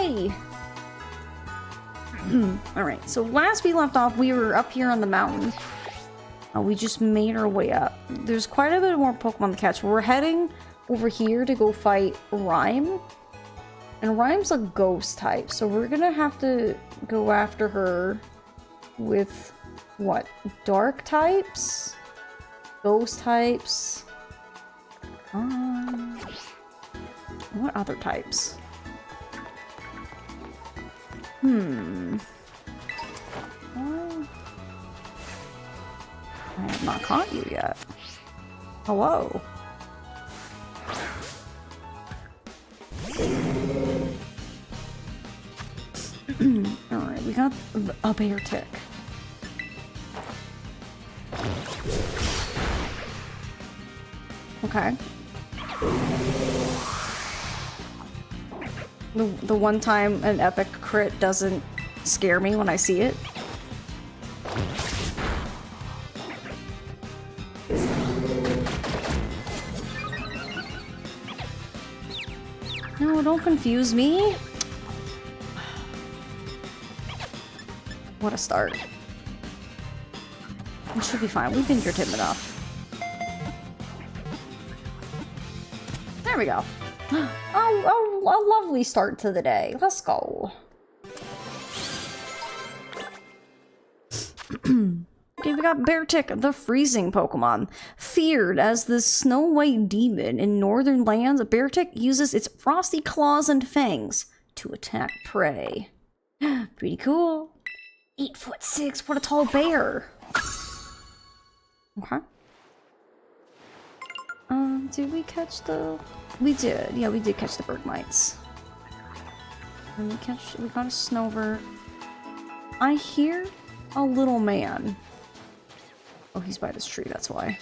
Yay! Alright, so last we left off, we were up here on the mountain. We just made our way up. There's quite a bit more Pokemon to catch. We're heading over here to go fight Rhyme. And Rhyme's a ghost type, so we're gonna have to go after her with, what, dark types? Ghost types? What other types? I have not caught you yet. Hello. Alright, we got a bear tick. Okay. The one time an epic crit doesn't scare me when I see it. No, don't confuse me. What a start. It should be fine. We've injured him enough. There we go. Oh, a lovely start to the day. Let's go. Okay, we got Beartic, the freezing Pokemon. Feared as the Snow White Demon in northern lands, Beartic uses its frosty claws and fangs to attack prey. Pretty cool. 8'6", what a tall bear. Okay. Did we catch the... We did. Yeah, we did catch the bird mites. And we got a Snowbird. I hear a little man. Oh, he's by this tree, that's why.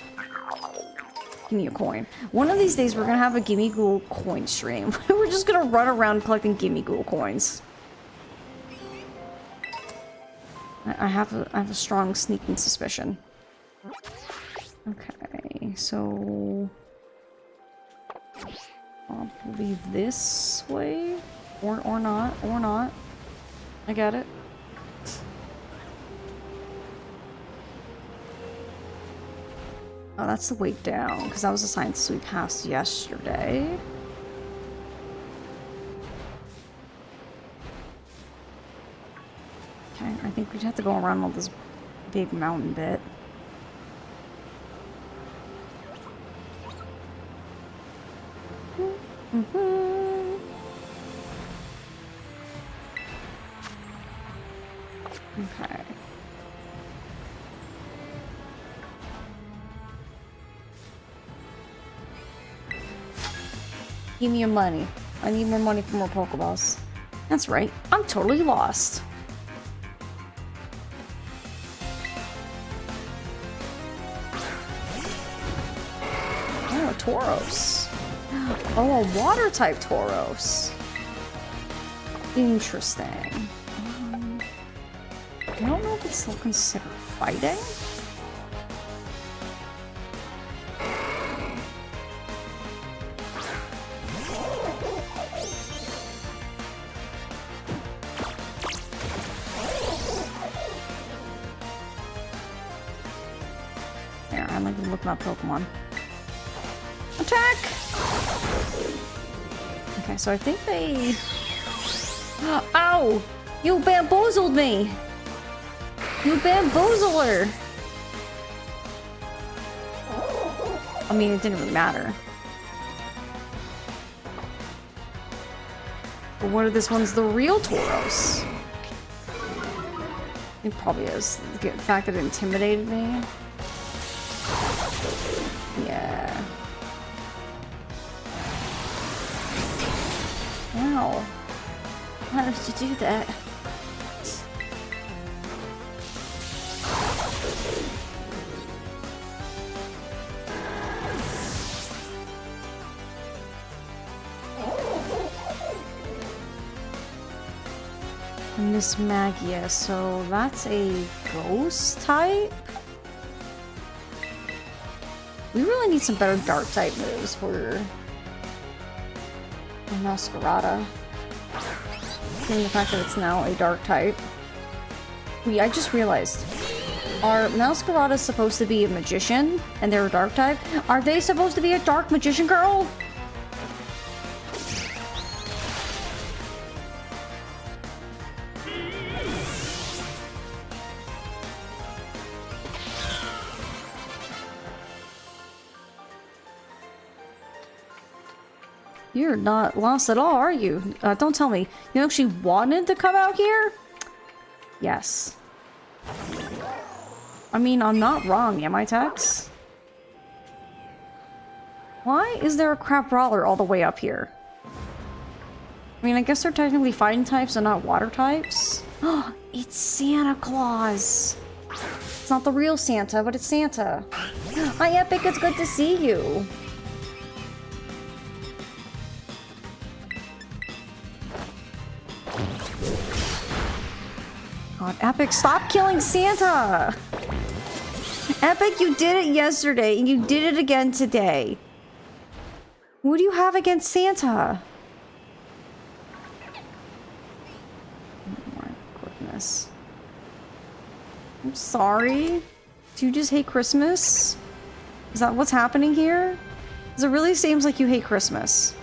Give me a coin. One of these days we're gonna have a Gimme Ghoul coin stream. We're just gonna run around collecting Gimme Ghoul coins. I have a strong sneaking suspicion. Okay, so probably this way, or not. I get it. Oh, that's the way down, because that was the science we passed yesterday. Okay, I think we'd have to go around all this big mountain bit. Okay. Give me your money. I need more money for more Pokeballs. That's right. I'm totally lost. Oh, Tauros. Oh, a water type Tauros. Interesting. I don't know if it's still considered fighting. There, I'm like looking up Pokemon. Attack! Okay, so I think they... Ow! You bamboozled me! You bamboozler! I mean, it didn't really matter. But what if this one's the real Tauros? It probably is. The fact that it intimidated me. Yeah. Wow. How did you do that? Miss Magia, so that's a ghost type? We really need some better dark type moves for Masquerada. Given the fact that it's now a dark type. Wait, I just realized. Are Masquerada's supposed to be a magician and they're a dark type? Are they supposed to be a dark magician girl? You're not lost at all, are you? Don't tell me. You actually wanted to come out here? Yes. I mean, I'm not wrong, am I, Tex? Why is there a crab brawler all the way up here? I mean, I guess they're technically fighting types and not water types. Oh, it's Santa Claus. It's not the real Santa, but it's Santa. Hi, Epic, it's good to see you. God, Epic, stop killing Santa! Epic, you did it yesterday, and you did it again today. What do you have against Santa? Oh my goodness. I'm sorry. Do you just hate Christmas? Is that what's happening here? Because it really seems like you hate Christmas.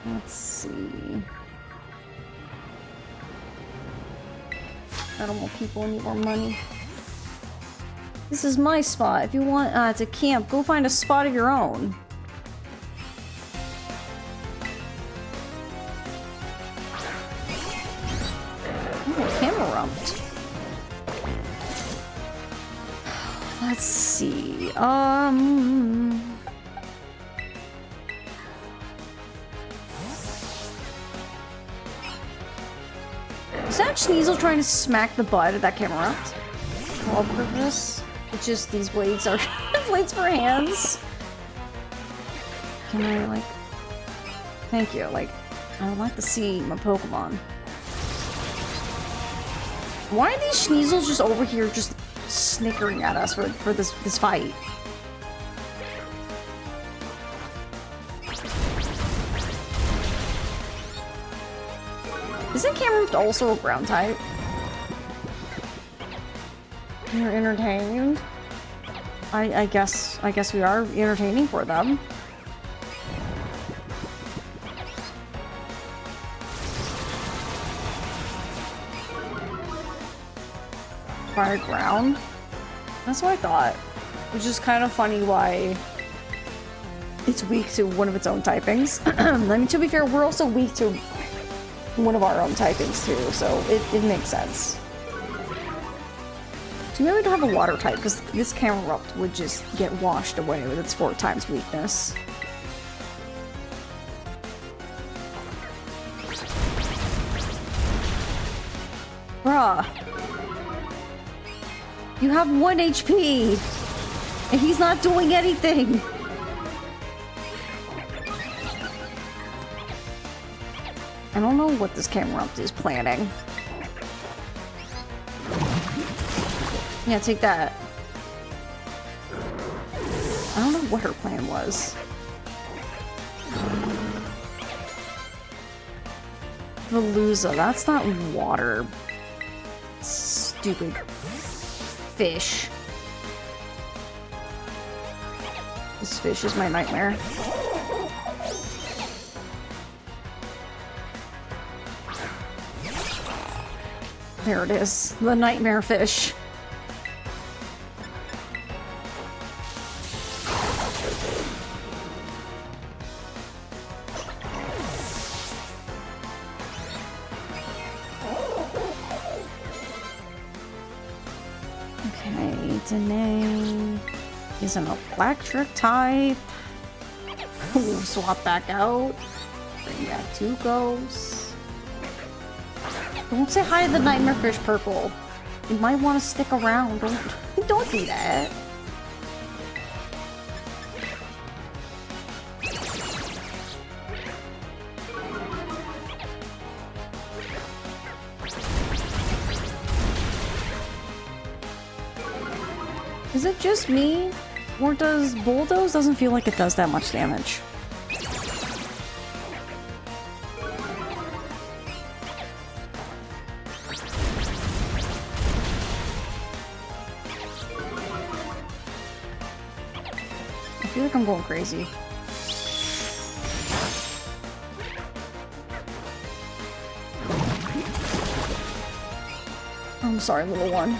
Let's see. I don't want people need more money. This is my spot. If you want to camp, go find a spot of your own. Oh, camera rumped. Let's see. Is that Sneasel trying to smack the butt of that camera? All purpose? It's just these blades are blades for hands. Can I, like... Thank you, like... I would like to see my Pokemon. Why are these Sneasels just over here just snickering at us for this fight? Isn't Cameron also a ground type? You're entertained. I guess we are entertaining for them. Fire ground. That's what I thought. Which is kind of funny why it's weak to one of its own typings. I mean, to be fair, we're also weak to one of our own typings too, so it makes sense. So maybe we don't have a water type, because this Camerupt would just get washed away with its 4 times weakness. Bruh. You have 1 HP! And he's not doing anything! I don't know what this Camerupt is planning. Yeah, take that. I don't know what her plan was. Veluza, that's not water. Stupid fish. This fish is my nightmare. There it is, the nightmare fish. Okay, Danae is an electric type. Ooh, swap back out. Bring back 2 ghosts. Don't say hi to the Nightmare Fish Purple. You might want to stick around. Don't do that. Is it just me? Or does Bulldoze doesn't feel like it does that much damage? I feel like I'm going crazy. I'm sorry, little one.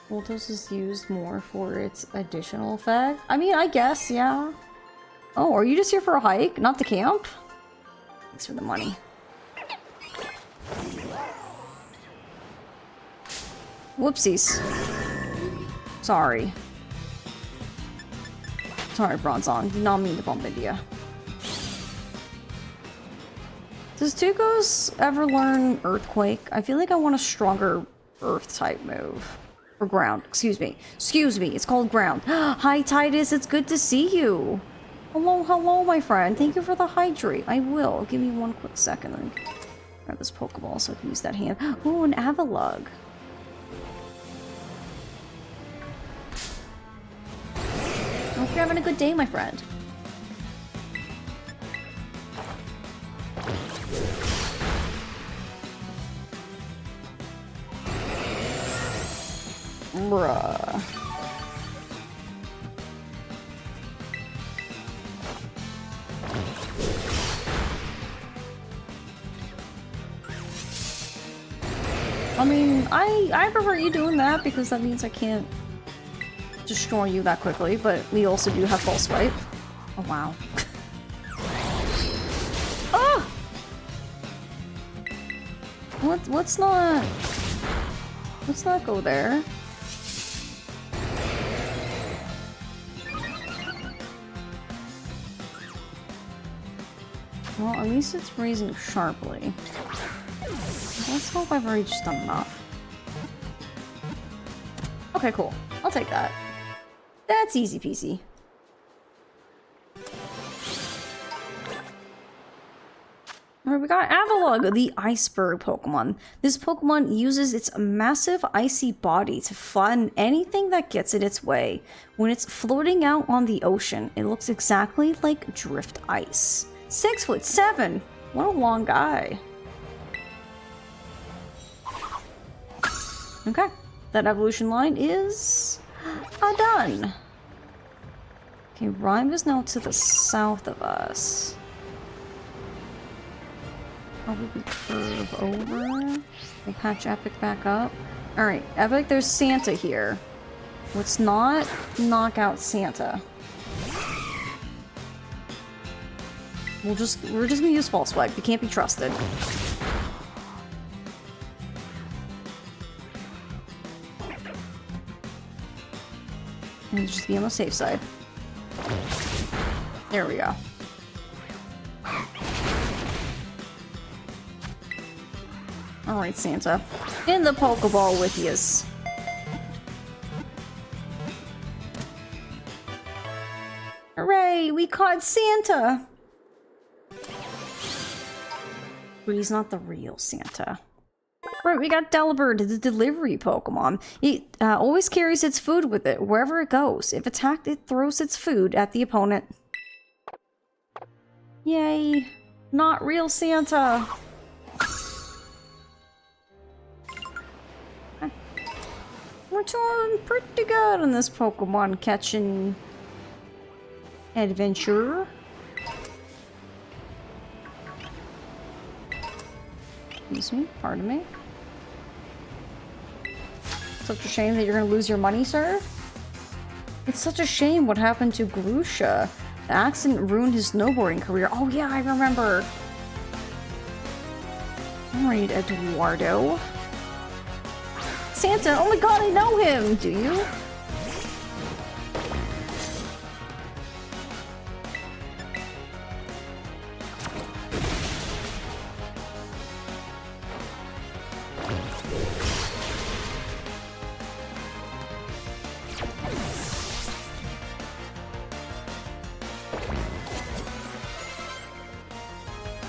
Bulldoze is used more for its additional effect. I mean, I guess, yeah. Oh, are you just here for a hike, not to camp? Thanks for the money. Whoopsies. Sorry. Sorry, Bronzong. Did not mean to bump into you. Does Tukos ever learn Earthquake? I feel like I want a stronger Earth-type move. Or ground. Excuse me. Excuse me. It's called ground. Hi, Titus. It's good to see you. Hello, hello, my friend. Thank you for the hydrate. I will. Give me one quick second and grab this Pokeball so I can use that hand. Ooh, an Avalugg. Hope you're having a good day, my friend. Bruh. I mean, I prefer you doing that because that means I can't destroy you that quickly, but we also do have False Swipe. Oh, wow. Ah! Let's not go there. Well, at least it's raising sharply. Let's hope I've already just done enough. Okay, cool. I'll take that. That's easy peasy. Alright, we got Avalugg, the Iceberg Pokemon. This Pokemon uses its massive icy body to flatten anything that gets in its way. When it's floating out on the ocean, it looks exactly like drift ice. 6'7". What a long guy. Okay, that evolution line is done. Okay, Rhyme is now to the south of us. Probably curve over. We'll patch Epic back up. Alright, Epic, there's Santa here. Let's not knock out Santa. We're just gonna use False Swipe. You can't be trusted. And just be on the safe side. There we go. Alright, Santa. In the Pokeball with yous. Hooray! We caught Santa! But he's not the real Santa. Right, we got Delibird, the delivery Pokemon. It always carries its food with it, wherever it goes. If attacked, it throws its food at the opponent. Yay! Not real Santa! We're doing pretty good on this Pokemon catching adventure. Excuse me, pardon me. Such a shame that you're gonna lose your money, sir. It's such a shame what happened to Grusha. The accident ruined his snowboarding career. Oh yeah, I remember. Alright, Eduardo. Santa, oh my god, I know him! Do you?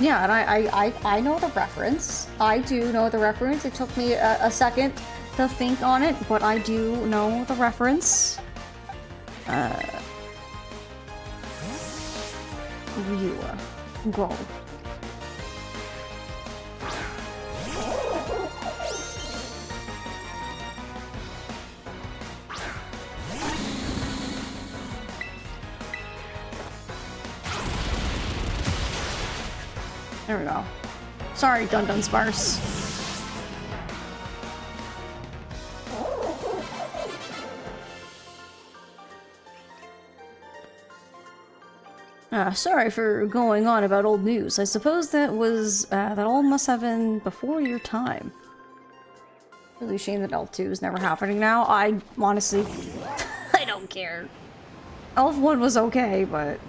Yeah, and I know the reference. I do know the reference. It took me a second to think on it, but I do know the reference. Ryu. Go. There we go. Sorry, Dun Sparse. Sorry for going on about old news. I suppose that was, that all must have been before your time. Really shame that Elf 2 is never happening now. I, honestly, I don't care. Elf 1 was okay, but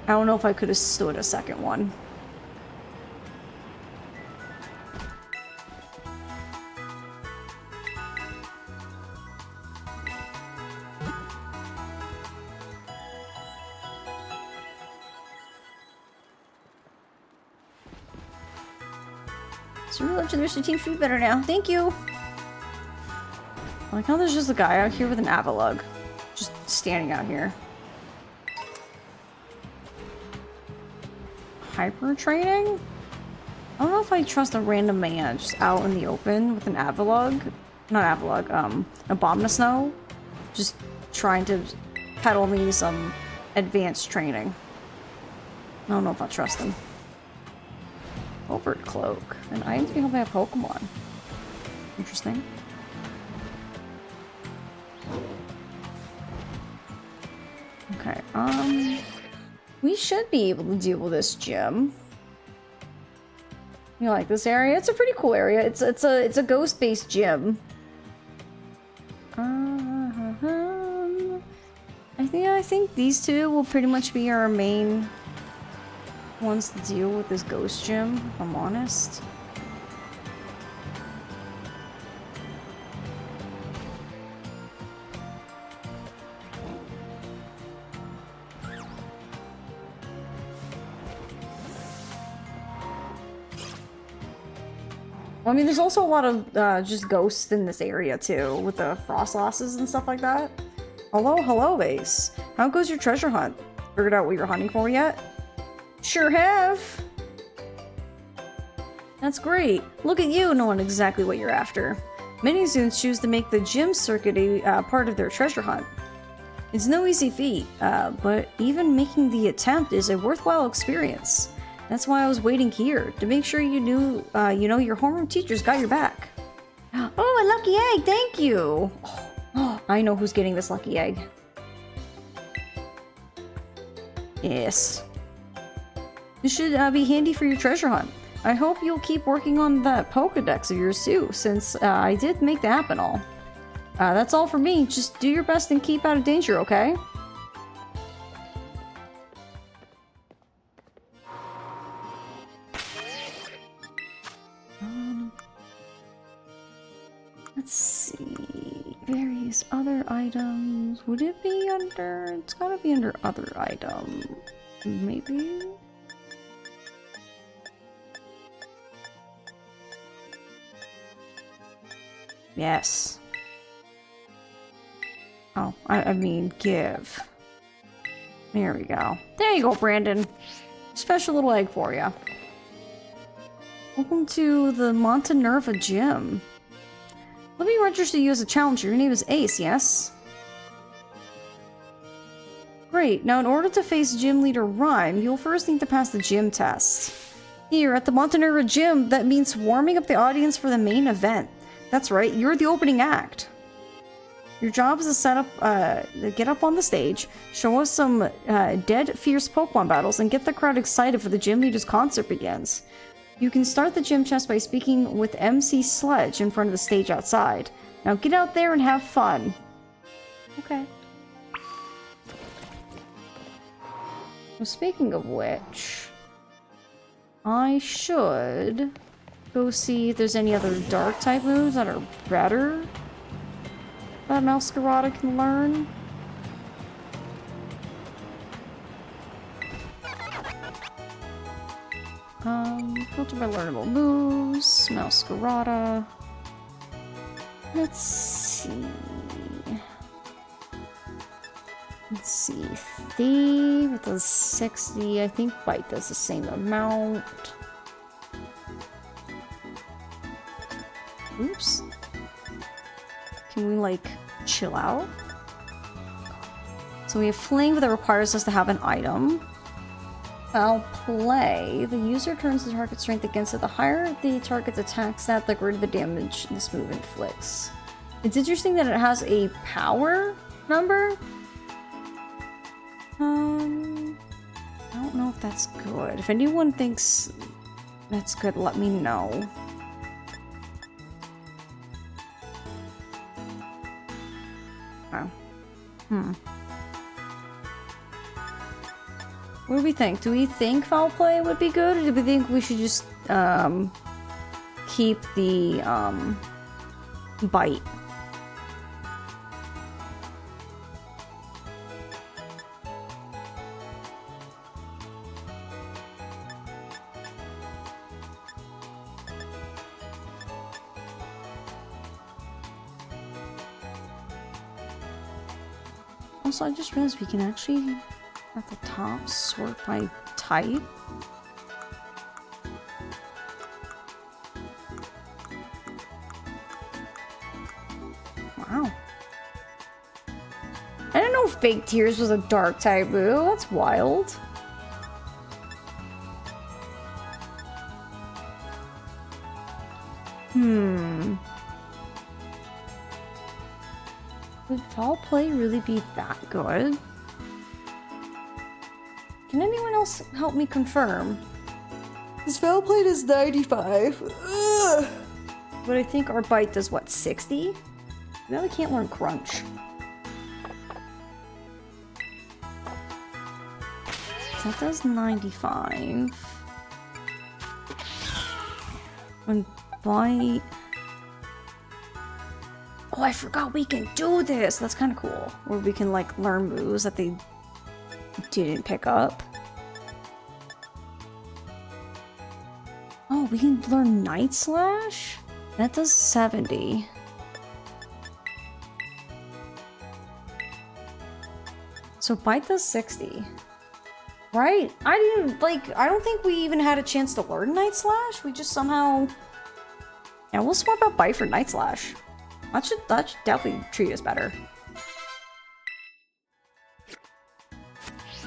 I don't know if I could have stood a second one. So Legend, there's your team should be better now. Thank you. Like how there's just a guy out here with an Avalug. Just standing out here. Hyper training? I don't know if I trust a random man just out in the open with an Avalug. Not Avalug, a Abominasnow. Just trying to peddle me some advanced training. I don't know if I trust him. Overt Cloak. An item to be held by a Pokemon. Interesting. Okay, we should be able to deal with this gym. You like this area? It's a pretty cool area. It's a ghost-based gym. I think these two will pretty much be our main ones to deal with this ghost gym, if I'm honest. I mean, there's also a lot of just ghosts in this area too, with the Frostlosses and stuff like that. Hello, Ace. How goes your treasure hunt? Figured out what you're hunting for yet? Sure have. That's great. Look at you knowing exactly what you're after. Many students choose to make the gym circuit a part of their treasure hunt. It's no easy feat, but even making the attempt is a worthwhile experience. That's why I was waiting here, to make sure you knew, your homeroom teachers got your back. Oh, a lucky egg, thank you! Oh, I know who's getting this lucky egg. Yes. This should be handy for your treasure hunt. I hope you'll keep working on that Pokedex of yours too, since I did make the app and all. That's all for me. Just do your best and keep out of danger, okay? Let's see. Various other items. Would it be under... It's gotta be under other item. Maybe? Yes. Oh, I mean, give. There we go. There you go, Brandon. Special little egg for you. Welcome to the Montanerva Gym. Let me register you as a challenger. Your name is Ace, yes? Great. Now, in order to face Gym Leader Rhyme, you'll first need to pass the gym test. Here, at the Montanerva Gym, that means warming up the audience for the main event. That's right, you're the opening act. Your job is to set up, get up on the stage, show us some dead, fierce Pokemon battles, and get the crowd excited for the Gym Leader's concert begins. You can start the gym test by speaking with MC Sledge in front of the stage outside. Now get out there and have fun. Okay. Well, speaking of which, I should go see if there's any other dark type moves that are better that Masquerada can learn. Filter by learnable moves. Masquerada. Let's see. Thief, it does 60. I think Bite does the same amount. Oops. Can we, like, chill out? So we have Fling that requires us to have an item. Foul Play. The user turns the target's strength against it. The higher the target's attack stat, the greater the damage this move inflicts. It's interesting that it has a power number. I don't know if that's good. If anyone thinks that's good, let me know. Wow. What do we think? Do we think Foul Play would be good, or do we think we should just keep the Bite? Also, I just realized we can actually, at the top, sort by type. Wow. I didn't know Fake Tears was a dark type. Ooh, that's wild. Would Foul Play really be that good? Can anyone else help me confirm? This Foul Play does 95. Ugh. But I think our Bite does what, 60? Now we can't learn Crunch. So that does 95. When Bite... Oh, I forgot we can do this! That's kind of cool. Where we can, like, learn moves that they didn't pick up. Oh, we can learn Night Slash? That does 70. So Bite does 60. Right? I don't think we even had a chance to learn Night Slash. We just somehow... Yeah, we'll swap out Bite for Night Slash. That should definitely treat us better.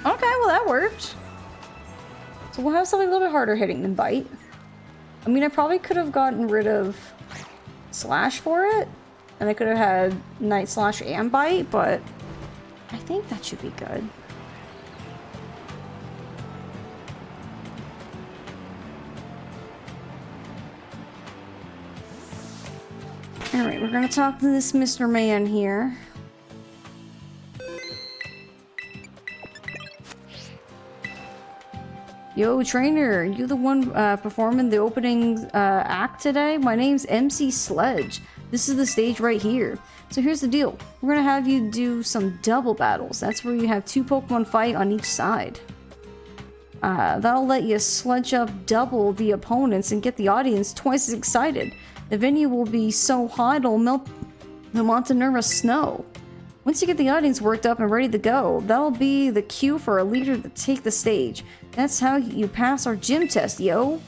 Okay, well that worked. So we'll have something a little bit harder hitting than Bite. I mean, I probably could have gotten rid of Slash for it. And I could have had Night Slash and Bite, but I think that should be good. Alright, we're gonna talk to this Mr. Man here. Yo, trainer, you the one performing the opening act today? My name's MC Sledge. This is the stage right here. So here's the deal. We're gonna have you do some double battles. That's where you have 2 Pokemon fight on each side. That'll let you sledge up double the opponents and get the audience twice as excited. The venue will be so hot it'll melt the Montenerva snow. Once you get the audience worked up and ready to go, that'll be the cue for a leader to take the stage. That's how you pass our gym test, yo!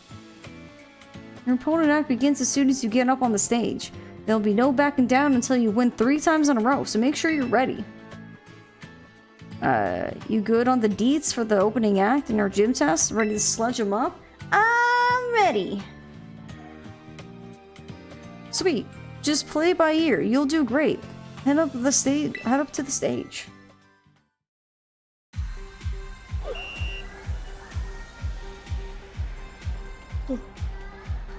Your opponent act begins as soon as you get up on the stage. There'll be no backing down until you win 3 times in a row, so make sure you're ready. You good on the deets for the opening act and our gym test? Ready to sludge them up? I'm ready! Sweet. Just play by ear. You'll do great. Head up to the stage.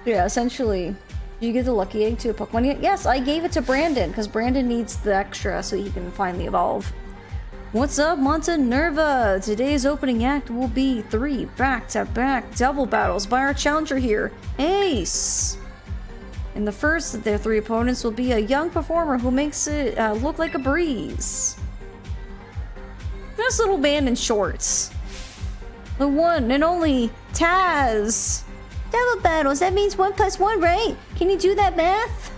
Yeah, essentially, did you get the lucky egg to a Pokemon yet? Yes, I gave it to Brandon, because Brandon needs the extra so he can finally evolve. What's up, Montenerva? Today's opening act will be 3 back-to-back double battles by our challenger here, Ace. In the first of their 3 opponents will be a young performer who makes it look like a breeze. This little man in shorts. The one and only Taz. Double battles, that means 1 + 1, right? Can you do that math?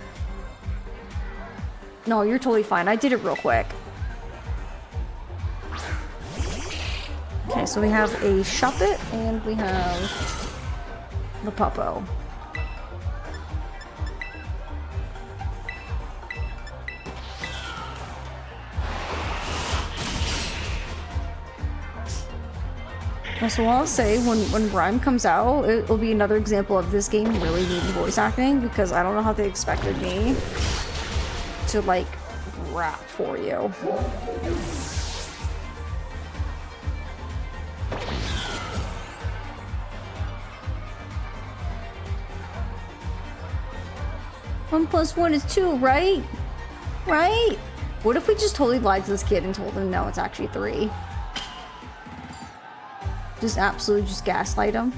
No, you're totally fine. I did it real quick. Okay, so we have a Shuppet and we have the Puppo. So I'll say, when Rhyme comes out, it'll be another example of this game really needing voice acting, because I don't know how they expected me to, like, rap for you. One plus one is 2, right? Right? What if we just totally lied to this kid and told him no, it's actually 3? Just absolutely just gaslight him.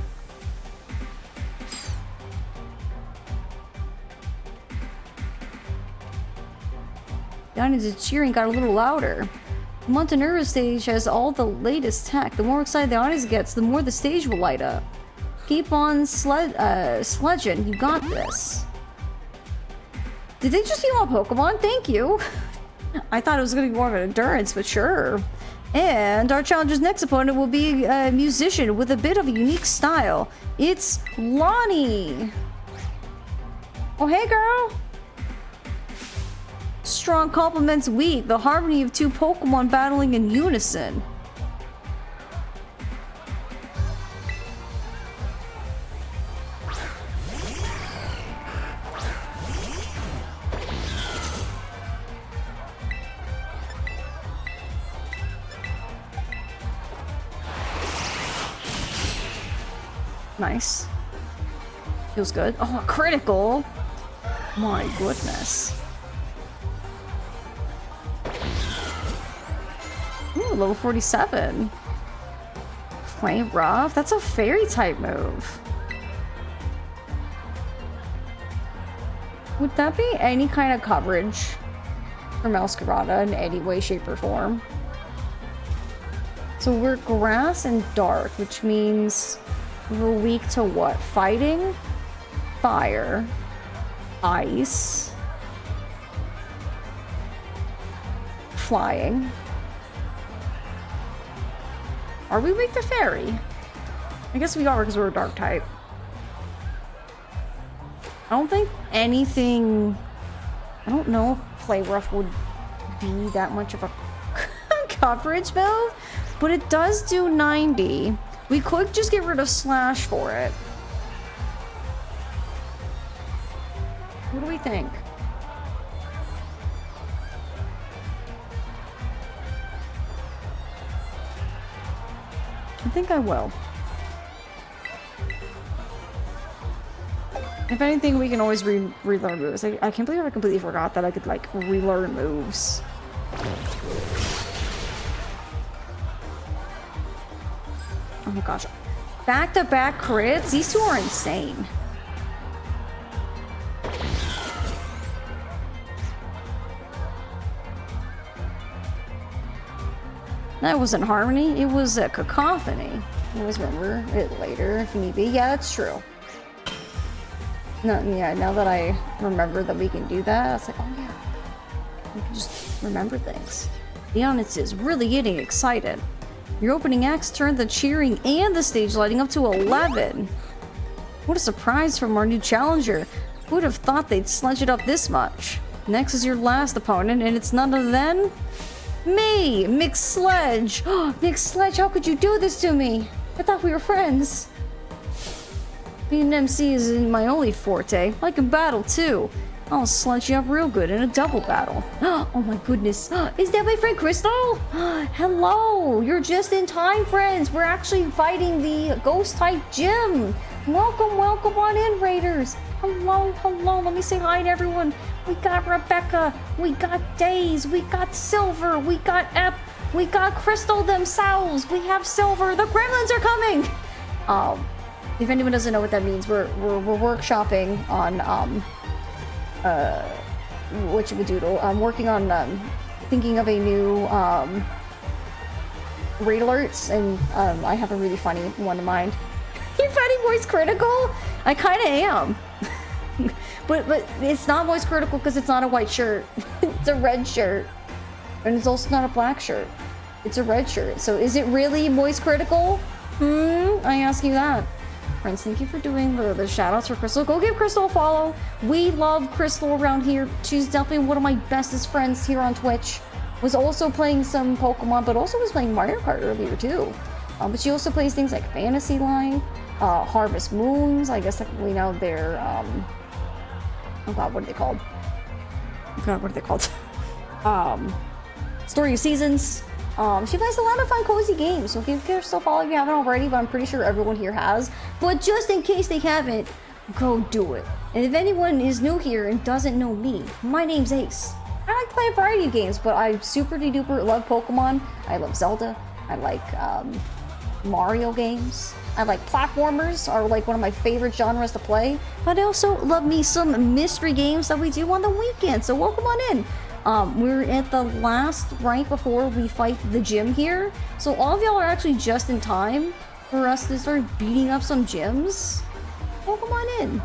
The audience's cheering got a little louder. The Montenegro stage has all the latest tech. The more excited the audience gets, the more the stage will light up. Keep on sledging. You got this. Did they just email Pokemon? Thank you. I thought it was going to be more of an endurance, but sure. And our challenger's next opponent will be a musician with a bit of a unique style. It's Lonnie. Oh, hey, girl. Strong complements weak, the harmony of 2 Pokemon battling in unison. Nice. Feels good. Oh, critical! My goodness. Ooh, level 47. Play rough? That's a fairy type move. Would that be any kind of coverage for Masquerada in any way, shape, or form? So we're grass and dark, which means we're weak to what? Fighting? Fire. Ice. Flying. Are we weak to fairy? I guess we are because we're a dark type. I don't think anything... I don't know if Play Rough would be that much of a coverage move, but it does do 90. We could just get rid of Slash for it. What do we think? I think I will. If anything, we can always relearn moves. I can't believe I completely forgot that I could, like, relearn moves. Oh my gosh. Back-to-back crits? These two are insane. That wasn't harmony, it was a cacophony. You always remember it later if need be. Yeah, that's true. No, yeah, now that I remember that we can do that, it's like, oh yeah. We can just remember things. The audience is really getting excited. Your opening acts turned the cheering and the stage lighting up to 11. What a surprise from our new challenger. Who would have thought they'd sledge it up this much? Next is your last opponent, and it's none other than... me! Mixed Sledge! Mixed Sledge, how could you do this to me? I thought we were friends. Being an MC isn't my only forte. I can battle too. I'll sledge you up real good in a double battle. Oh my goodness. Is that my friend Crystal? Hello. You're just in time, friends. We're actually fighting the ghost type gym. Welcome, welcome on in, Raiders. Hello, hello. Let me say hi to everyone. We got Rebecca. We got Days. We got Silver. We got Ep. We got Crystal themselves. We have Silver. The gremlins are coming. If anyone doesn't know what that means, we're workshopping on whatchamadoodle. I'm working on thinking of a new raid alerts, and I have a really funny one in mind. You're fighting voice critical? I kind of am. but it's not voice critical because it's not a white shirt. It's a red shirt. And it's also not a black shirt. It's a red shirt. So is it really voice critical? I ask you that. Friends, thank you for doing the shout outs for Crystal. Go give Crystal a follow. We love Crystal around here. She's definitely one of my bestest friends here on Twitch. Was also playing some Pokemon, but also was playing Mario Kart earlier too. But she also plays things like Fantasy Line, Harvest Moons. I guess technically now they're, oh god, what are they called? Oh god, what are they called? Story of Seasons. She plays a lot of fun, cozy games. So give Crystal a follow if you haven't already, but I'm pretty sure everyone here has. But just in case they haven't, go do it. And if anyone is new here and doesn't know me, my name's Ace. I like to play a variety of games, but I super duper love Pokemon. I love Zelda. I like Mario games. I like platformers, are like one of my favorite genres to play. But I also love me some mystery games that we do on the weekend. So welcome on in. We're at the last rank before we fight the gym here. So all of y'all are actually just in time for us to start beating up some gyms. Welcome on in.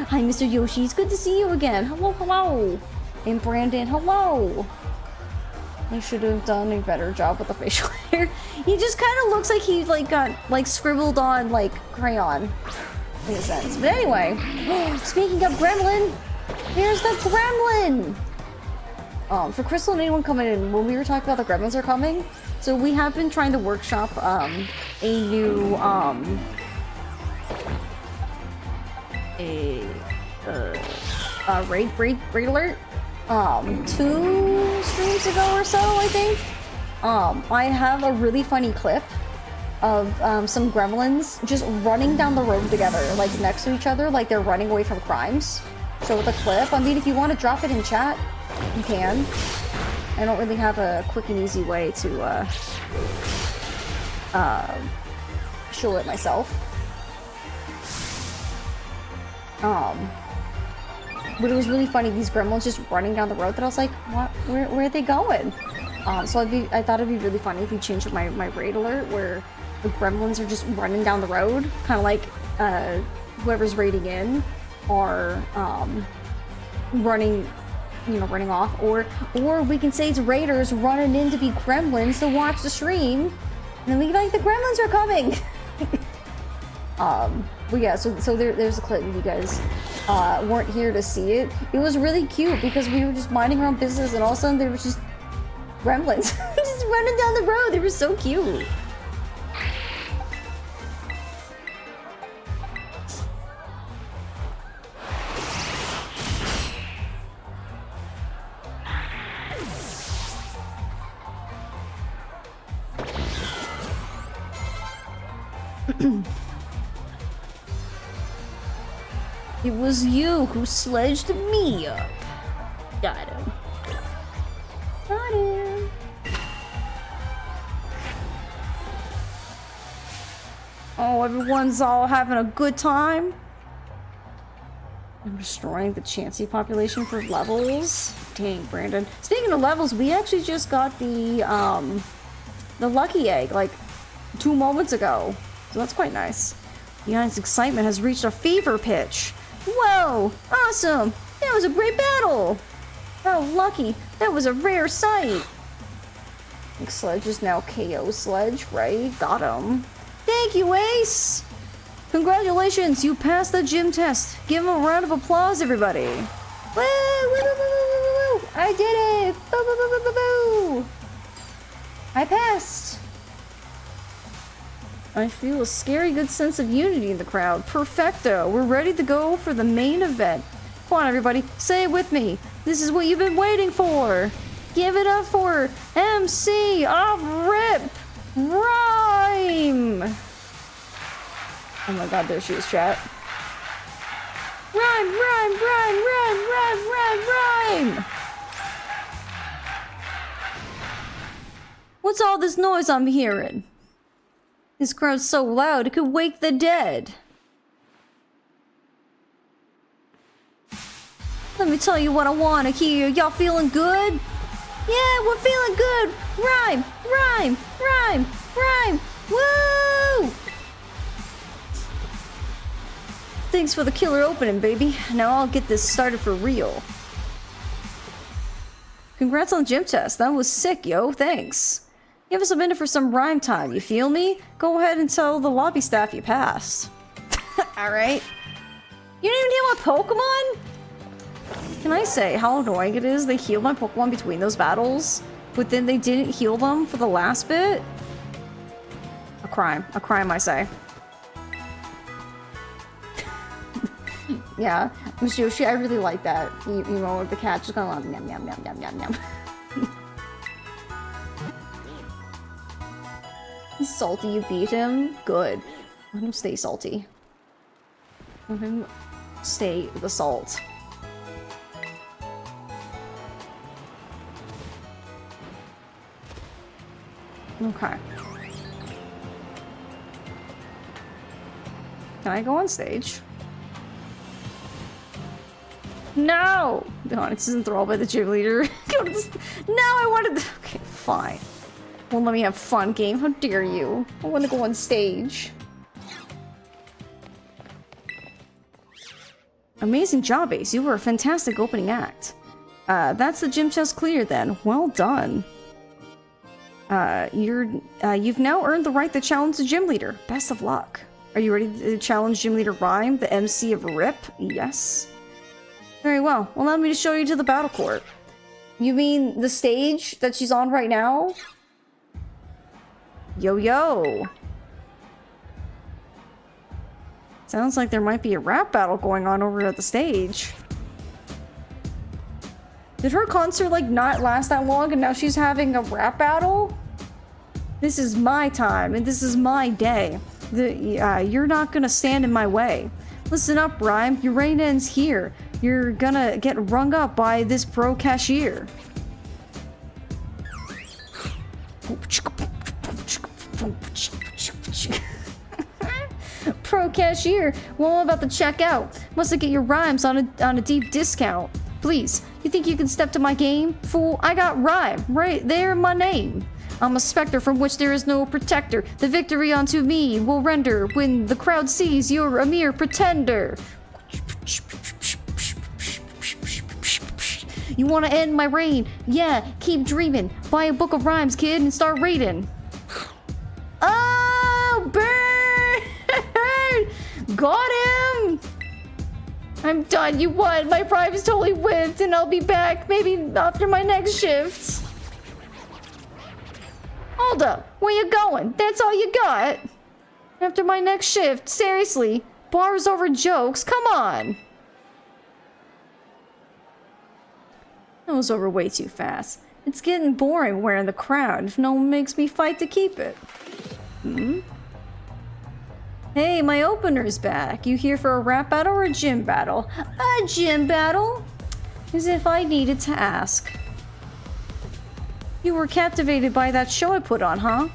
Hi, Mr. Yoshi. It's good to see you again. Hello, hello. And Brandon, hello. I should have done a better job with the facial hair. He just kind of looks like he got scribbled on like crayon. In a sense. But anyway, speaking of gremlin, here's the gremlin. For Crystal and anyone coming in, when we were talking about the gremlins are coming, so we have been trying to workshop a new raid alert. 2 streams ago or so, I think. I have a really funny clip of some gremlins just running down the road together, like next to each other, like they're running away from crimes. Show the clip. I mean, if you want to drop it in chat, you can. I don't really have a quick and easy way to show it myself. But it was really funny, these gremlins just running down the road that I was like, what? Where are they going? So I thought it'd be really funny if you changed my raid alert where the gremlins are just running down the road, kind of like whoever's raiding in are running off, or we can say it's raiders running in to be gremlins to watch the stream, and then we can be like, the gremlins are coming. But yeah, so there's a clip if you guys weren't here to see it. It was really cute because we were just minding our own business and all of a sudden there was just gremlins just running down the road. They were so cute. It was you who sledged me up. Got him. Got him. Oh, everyone's all having a good time. I'm destroying the Chansey population for levels. Dang, Brandon. Speaking of levels, we actually just got the lucky egg like 2 moments ago. So that's quite nice. Yani's excitement has reached a fever pitch. Whoa! Awesome! That was a great battle! How lucky! That was a rare sight! Sledge is now KO Sledge, right? Got him. Thank you, Ace! Congratulations! You passed the gym test! Give him a round of applause, everybody! Woo! Woo! Woo! Woo! Woo! Woo! I did it! Boo! Boo! Boo! Boo! Boo! Boo! I passed! I feel a scary good sense of unity in the crowd. Perfecto. We're ready to go for the main event. Come on, everybody. Say it with me. This is what you've been waiting for. Give it up for MC of Rip Rhyme. Oh my god, there she is, chat. Rhyme, rhyme, rhyme, rhyme, rhyme, rhyme, rhyme. What's all this noise I'm hearing? This crowd's so loud it could wake the dead. Let me tell you what I want to hear. Y'all feeling good? Yeah, we're feeling good. Rhyme, rhyme, rhyme, rhyme. Woo! Thanks for the killer opening, baby. Now I'll get this started for real. Congrats on the gym test. That was sick, yo. Thanks. Give us a minute for some rhyme time. You feel me? Go ahead and tell the lobby staff you passed. Alright. You didn't even heal my Pokemon? Can I say how annoying it is? They healed my Pokemon between those battles, but then they didn't heal them for the last bit? A crime. A crime, I say. Yeah, Miss Yoshi, I really like that. You know, the cat just going on, yum, yum, yum, yum, yum, yum. He's salty you beat him? Good. Let him stay salty. Let him stay the salt. Okay. Can I go on stage? No! Onyx is enthralled by the gym leader. No, I wanted to... Okay, fine. Won't let me have fun, game. How dare you? I want to go on stage. Amazing job, Ace. You were a fantastic opening act. That's the gym test clear then. Well done. You've now earned the right to challenge the gym leader. Best of luck. Are you ready to challenge gym leader Rhyme, the MC of RIP? Yes. Very well. Allow me to show you to the battle court. You mean the stage that she's on right now? Yo, yo. Sounds like there might be a rap battle going on over at the stage. Did her concert, like, not last that long and now she's having a rap battle? This is my time and this is my day. You're not gonna stand in my way. Listen up, Rhyme. Your reign ends here. You're gonna get rung up by this pro cashier. Pro cashier? Well, I'm about to check out. Must get your rhymes on a deep discount. Please, you think you can step to my game? Fool, I got Rhyme right there in my name. I'm a specter from which there is no protector. The victory unto me will render when the crowd sees you're a mere pretender. You want to end my reign? Yeah, keep dreaming. Buy a book of rhymes, kid, and start reading. Oh, burn! Got him! I'm done. You won. My prime is totally whipped, and I'll be back maybe after my next shift. Hold up. Where you going? That's all you got? After my next shift? Seriously? Bars over jokes? Come on. That was over way too fast. It's getting boring wearing the crown if no one makes me fight to keep it. Hmm? Hey, my opener's back. You here for a rap battle or a gym battle? A gym battle? As if I needed to ask. You were captivated by that show I put on, huh?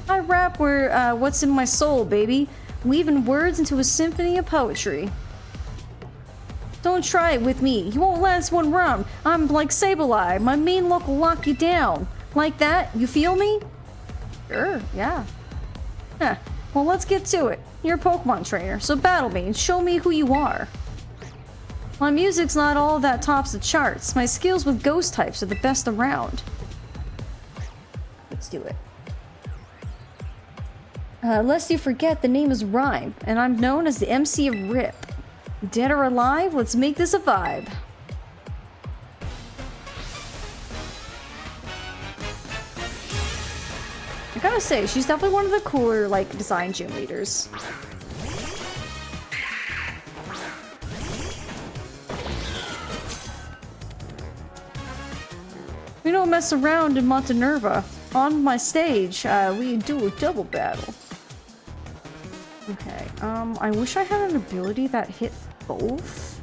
I rap where, what's in my soul, baby. Weaving words into a symphony of poetry. Don't try it with me. You won't last one round. I'm like Sableye. My mean look will lock you down. Like that? You feel me? Sure, yeah. Huh. Well, let's get to it. You're a Pokemon trainer, so battle me and show me who you are. My music's not all that tops the charts. My skills with ghost types are the best around. Let's do it. Lest you forget, the name is Rhyme, and I'm known as the MC of RIP. Dead or alive, let's make this a vibe. I gotta say, she's definitely one of the cooler, like, design gym leaders. We don't mess around in Montenerva. On my stage, we do a double battle. Okay, I wish I had an ability that hit both.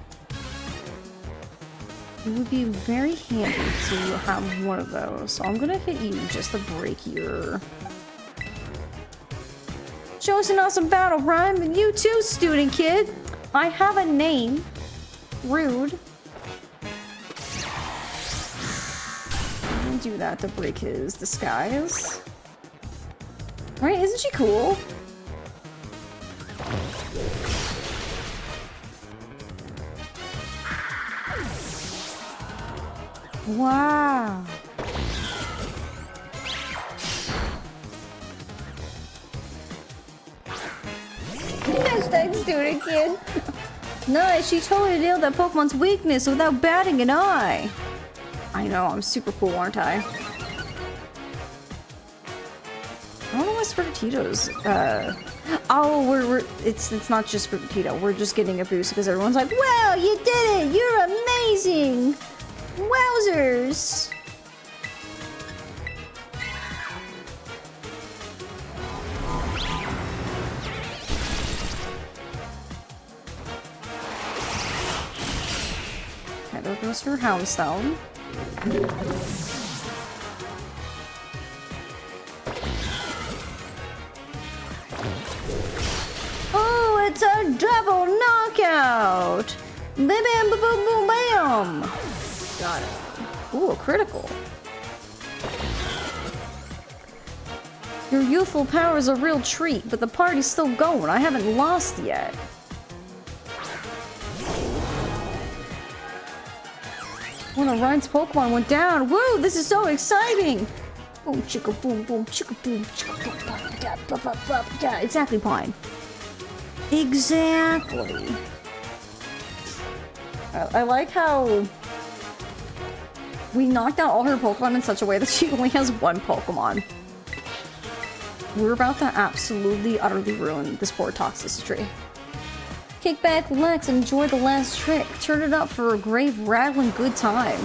It would be very handy to have one of those. So I'm gonna hit you just to break your... Show us an awesome battle, Rhyme, and you too, student kid. I have a name. Rude. gonna do that to break his disguise. Right? Isn't she cool? Wow. Hashtag student kid. Nice, she totally nailed that Pokemon's weakness without batting an eye. I know, I'm super cool, aren't I? I don't know why Sprigatito's, oh, it's not just Sprigatito. We're just getting a boost because everyone's like, wow, you did it! You're amazing! Wowzers! Okay, there goes for Houndstone. Oh, it's a double knockout! Bam bam boom boom boom bam! Got it. Ooh, a critical. Your youthful power is a real treat, but the party's still going. I haven't lost yet. When Orion's Pokemon went down. Woo, this is so exciting! Boom, chicka boom, boom, chicka boom, chicka boom, yeah, exactly, Pine. Exactly. I like how we knocked out all her Pokemon in such a way that she only has one Pokemon. We're about to absolutely, utterly ruin this poor Toxicity. Kick back, relax, and enjoy the last trick. Turn it up for a great, rattling good time.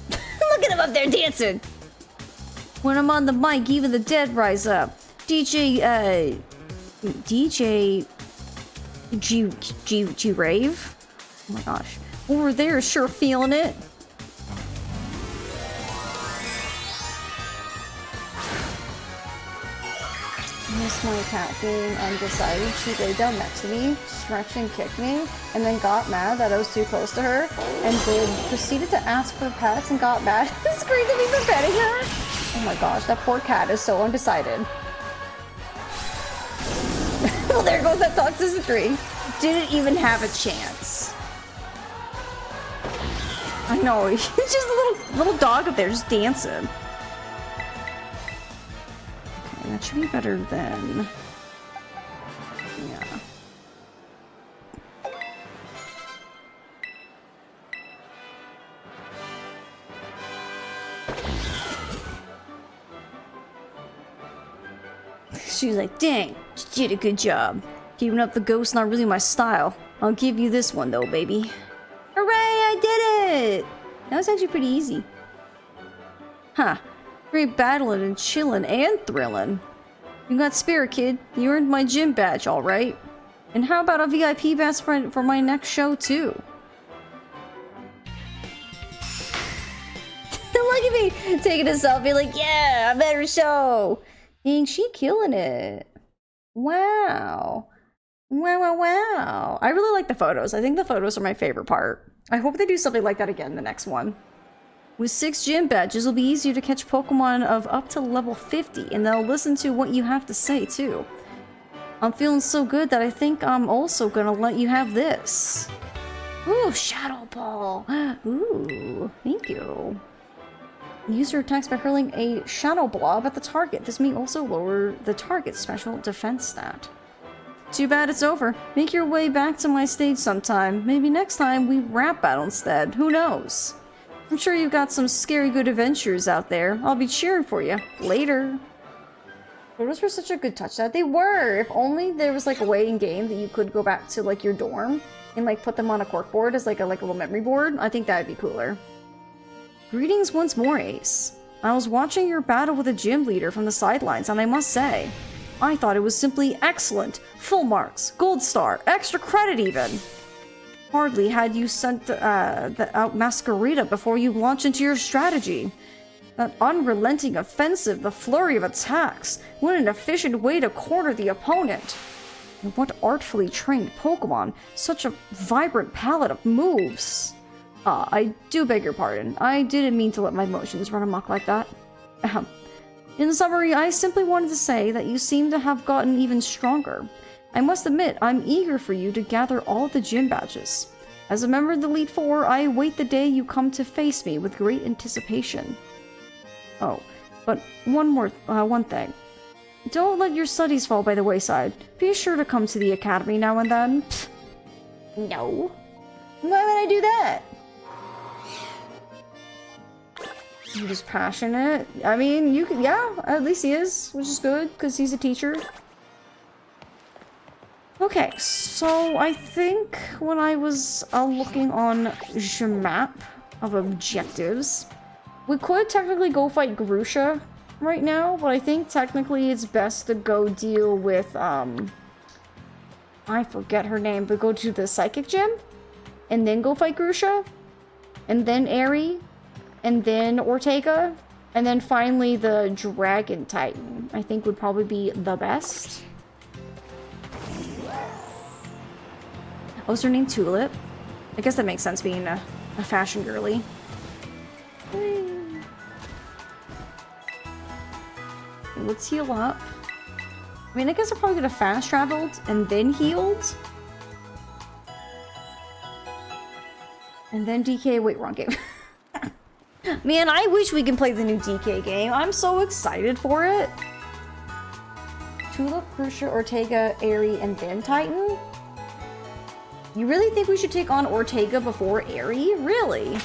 Look at him up there dancing! When I'm on the mic, even the dead rise up. DJ G Rave? Oh my gosh. Over there is sure feeling it. Missed my cat being undecided. She laid down next to me, stretched and kicked me, and then got mad that I was too close to her, and then proceeded to ask for pets and got mad and screamed at me for petting her. Oh my gosh, that poor cat is so undecided. Well, there goes that Toxicity. Didn't even have a chance. I know, he's just a little dog up there just dancing. Okay, that should be better than... Yeah. She was like, dang, you did a good job. Keeping up the ghost not really my style. I'll give you this one though, baby. Hooray, I did it! That was actually pretty easy. Huh. Great battling and chilling and thrilling. You got spirit, kid. You earned my gym badge, alright. And how about a VIP pass for my next show, too? Look at me taking a selfie like, yeah, a better show. Dang, she killing it. Wow. Wow, wow, wow. I really like the photos. I think the photos are my favorite part. I hope they do something like that again in the next one. With 6 gym badges, it'll be easier to catch Pokemon of up to level 50, and they'll listen to what you have to say, too. I'm feeling so good that I think I'm also gonna let you have this. Ooh, Shadow Ball. Ooh, thank you. The user attacks by hurling a Shadow Blob at the target. This may also lower the target's special defense stat. Too bad it's over. Make your way back to my stage sometime. Maybe next time we rap battle instead. Who knows? I'm sure you've got some scary good adventures out there. I'll be cheering for you. Later. Photos were such a good touch that they were. If only there was like a way in game that you could go back to like your dorm and like put them on a corkboard as like a little memory board. I think that'd be cooler. Greetings once more, Ace. I was watching your battle with a gym leader from the sidelines, and I must say, I thought it was simply excellent. Full marks, gold star, extra credit even. Hardly had you sent out Masquerita before you launched into your strategy. That unrelenting offensive, the flurry of attacks. What an efficient way to corner the opponent. And what artfully trained Pokemon. Such a vibrant palette of moves. I do beg your pardon. I didn't mean to let my emotions run amok like that. In summary, I simply wanted to say that you seem to have gotten even stronger. I must admit, I'm eager for you to gather all the gym badges. As a member of the Elite Four, I await the day you come to face me with great anticipation. Oh, but one thing. Don't let your studies fall by the wayside. Be sure to come to the academy now and then. Pfft. No. Why would I do that? You're just passionate. I mean, you can, yeah, at least he is, which is good, because he's a teacher. Okay, so I think when I was looking on the map of objectives, we could technically go fight Grusha right now, but I think technically it's best to go deal with, I forget her name, but go to the Psychic Gym, and then go fight Grusha, and then Aerie, and then Ortega, and then finally the Dragon Titan, I think would probably be the best. Oh, is her name Tulip? I guess that makes sense being a fashion girly. Let's heal up. I mean, I guess I probably could have fast traveled and then healed. And then DK. Wait, wrong game. Man, I wish we can play the new DK game. I'm so excited for it. Tulip, Grusha, Ortega, Aerie, and then Titan? You really think we should take on Ortega before Aerie? Really?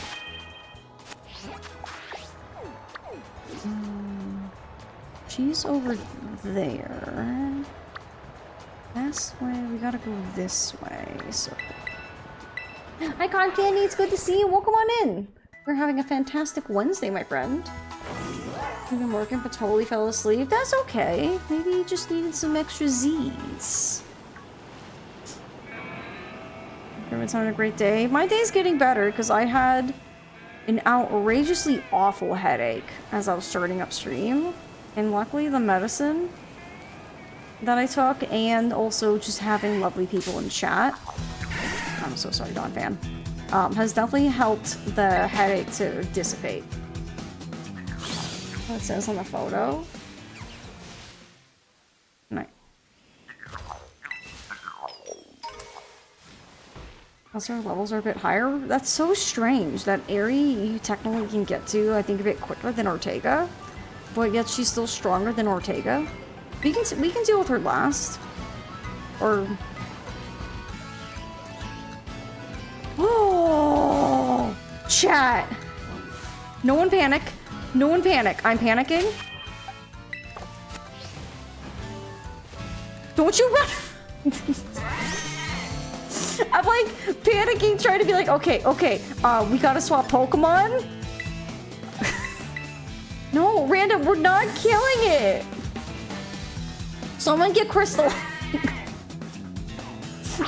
She's over there. This way, we gotta go this way, so... Hi, Cotton Candy, it's good to see you. Welcome on in. We're having a fantastic Wednesday, my friend. You've been working but totally fell asleep. That's okay. Maybe you just needed some extra Z's. Everyone's having a great day. My day's getting better because I had an outrageously awful headache as I was starting upstream. And luckily the medicine that I took and also just having lovely people in chat. I'm so sorry, Dawn Fan. Has definitely helped the headache to dissipate. What it says on the photo. Nice. Also, our levels are a bit higher. That's so strange that Aerie you technically can get to, I think, a bit quicker than Ortega. But yet she's still stronger than Ortega. We can deal with her last. Or... Oh, chat. No one panic. No one panic. I'm panicking. Don't you run. I'm like panicking, trying to be like, okay, we gotta swap Pokemon. No, random, we're not killing it. Someone get Crystal.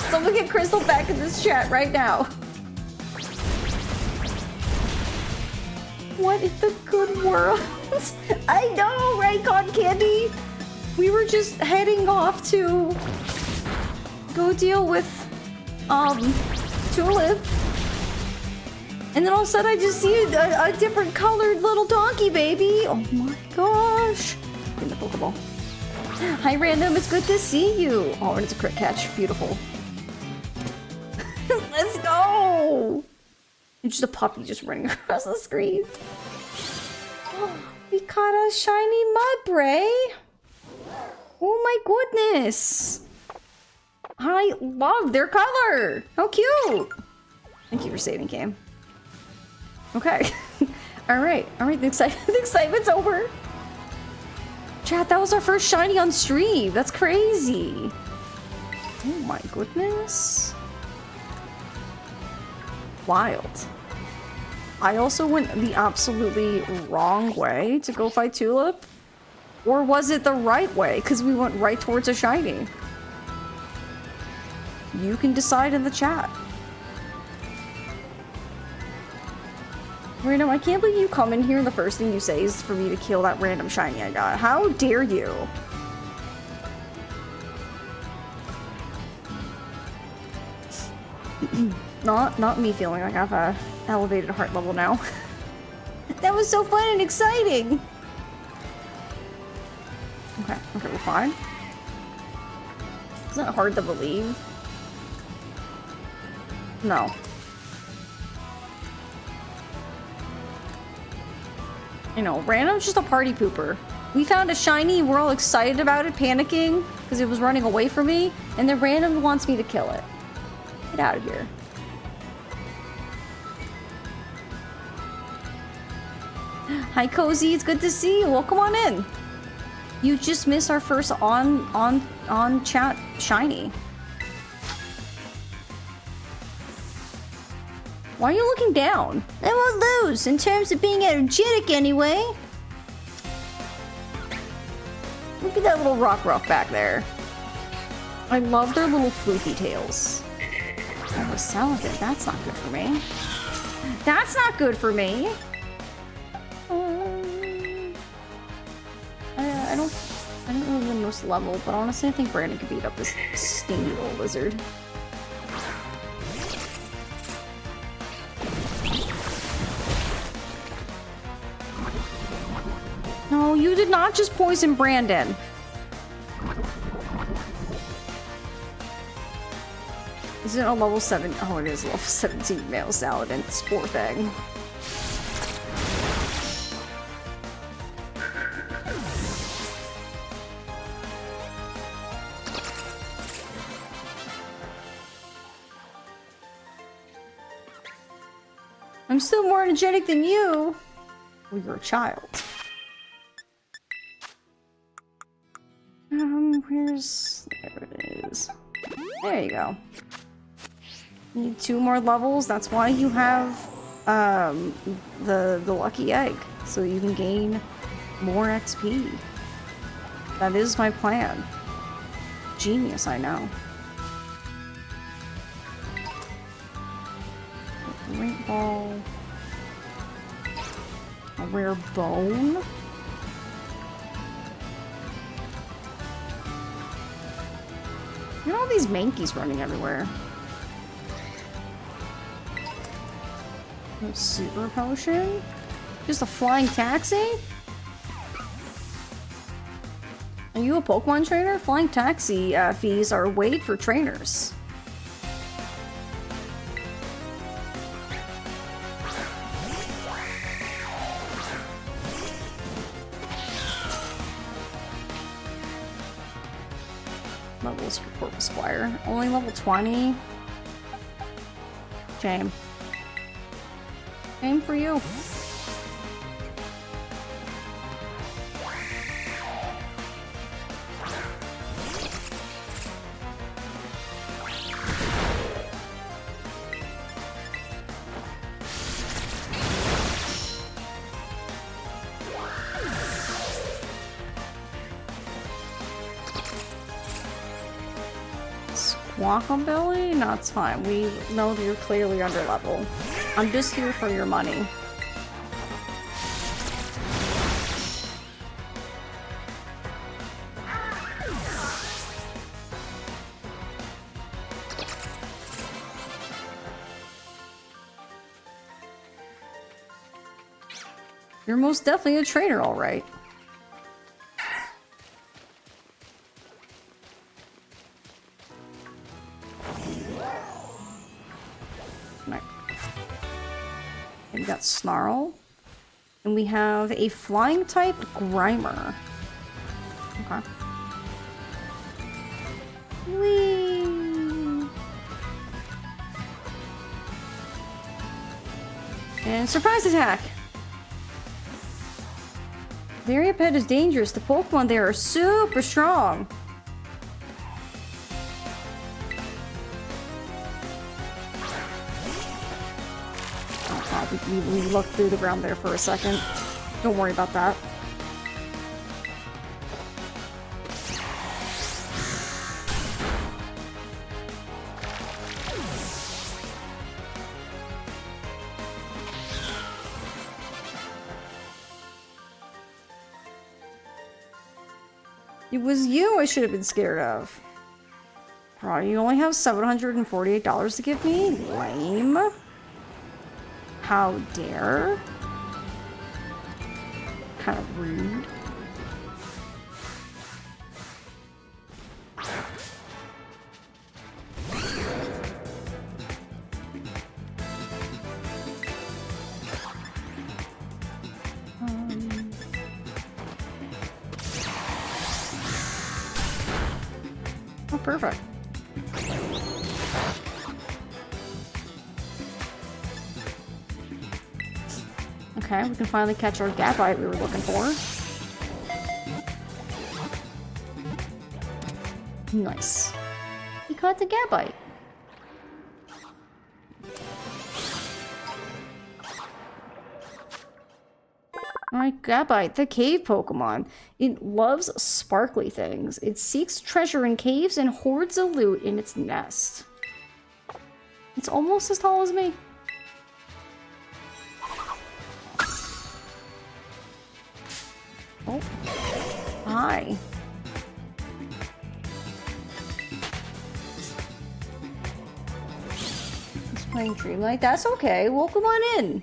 Someone get Crystal back in this chat right now. What in the good world? I know, right, Cotton Candy? We were just heading off to go deal with, Tulip. And then all of a sudden I just see a different colored little donkey baby. Oh my gosh. In the Pokeball. Hi, Random. It's good to see you. Oh, and it's a crit catch. Beautiful. Let's go. And just a puppy just running across the screen. We caught a shiny Mudbray. Oh my goodness. I love their color. How cute. Thank you for saving, game. Okay. Alright. The excitement's over. Chat, that was our first shiny on stream. That's crazy. Oh my goodness. Wild. I also went the absolutely wrong way to go fight Tulip. Or was it the right way? Because we went right towards a shiny. You can decide in the chat. Random, I can't believe you come in here and the first thing you say is for me to kill that random shiny I got. How dare you? Not me feeling like I've elevated heart level now. That was so fun and exciting! Okay, we're fine. Isn't it hard to believe? No. You know, Random's just a party pooper. We found a shiny, we're all excited about it, panicking, because it was running away from me, and then Random wants me to kill it. Get out of here. Hi, Cozy. It's good to see you. Welcome on in. You just missed our first on chat shiny. Why are you looking down? I won't lose in terms of being energetic anyway. Look at that little rock ruff back there. I love their little floofy tails. Oh, a Saladin. That's not good for me. That's not good for me. I don't know the most level, but honestly, I think Brandon could beat up this stingy little lizard. No, you did not just poison Brandon. Is it a level 7? Oh, it is a level 17 male Saladin. This poor thing. I'm still more energetic than you. Well, you're a child. Where's... There it is. There you go. Need 2 more levels. That's why you have the lucky egg, so you can gain more XP. That is my plan. Genius, I know. Great ball. A rare bone. Look at all these mankeys running everywhere. No super potion? Just a flying taxi? Are you a Pokemon trainer? Flying taxi fees are waived for trainers. Levels for Corpus Squire. Only level 20. Shame. Shame for you. Guacamole? No, it's fine. We know that you're clearly under level. I'm just here for your money. You're most definitely a trainer, all right. We got Snarl. And we have a flying type Grimer. Okay. Whee! And surprise attack! Variapet is dangerous. The Pokemon there are super strong. We looked through the ground there for a second. Don't worry about that. It was you I should have been scared of. Bro, you only have $748 to give me? Lame. How dare? Kind of rude. Oh, perfect. Okay, we can finally catch our Gabite we were looking for. Nice. We caught the Gabite. Alright, Gabite, the cave Pokemon. It loves sparkly things. It seeks treasure in caves and hoards a loot in its nest. It's almost as tall as me. Oh. Hi. He's playing Dreamlight. That's okay. Welcome on in.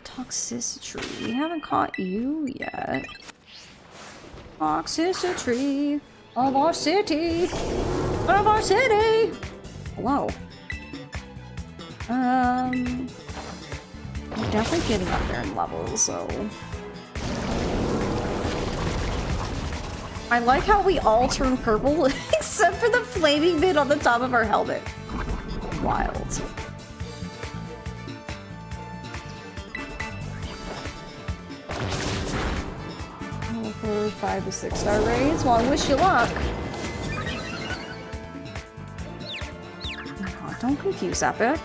Toxicity. We haven't caught you yet. Toxicity of our city. Of our city. Hello. I'm definitely getting up there in levels, so. I like how we all turn purple except for the flaming bit on the top of our helmet. Wild. For 5 to 6 star raids. Well, I wish you luck. Oh, don't confuse Epic.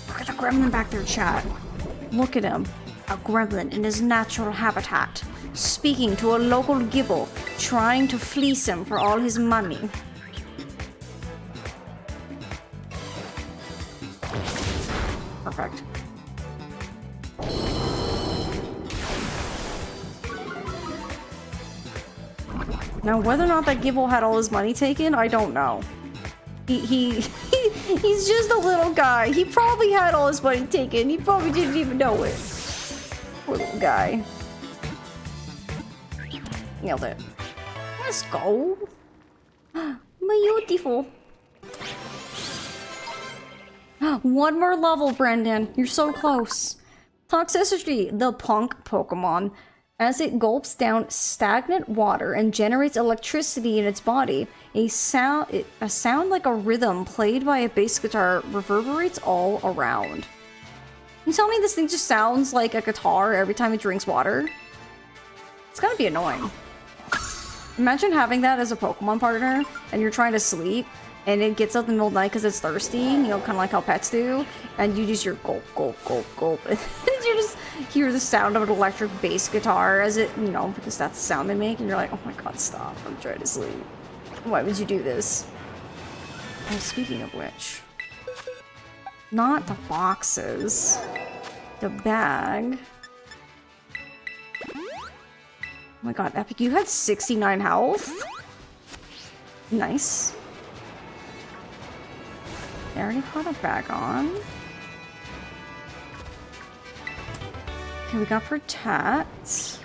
Look at the gremlin back there, chat. Look at him. A gremlin in his natural habitat, speaking to a local gibble, trying to fleece him for all his money. Perfect. Now, whether or not that Gibble had all his money taken, I don't know. He's just a little guy. He probably had all his money taken. He probably didn't even know it. Poor little guy. Nailed it. Let's go. Beautiful. One more level, Brendan. You're so close. Toxicity, the punk Pokemon. As it gulps down stagnant water and generates electricity in its body, a sound like a rhythm played by a bass guitar reverberates all around. You tell me this thing just sounds like a guitar every time it drinks water? It's gotta be annoying. Imagine having that as a Pokemon partner, and you're trying to sleep, and it gets up in the middle of the night because it's thirsty, you know, kind of like how pets do, and you just hear gulp, gulp, gulp, gulp, and you just hear the sound of an electric bass guitar as it, you know, because that's the sound they make, and you're like, oh my god, stop, I'm trying to sleep. Why would you do this? Oh, speaking of which, not the boxes, the bag. Oh my god, Epic, you had 69 health? Nice. I already put a bag on. Okay, we got Protect.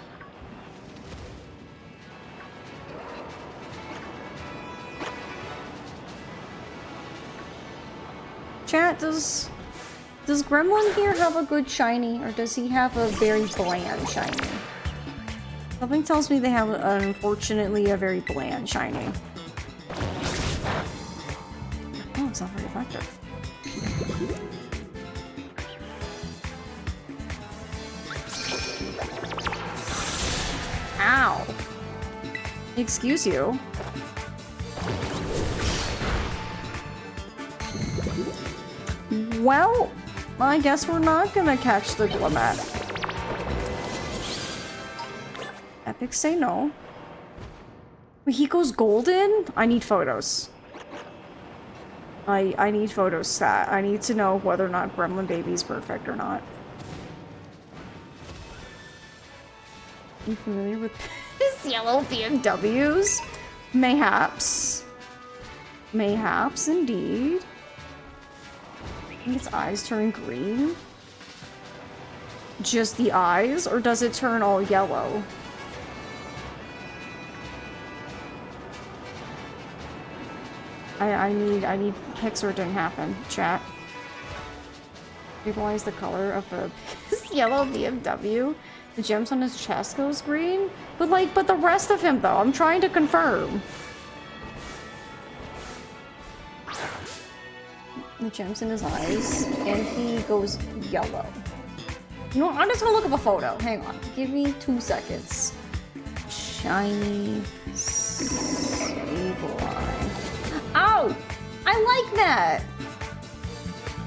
Chat, does Gremlin here have a good shiny, or does he have a very bland shiny? Something tells me they have, unfortunately, a very bland shiny. Oh, it's not very effective. Ow! Excuse you. Well, I guess we're not gonna catch the Glimmet. Epic say no. Wait, he goes golden? I need photos. I need photos, stat. I need to know whether or not Gremlin Baby is perfect or not. Are you familiar with this? Piss yellow BMWs? Mayhaps. Mayhaps, indeed. I think its eyes turn green. Just the eyes? Or does it turn all yellow? I need Pixar didn't happen. Chat. Stabilize the color of a yellow BMW. The gems on his chest goes green. But the rest of him though, I'm trying to confirm. The gems in his eyes, and he goes yellow. You know what? I'm just gonna look up a photo. Hang on. Give me 2 seconds. Shiny Sableye. Ow! I like that!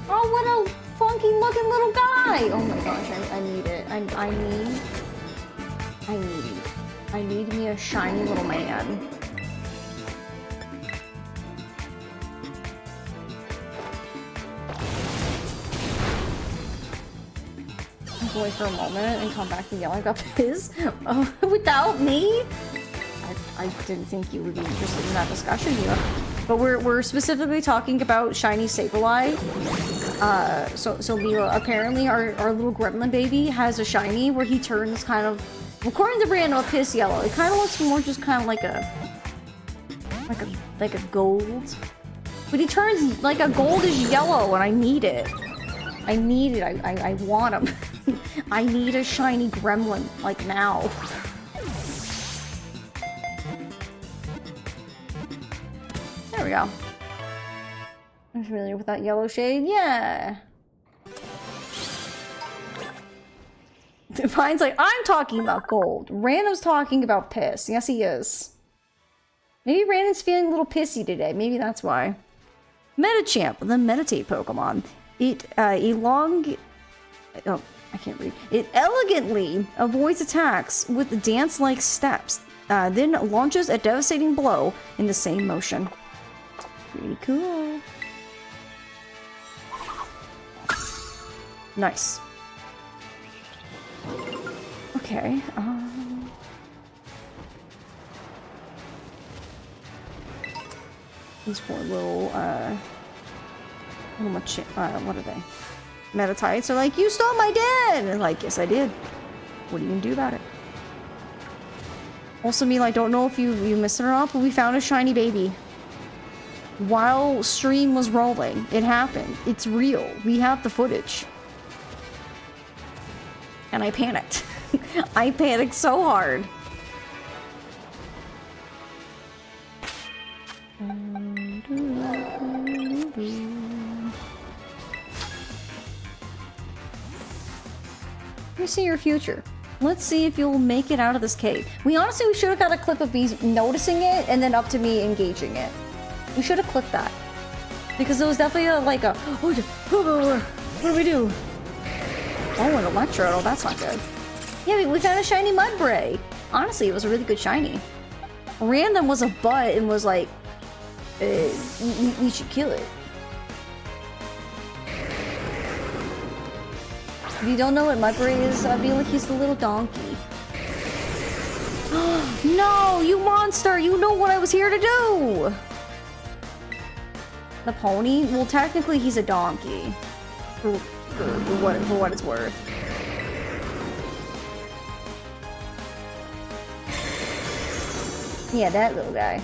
Oh, what a funky looking little guy! Oh my gosh, I need it. I need me a shiny little man. Away for a moment and come back to yelling up his without me. I didn't think you would be interested in that discussion, Mila. But we're specifically talking about shiny Sableye. So Mila, apparently our little gremlin baby has a shiny where he turns kind of, according to Brandon, a piss yellow. It kind of looks more just kind of like a gold. But he turns like a goldish yellow, and I need it. I need it. I want him. I need a shiny gremlin, like now. There we go. I'm familiar with that yellow shade. Yeah. Define's like, I'm talking about gold. Random's talking about piss. Yes, he is. Maybe Random's feeling a little pissy today. Maybe that's why. Metachamp, the meditate Pokemon. It I can't read. It elegantly avoids attacks with dance-like steps, then launches a devastating blow in the same motion. Pretty cool. Nice. Okay. These poor little what are they? Metatites are like, you stole my den! And like, yes I did. What are you gonna do about it? Also, Mila, I don't know if you missed it or not, but we found a shiny baby. While stream was rolling. It happened. It's real. We have the footage. And I panicked. I panicked so hard. Let me see your future. Let's see if you'll make it out of this cave. We should have got a clip of me noticing it and then up to me engaging it. We should have clipped that. Because it was definitely what do we do? Oh, an Electrode. Oh, that's not good. Yeah, we found a shiny Mudbray. Honestly, it was a really good shiny. Random was a butt and was like, we should kill it. If you don't know what Mudbray is, I feel like he's the little donkey. No, you monster! You know what I was here to do! The pony? Well, technically he's a donkey. For what it's worth. Yeah, that little guy.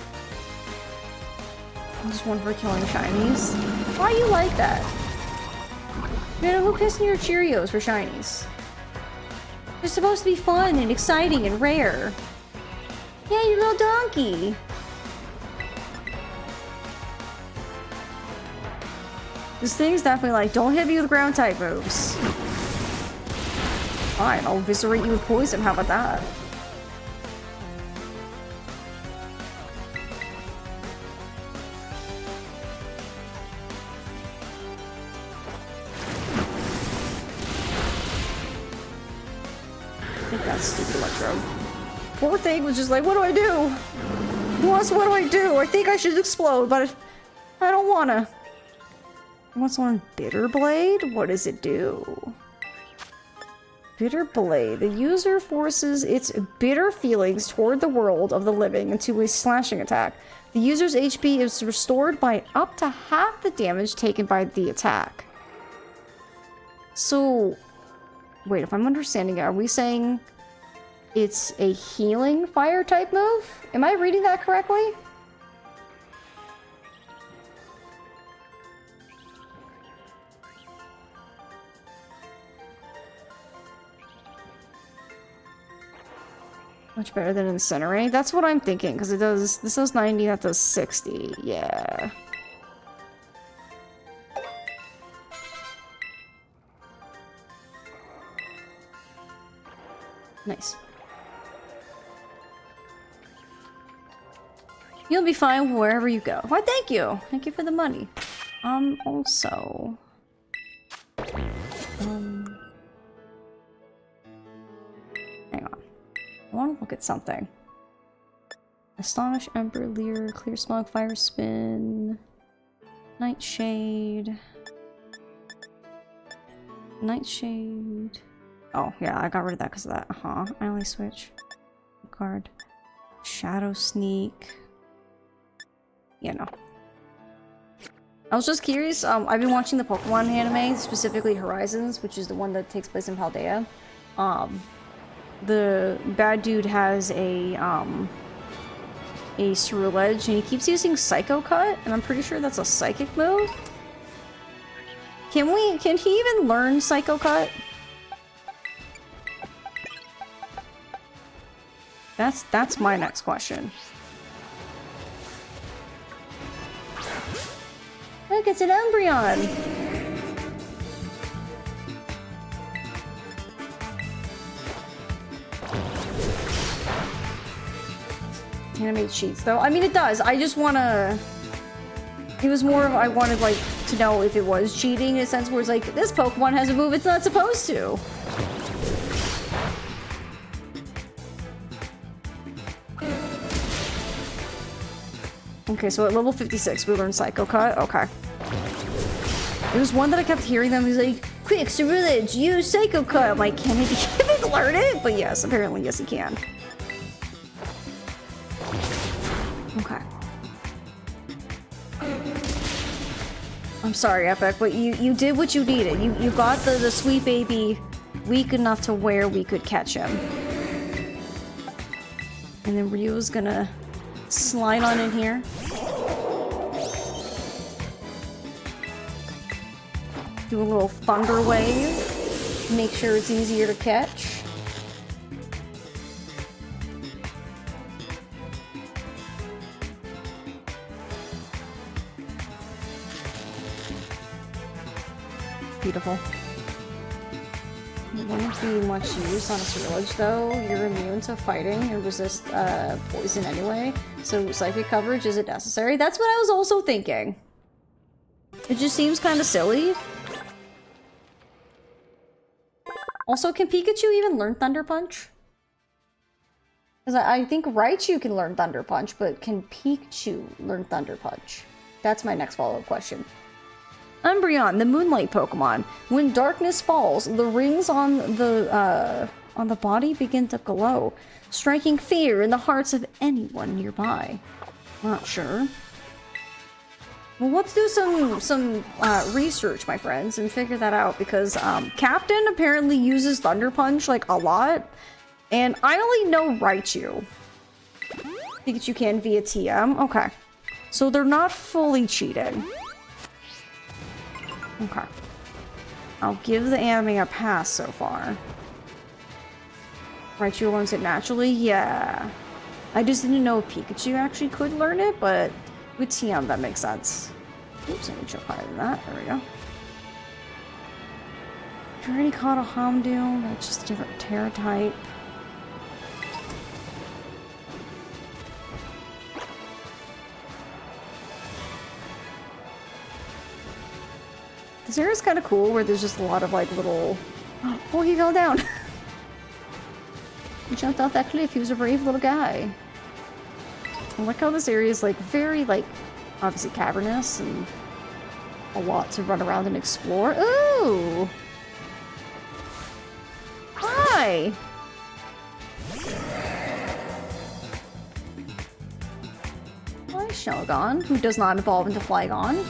Just one for killing shinies. Why you like that? Man, who pissed in your Cheerios for shinies? They're supposed to be fun and exciting and rare. Yeah, you little donkey. This thing's definitely like, don't hit me with ground type moves. Fine, I'll eviscerate you with poison. How about that? Stupid Electrode. Poor thing was just like, what do I do? What do I do? I think I should explode, but I don't wanna. What's on Bitter Blade? What does it do? Bitter Blade. The user forces its bitter feelings toward the world of the living into a slashing attack. The user's HP is restored by up to half the damage taken by the attack. So, wait, if I'm understanding it, are we saying it's a healing fire type move? Am I reading that correctly? Much better than Incinerate. That's what I'm thinking, because it does... This does 90, that does 60. Yeah. Nice. You'll be fine wherever you go. Why, thank you! Thank you for the money. Also... Hang on. I want to look at something. Astonish, Ember, Leer, Clear Smog, Fire Spin, Nightshade. Nightshade. Oh, yeah, I got rid of that because of that. Ally Switch. Card. Shadow Sneak. Yeah, no. I was just curious. I've been watching the Pokemon anime, specifically Horizons, which is the one that takes place in Paldea. The bad dude has a Ceruledge, and he keeps using Psycho Cut, and I'm pretty sure that's a psychic move. Can he even learn Psycho Cut? That's my next question. Look, it's an Umbreon! Animate cheats, though. I mean, it does. I just wanna... It was more of I wanted, like, to know if it was cheating in a sense where it's like, this Pokemon has a move it's not supposed to. Okay, so at level 56, we learned Psycho Cut. Okay. There was one that I kept hearing them. He's like, quick, Ceruledge, use Psycho Cut. I'm like, can he even learn it? But yes, apparently, yes, he can. Okay. I'm sorry, Epic, but you did what you needed. You got the sweet baby weak enough to where we could catch him. And then Ryu's gonna slide on in here. Do a little thunder wave. Make sure it's easier to catch. Beautiful. It wouldn't be much use on a Ceruledge, though. You're immune to fighting and resist poison anyway. So psychic coverage isn't necessary. That's what I was also thinking. It just seems kind of silly. Also, can Pikachu even learn Thunder Punch? Because I think Raichu can learn Thunder Punch, but can Pikachu learn Thunder Punch? That's my next follow-up question. Umbreon, the Moonlight Pokemon. When darkness falls, the rings on the body begin to glow, striking fear in the hearts of anyone nearby. Not sure. Well, let's do some research, my friends, and figure that out, because Captain apparently uses Thunder Punch, like, a lot, and I only know Raichu. Pikachu can via TM. Okay. So they're not fully cheating. Okay. I'll give the anime a pass so far. Raichu learns it naturally? Yeah. I just didn't know if Pikachu actually could learn it, but with TM, that makes sense. Oops, I need to jump higher than that. There we go. You already caught a Houndoom. That's just a different Terra type. This area's kind of cool, where there's just a lot of, like, little... Oh, he fell down! He jumped off that cliff. He was a brave little guy. I like how this area is, like, very, like, obviously cavernous and a lot to run around and explore. Ooh! Hi! Hi, Shelgon, who does not evolve into Flygon.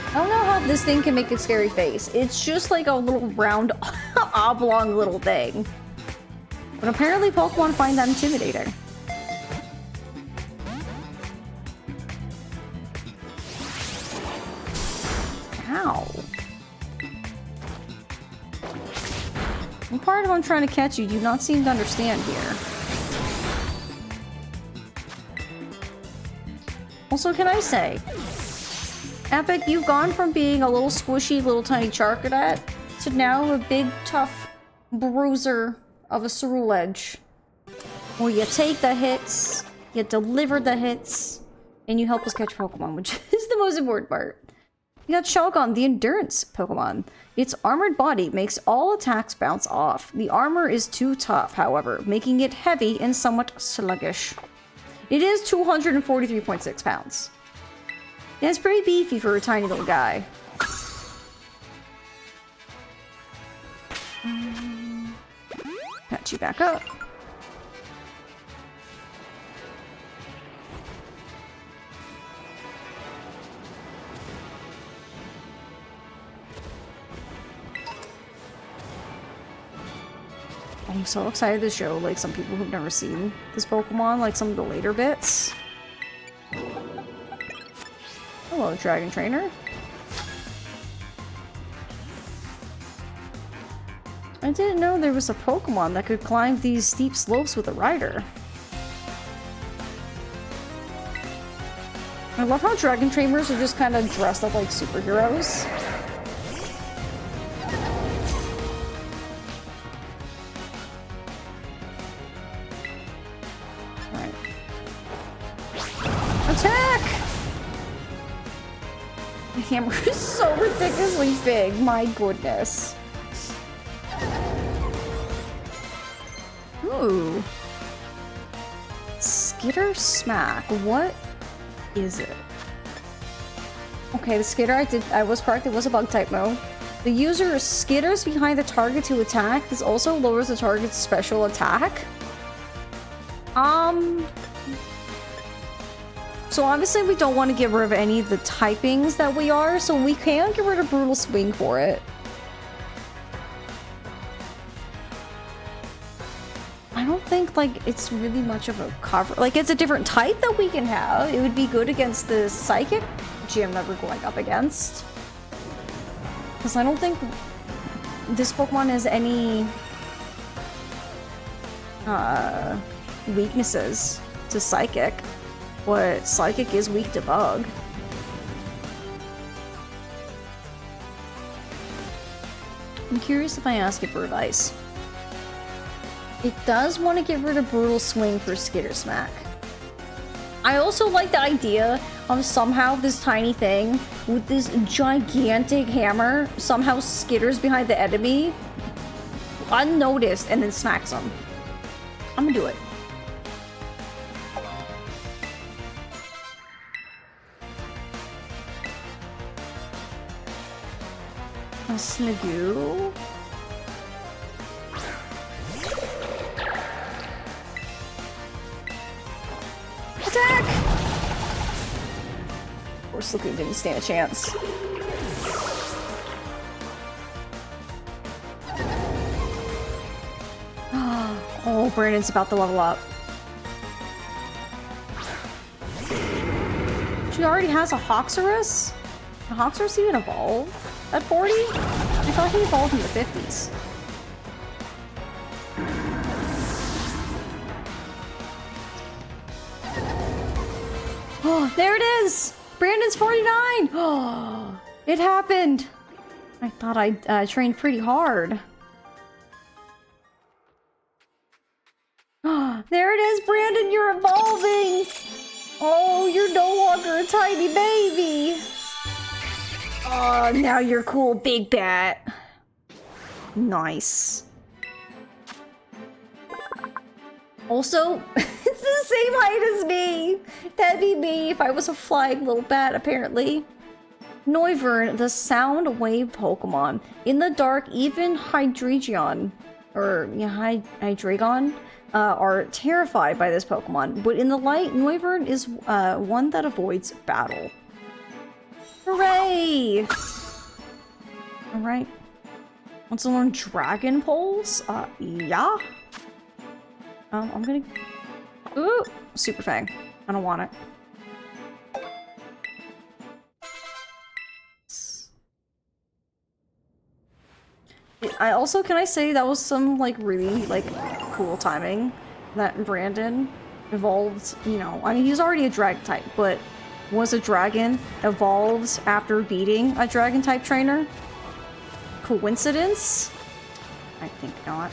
I don't know how this thing can make a scary face. It's just like a little round, oblong little thing. But apparently Pokemon find that intimidating. Ow. What part of I'm trying to catch you do not seem to understand here. Also, can I say, Epic, you've gone from being a little squishy, little tiny Charcadet to now a big, tough bruiser of a Ceruledge. Where you take the hits, you deliver the hits, and you help us catch Pokemon, which is the most important part. You got Shelgon, the Endurance Pokemon. Its armored body makes all attacks bounce off. The armor is too tough, however, making it heavy and somewhat sluggish. It is 243.6 pounds. Yeah, it's pretty beefy for a tiny little guy. Patch you back up. I'm so excited to show like some people who've never seen this Pokemon, like some of the later bits. Hello, Dragon Trainer. I didn't know there was a Pokemon that could climb these steep slopes with a rider. I love how Dragon Trainers are just kind of dressed up like superheroes. Right. Attack! The hammer is so ridiculously big, my goodness. Ooh. Skitter Smack. What is it? Okay, the Skitter, I was correct, it was a bug type mode. The user skitters behind the target to attack. This also lowers the target's special attack. So obviously we don't want to get rid of any of the typings that we are, so we can get rid of Brutal Swing for it. I don't think, like, it's really much of a cover. Like, it's a different type that we can have. It would be good against the Psychic gym that we're going up against. Because I don't think this Pokemon has any weaknesses to Psychic. But Psychic is weak to Bug. I'm curious if I ask it for advice. It does want to get rid of Brutal Swing for Skitter Smack. I also like the idea of somehow this tiny thing with this gigantic hammer somehow skitters behind the enemy unnoticed and then smacks them. I'm gonna do it. A Sligoo. Attack! Of course, Sligoo didn't stand a chance. Oh, Brandon's about to level up. She already has a Haxorus? Can Haxorus even evolve at 40? I thought he evolved in the 50s. Oh, there it is! Brandon's 49! Oh, it happened! I thought I trained pretty hard. Oh, there it is, Brandon! You're evolving! Oh, you're no longer a tiny baby! Oh, now you're cool, big bat. Also, it's the same height as me! That'd be me if I was a flying little bat, apparently. Noivern, the sound wave Pokemon. In the dark, even Hydreigon, or yeah, Hydreigon, are terrified by this Pokemon. But in the light, Noivern is one that avoids battle. Hooray! Alright. Want to learn Dragon Pulse? Yeah. I'm gonna... Ooh! Super Fang. I don't want it. I also, can I say that was some, like, really, like, cool timing that Brandon evolved, you know, I mean, he's already a dragon type, but was a dragon, evolved after beating a dragon type trainer? Coincidence? I think not.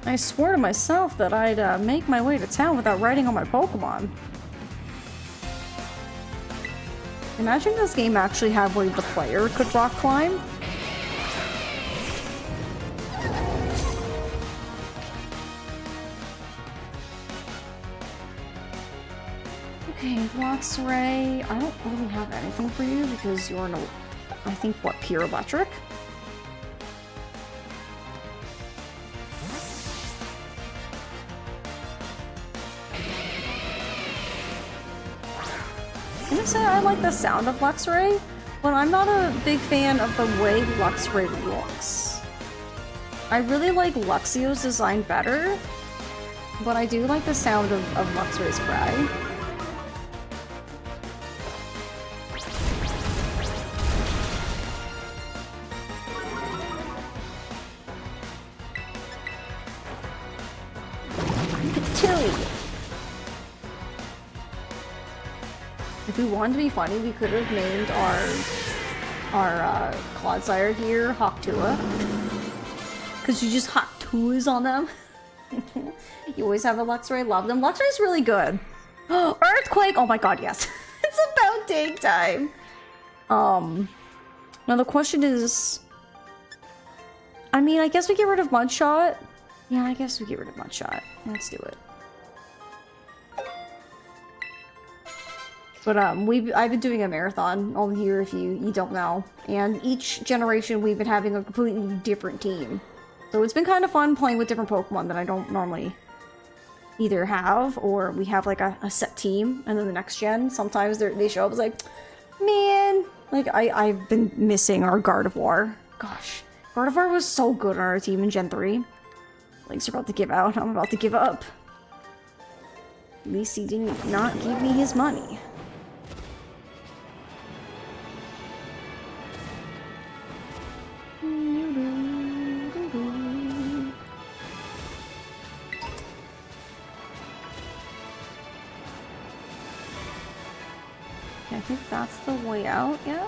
I swore to myself that I'd make my way to town without riding on my Pokemon. Imagine this game actually had where the player could rock climb. Okay, Luxray. I don't really have anything for you because you're no, I think, what, pure electric? I'm gonna say I like the sound of Luxray, but I'm not a big fan of the way Luxray looks. I really like Luxio's design better, but I do like the sound of Luxray's cry. If we wanted to be funny, we could have named our Clodsire here Hawktua. Because you just Hawktuas on them. You always have a Luxray, love them. Luxray's really good. Earthquake! Oh my god, yes. It's about dang time. Now the question is... I mean, I guess we get rid of Mudshot. Yeah, I guess we get rid of Mudshot. Let's do it. But I've been doing a marathon all year if you don't know. And each generation we've been having a completely different team. So it's been kind of fun playing with different Pokemon that I don't normally either have, or we have like a set team, and then the next gen, sometimes they show up as like, man, like I've been missing our Gardevoir. Gosh, Gardevoir was so good on our team in Gen 3. Legs are about to give out, I'm about to give up. At least he did not give me his money. I think that's the way out, yeah?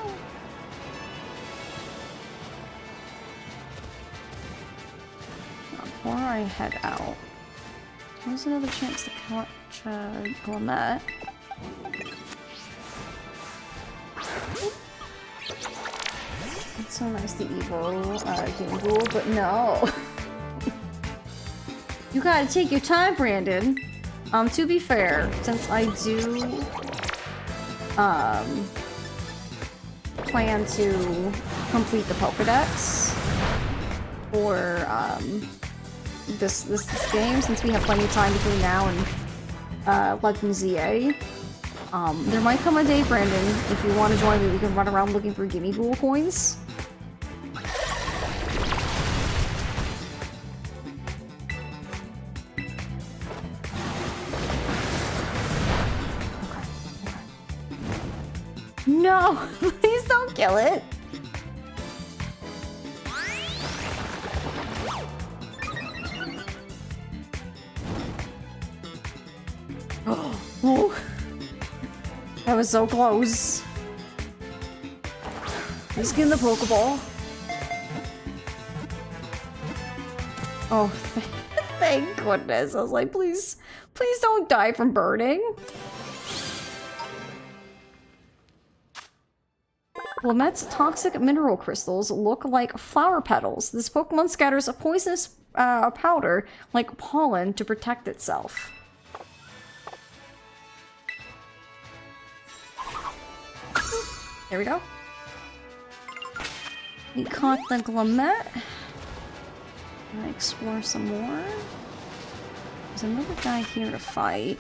Before I head out, there's another chance to catch Glamette. It's so nice to Evo Game but no! You gotta take your time, Brandon. To be fair, since I do plan to complete the Pokédex for this game, since we have plenty of time between now and Legend ZA. There might come a day, Brandon, if you want to join me, we can run around looking for Gimme Ghoul coins. No! Please don't kill it! Oh, that was so close. Let's get in the Pokeball. Oh, thank goodness. I was like, please don't die from burning. Lamette's toxic mineral crystals look like flower petals. This Pokemon scatters a poisonous powder like pollen to protect itself. There we go. We caught the Lamette. Gonna explore some more. There's another guy here to fight.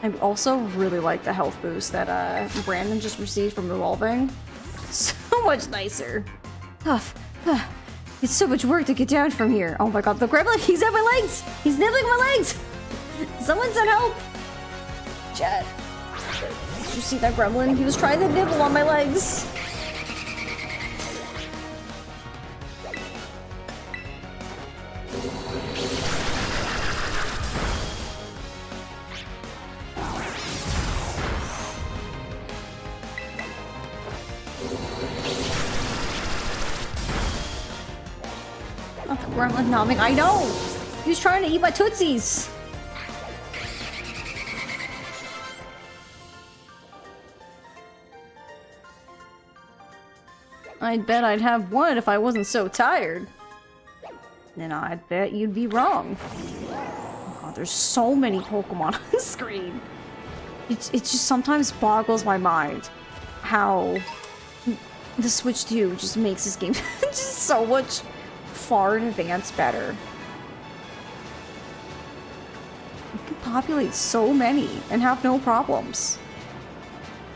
I also really like the health boost that Brandon just received from evolving. So much nicer. Tough. It's so much work to get down from here. Oh my god, the gremlin, he's at my legs! He's nibbling my legs! Someone send help! Chat. Did you see that gremlin? He was trying to nibble on my legs. Not the gremlin nomming. I know! He was trying to eat my tootsies! I'd bet I'd have one if I wasn't so tired. Then I'd bet you'd be wrong. Oh god, there's so many Pokemon on the screen. It just sometimes boggles my mind how the Switch 2 just makes this game just so much far in advance better. You can populate so many and have no problems.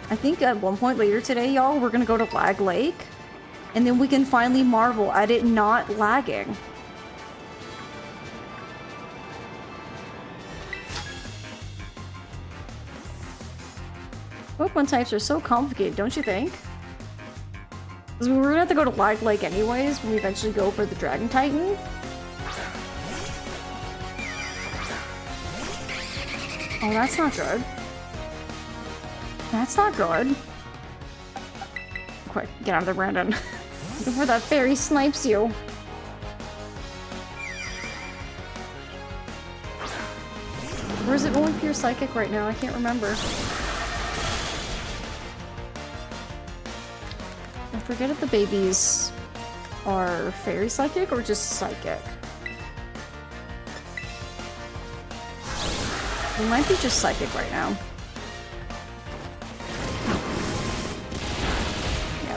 I think at one point later today, y'all, we're gonna go to Lag Lake. And then we can finally marvel at it not lagging. Pokemon types are so complicated, don't you think? Because we were gonna have to go to Lag Lake anyways when we eventually go for the Dragon Titan. Oh, that's not good. That's not good. Quick, get out of there, Brandon. Before that fairy snipes you. Or is it only pure psychic right now? I can't remember. I forget if the babies are fairy psychic or just psychic. They might be just psychic right now.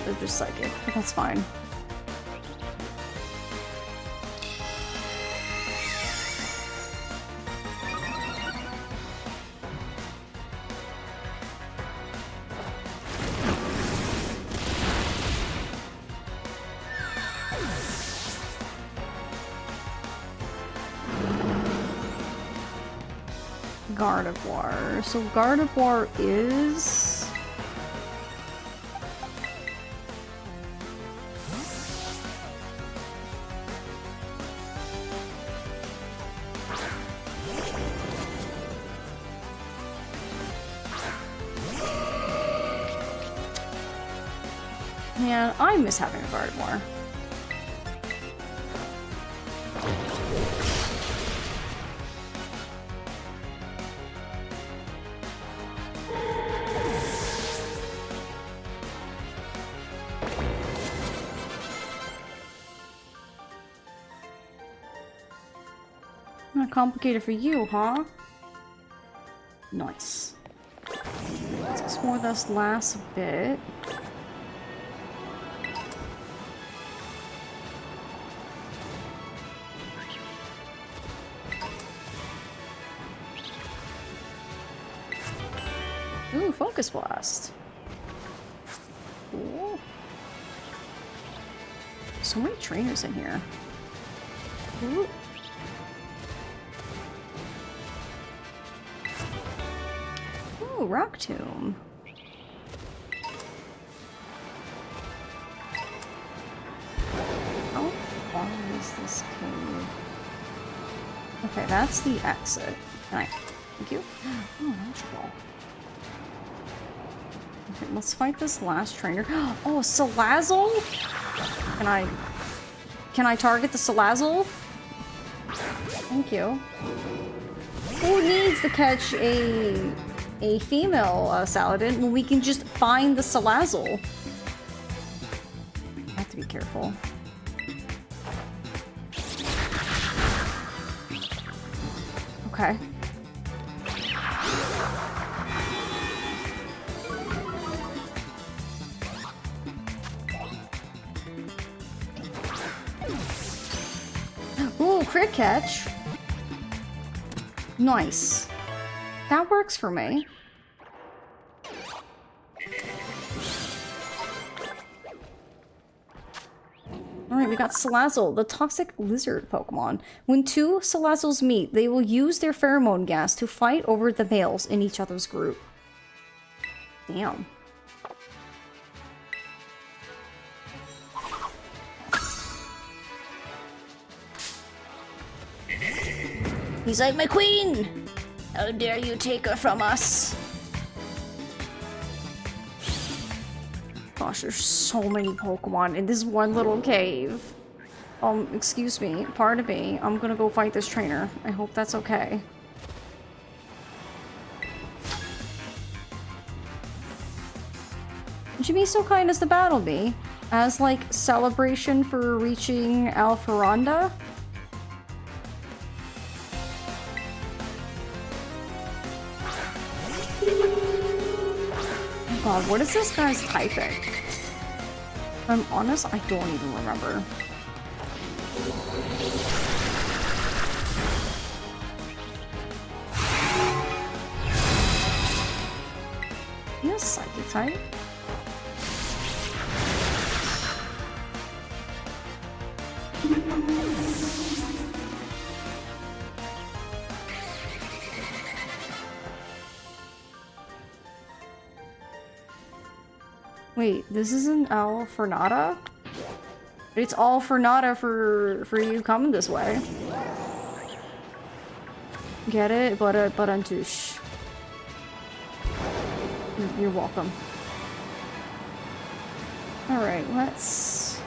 They're just psychic, but that's fine. Gardevoir. So Gardevoir is... Man, I miss having a Gardevoir. Not complicated for you, huh? Nice. Let's explore this last bit. Ooh, Focus Blast. Cool. So many trainers in here. Ooh. Ooh, Rock Tomb. How far is this cave? Okay, that's the exit. Can I? Thank you. Oh, natural. Okay, let's fight this last trainer. Oh, Salazzle? Can I target the Salazzle? Thank you. Who needs to catch a a female Saladin when we can just find the Salazzle? I have to be careful. Okay. Ooh, crit catch. Nice. That works for me. Alright, we got Salazzle, the toxic lizard Pokemon. When two Salazzles meet, they will use their pheromone gas to fight over the males in each other's group. Damn. He's like, my queen! How dare you take her from us? Gosh, there's so many Pokemon in this one little cave. Excuse me, pardon me. I'm gonna go fight this trainer. I hope that's okay. Would you be so kind as to battle me? As, like, celebration for reaching Alpharanda? God, what is this guy's typing? If I'm honest, I don't even remember. He has Psychic type. Wait, this isn't all for nada? It's all for nada for you coming this way. Get it? But Antouche. You're welcome. Alright, let's...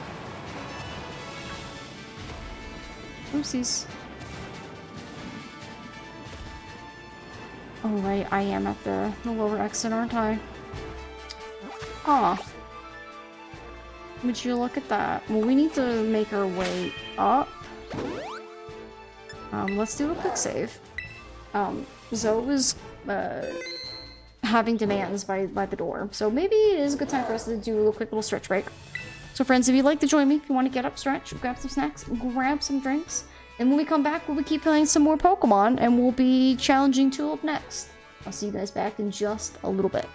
Oopsies. Oh right, I am at the lower exit, aren't I? Huh. Would you look at that? Well, we need to make our way up. Let's do a quick save. Zoe is having demands by the door, so maybe it is a good time for us to do a quick little stretch break. So friends, if you'd like to join me, if you want to get up, stretch, grab some snacks, grab some drinks, and when we come back, we'll keep playing some more Pokemon, and we'll be challenging Tulip next. I'll see you guys back in just a little bit.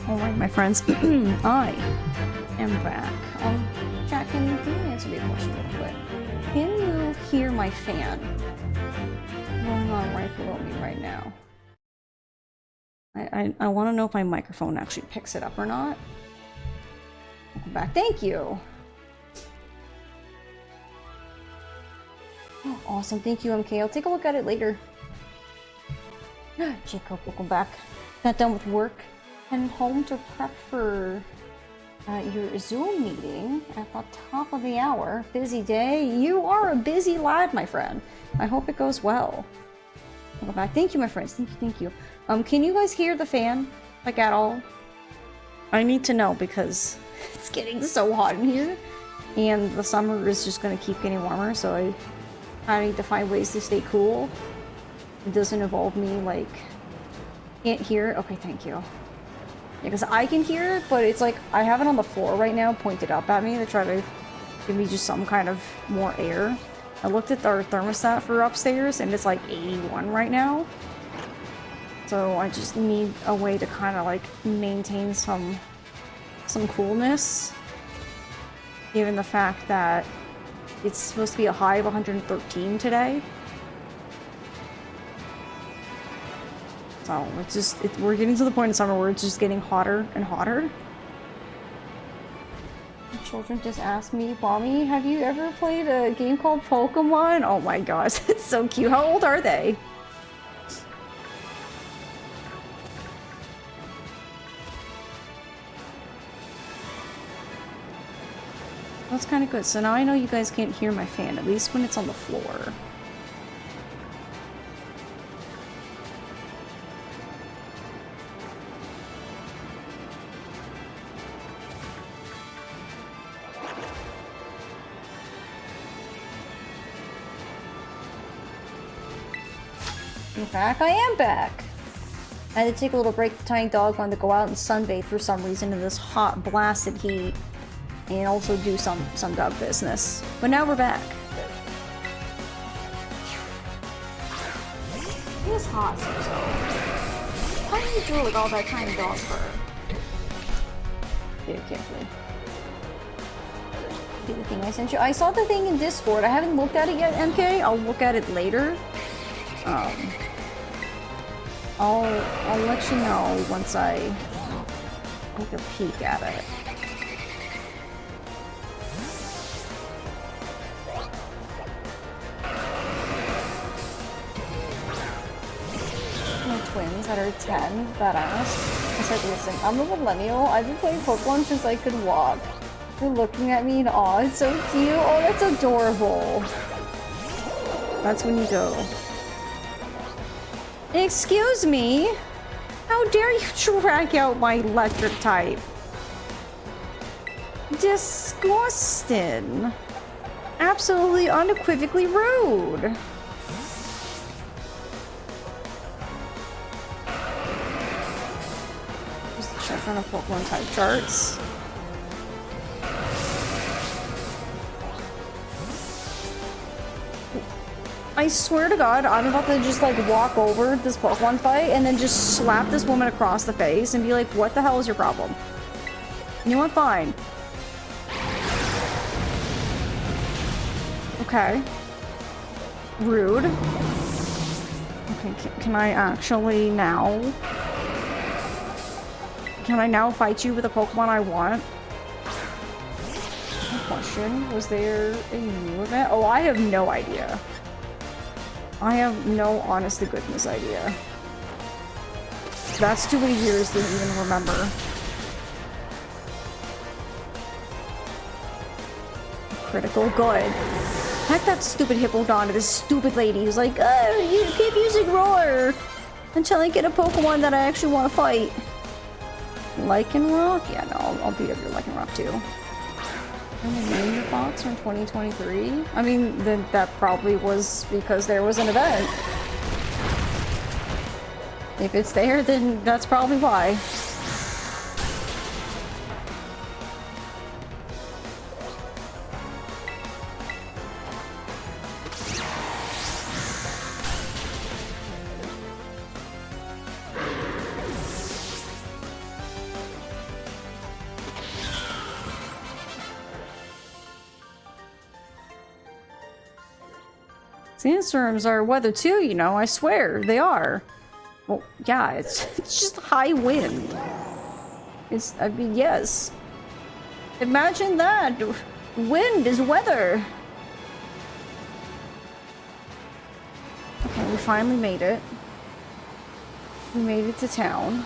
Alright, my friends, I am back. Jack, can you answer me a question real quick? Can you hear my fan going on right below me right now? I want to know if my microphone actually picks it up or not. Welcome back. Thank you! Oh, awesome. Thank you, MK. I'll take a look at it later. Jacob, welcome back. Got done with work. Heading home to prep for your Zoom meeting at the top of the hour. Busy day. You are a busy lad, my friend. I hope it goes well. Welcome back. Thank you, my friends. Thank you. Can you guys hear the fan? Like, at all? I need to know because it's getting so hot in here. And the summer is just going to keep getting warmer, so I need to find ways to stay cool. It doesn't involve me, like, can't hear. Okay, thank you. Because I can hear it, but it's like, I have it on the floor right now, pointed up at me to try to give me just some kind of more air. I looked at our thermostat for upstairs, and it's like 81 right now. So I just need a way to kind of like maintain some coolness. Given the fact that it's supposed to be a high of 113 today. So it's just, we're getting to the point in summer where it's just getting hotter and hotter. The children just asked me, Mommy, have you ever played a game called Pokémon? Oh my gosh, it's so cute. How old are they? That's kind of good. So now I know you guys can't hear my fan, at least when it's on the floor. In fact, I am back! I had to take a little break. The tiny dog wanted to go out and sunbathe for some reason in this hot, blasted heat. And also do some dog business. But now we're back. It is hot, so. Why do you do like all that tiny dog fur? Get it carefully. See the thing I sent you? I saw the thing in Discord. I haven't looked at it yet, MK. I'll look at it later. I'll let you know once I take a peek at it. Twins that are 10 badass. I said, listen, I'm a millennial. I've been playing Pokemon since I could walk. They're looking at me in awe. It's so cute. Oh, that's adorable. That's when you go. Excuse me? How dare you drag out my electric type? Disgusting. Absolutely unequivocally rude. Check on the Pokemon type charts. I swear to God, I'm about to just like walk over this Pokemon fight and then just slap this woman across the face and be like, what the hell is your problem? You know what? Fine. Okay. Rude. Okay, can I actually now? Can I now fight you with a Pokemon I want? Question, was there a new event? Oh, I have no idea. I have no honest to goodness idea. That's too many years to even remember. Critical, good. Heck, that stupid Hippowdon to this stupid lady who's like, you keep using Roar until I get a Pokemon that I actually want to fight. Lycanroc? Yeah, no, I'll beat up your Lycanroc too. And the Minion Fox from 2023? I mean, then that probably was because there was an event. If it's there, then that's probably why. Sandstorms are weather too, you know, I swear, they are. Well, yeah, it's just high wind. I mean, yes. Imagine that! Wind is weather! Okay, we finally made it. We made it to town.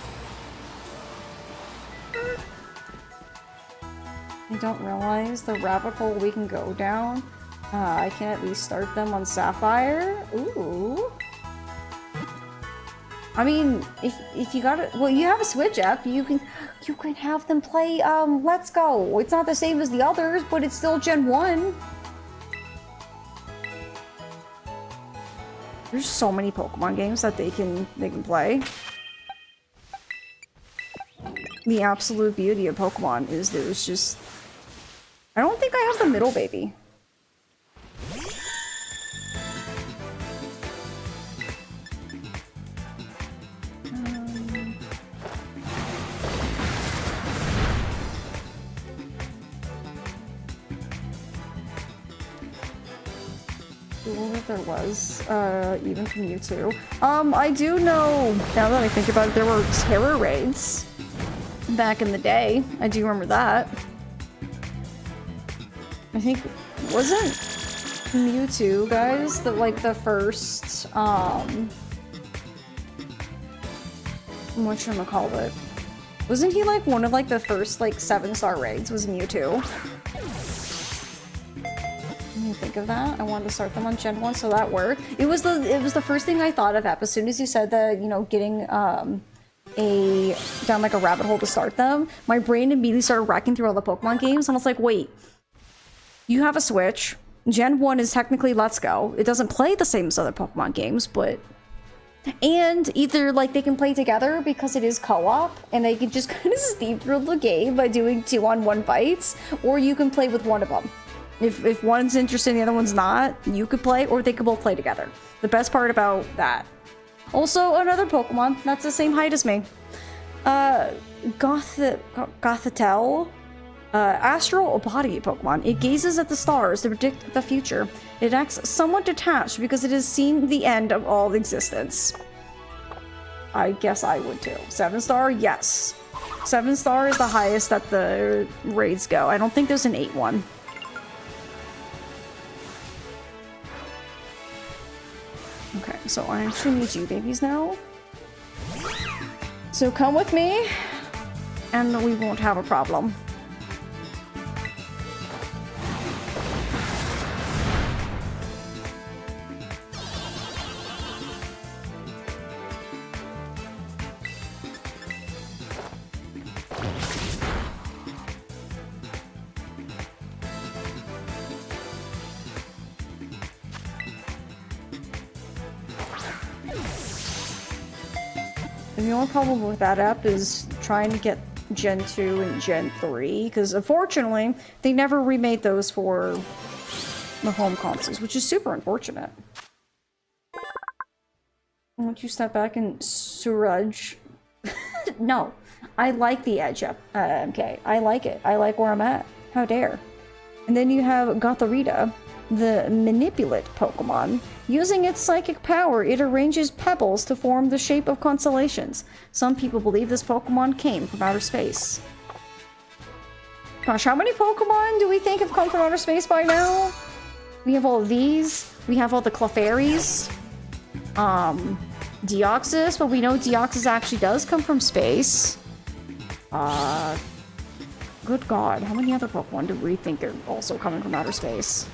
I don't realize the rabbit hole we can go down. I can at least start them on Sapphire. Ooh. I mean, if you got it, well, you have a Switch app. You can have them play Let's Go. It's not the same as the others, but it's still Gen 1. There's so many Pokemon games that they can play. The absolute beauty of Pokemon is there's just... I don't think I have the middle baby. There was, even from Mewtwo. I do know, now that I think about it, there were terror raids back in the day. I do remember that. I think, wasn't Mewtwo, guys, the first, whatchamacallit? Wasn't he, like, one of, like, the first, like, 7-star raids was Mewtwo? Think of that. I wanted to start them on Gen 1, so that worked. It was the first thing I thought of as soon as you said that, you know, getting down like a rabbit hole to start them. My brain immediately started racking through all the Pokemon games, and I was like, wait, you have a Switch. Gen 1 is technically Let's Go. It doesn't play the same as other Pokemon games, but... And either, like, they can play together because it is co-op, and they can just kind of steam through the game by doing 2-on-1 fights, or you can play with one of them. If one's interested and the other one's not, you could play, or they could both play together. The best part about that. Also, another Pokemon that's the same height as me. Gothitelle. Astral body Pokemon. It gazes at the stars to predict the future. It acts somewhat detached because it has seen the end of all existence. I guess I would too. 7-star? Yes. 7-star is the highest that the raids go. I don't think there's an 8 one. Okay, so I actually need you babies now. So come with me, and we won't have a problem. The only problem with that app is trying to get Gen 2 and Gen 3, because unfortunately, they never remade those for the home consoles, which is super unfortunate. Won't you step back and Suraj? No, I like the Edge up, MK. I like it. I like where I'm at. How dare. And then you have Gothorita, the Manipulate Pokemon. Using its psychic power, it arranges pebbles to form the shape of constellations. Some people believe this Pokemon came from outer space. Gosh, how many Pokemon do we think have come from outer space by now? We have all of these. We have all the Clefairies. Deoxys, but we know Deoxys actually does come from space. Good God, how many other Pokemon do we think are also coming from outer space?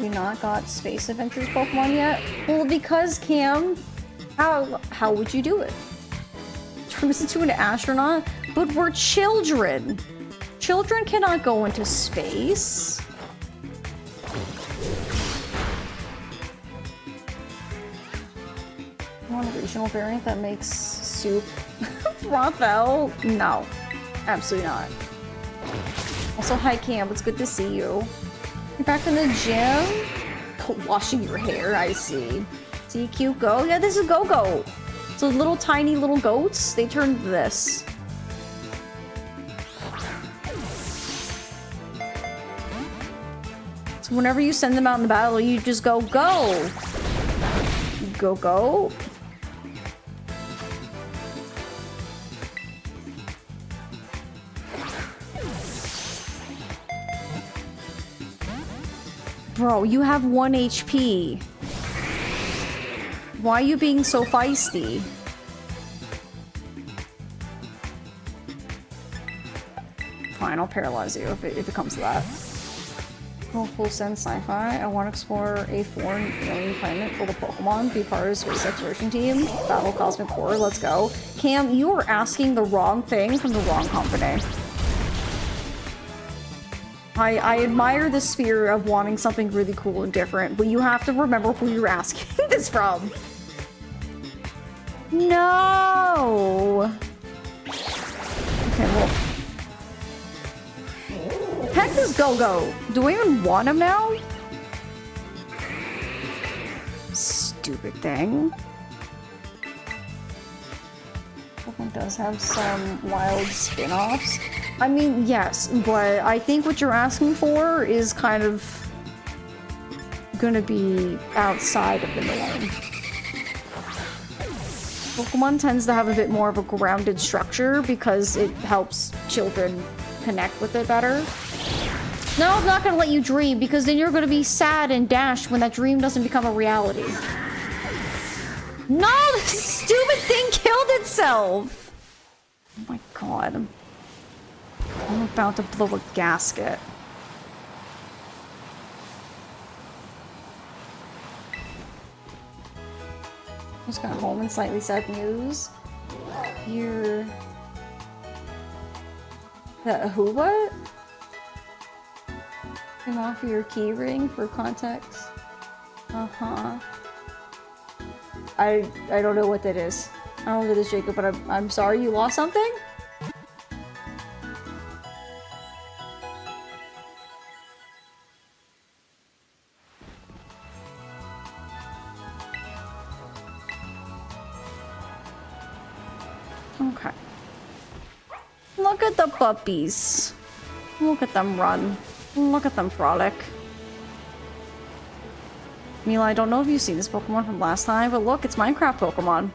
we not got Space Adventures Pokemon yet? Well, because Cam, how would you do it? Turn us into an astronaut? But we're children. Children cannot go into space. You want a regional variant that makes soup? Raphael? No. Absolutely not. Also, hi Cam, it's good to see you. You're back in the gym? Washing your hair, I see. See, cute Go? Yeah, this is Go-Go. So little tiny little goats, they turn into this. So whenever you send them out in the battle, you just go, go! Go, go. Bro, you have 1 HP. Why are you being so feisty? Fine, I'll paralyze you if it comes to that. Go full send sci-fi. I want to explore a foreign alien planet full of Pokemon. Be part of a space exploration team. Battle Cosmic Core. Let's go. Cam, you are asking the wrong thing from the wrong company. I admire the spirit of wanting something really cool and different, but you have to remember who you're asking this from. No! Okay, well... Heck this Go-Go! Do I even want him now? Stupid thing. Pokemon does have some wild spin-offs. I mean, yes, but I think what you're asking for is kind of gonna be outside of the norm. Pokemon tends to have a bit more of a grounded structure because it helps children connect with it better. No, I'm not gonna let you dream because then you're gonna be sad and dashed when that dream doesn't become a reality. No, the stupid thing killed itself! Oh my god. I'm about to blow a gasket. Just got home and slightly sad news. You're... who what? Came off your key ring for context. Uh-huh. I don't know what that is. I don't know what it is, Jacob, but I'm sorry you lost something? Okay. Look at the puppies. Look at them run. Look at them frolic. Mila, I don't know if you've seen this Pokemon from last time, but look, it's Minecraft Pokemon.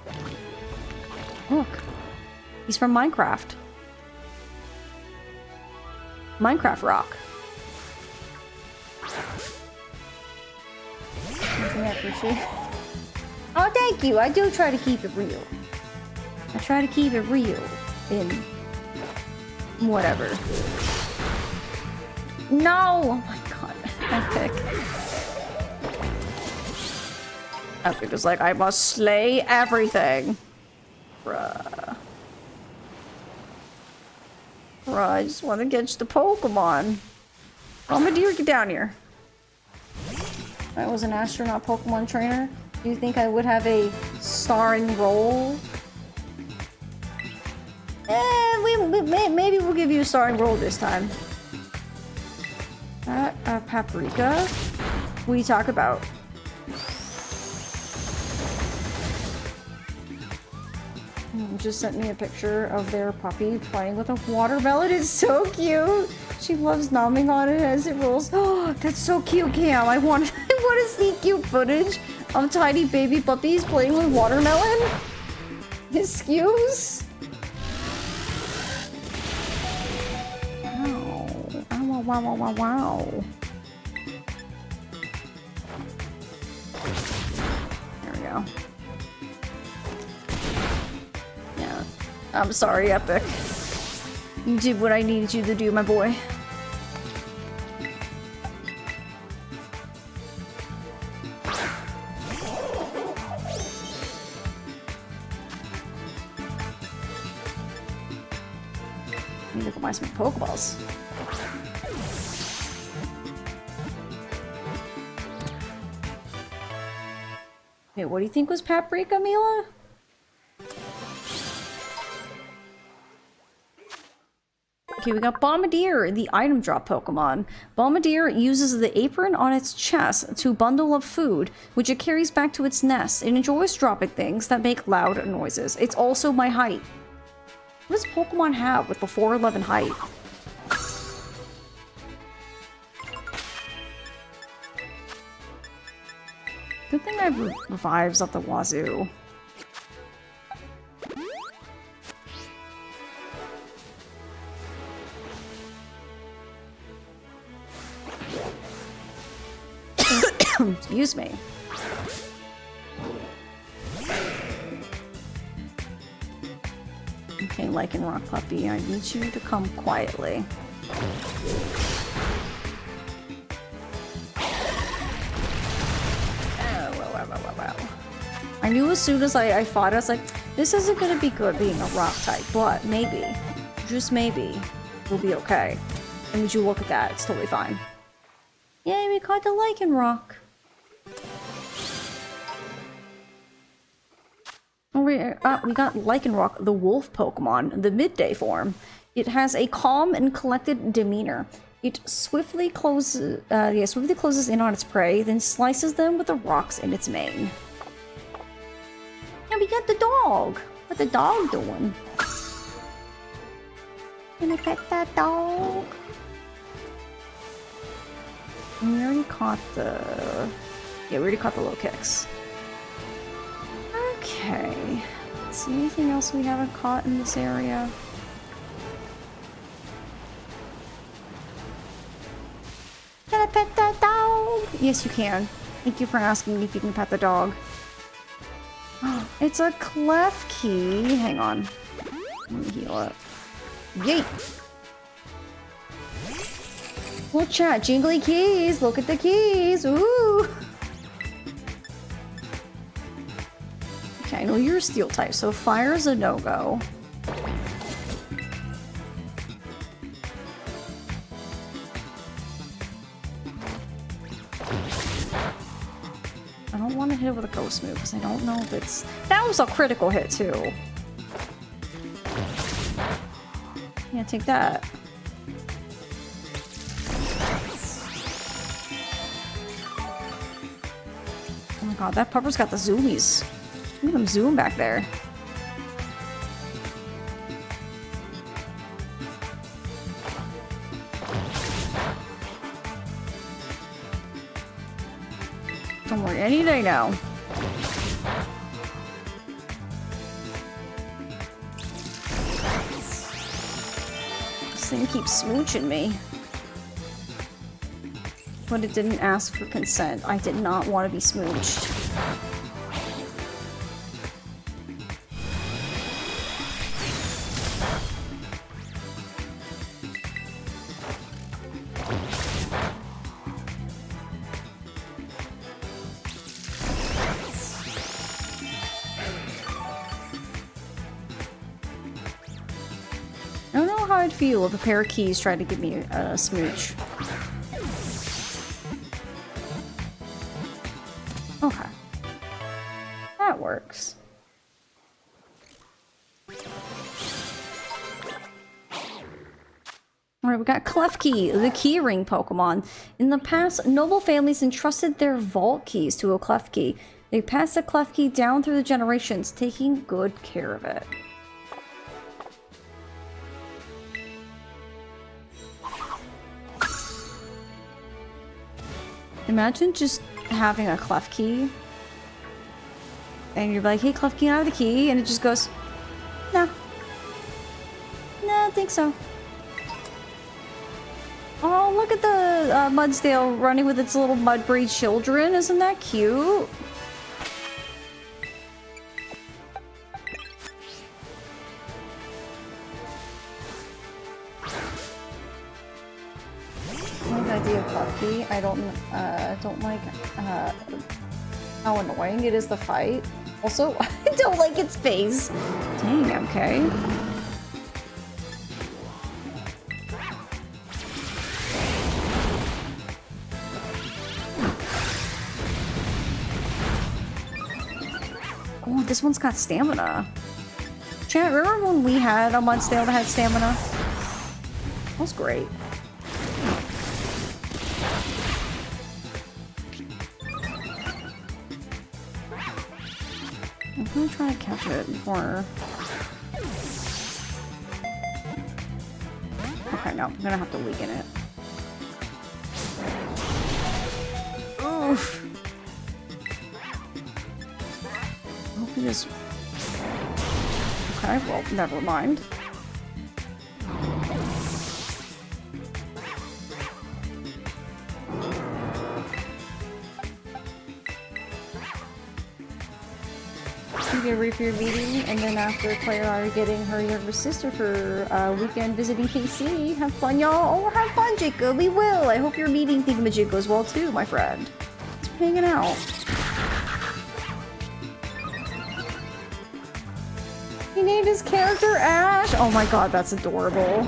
Look. He's from Minecraft. Minecraft Rock. Something I appreciate. Oh, thank you. I do try to keep it real. I try to keep it real in whatever. No! Oh my god. Epic. Epic is like, I must slay everything. Bruh. Bruh, I just want to catch the Pokemon. Bombardier, get down here. I was an astronaut Pokemon trainer. Do you think I would have a starring role? Maybe we'll give you a starring role this time. Paprika? What do you talk about? Just sent me a picture of their puppy playing with a watermelon. It's so cute. She loves numbing on it as it rolls. Oh, that's so cute, Cam. I want to see cute footage of tiny baby puppies playing with watermelon. Excuse? Wow, wow, wow, wow. There we go. Yeah. I'm sorry, Epic. You did what I needed you to do, my boy. I need to go buy some Pokeballs. Okay, what do you think was Paprika, Mila? Okay, we got Bombardier, the item drop Pokemon. Bombardier uses the apron on its chest to bundle up food, which it carries back to its nest. It enjoys dropping things that make loud noises. It's also my height. What does Pokemon have with the 4'11" height? Good thing I have revives up the wazoo. Excuse me. Okay, Lycanroc puppy, I need you to come quietly. I knew as soon as I fought it, I was like, this isn't gonna be good being a rock type, but maybe, just maybe, we'll be okay. And would you look at that, it's totally fine. Yay, we caught the Lycanroc. Oh, we got Lycanroc, the wolf Pokemon, the midday form. It has a calm and collected demeanor. It swiftly closes in on its prey, then slices them with the rocks in its mane. And we got the dog. What the dog doing? Can I pet that dog? We already caught the... Yeah, we already caught the low kicks. Okay. Let's see, anything else we haven't caught in this area? Can I pet that dog? Yes, you can. Thank you for asking if you can pet the dog. It's a Klefki. Hang on. Let me heal up. Yeet! Well, chat, jingly keys. Look at the keys. Ooh! Okay, I know you're a steel type, so fire's a no-go. I don't want to hit it with a ghost move because I don't know if it's... That was a critical hit too. Yeah, take that. Oh my god, that pupper's got the zoomies. Look at them zoom back there. Don't worry, any day now. This thing keeps smooching me. But it didn't ask for consent. I did not want to be smooched. I don't know how I'd feel if a pair of keys tried to give me a smooch. Okay. That works. Alright, we got Klefki, the keyring Pokemon. In the past, noble families entrusted their vault keys to a Klefki. They passed the Klefki down through the generations, taking good care of it. Imagine just having a Klefki, and you're like, hey Klefki, I have the key, and it just goes, no. No, I don't think so. Oh, look at the Mudsdale running with its little Mudbray children. Isn't that cute? I don't like how annoying it is to fight. Also, I don't like its face. Dang, okay. Oh, this one's got stamina. Chat, remember when we had a Mudsdale that had stamina? That was great. I'm gonna try to catch it before... Okay, no, I'm gonna have to weaken it. Oof. Hopefully this... Okay, well, never mind. You get ready for your meeting, and then after Claire are getting her younger sister for weekend visiting KC. Have fun, y'all. Oh, have fun, Jacob. We will. I hope your meeting thingamajig goes well too, my friend. Just hanging out. He named his character Ash. Oh my god, that's adorable.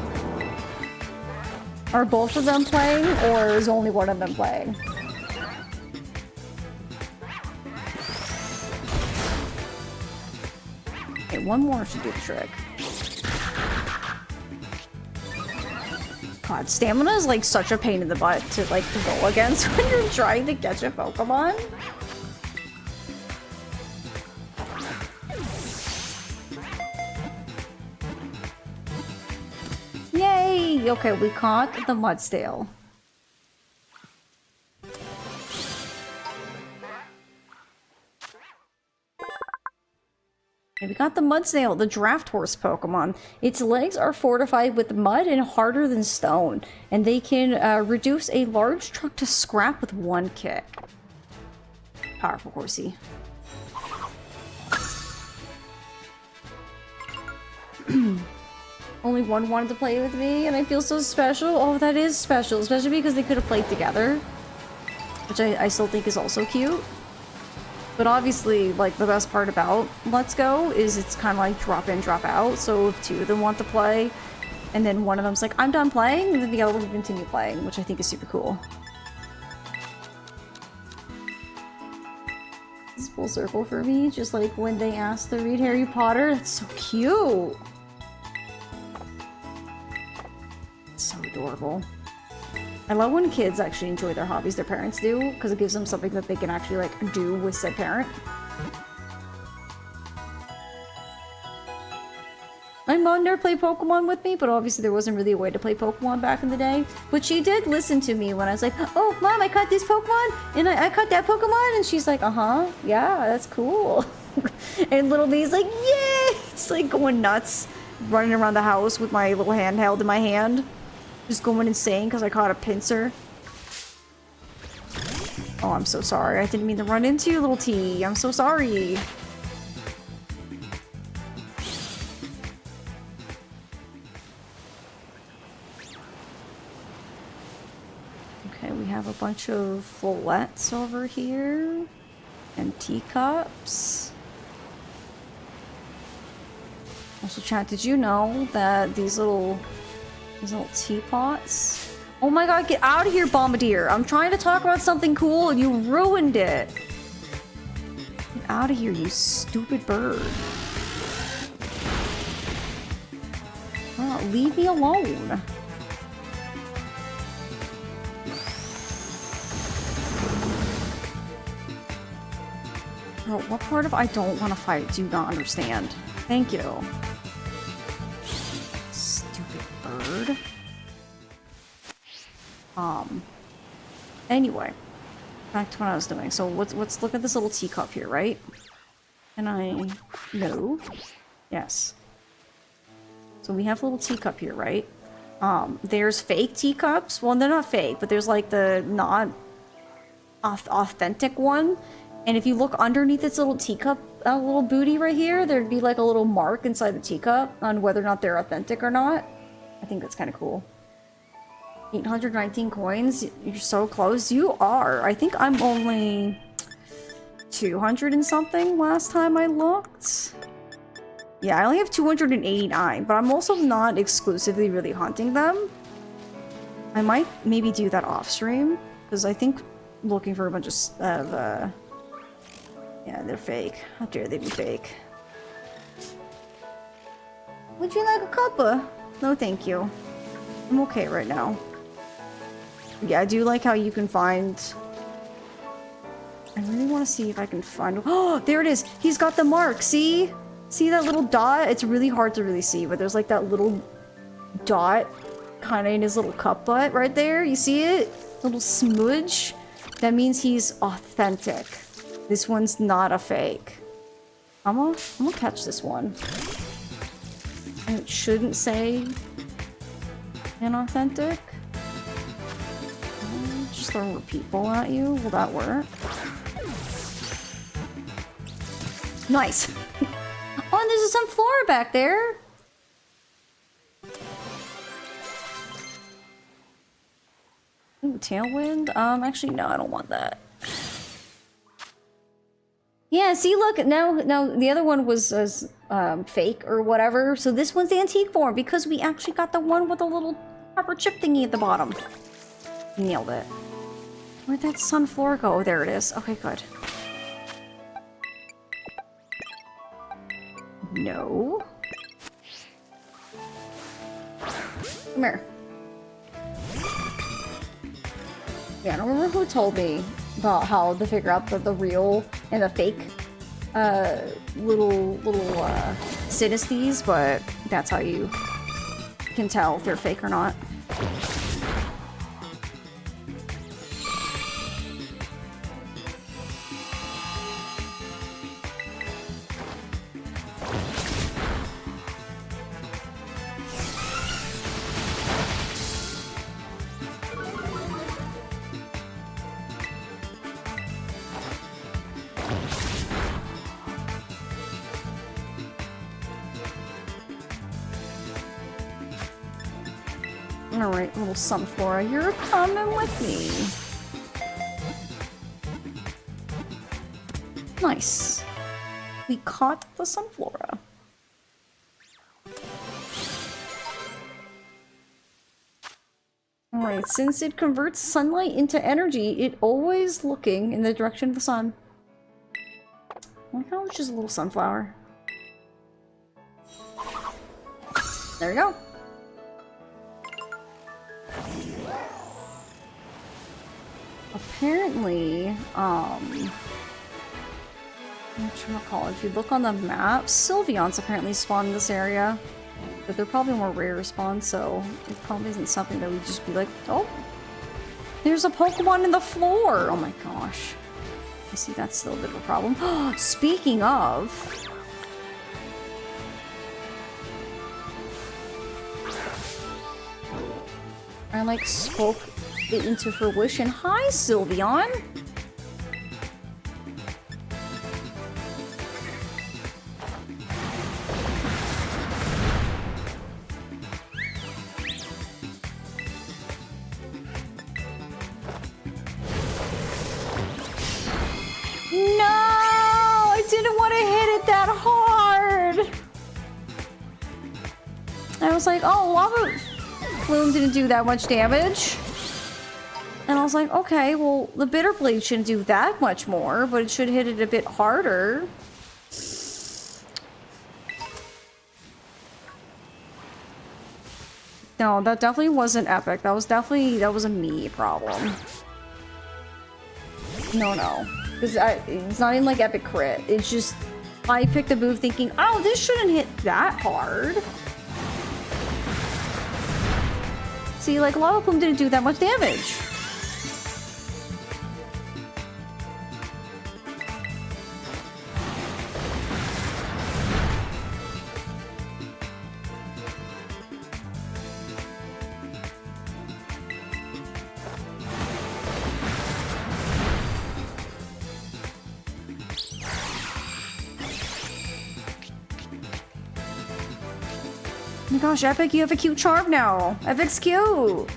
Are both of them playing, or is only one of them playing? Okay, one more should do the trick. God, stamina is like such a pain in the butt to like go against when you're trying to catch a Pokemon. Yay! Okay, we caught the Mudsdale. Okay, we got the Mudsdale, the draft horse Pokemon. Its legs are fortified with mud and harder than stone, and they can reduce a large truck to scrap with one kick. Powerful horsey. Only one wanted to play with me, and I feel so special. Oh, that is special, especially because they could have played together, which I still think is also cute. But obviously, like, the best part about Let's Go is it's kind of like drop in, drop out. So if two of them want to play, and then one of them's like, I'm done playing, and then the other one will continue playing, which I think is super cool. It's full circle for me, just like when they asked to read Harry Potter. That's so cute! It's so adorable. I love when kids actually enjoy their hobbies their parents do, because it gives them something that they can actually, like, do with said parent. My mom never played Pokemon with me, but obviously there wasn't really a way to play Pokemon back in the day. But she did listen to me when I was like, oh, Mom, I caught this Pokemon, and I caught that Pokemon, and she's like, uh-huh, yeah, that's cool. And little me's like, yay! It's like going nuts, running around the house with my little handheld in my hand. Just going insane because I caught a pincer. Oh, I'm so sorry. I didn't mean to run into you, little T. I'm so sorry. Okay, we have a bunch of follets over here. And teacups. Also, chat, did you know that these little teapots? Oh my god, get out of here, Bombardier! I'm trying to talk about something cool and you ruined it! Get out of here, you stupid bird. Oh, leave me alone. Bro, what part of I don't want to fight do you not understand? Thank you. Bird. Anyway, back to what I was doing. So let's look at this little teacup here, right? Can I? No. Yes. So we have a little teacup here, right? There's fake teacups. Well, they're not fake, but there's like the not authentic one. And if you look underneath its little teacup, little booty right here, there'd be like a little mark inside the teacup on whether or not they're authentic or not. I think that's kind of cool. 819 coins. You're so close. You are. I think I'm only 200 and something last time I looked. Yeah, I only have 289, but I'm also not exclusively really hunting them. I might maybe do that off stream, because I think looking for a bunch of Yeah, they're fake. How dare they be fake? Would you like a cuppa? No, thank you. I'm okay right now. Yeah, I do like how you can find... I really want to see if I can find... Oh, there it is! He's got the mark, see? See that little dot? It's really hard to really see, but there's like that little dot kind of in his little cup butt right there. You see it? Little smudge. That means he's authentic. This one's not a fake. I'm gonna catch this one. And it shouldn't say inauthentic. Just throw repeat ball at you. Will that work? Nice. Oh, and there's some flora back there. Ooh, tailwind. Actually, no, I don't want that. Yeah, see, look, now the other one was fake or whatever, so this one's the antique form because we actually got the one with a little copper chip thingy at the bottom. Nailed it. Where'd that sunflower go? Oh, there it is. Okay, good. No. Come here. Yeah, I don't remember who told me about how to figure out the real and the fake little synesthetes, but that's how you can tell if they're fake or not. Alright, little sunflora, you're coming with me. Nice. We caught the sunflora. Alright, since it converts sunlight into energy, it always looking in the direction of the sun. I like how it's just a little sunflower. There we go. Apparently, whatchamacallit, if you look on the map, Sylveons apparently spawn in this area. But they're probably more rare spawns, so it probably isn't something that we'd just be like, oh, there's a Pokemon in the floor! Oh my gosh. I see that's still a bit of a problem. Speaking of... I like spoke it into fruition. Hi, Sylveon! No! I didn't want to hit it that hard! I was like, oh, lava plume didn't do that much damage. And I was like, okay, well, the Bitter Blade shouldn't do that much more, but it should hit it a bit harder. No, that definitely wasn't epic. That was a me problem. No. It's not even like epic crit. It's just, I picked a move thinking, oh, this shouldn't hit that hard. See, like, Lava Plume didn't do that much damage. Oh my gosh, Epic, you have a cute charm now. Epic's cute.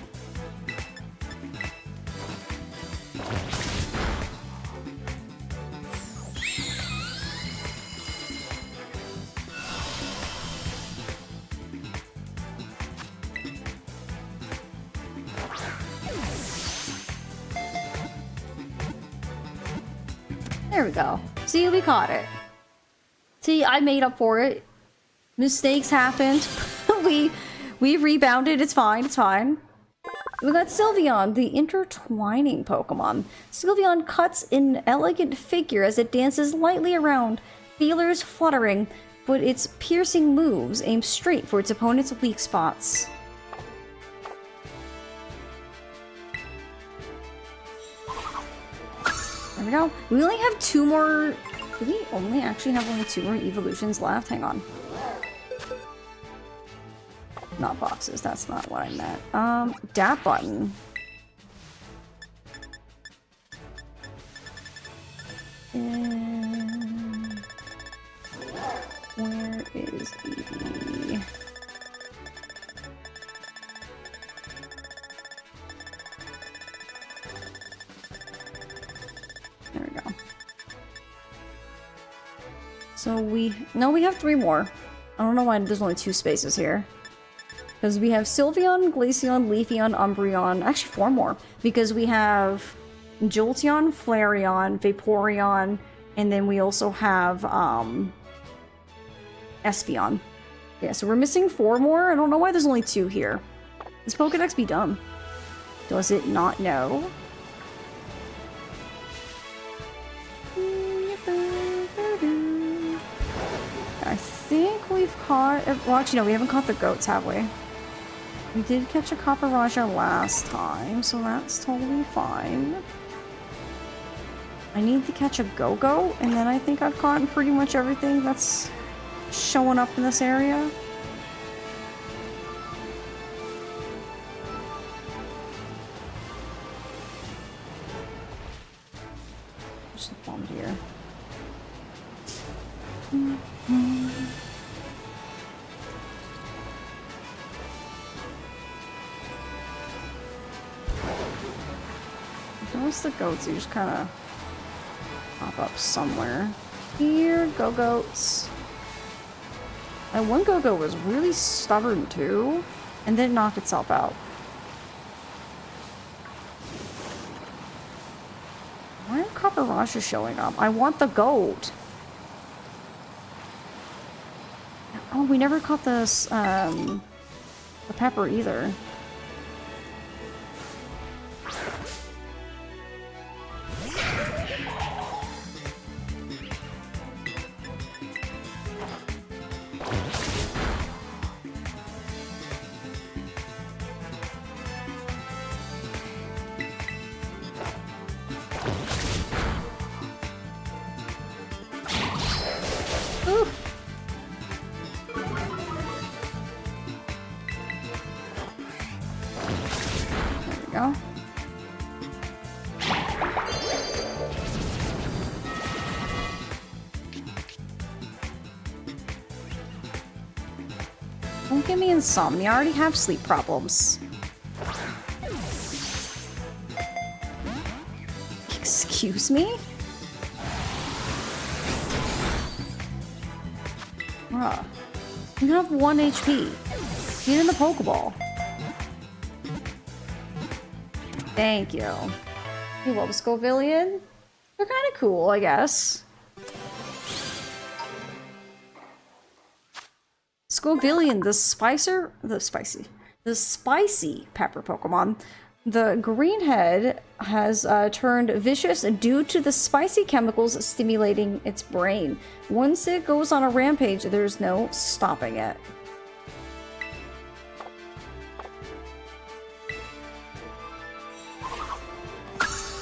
There we go. See, we caught it. See, I made up for it. Mistakes happened. we rebounded. It's fine. It's fine. We got Sylveon, the intertwining Pokemon. Sylveon cuts an elegant figure as it dances lightly around, feelers fluttering, but its piercing moves aim straight for its opponent's weak spots. There we go. We only have 2 more... Do we only actually have only 2 more evolutions left? Hang on. Not boxes, that's not what I meant. DAP button. And... Where is Eevee? There we go. So we have 3 more. I don't know why there's only 2 spaces here. Because we have Sylveon, Glaceon, Leafeon, Umbreon, actually 4 more. Because we have Jolteon, Flareon, Vaporeon, and then we also have Espeon. Yeah, so we're missing 4 more. I don't know why there's only 2 here. This Pokédex be dumb. Does it not know? I think we've caught... Well, actually, no, we haven't caught the goats, have we? We did catch a Copperajah last time, so that's totally fine. I need to catch a Go-Go, and then I think I've caught pretty much everything that's showing up in this area. There's a bomb here. Notice the goats, you just kind of pop up somewhere. Here, go goats. And one Go-Go was really stubborn too, and then knocked itself out. Why are Copperajah showing up? I want the goat. Oh, we never caught this, the pepper either. Don't give me insomnia. I already have sleep problems. Excuse me? Bruh. You have 1 HP. Get in the Pokeball. Thank you. You love Scovillian? They're kind of cool, I guess. Scovillian, the spicy pepper Pokemon. The greenhead has turned vicious due to the spicy chemicals stimulating its brain. Once it goes on a rampage, there's no stopping it.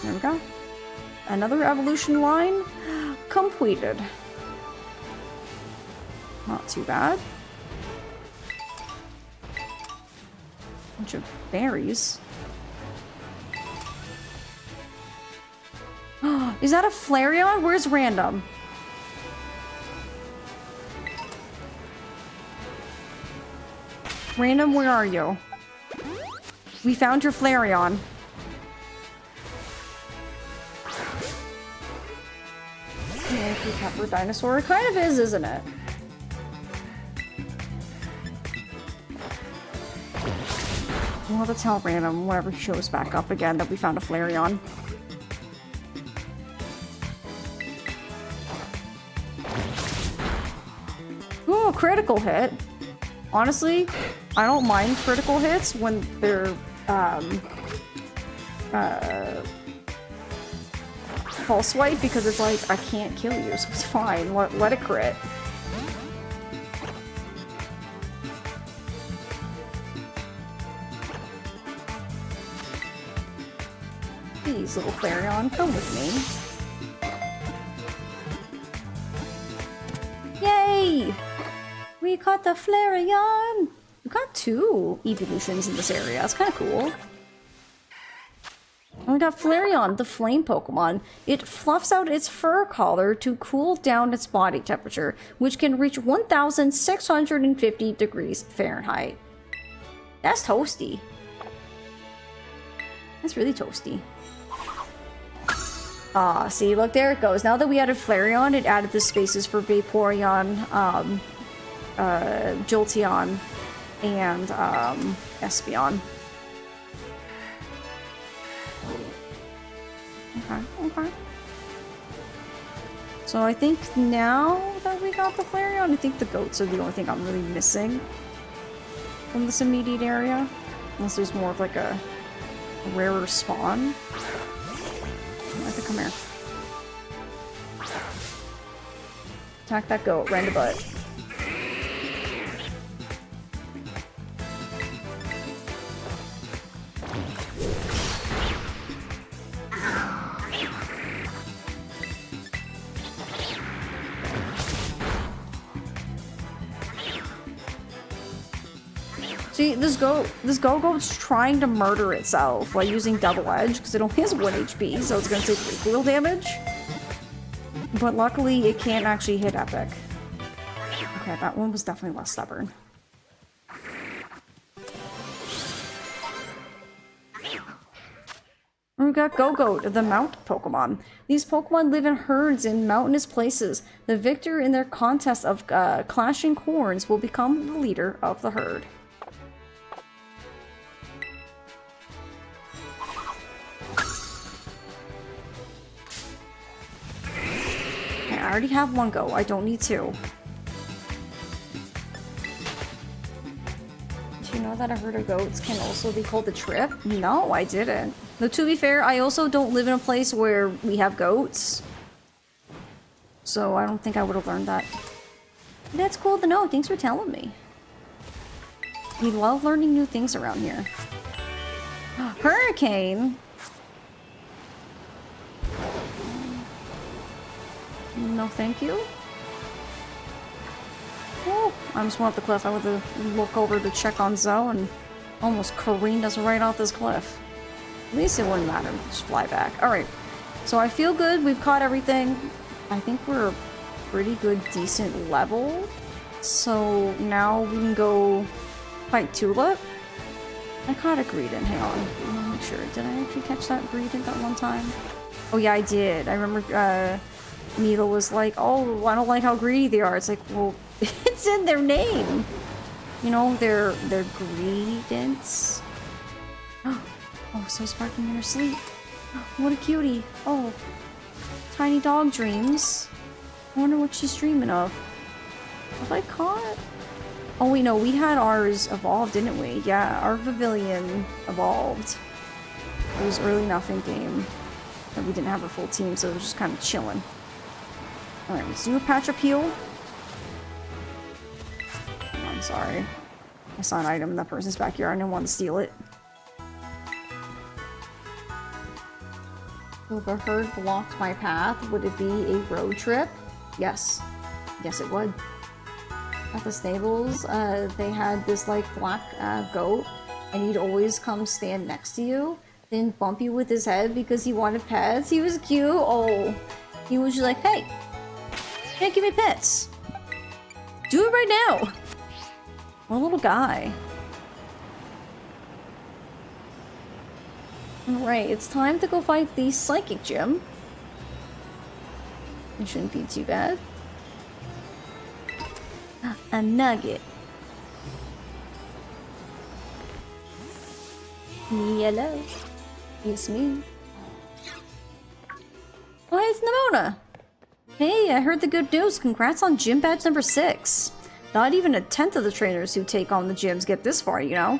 There we go. Another evolution line completed. Not too bad. Bunch of berries. Is that a Flareon? Where's Random? Random, where are you? We found your Flareon. Yankee Pepper Dinosaur. It kind of is, isn't it? We'll have to tell Random whenever he shows back up again that we found a Flareon. Oh, critical hit. Honestly, I don't mind critical hits when they're, false swipe, because it's like, I can't kill you, so it's fine. Let it crit. Please, little Flareon, come with me. Yay! We caught the Flareon! We got 2 evolutions in this area. That's kind of cool. And we got Flareon, the flame Pokemon. It fluffs out its fur collar to cool down its body temperature, which can reach 1,650 degrees Fahrenheit. That's toasty. That's really toasty. Ah, see, look, there it goes. Now that we added Flareon, it added the spaces for Vaporeon, Jolteon, and Espeon. Okay. So I think now that we got the Flareon, I think the goats are the only thing I'm really missing from this immediate area. Unless there's more of like a rarer spawn. Come here. Attack that goat, right in the butt. See, this go-go's trying to murder itself while using Double Edge, because it only has 1 HP, so it's gonna take recoil damage. But luckily, it can't actually hit Epic. Okay, that one was definitely less stubborn. And we got Go-Goat, the Mount Pokemon. These Pokemon live in herds in mountainous places. The victor in their contest of clashing horns will become the leader of the herd. I already have 1 go. I don't need 2. Do you know that a herd of goats can also be called a trip? No, I didn't. Though to be fair, I also don't live in a place where we have goats. So I don't think I would have learned that. That's cool to know. Thanks for telling me. We love learning new things around here. Hurricane? No, thank you. Oh, I just went off the cliff. I went to look over to check on Zoe and almost careened us right off this cliff. At least it wouldn't matter. Just fly back. Alright. So I feel good. We've caught everything. I think we're a pretty good, decent level. So now we can go fight Tulip. I caught a Greedent. Hang on. Let me make sure. Did I actually catch that Greedent that one time? Oh yeah, I did. I remember, Needle was like, oh, I don't like how greedy they are. It's like, well, it's in their name. You know, they're Greedents. Oh, so sparking in her sleep. What a cutie. Oh, tiny dog dreams. I wonder what she's dreaming of. Have I caught? Oh wait, no, we had ours evolved, didn't we? Yeah, our Pavilion evolved. It was early enough in game that we didn't have a full team, so it was just kind of chilling. Alright, let's do a patch appeal. I'm sorry. I saw an item in that person's backyard and I want to steal it. If a herd blocked my path, would it be a road trip? Yes. Yes, it would. At the stables, they had this, like, black goat, and he'd always come stand next to you, then bump you with his head because he wanted pets. He was cute. Oh. He was just like, hey, can't give me pets. Do it right now. One little guy. Alright, it's time to go fight the Psychic Gym. It shouldn't be too bad. A nugget. Hello. It's me. Oh, hey, it's Nimona. Hey, I heard the good news. Congrats on gym badge number 6. Not even a tenth of the trainers who take on the gyms get this far, you know?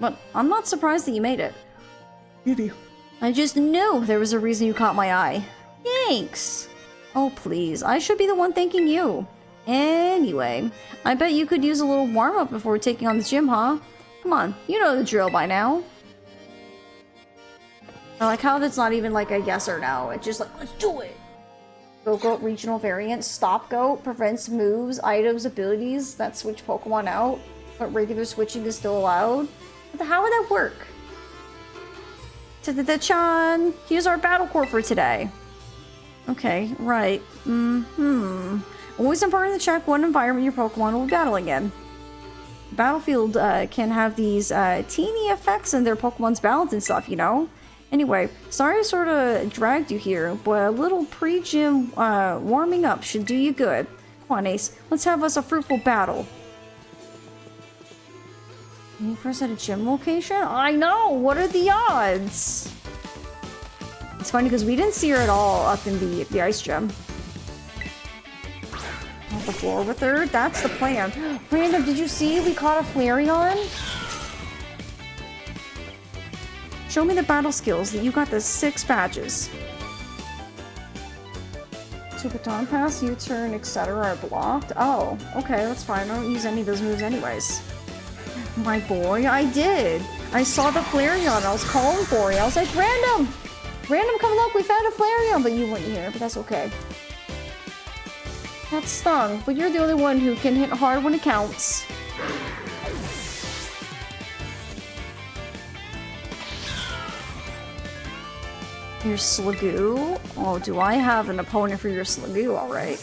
But I'm not surprised that you made it. I just knew there was a reason you caught my eye. Thanks! Oh, please. I should be the one thanking you. Anyway, I bet you could use a little warm-up before taking on the gym, huh? Come on, you know the drill by now. I like how that's not even like a yes or no. It's just like, let's do it! Go-Goat regional variant. Stop Goat prevents moves, items, abilities that switch Pokemon out, but regular switching is still allowed. How would that work? Ta-da-da-chan! Here's our battle core for today. Okay, right. Always important to check what environment your Pokemon will be battling in. Battlefield can have these teeny effects in their Pokemon's balance and stuff, you know? Anyway, sorry I sort of dragged you here, but a little pre-gym warming up should do you good. Come on, Ace. Let's have us a fruitful battle. Any first at a gym location? I know! What are the odds? It's funny because we didn't see her at all up in the ice gym. On the floor with her? That's the plan. Random, did you see we caught a Flareon? Show me the battle skills that you got the 6 badges. Baton Pass, U-turn, etc. are blocked. Oh, okay, that's fine. I don't use any of those moves anyways. My boy, I did. I saw the Flareon. I was calling for you. I was like, Random! Random, come look, we found a Flareon, but you weren't here, but that's okay. That stung, but you're the only one who can hit hard when it counts. Your Slagoo? Oh, do I have an opponent for your Slagoo? Alright.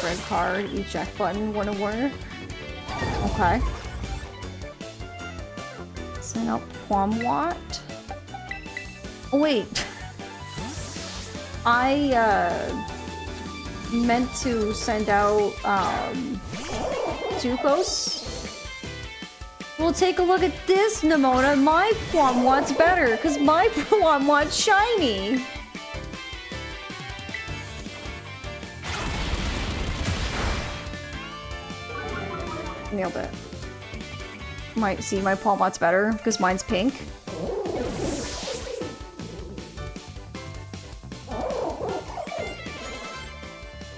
Red card, eject button, wanna work? Okay. Send out Plumwat. Oh wait. I meant to send out Tukos. We'll take a look at this, Nimona. My Plumwat's better, because my Plumwat's shiny. Nailed it. Might see my Palmot's better because mine's pink.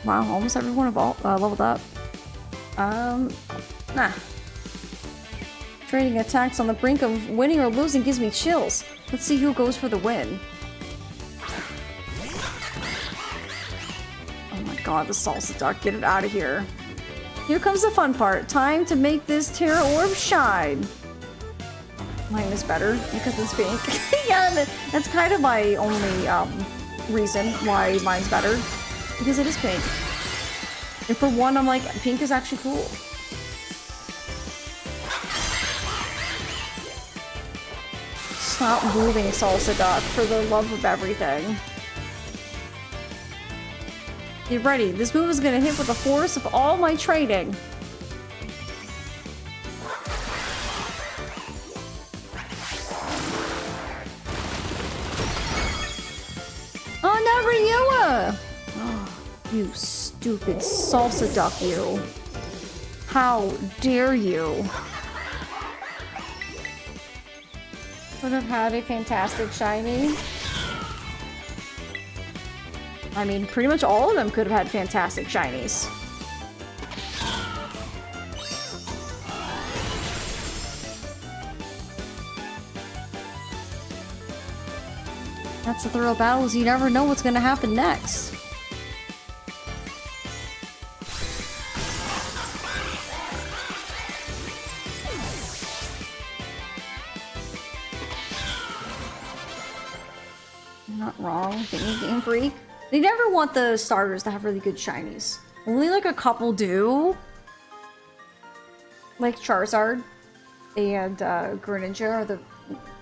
Wow, almost everyone leveled up. Nah. Trading attacks on the brink of winning or losing gives me chills. Let's see who goes for the win. Oh my god, the salsa duck. Get it out of here. Here comes the fun part. Time to make this Terra Orb shine. Mine is better because it's pink. Yeah, that's kind of my only reason why mine's better. Because it is pink. And for one, I'm like, pink is actually cool. Stop moving, Salsa Duck, for the love of everything. Get ready. This move is gonna hit with the force of all my trading. Oh, no, Ryua! Oh, you stupid salsa duck, you. How dare you? Could have had a fantastic shiny. I mean, pretty much all of them could have had fantastic shinies. That's the thrill of battles. You never know what's gonna happen next. You're not wrong. Thinking Game Freak. They never want the starters to have really good shinies. Only like a couple do. Like Charizard and Greninja are the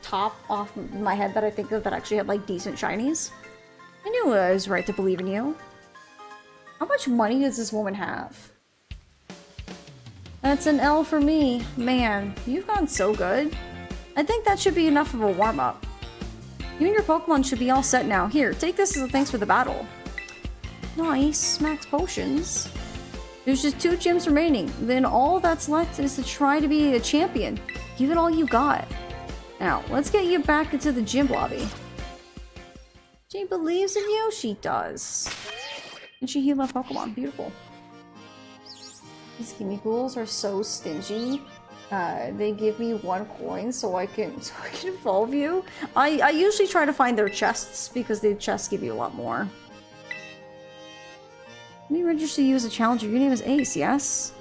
top off my head that I think of that actually had like decent shinies. I knew I was right to believe in you. How much money does this woman have? That's an L for me. Man, you've gone so good. I think that should be enough of a warm-up. You and your Pokemon should be all set now. Here, take this as a thanks for the battle. Nice, max potions. There's just 2 gyms remaining. Then all that's left is to try to be a champion. Give it all you got. Now, let's get you back into the gym lobby. She believes in you? She does. And she healed my Pokemon. Beautiful. These gimme ghouls are so stingy. They give me 1 coin so I can evolve you. I usually try to find their chests because the chests give you a lot more. Let me register you as a challenger. Your name is Ace, yes?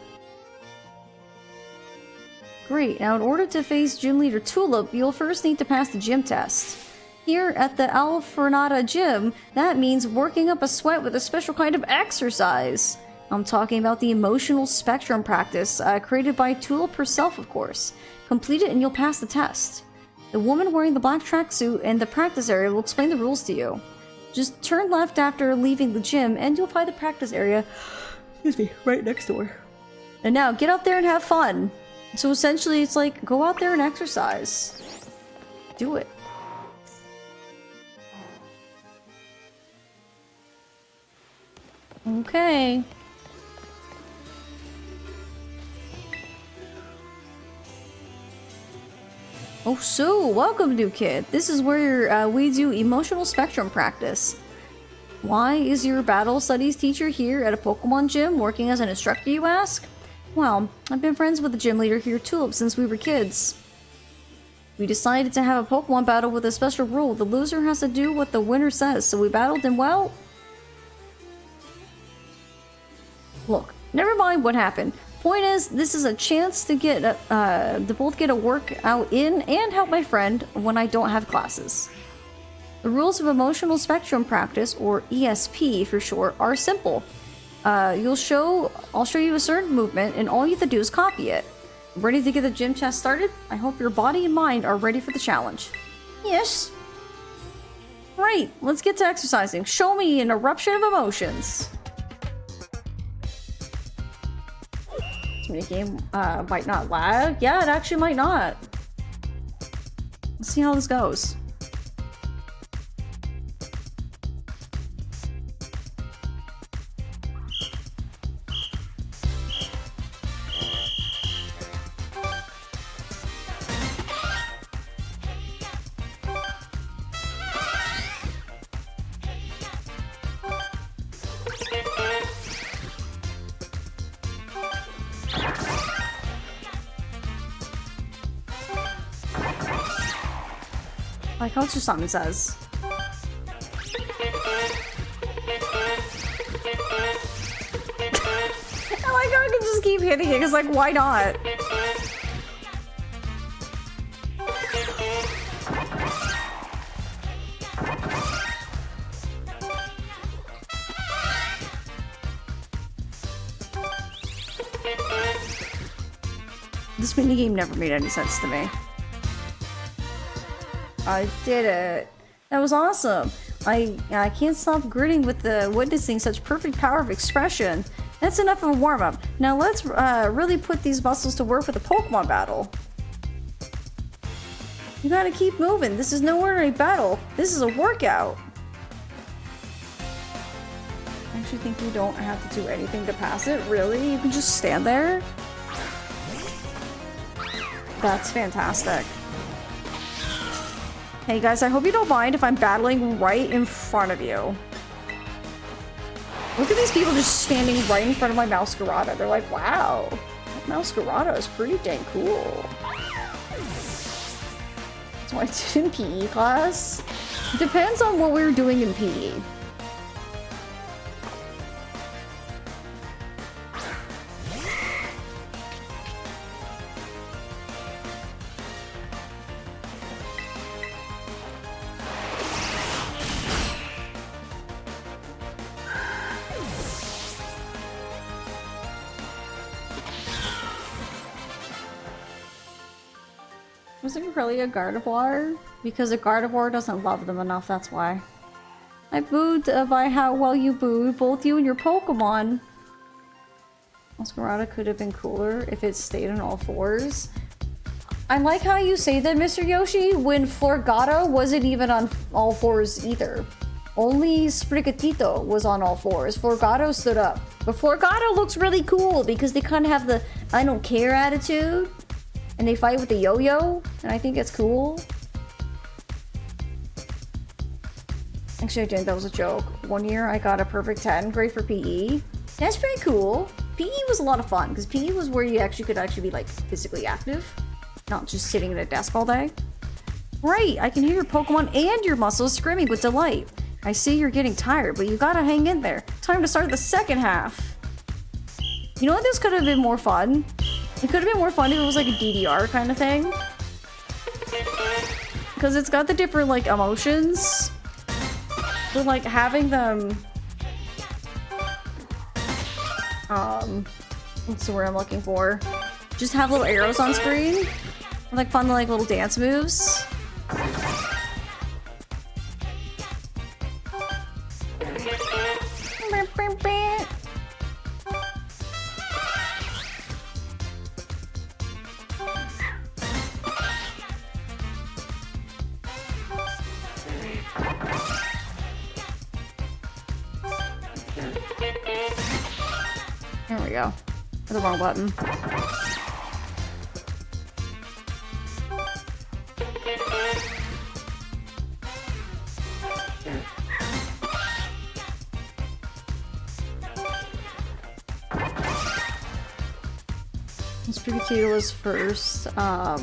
Great. Now, in order to face Gym Leader Tulip, you'll first need to pass the gym test. Here at the Alfornata Gym, that means working up a sweat with a special kind of exercise. I'm talking about the emotional spectrum practice, created by Tulip herself, of course. Complete it and you'll pass the test. The woman wearing the black tracksuit in the practice area will explain the rules to you. Just turn left after leaving the gym and you'll find the practice area, excuse me, right next to her. And now, get out there and have fun. So essentially, it's like, go out there and exercise. Do it. Okay. Oh, so welcome, new kid. This is where we do emotional spectrum practice. Why is your battle studies teacher here at a Pokemon gym working as an instructor, you ask? Well, I've been friends with the gym leader here, Tulip, since we were kids. We decided to have a Pokemon battle with a special rule. The loser has to do what the winner says, so we battled and well... Look, never mind what happened. Point is, this is a chance to get to both get a workout in and help my friend when I don't have classes. The rules of emotional spectrum practice, or ESP for short, are simple. I'll show you a certain movement, and all you have to do is copy it. Ready to get the gym test started? I hope your body and mind are ready for the challenge. Yes. Right, let's get to exercising. Show me an eruption of emotions. This minigame might not lag. Yeah, it actually might not. Let's see how this goes. Like how Susan says. I like how I can just keep hitting it, because like, why not? This minigame never made any sense to me. I did it. That was awesome. I can't stop grinning with witnessing such perfect power of expression. That's enough of a warm-up. Now let's really put these muscles to work with a Pokemon battle. You gotta keep moving. This is no ordinary battle. This is a workout. I actually think you don't have to do anything to pass it. Really? You can just stand there? That's fantastic. Hey guys, I hope you don't mind if I'm battling right in front of you. Look at these people just standing right in front of my Mouscarada. They're like, wow, that Mouscarada is pretty dang cool. That's what I did in PE class. It depends on what we were doing in PE. Isn't really a Gardevoir? Because a Gardevoir doesn't love them enough, that's why. I booed by how well you booed, both you and your Pokemon. Masquerada could have been cooler if it stayed on all fours. I like how you say that, Mr. Yoshi, when Florgato wasn't even on all fours either. Only Sprigatito was on all fours. Florgato stood up. But Florgato looks really cool because they kind of have the I don't care attitude. And they fight with the yo-yo. And I think it's cool. Actually, I didn't. That was a joke. One year I got a perfect 10 grade for PE. That's pretty cool. PE was a lot of fun because PE was where you could be like physically active. Not just sitting at a desk all day. Right, I can hear your Pokemon and your muscles screaming with delight. I see you're getting tired, but you gotta hang in there. Time to start the second half. You know what? This could have been more fun. It could have been more fun if it was like a DDR kind of thing. Because it's got the different like emotions. But like having them... what's the word I'm looking for? Just have little arrows on screen. Like fun like little dance moves. There we go. The wrong button. Sprigatito was first. I'm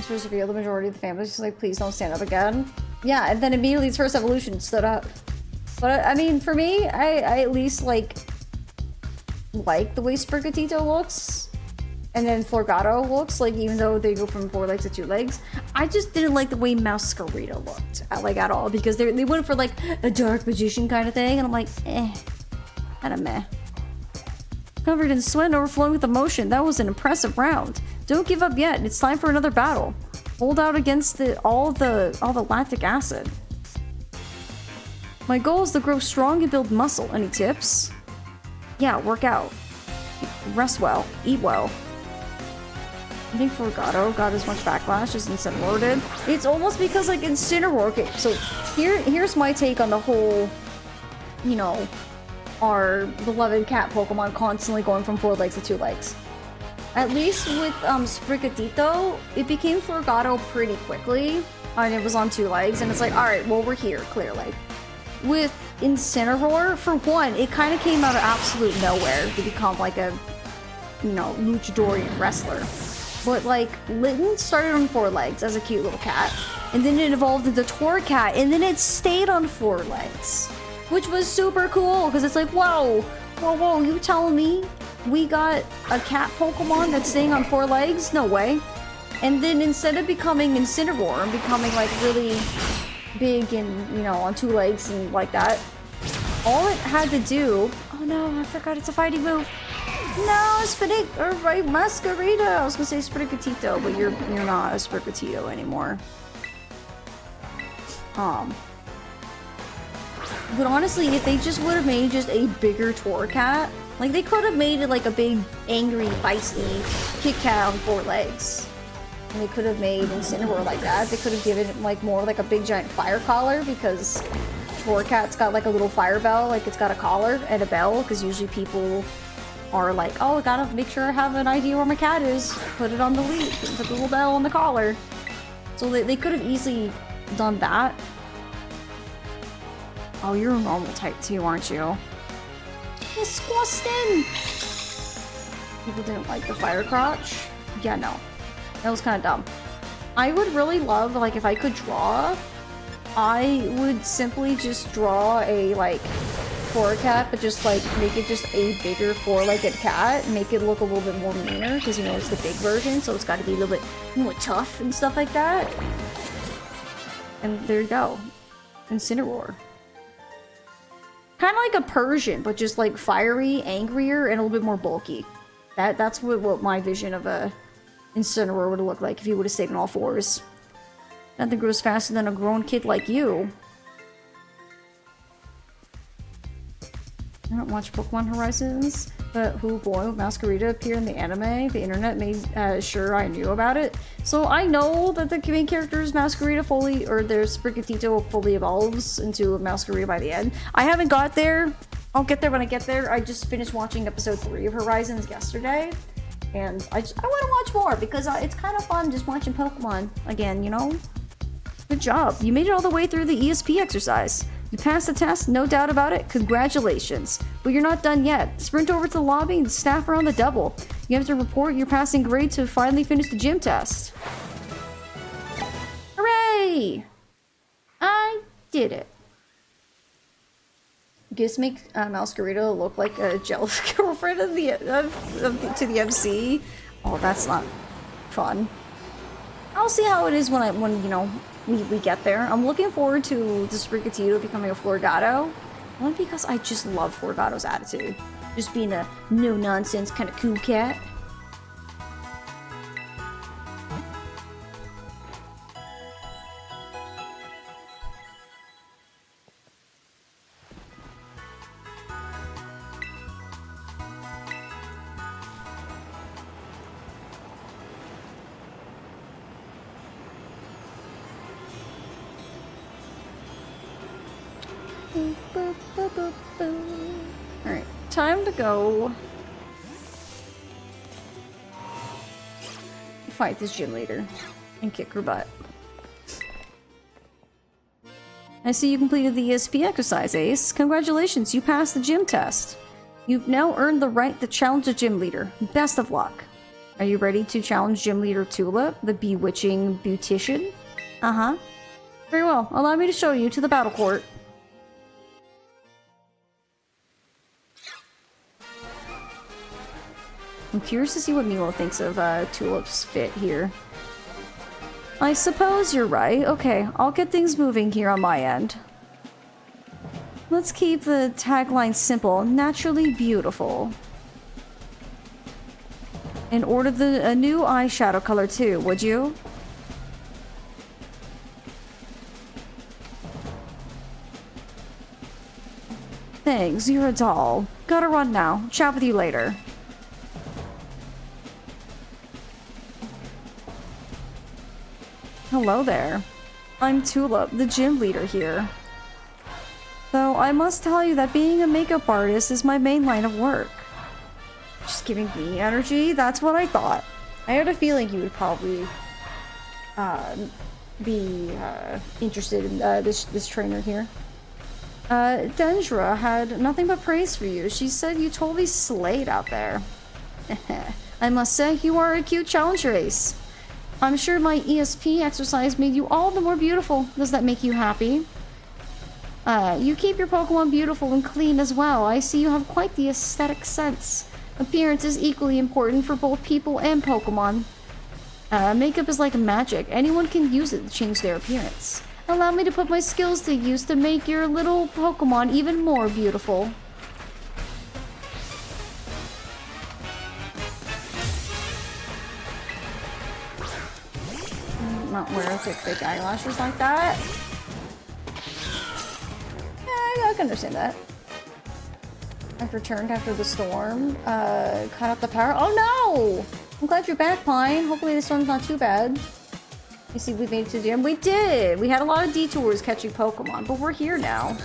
supposed to reveal the majority of the family. She's like, please don't stand up again. Yeah, and then immediately its first evolution stood up. But I mean, for me, I at least like the way Sprigatito looks. And then Florgato looks, like even though they go from 4 legs to 2 legs. I just didn't like the way Masquerita looked, at all. Because they went for like a dark magician kind of thing. And I'm like, kinda meh. Covered in sweat and overflowing with emotion. That was an impressive round. Don't give up yet. It's time for another battle. Hold out against all the lactic acid. My goal is to grow strong and build muscle. Any tips? Yeah, work out. Rest well. Eat well. I think Florgato got as much backlash as Incineroar did. It's almost because like Incineroar. Okay, so here's my take on the whole, you know, our beloved cat Pokemon constantly going from 4 legs to 2 legs. At least with Sprigatito, it became Florgato pretty quickly, and it was on 2 legs, and it's like, alright, well, we're here, clearly. With Incineroar, for one, it kind of came out of absolute nowhere to become like a, you know, luchadorian wrestler. But like, Litten started on 4 legs as a cute little cat, and then it evolved into Torcat, and then it stayed on 4 legs. Which was super cool, because it's like, whoa, you telling me we got a cat Pokemon that's staying on 4 legs? No way. And then instead of becoming Incineroar and becoming like really big and, you know, on 2 legs and like that, all it had to do... Oh no, I forgot it's a fighting move. No, Masquerita. I was gonna say Sprigatito, but you're not a Sprigatito anymore. But honestly, if they just would have made just a bigger Torcat, like they could have made it like a big, angry, feisty Kit Kat on 4 legs. And they could have made Incineroar like that. They could have given it like more like a big giant fire collar, because Torcat's got like a little fire bell, like it's got a collar and a bell, because usually people are like, oh, I gotta make sure I have an idea where my cat is. Put it on the leash and put the little bell on the collar. So they could have easily done that. Oh, you're a normal type too, aren't you? Disgusting! People didn't like the fire crotch? Yeah, no. That was kind of dumb. I would really love, like, if I could draw, I would simply just draw a, like, Torcat, but just, like, make it just a bigger 4-legged cat, and make it look a little bit more meaner, because, you know, it's the big version, so it's got to be a little bit more tough and stuff like that. And there you go. Incineroar. Kind of like a Persian, but just like fiery, angrier, and a little bit more bulky. That's what my vision of a Incineroar would look like if he would have stayed on all fours. Nothing grows faster than a grown kid like you. I don't watch Pokemon Horizons, but who boy, Masquerita appear in the anime? The internet made sure I knew about it. So I know that the main character's Masquerita fully, or their Sprigatito fully evolves into a Masquerita by the end. I haven't got there. I'll get there when I get there. I just finished watching episode 3 of Horizons yesterday. And I want to watch more because it's kind of fun just watching Pokemon again, you know? Good job. You made it all the way through the ESP exercise. You passed the test, no doubt about it. Congratulations. But you're not done yet. Sprint over to the lobby and staff around the double. You have to report your passing grade to finally finish the gym test. Hooray! I did it. Gifts make Masquerita look like a jealous girlfriend of to the MC. Oh, that's not fun. I'll see how it is when you know we get there. I'm looking forward to the Sprigatito becoming a Florgato. Only because I just love Florgato's attitude. Just being a no-nonsense kind of cool cat. Alright, time to go fight this gym leader and kick her butt. I see you completed the ESP exercise, Ace. Congratulations, you passed the gym test. You've now earned the right to challenge the gym leader. Best of luck. Are you ready to challenge gym leader Tulip, the bewitching beautician? Uh-huh. Very well, allow me to show you to the battle court. I'm curious to see what Milo thinks of Tulip's fit here. I suppose you're right. Okay, I'll get things moving here on my end. Let's keep the tagline simple, naturally beautiful. And order a new eyeshadow color too, would you? Thanks, you're a doll. Gotta run now. Chat with you later. Hello there. I'm Tulip, the gym leader here. Though I must tell you that being a makeup artist is my main line of work. Just giving me energy? That's what I thought. I had a feeling you would probably be interested in this trainer here. Dendra had nothing but praise for you. She said you totally slayed out there. I must say, you are a cute challenger, Ace. I'm sure my ESP exercise made you all the more beautiful. Does that make you happy? You keep your Pokemon beautiful and clean as well. I see you have quite the aesthetic sense. Appearance is equally important for both people and Pokemon. Makeup is like magic. Anyone can use it to change their appearance. Allow me to put my skills to use to make your little Pokemon even more beautiful. Not wear thick eyelashes like that. Yeah, I can understand that. I've returned after the storm. Cut out the power. Oh no! I'm glad you're back, Pine. Hopefully the storm's not too bad. You see, we made it to the gym. We did! We had a lot of detours catching Pokemon, but we're here now.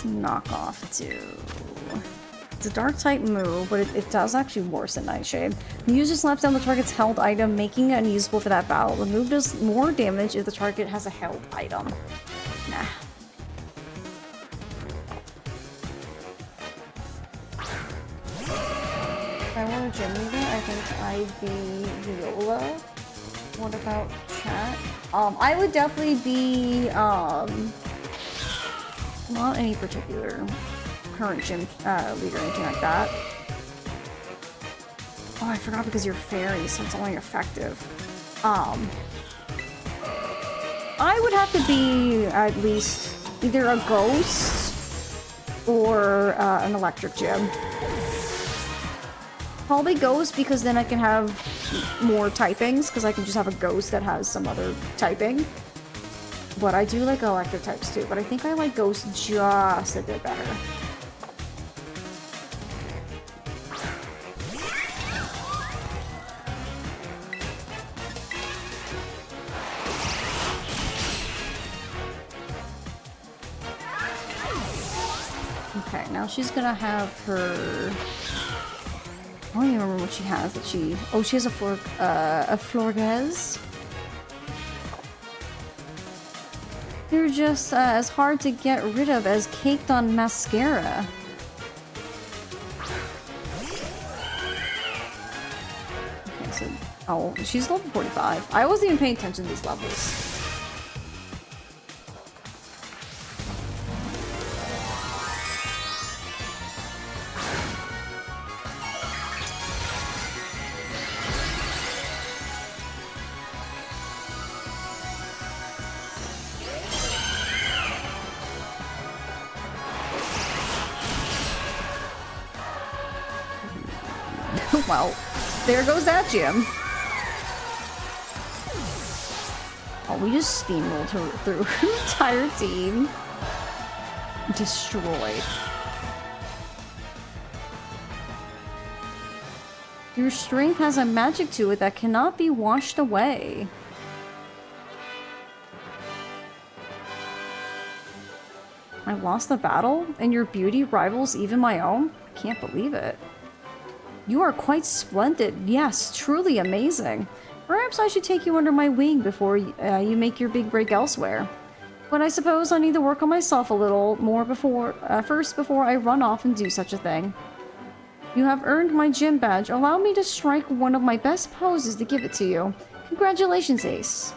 Knockoff do. It's a dark type move, but it does actually worse than Nightshade. The user slaps down the target's held item, making it unusable for that battle. The move does more damage if the target has a held item. Nah. If I were a gym leader, I think I'd be Viola. What about chat? I would definitely be, not any particular current gym leader or anything like that. Oh, I forgot because you're fairy, so it's only effective. I would have to be at least either a ghost or an electric gym. Probably ghost because then I can have more typings because I can just have a ghost that has some other typing. But I do like electric types too, but I think I like ghost just a bit better. Okay, now she's gonna have her... I don't even remember what she has that she... Oh, she has a Florges. They're just as hard to get rid of as caked on mascara. Okay, so... Oh, she's level 45. I wasn't even paying attention to these levels. Well, there goes that gym. Oh, we just steamrolled her through her entire team. Destroyed. Your strength has a magic to it that cannot be washed away. I lost the battle, and your beauty rivals even my own? I can't believe it. You are quite splendid. Yes, truly amazing. Perhaps I should take you under my wing before you make your big break elsewhere. But I suppose I need to work on myself a little more first before I run off and do such a thing. You have earned my gym badge. Allow me to strike one of my best poses to give it to you. Congratulations, Ace.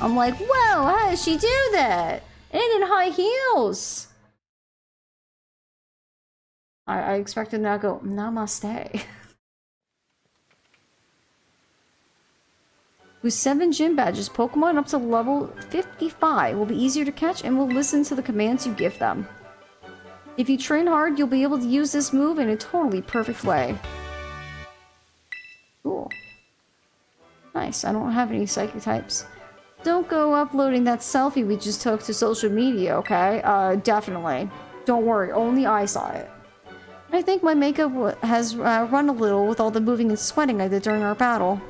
I'm like, whoa, how does she do that? And in high heels. I expected now to go, namaste. With 7 gym badges, Pokemon up to level 55 will be easier to catch and will listen to the commands you give them. If you train hard, you'll be able to use this move in a totally perfect way. Cool. Nice, I don't have any psychic types. Don't go uploading that selfie we just took to social media, okay? Definitely. Don't worry, only I saw it. I think my makeup has run a little with all the moving and sweating I did during our battle.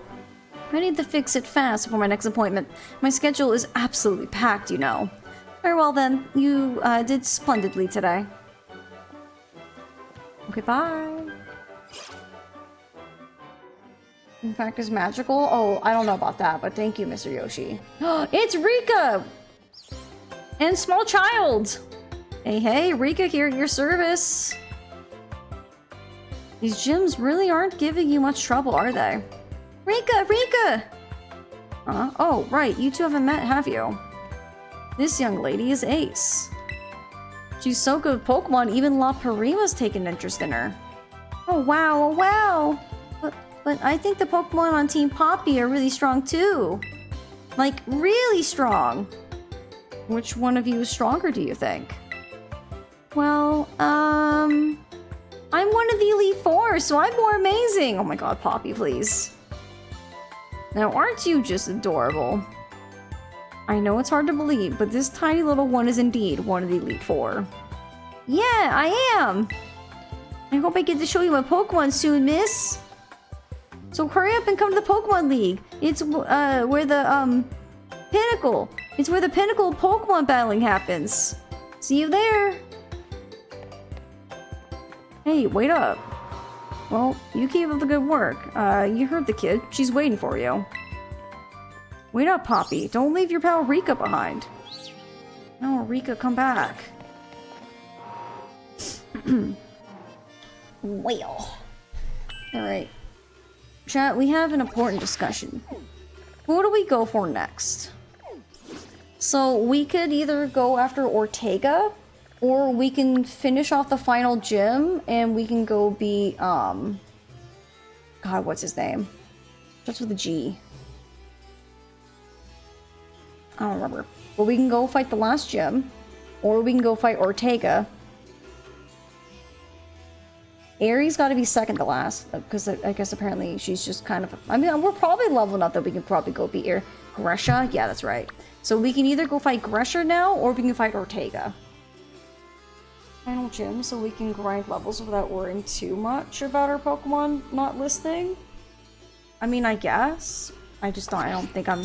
I need to fix it fast for my next appointment. My schedule is absolutely packed, you know. Very well then, you did splendidly today. Okay, bye. In fact, is magical? Oh, I don't know about that, but thank you, Mr. Yoshi. It's Rika! And Small Child! Hey, hey, Rika here at your service. These gyms really aren't giving you much trouble, are they? Rika! Rika! Oh, right, you two haven't met, have you? This young lady is Ace. She's so good with Pokemon, even La Parima's taken interest in her. Oh, wow, oh, wow! But I think the Pokemon on Team Poppy are really strong, too. Like, really strong. Which one of you is stronger, do you think? Well, I'm one of the Elite Four, so I'm more amazing! Oh my god, Poppy, please. Now, aren't you just adorable? I know it's hard to believe, but this tiny little one is indeed one of the Elite Four. Yeah, I am! I hope I get to show you my Pokemon soon, miss! So hurry up and come to the Pokemon League! It's, where the, Pinnacle! It's where the pinnacle of Pokemon battling happens! See you there! Hey, wait up! Well, you keep up the good work. You heard the kid. She's waiting for you. Wait up, Poppy. Don't leave your pal Rika behind. No, Rika, come back. Well. Alright. Chat, we have an important discussion. Who do we go for next? So we could either go after Ortega, or we can finish off the final gym and we can go beat, God, what's his name? Starts with a G. I don't remember. But we can go fight the last gym, or we can go fight Ortega. Aries got to be second to last, because I guess apparently she's just kind of... I mean, we're probably level enough that we can probably go beat Gresha. Yeah, that's right. So we can either go fight Gresha now, or we can fight Ortega. Final gym, so we can grind levels without worrying too much about our Pokemon not listening. I mean, I guess. I don't think I'm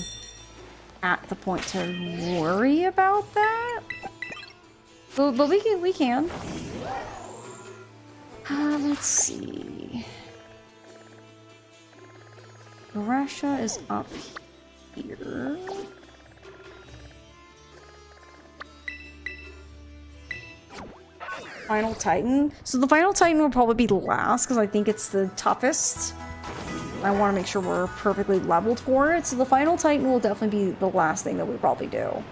at the point to worry about that. But we can. Let's see. Gresha is up here. Final Titan. So the Final Titan will probably be last because I think it's the toughest. I want to make sure we're perfectly leveled for it. So the Final Titan will definitely be the last thing that we probably do.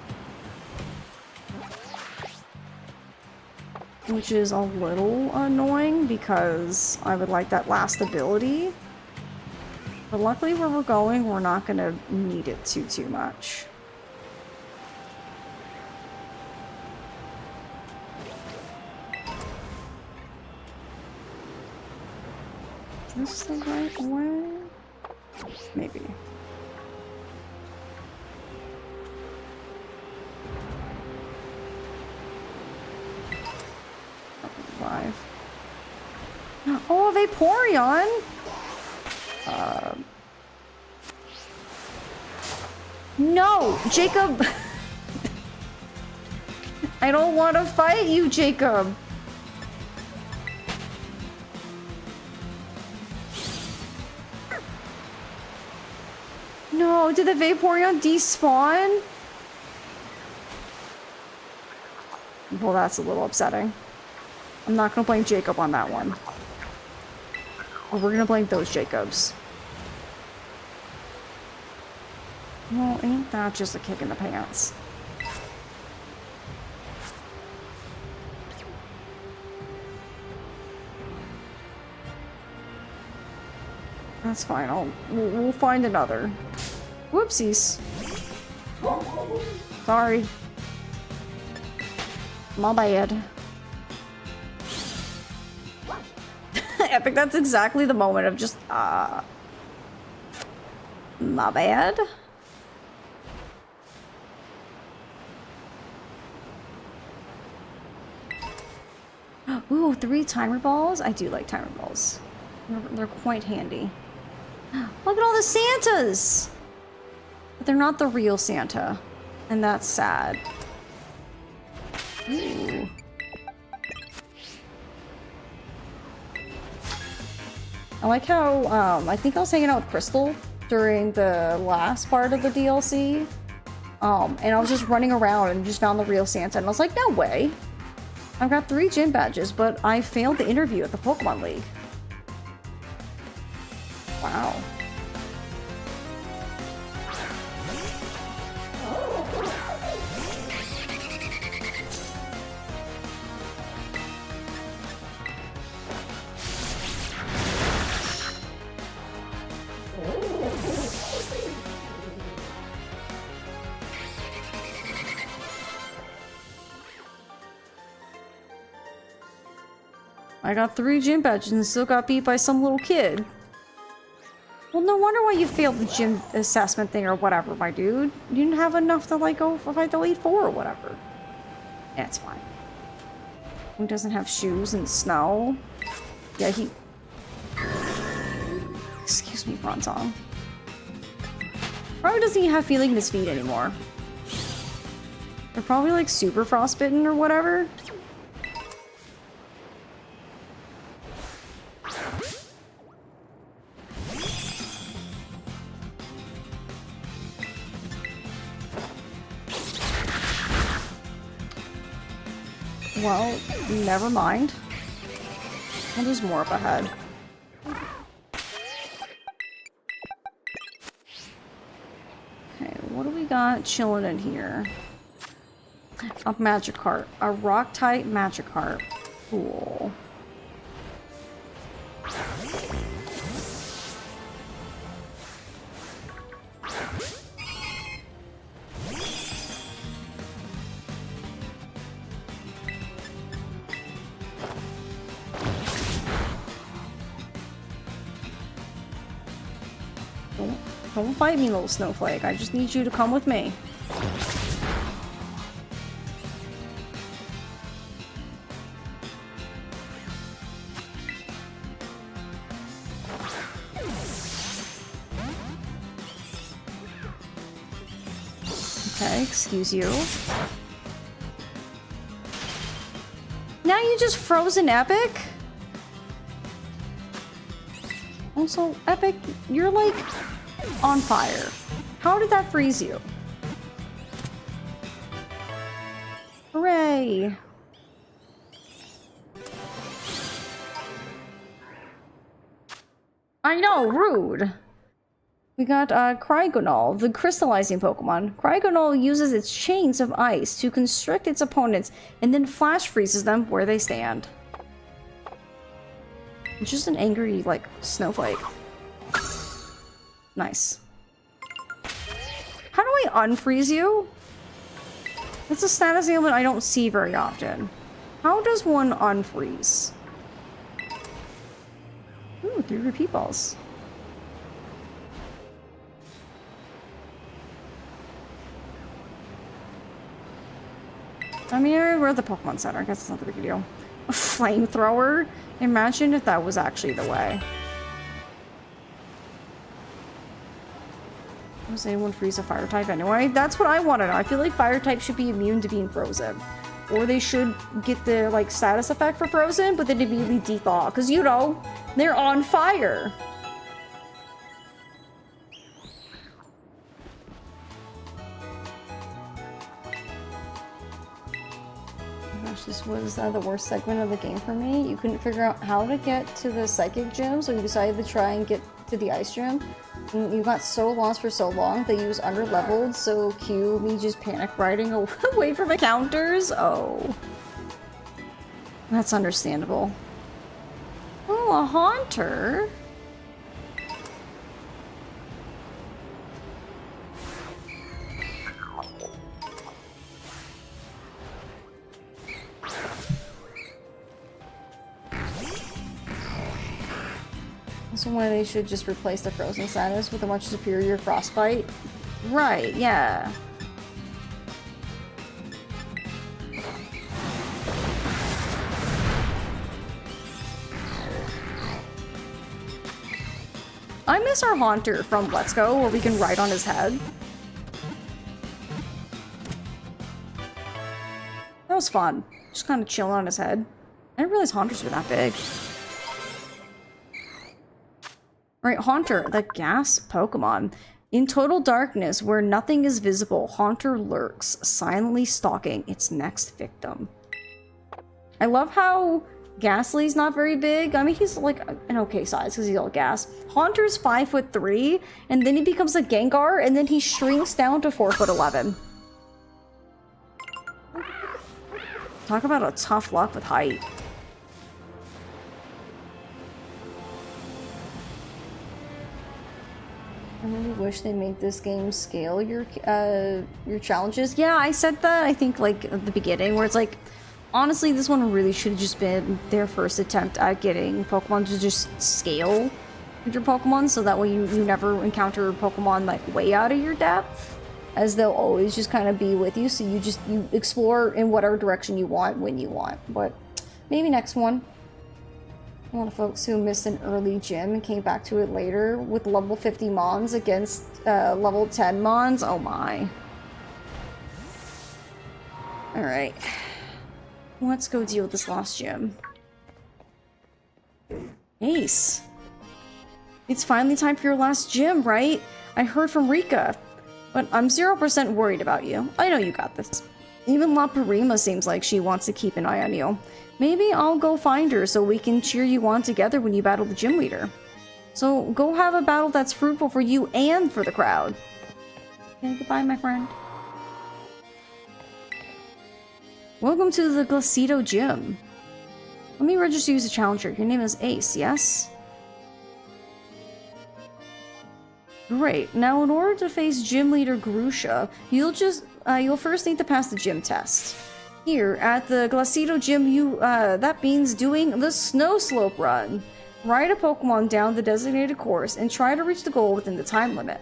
Which is a little annoying because I would like that last ability. But luckily where we're going, we're not going to need it too much. Is this the right way? Maybe. Live. Oh, Vaporeon! No! Jacob! I don't want to fight you, Jacob! No, did the Vaporeon despawn? Well, that's a little upsetting. I'm not gonna blame Jacob on that one. Or we're gonna blame those Jacobs. Well, ain't that just a kick in the pants? That's fine. We'll find another. Whoopsies. Sorry. My bad. Epic, that's exactly the moment of just, my bad. Ooh, 3 timer balls? I do like timer balls. They're quite handy. Look at all the Santas! But they're not the real Santa. And that's sad. Ooh. I like how, I think I was hanging out with Crystal during the last part of the DLC. And I was just running around and just found the real Santa. And I was like, no way. I've got 3 gym badges, but I failed the interview at the Pokemon League. Wow. I got 3 gym badges and still got beat by some little kid. Well, no wonder why you failed the gym assessment thing or whatever, my dude. You didn't have enough to, like, go fight the Elite Four or whatever. Yeah, it's fine. Who doesn't have shoes in snow? Yeah, he... Excuse me, Bronzong. Probably doesn't even have feeling in his feet anymore. They're probably, like, super frostbitten or whatever. Well, never mind. Well, there's more up ahead. Okay, what do we got chilling in here? A Magikarp. A Rock-type Magikarp. Cool. Don't fight me, little snowflake. I just need you to come with me. Okay, excuse you. Now you just frozen Epic? Also, Epic, you're like on fire. How did that freeze you? Hooray! I know, rude. We got Cryogonal, the crystallizing Pokemon. Cryogonal uses its chains of ice to constrict its opponents and then flash freezes them where they stand. It's just an angry, like, snowflake. Nice. How do I unfreeze you? That's a status ailment I don't see very often. How does one unfreeze? Ooh, 3 repeat balls. I mean, we're at the Pokemon Center. I guess it's not the big deal. A flamethrower? Imagine if that was actually the way. Does anyone freeze a fire type anyway? That's what I want to know. I feel like fire types should be immune to being frozen. Or they should get the, like, status effect for frozen, but then immediately dethaw. Because, you know, they're on fire. This was the worst segment of the game for me. You couldn't figure out how to get to the psychic gym, so you decided to try and get to the ice gym. And you got so lost for so long that you was under-leveled, so cue me just panic riding away from encounters. Oh. That's understandable. Oh, a Haunter? So why they should just replace the frozen status with a much superior frostbite? Right, yeah. I miss our Haunter from Let's Go, where we can ride on his head. That was fun. Just kind of chilling on his head. I didn't realize Haunters were that big. Alright, Haunter, the gas Pokemon. In total darkness, where nothing is visible, Haunter lurks, silently stalking its next victim. I love how Ghastly's not very big. I mean, he's like an okay size because he's all gas. Haunter's 5'3", and then he becomes a Gengar, and then he shrinks down to 4'11". Talk about a tough luck with height. I really wish they made this game scale your challenges. Yeah, I said that, I think, like, at the beginning, where it's like, honestly, this one really should have just been their first attempt at getting Pokemon to just scale with your Pokemon, so that way you never encounter Pokemon, like, way out of your depth, as they'll always just kind of be with you, so you explore in whatever direction you want, when you want. But maybe next one. A lot of folks who missed an early gym and came back to it later with level 50 Mons against level 10 Mons. Oh my. Alright. Let's go deal with this lost gym. Ace. It's finally time for your last gym, right? I heard from Rika. But I'm 0% worried about you. I know you got this. Even La Parima seems like she wants to keep an eye on you. Maybe I'll go find her so we can cheer you on together when you battle the gym leader. So go have a battle that's fruitful for you and for the crowd. Okay, goodbye, my friend. Welcome to the Glacido Gym. Let me register you as a challenger. Your name is Ace, yes? Great. Now, in order to face Gym Leader Grusha, you'll first need to pass the gym test. Here, at the Glacido Gym, that means doing the Snow Slope Run. Ride a Pokemon down the designated course and try to reach the goal within the time limit.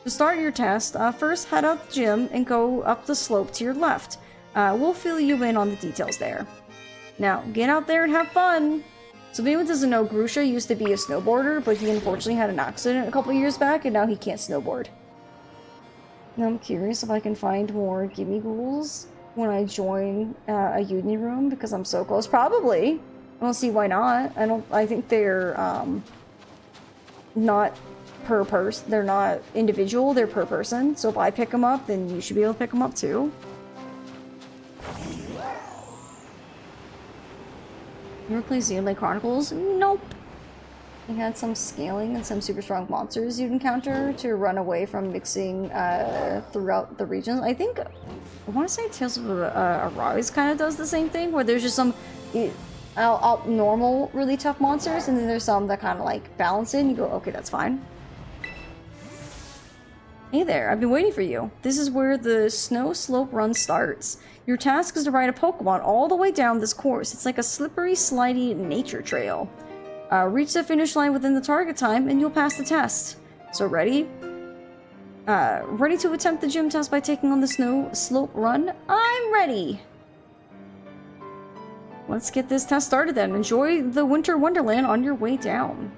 To start your test, first head out the gym and go up the slope to your left. We'll fill you in on the details there. Now, get out there and have fun! So if anyone doesn't know, Grusha used to be a snowboarder, but he unfortunately had an accident a couple years back, and now he can't snowboard. Now I'm curious if I can find more gimme ghouls when I join a uni room, because I'm so close. Probably! I don't see why not. I think they're, not per person. They're not individual, they're per person. So if I pick them up, then you should be able to pick them up too. You ever play Xenoblade Chronicles? Nope. You had some scaling and some super strong monsters you'd encounter to run away from mixing throughout the regions. I think, I want to say Tales of Arise kind of does the same thing, where there's just some normal, really tough monsters, and then there's some that kind of like balance in. You go, okay, that's fine. Hey there, I've been waiting for you. This is where the Snow Slope Run starts. Your task is to ride a Pokemon all the way down this course. It's like a slippery, slidey nature trail. Reach the finish line within the target time and you'll pass the test. So ready? Ready to attempt the gym test by taking on the Snow Slope Run? I'm ready! Let's get this test started then. Enjoy the Winter Wonderland on your way down.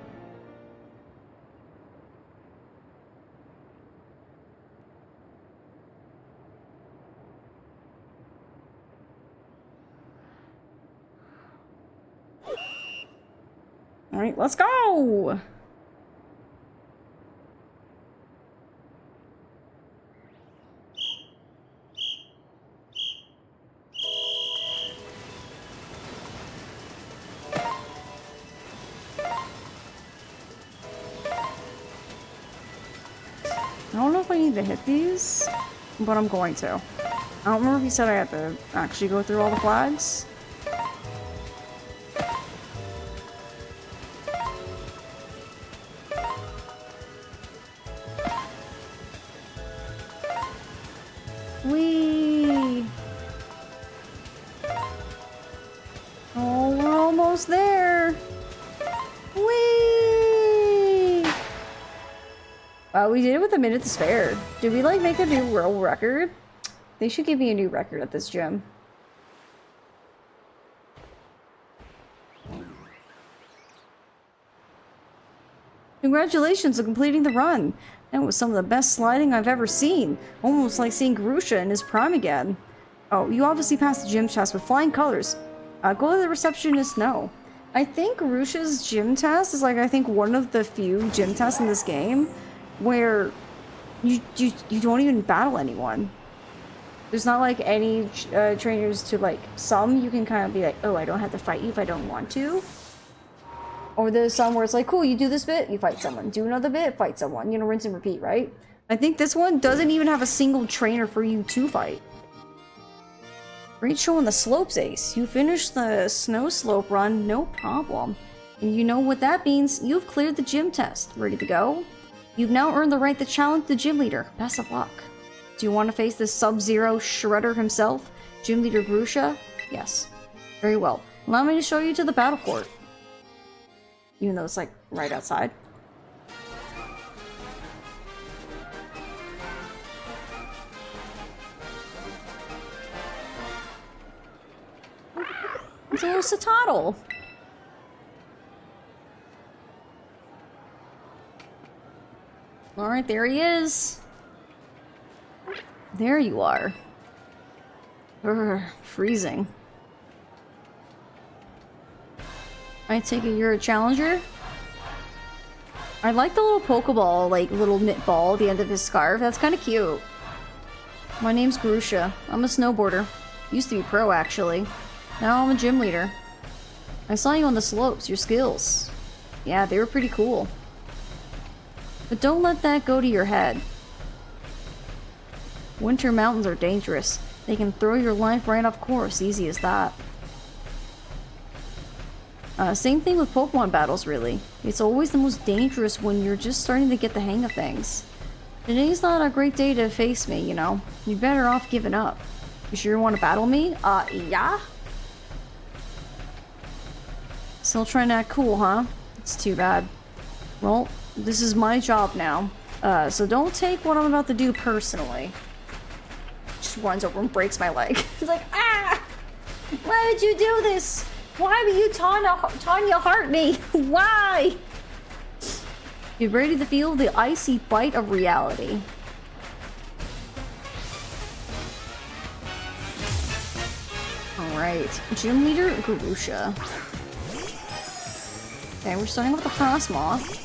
Alright, let's go! I don't know if I need to hit these, but I'm going to. I don't remember if he said I had to actually go through all the flags. Whee! Oh, we're almost there! Whee! Wow, we did it with a minute to spare. Did we, like, make a new world record? They should give me a new record at this gym. Congratulations on completing the run! That was some of the best sliding I've ever seen. Almost like seeing Grusha in his prime again. Oh, you obviously passed the gym test with flying colors. Go let the receptionist know. I think Grusha's gym test is like, I think, one of the few gym tests in this game where you don't even battle anyone. There's not like any trainers to like, some you can kind of be like, oh, I don't have to fight you if I don't want to. Or there's some where it's like, cool, you do this bit, you fight someone. Do another bit, fight someone. You know, rinse and repeat, right? I think this one doesn't even have a single trainer for you to fight. Great show on the slopes, Ace. You finished the Snow Slope Run, no problem. And you know what that means. You've cleared the gym test. Ready to go? You've now earned the right to challenge the gym leader. Best of luck. Do you want to face the Sub-Zero Shredder himself, Gym Leader Grusha? Yes. Very well. Allow me to show you to the battle court. Even though it's like right outside. It's a little Satotl. Alright, there he is. There you are. Urgh, freezing. I take it you're a challenger? I like the little Pokeball, like little knit ball at the end of his scarf. That's kind of cute. My name's Grusha. I'm a snowboarder. Used to be pro, actually. Now I'm a gym leader. I saw you on the slopes, your skills. Yeah, they were pretty cool. But don't let that go to your head. Winter mountains are dangerous. They can throw your life right off course, easy as that. Same thing with Pokemon battles, really. It's always the most dangerous when you're just starting to get the hang of things. Today's not a great day to face me, you know. You're better off giving up. You sure you want to battle me? Yeah? Still trying to act cool, huh? It's too bad. Well, this is my job now. So don't take what I'm about to do personally. Just runs over and breaks my leg. It's like, ah! Why would you do this? Why would you Tanya heart me? Why? Get ready to feel the icy bite of reality. Alright, Gym Leader Garusha. Okay, we're starting with the Frostmoth.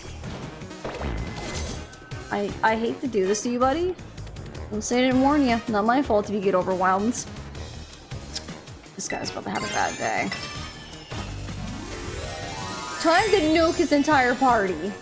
I hate to do this to you, buddy. Don't say I didn't warn you. Not my fault if you get overwhelmed. This guy's about to have a bad day. Time to nuke his entire party.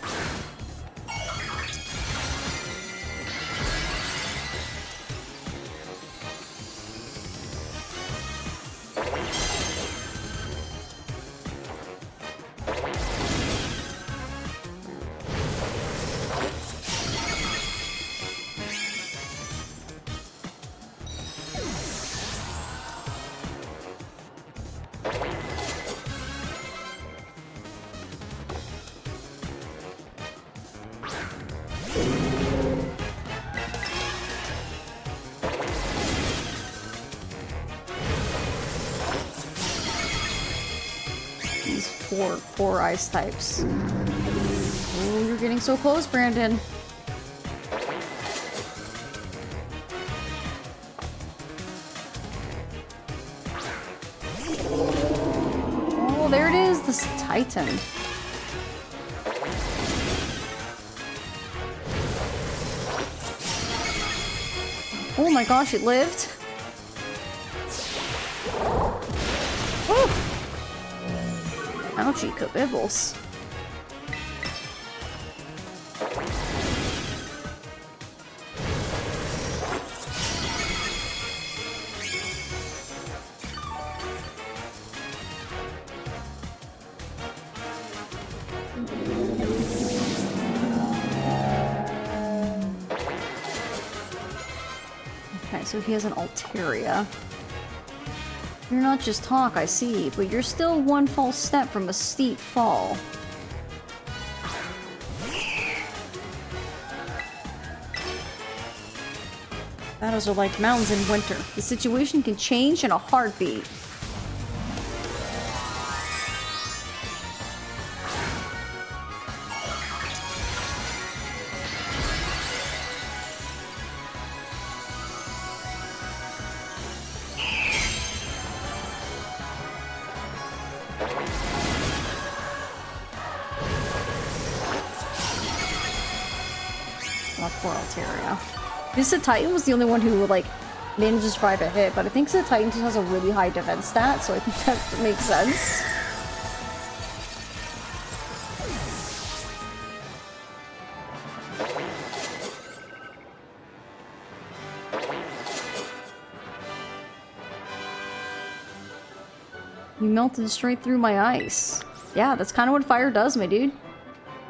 Poor ice types. Oh, you're getting so close, Brandon. Oh, there it is, this Titan. Oh my gosh, it lived. Ouchie, kabibbles. Okay, so he has an Altaria. You're not just talk, I see, but you're still one false step from a steep fall. Battles are like mountains in winter. The situation can change in a heartbeat. Poor Altaria. This Titan was the only one who like managed to survive a hit, but I think Titan just has a really high defense stat, so I think that makes sense. You melted straight through my ice. Yeah, that's kind of what fire does, my dude.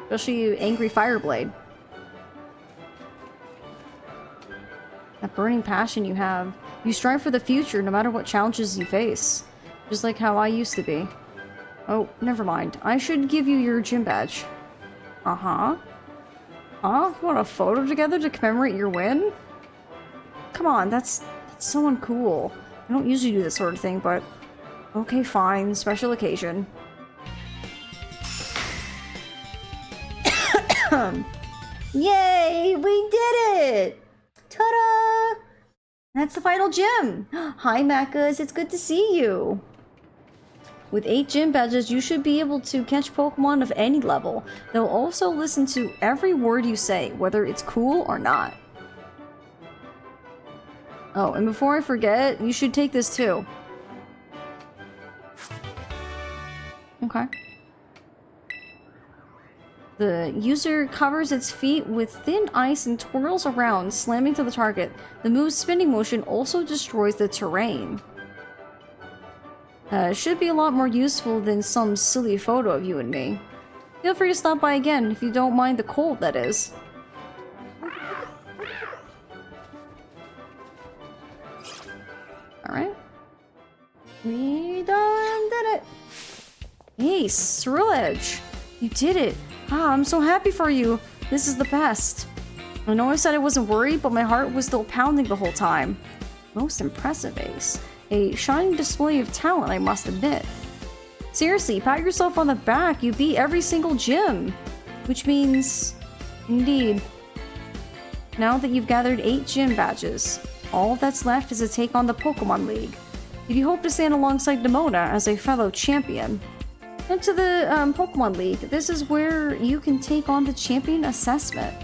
Especially you angry Fireblade. That burning passion you have. You strive for the future no matter what challenges you face. Just like how I used to be. Oh, never mind. I should give you your gym badge. Uh-huh. Huh? You want a photo together to commemorate your win? Come on, that's so uncool. I don't usually do this sort of thing, but... Okay, fine. Special occasion. Yay! We did it! Ta-da! That's the final gym! Hi, Macas. It's good to see you. With 8 gym badges, you should be able to catch Pokemon of any level. They'll also listen to every word you say, whether it's cool or not. Oh, and before I forget, you should take this too. Okay. The user covers its feet with thin ice and twirls around, slamming to the target. The move's spinning motion also destroys the terrain. Should be a lot more useful than some silly photo of you and me. Feel free to stop by again, if you don't mind the cold, that is. Alright. We done did it! Hey, Ceruledge! You did it! Ah, I'm so happy for you! This is the best! I know I said I wasn't worried, but my heart was still pounding the whole time. Most impressive, Ace. A shining display of talent, I must admit. Seriously, pat yourself on the back, you beat every single gym! Which means... Indeed. Now that you've gathered 8 gym badges, all that's left is to take on the Pokémon League. If you hope to stand alongside Demona as a fellow champion, head to the Pokémon League. This is where you can take on the champion assessment.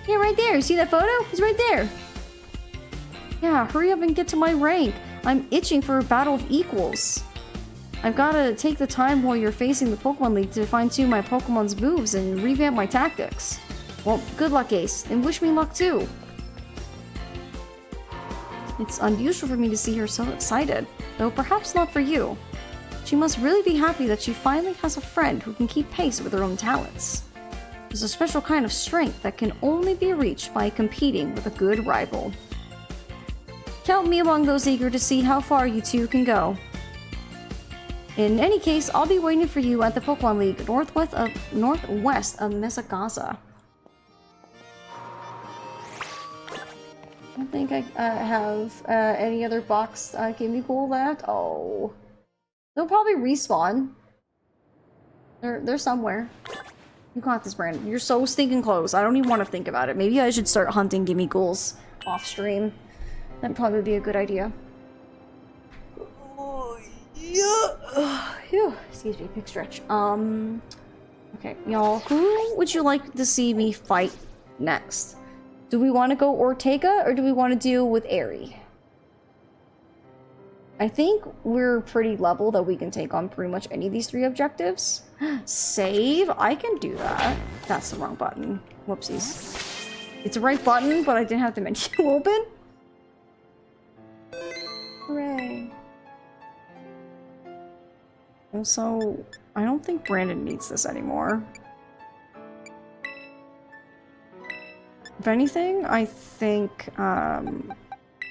Yeah, right there. See that photo? It's right there. Yeah, hurry up and get to my rank. I'm itching for a battle of equals. I've got to take the time while you're facing the Pokémon League to fine-tune my Pokémon's moves and revamp my tactics. Well, good luck, Ace, and wish me luck too. It's unusual for me to see her so excited, though perhaps not for you. She must really be happy that she finally has a friend who can keep pace with her own talents. There's a special kind of strength that can only be reached by competing with a good rival. Count me among those eager to see how far you two can go. In any case, I'll be waiting for you at the Pokémon League northwest of Mesagaza. I don't think I have any other box give me cool left. Oh. They'll probably respawn. They're somewhere. You got this, Brandon. You're so stinking close. I don't even want to think about it. Maybe I should start hunting gimme ghouls off stream. That'd probably be a good idea. Oh, yeah. Phew. Excuse me, big stretch. Okay, y'all, who would you like to see me fight next? Do we want to go Ortega or do we want to deal with Aerie? I think we're pretty level that we can take on pretty much any of these 3 objectives. Save? I can do that. That's the wrong button. Whoopsies. It's the right button, but I didn't have the menu open. Hooray. Also, I don't think Brandon needs this anymore. If anything, I think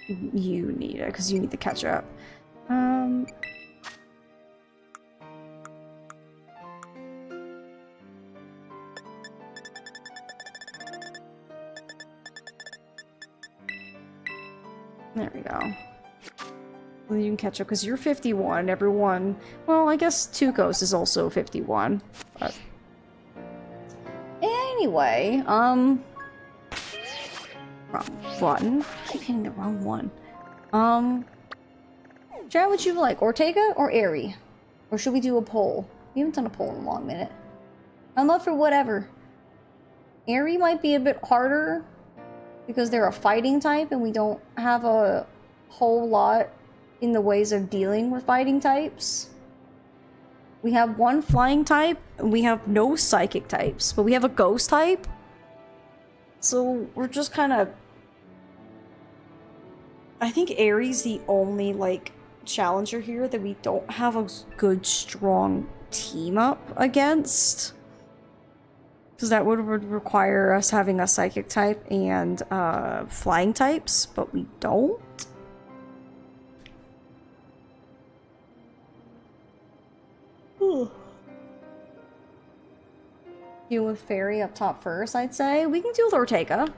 you need it, because you need to catch up. There we go. Well, you can catch up, because you're 51, everyone... Well, I guess Tukos is also 51, but... Anyway, wrong button. I keep hitting the wrong one. Chat, would you like Ortega or Aerie? Or should we do a poll? We haven't done a poll in a long minute. I'm up for whatever. Aerie might be a bit harder because they're a fighting type and we don't have a whole lot in the ways of dealing with fighting types. We have 1 flying type and we have no psychic types, but we have a ghost type. So we're just kind of... I think Aerie's the only, like, challenger here that we don't have a good, strong team up against. Because that would require us having a psychic type and flying types, but we don't. Deal with Fairy up top first, I'd say. We can deal with Ortega.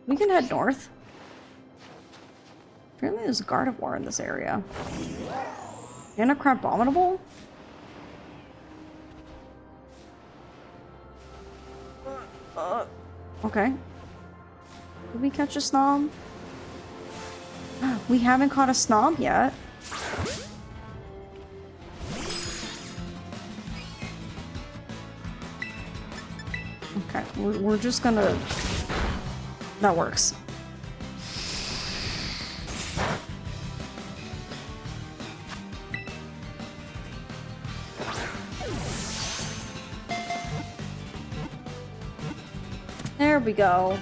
We can head north. Apparently there's a Gardevoir in this area. And a Crabominable? Okay. Did we catch a Snom? We haven't caught a Snom yet. Okay, we're just gonna... That works. There we go.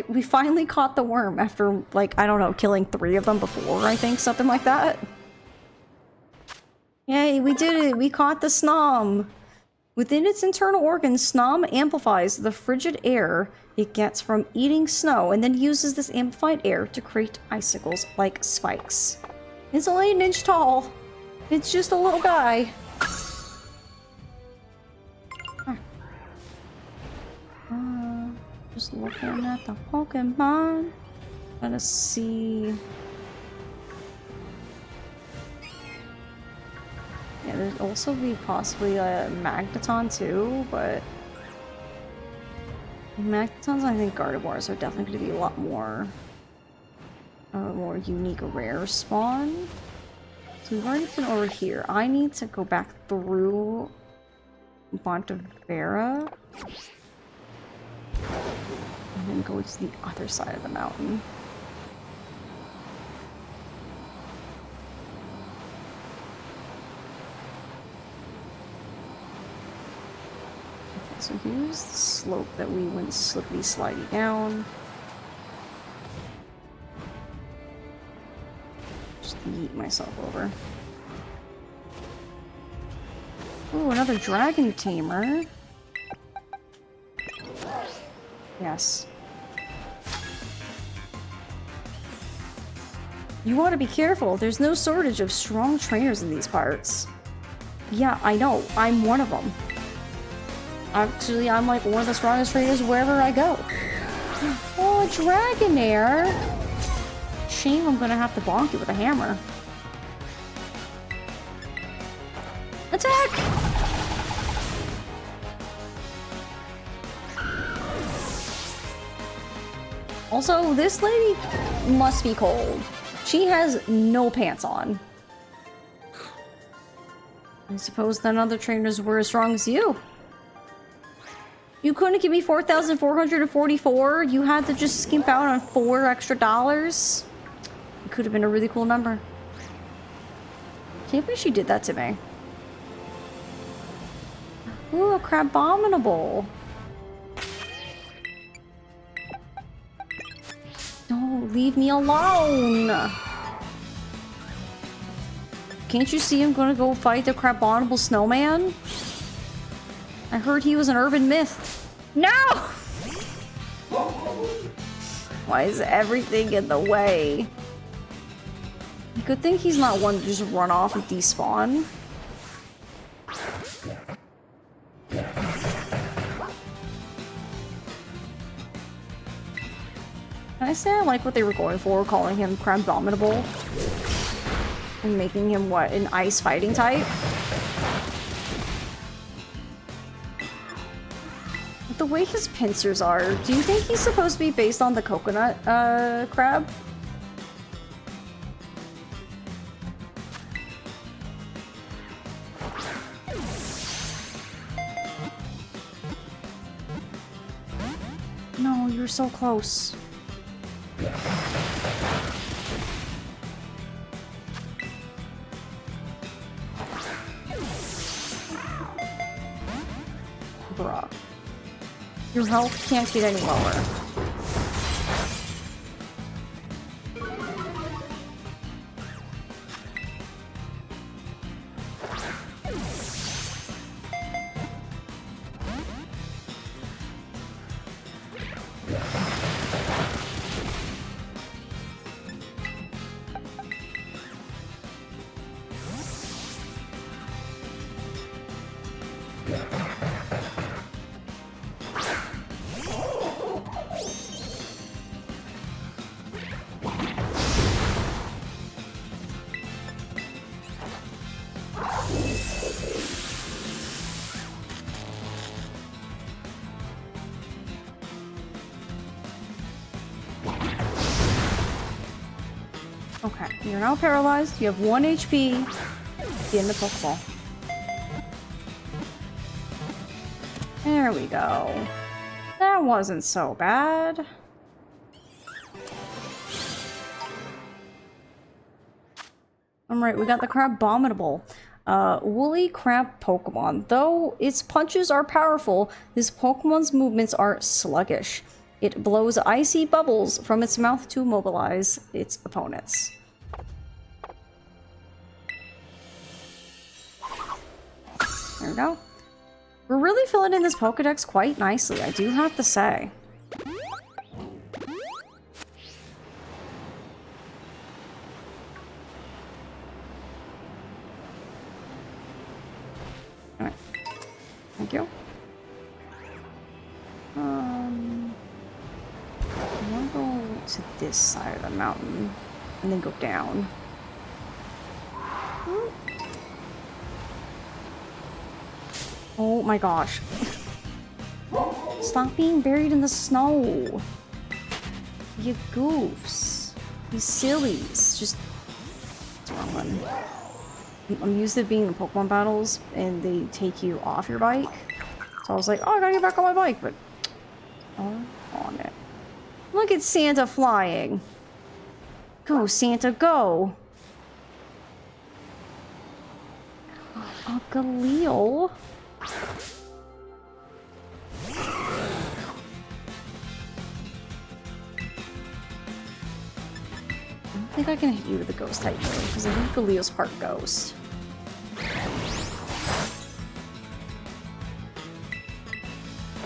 We finally caught the worm after, like, I don't know, killing 3 of them before, I think, something like that. Yay, we did it! We caught the Snom! Within its internal organs, Snom amplifies the frigid air it gets from eating snow and then uses this amplified air to create icicles like spikes. It's only an inch tall. It's just a little guy. Just looking at the Pokemon. Let's see. Yeah, there's also be possibly a Magneton too, but Magnetons, I think Gardevoirs are definitely going to be a lot more unique rare spawn. So we've already been over here. I need to go back through Bontevera and then go to the other side of the mountain. Okay, so here's the slope that we went slippy slidey down. Just yeet myself over. Ooh, another dragon tamer. Yes. You want to be careful. There's no shortage of strong trainers in these parts. Yeah, I know. I'm one of them. Actually, I'm like one of the strongest trainers wherever I go. Oh, a Dragonair! Shame I'm gonna have to bonk you with a hammer. Attack! Also, this lady must be cold. She has no pants on. I suppose none other trainers were as strong as you. You couldn't give me 4,444? You had to just skimp out on $4 extra. It could have been a really cool number. Can't believe she did that to me. Ooh, a Crabominable. No, leave me alone! Can't you see I'm gonna go fight the Crabominable snowman? I heard he was an urban myth. No! Why is everything in the way? Good thing he's not one to just run off and despawn. Can I say I like what they were going for, calling him Crabominable? And making him, what, an ice fighting type? But the way his pincers are, do you think he's supposed to be based on the coconut, crab? No, you're so close. Bruh. Your health can't get any lower. Okay, you're now paralyzed. You have 1 HP. Get in the Pokeball. There we go. That wasn't so bad. Alright, we got the Crabominable. Woolly crab Pokemon. Though its punches are powerful, this Pokemon's movements are sluggish. It blows icy bubbles from its mouth to immobilize its opponents. There we go. We're really filling in this Pokedex quite nicely, I do have to say. Alright. Thank you. I want to go to this side of the mountain and then go down. Oh my gosh. Stop being buried in the snow. You goofs. You sillies. Just... What's wrong one? I'm used to being in Pokemon battles and they take you off your bike. So I was like, oh, I gotta get back on my bike, but... Oh, on it. Look at Santa flying. Go, Santa, go. A Galil. I don't think I can hit you with a ghost type move, because I think Galil's part ghost.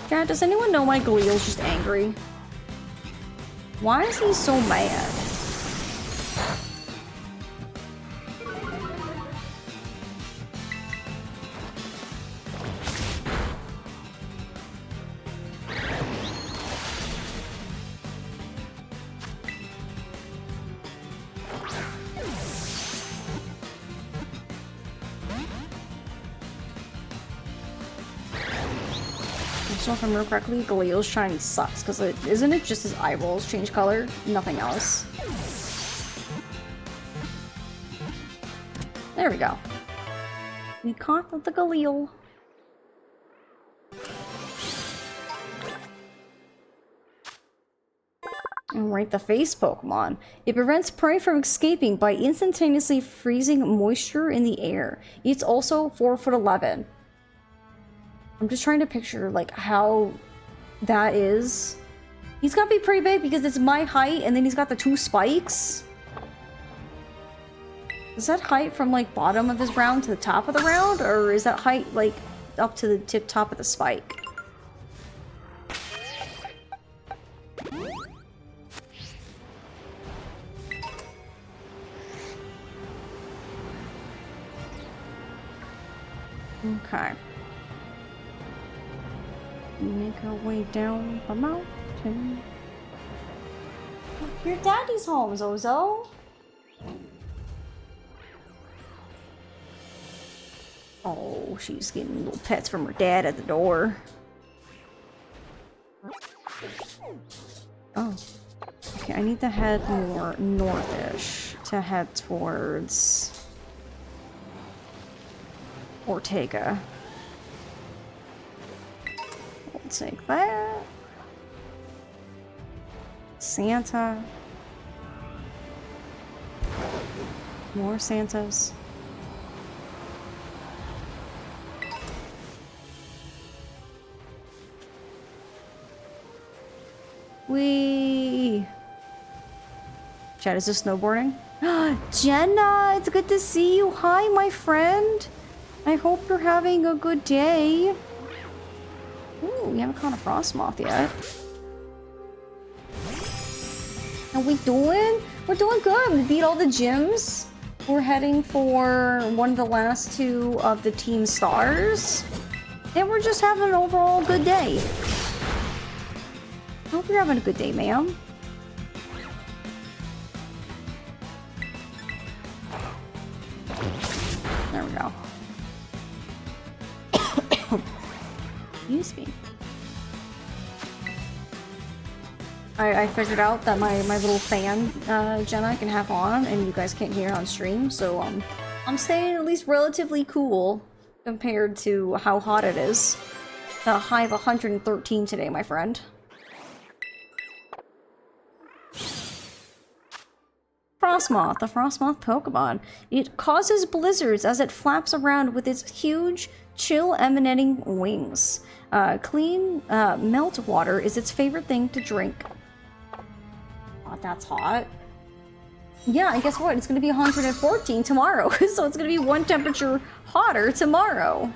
Dad, does anyone know why Galil's just angry? Why is he so mad? So if I remember correctly, Galil's shiny sucks, because isn't it just his eyeballs change color? Nothing else. There we go. We caught the Galil. Alright, the face Pokemon. It prevents prey from escaping by instantaneously freezing moisture in the air. It's also 4'11". I'm just trying to picture, like, how that is. He's gotta be pretty big because it's my height, and then he's got the 2 spikes. Is that height from, like, bottom of his round to the top of the round? Or is that height, like, up to the top of the spike? Okay. Make our way down the mountain. Your daddy's home, Zozo. Oh, she's getting little pets from her dad at the door. Oh. Okay, I need to head more northish to head towards Ortega. We'll take that. Santa. More Santas. Whee! Chad, is this snowboarding? Jenna, it's good to see you. Hi, my friend. I hope you're having a good day. Ooh, we haven't caught a Frostmoth yet. How we doing? We're doing good. We beat all the gyms. We're heading for one of the last 2 of the team stars. And we're just having an overall good day. I hope you're having a good day, ma'am. There we go. Excuse me. I figured out that my little fan, Jenna, can have on, and you guys can't hear it on stream, so I'm staying at least relatively cool compared to how hot it is. The high of 113 today, my friend. Frostmoth, the Frostmoth Pokemon. It causes blizzards as it flaps around with its huge, chill emanating wings. Clean melt water is its favorite thing to drink. Oh, that's hot. Yeah, and guess what? It's gonna be 114 tomorrow, so it's gonna be one temperature hotter tomorrow.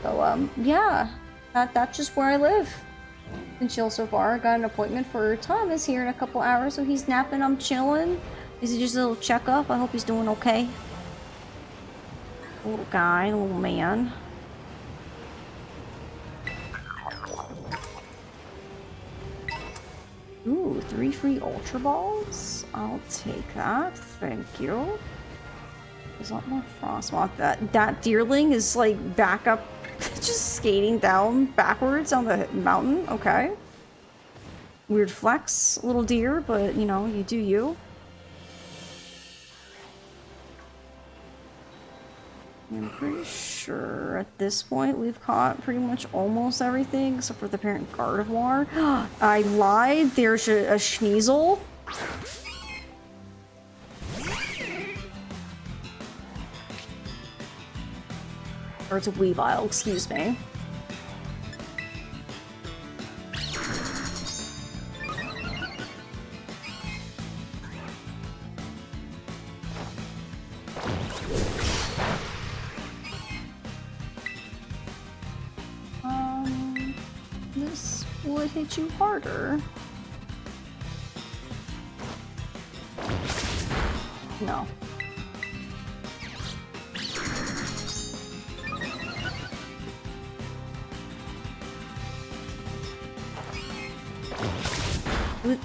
So, yeah, that's just where I live. Been chill so far. Got an appointment for Thomas here in a couple hours, so he's napping, I'm chilling. Is it just a little checkup? I hope he's doing okay. Little guy, little man. Ooh, 3 free Ultra Balls? I'll take that, thank you. There's a lot more Frostmoth. That deerling is like back up, just skating down backwards on the mountain, okay. Weird flex, little deer, but you know, you do you. I'm pretty sure at this point we've caught pretty much almost everything except for the parent Gardevoir. I lied, there's a Sneasel. Or it's a Weavile, excuse me. This would hit you harder. No.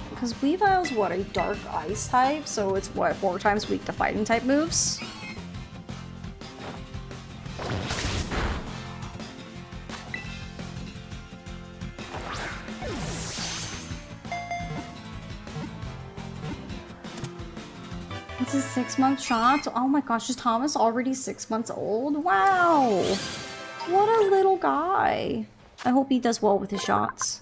Because Weavile's what, a dark ice type, so it's what, 4 times weak to fighting type moves? It's a 6-month shot? Oh my gosh, is Thomas already 6 months old? Wow! What a little guy. I hope he does well with his shots.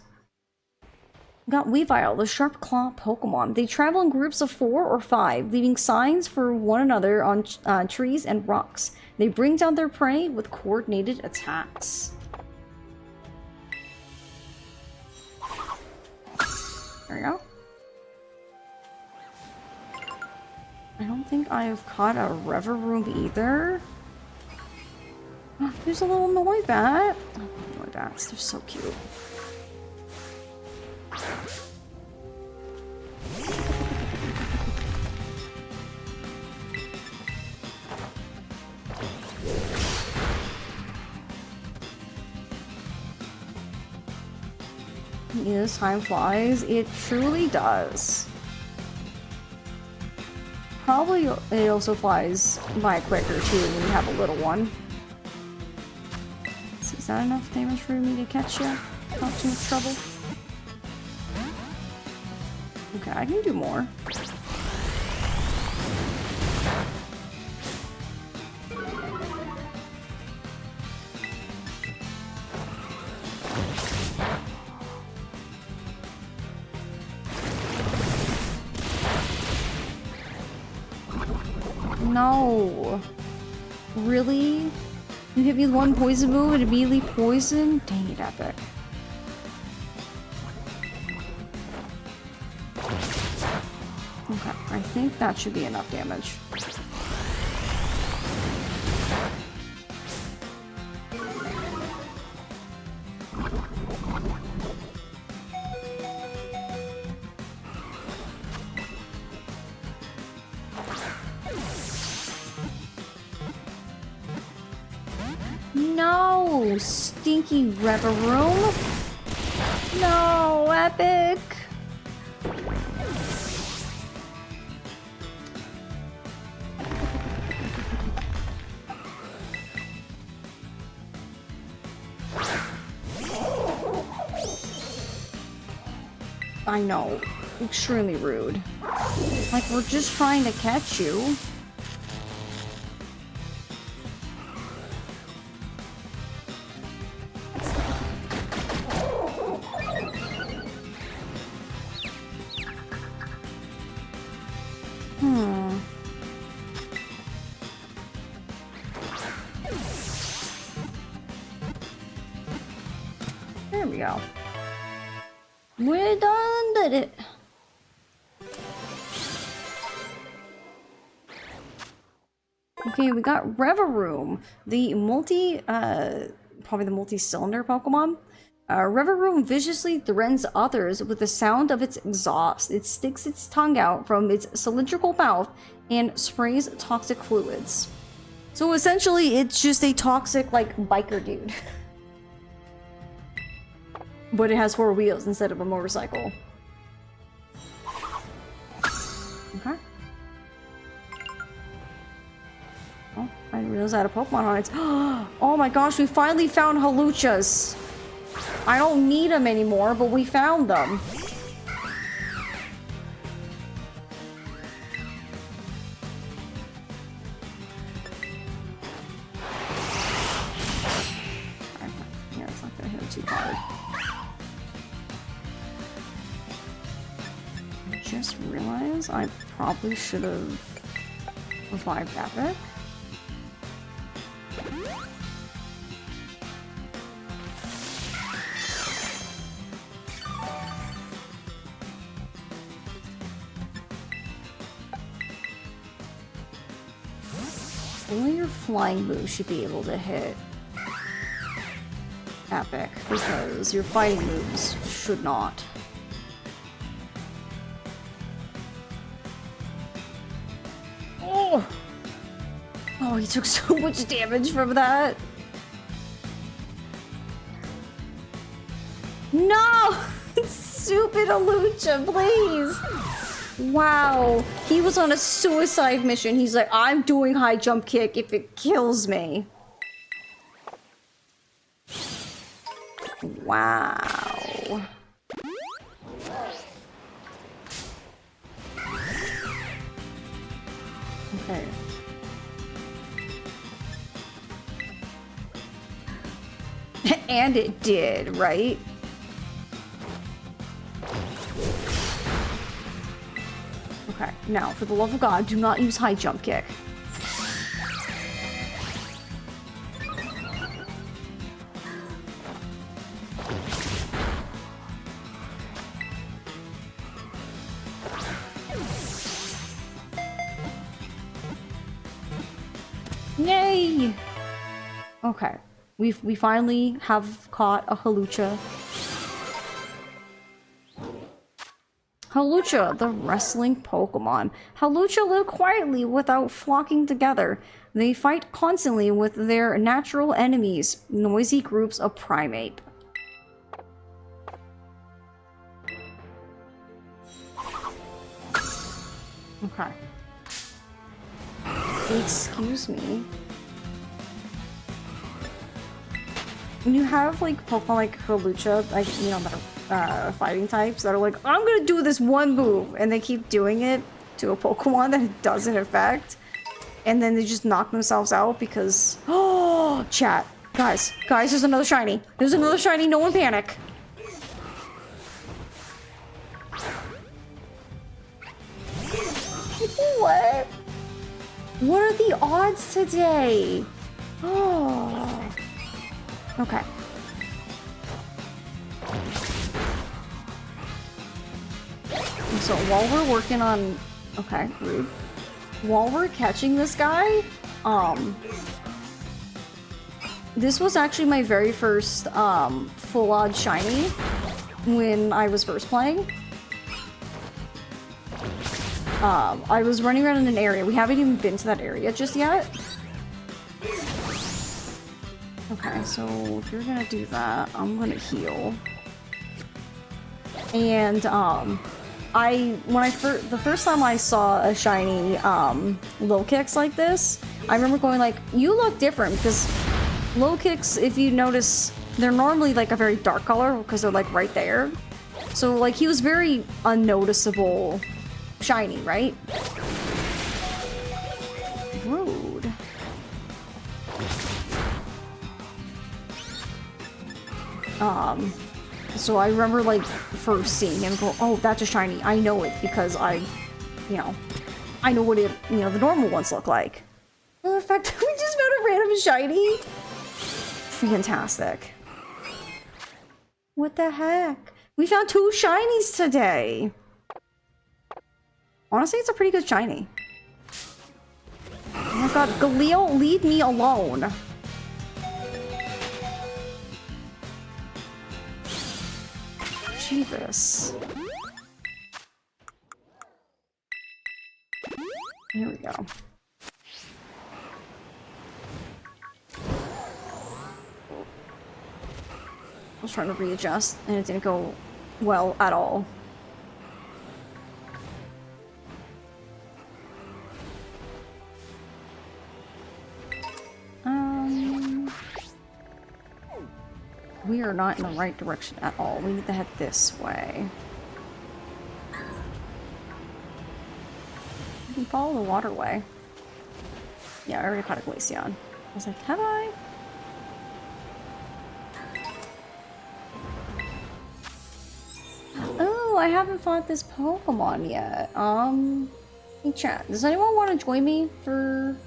Got Weavile, the sharp claw Pokemon. They travel in groups of 4 or 5, leaving signs for one another on trees and rocks. They bring down their prey with coordinated attacks. There we go. I don't think I've caught a Reveroom either. Oh, there's a little Noibat. Oh, Noibats, they're so cute. Yes, time flies. It truly does. Probably it also flies by quicker too when you have a little one. Is that enough damage for me to catch you? Not too much trouble. Okay, I can do more. No. Really? You hit me with one poison move and immediately poison? Dang it, Epic. Okay, I think that should be enough damage. No! Stinky Reveroom! No, Epic! I know. Extremely rude. Like, we're just trying to catch you. There we go. We done did it. Okay, we got Reveroom, the probably the multi-cylinder Pokemon. Reveroom viciously threatens others with the sound of its exhaust. It sticks its tongue out from its cylindrical mouth and sprays toxic fluids. So essentially, it's just a toxic, like, biker dude. But it has 4 wheels instead of a motorcycle. Okay. Oh, I didn't realize I had a Pokemon on it. Oh my gosh, we finally found Haluchas. I don't need them anymore, but we found them. Yeah, it's not gonna hit him too hard. I just realized I probably should have revived Epic. Only your flying move should be able to hit Epic, because your fighting moves should not. Oh! Oh, he took so much damage from that. No! Stupid Alucha, please! Wow, he was on a suicide mission. He's like, I'm doing high jump kick if it kills me. Wow. Okay. And it did, right? Okay, now, for the love of God, do not use high jump kick. Yay! Okay, we finally have caught a Halucha. Halucha, the wrestling Pokemon. Halucha live quietly without flocking together. They fight constantly with their natural enemies, noisy groups of primate. Okay. Excuse me. When you have like Pokemon like Halucha, like, you know, that are fighting types that are like, I'm gonna do this one move, and they keep doing it to a Pokemon that it doesn't affect, and then they just knock themselves out because, oh, chat, guys, there's another shiny. There's another shiny. No one panic. What? What are the odds today? Oh. Okay. So while we're working on... Okay, rude. While we're catching this guy, this was actually my very first full-on shiny when I was first playing. I was running around in an area. We haven't even been to that area just yet. Okay, so if you're gonna do that, I'm gonna heal. And the first time I saw a shiny low kicks like this, I remember going like, you look different, because low kicks, if you notice, they're normally like a very dark color because they're like right there. So like he was very unnoticeable shiny, right? Rude. So I remember like first seeing him go, oh, that's a shiny. I know it because I know what it, the normal ones look like. Well, the fact that we just found a random shiny. Fantastic. What the heck? We found 2 shinies today. Honestly, it's a pretty good shiny. Oh my god, Galil, leave me alone. Jesus. Here we go. I was trying to readjust and it didn't go well at all. We are not in the right direction at all. We need to head this way. We can follow the waterway. Yeah, I already caught a Glaceon. I was like, have I? Oh, I haven't fought this Pokemon yet. Hey chat, does anyone want to join me for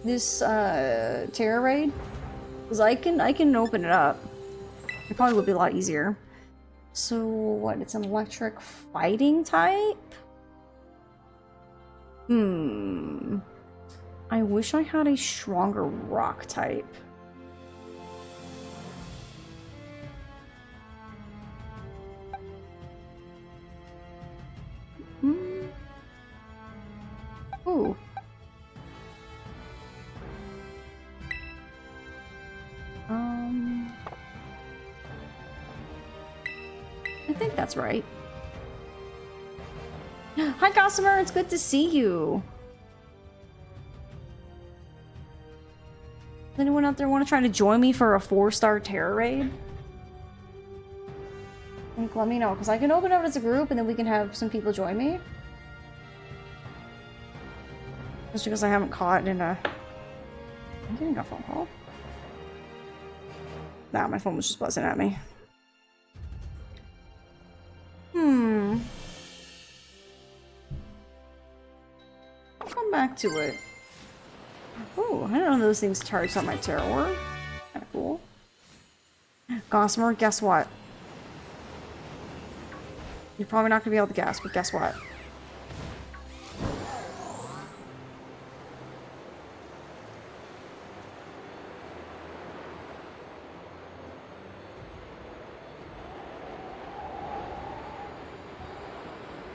this Terra raid? Because I can open it up. It probably would be a lot easier. So what? It's an electric fighting type? I wish I had a stronger rock type. Ooh. I think that's right. Hi, Gossamer, it's good to see you. Does anyone out there want to try to join me for a 4-star Terra raid? Like, let me know, because I can open up as a group and then we can have some people join me. Just because I haven't caught in a... I'm getting a phone call. Nah, my phone was just buzzing at me. I'll come back to it. Oh, I don't know those things charged on my Terra Orb. Kinda cool. Gossamer, guess what? You're probably not gonna be able to guess, but guess what?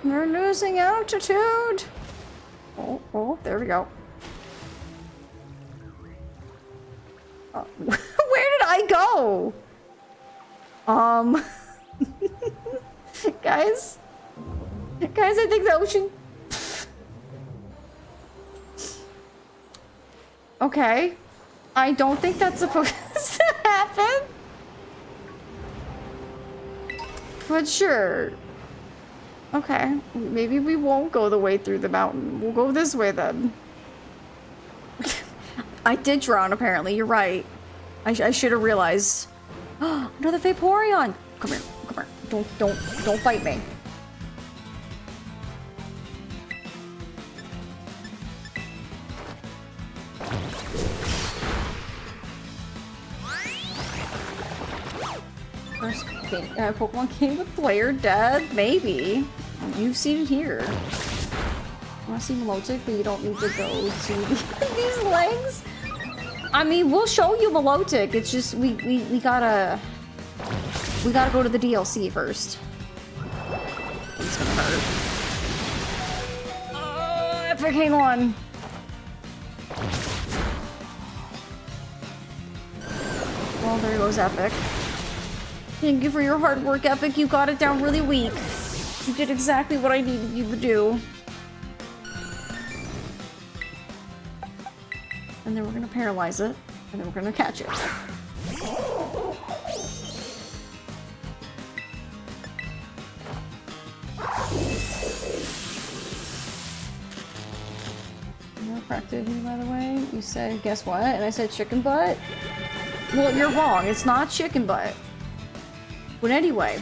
We're losing altitude! Oh, there we go. Where did I go? Guys? Guys, I think the ocean... Okay. I don't think that's supposed to happen. But sure. Okay, maybe we won't go the way through the mountain. We'll go this way then. I did drown, apparently. You're right. I should have realized. Another Vaporeon! Come here, come here. Don't bite me. First Pokemon game with player dead? Maybe. You've seen it here. You want to see Milotic, but you don't need to go to these legs? I mean, we'll show you Milotic. It's just we gotta go to the DLC first. It's gonna hurt. Epic, hang on. Well, there goes Epic. Thank you for your hard work, Epic. You got it down really weak. You did exactly what I needed you to do. And then we're gonna paralyze it, and then we're gonna catch it. You corrected me, by the way. You said, guess what? And I said chicken butt? Well, you're wrong. It's not chicken butt. But anyway,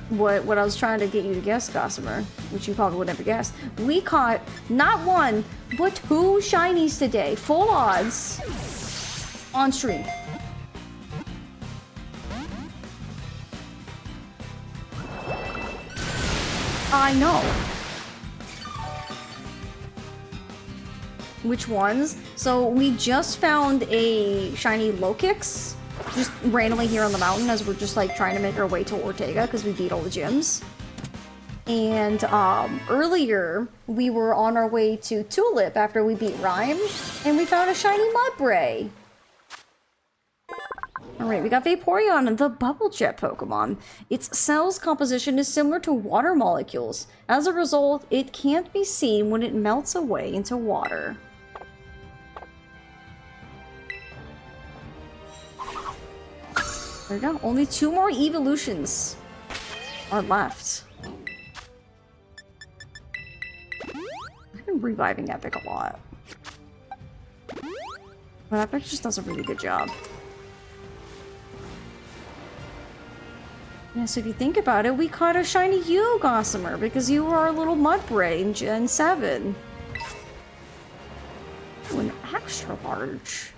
what I was trying to get you to guess, Gossamer, which you probably would never guess, we caught not one, but 2 shinies today. Full odds on stream. I know. Which ones? So we just found a shiny Lokix, just randomly here on the mountain as we're just like trying to make our way to Ortega because we beat all the gyms. And earlier we were on our way to Tulip after we beat Rhyme, and we found a shiny Mudbray. Alright, we got Vaporeon, the Bubble Jet Pokemon. Its cell's composition is similar to water molecules. As a result, it can't be seen when it melts away into water. There we go. Only 2 more evolutions are left. I've been reviving Epic a lot. But Epic just does a really good job. Yeah, so if you think about it, we caught a shiny you, Gossamer, because you were our little Mudbray in Gen 7. Ooh, an extra large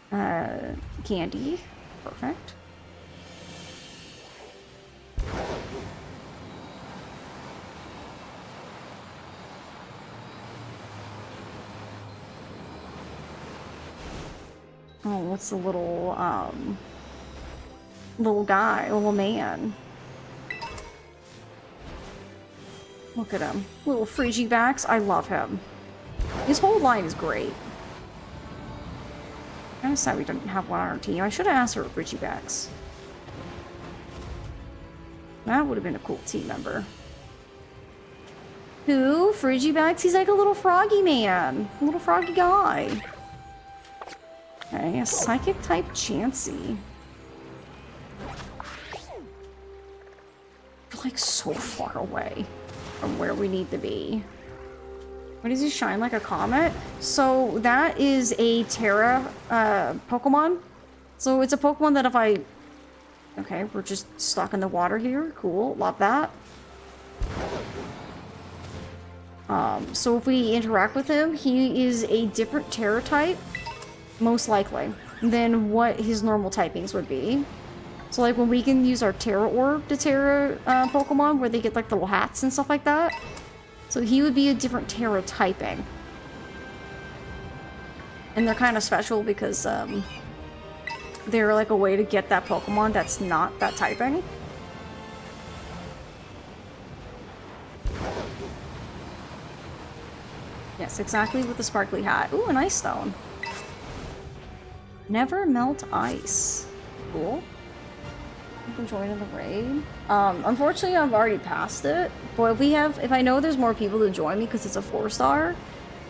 candy. Perfect. Oh, what's the little guy, little man? Look at him. Little Frigibax. I love him. His whole line is great. I'm sad we didn't have one on our team. I should have asked for Frigibax. That would have been a cool team member. Who? Frigibax? He's like a little froggy man. A little froggy guy. Okay, a Psychic type Chansey. We're like so far away from where we need to be. What does he shine like a comet? So that is a Terra Pokemon. So it's a Pokemon that if I... Okay, we're just stuck in the water here. Cool, love that. So if we interact with him, he is a different Terra type, most likely, than what his normal typings would be. So like when we can use our Terra Orb to Terra Pokemon, where they get like little hats and stuff like that. So he would be a different Terra typing. And they're kind of special because they're like a way to get that Pokemon that's not that typing. Yes, exactly, with the sparkly hat. Ooh, an Ice Stone. Never melt ice. Cool. You can join in the raid. Unfortunately, I've already passed it. But if I know there's more people to join me because it's a 4-star,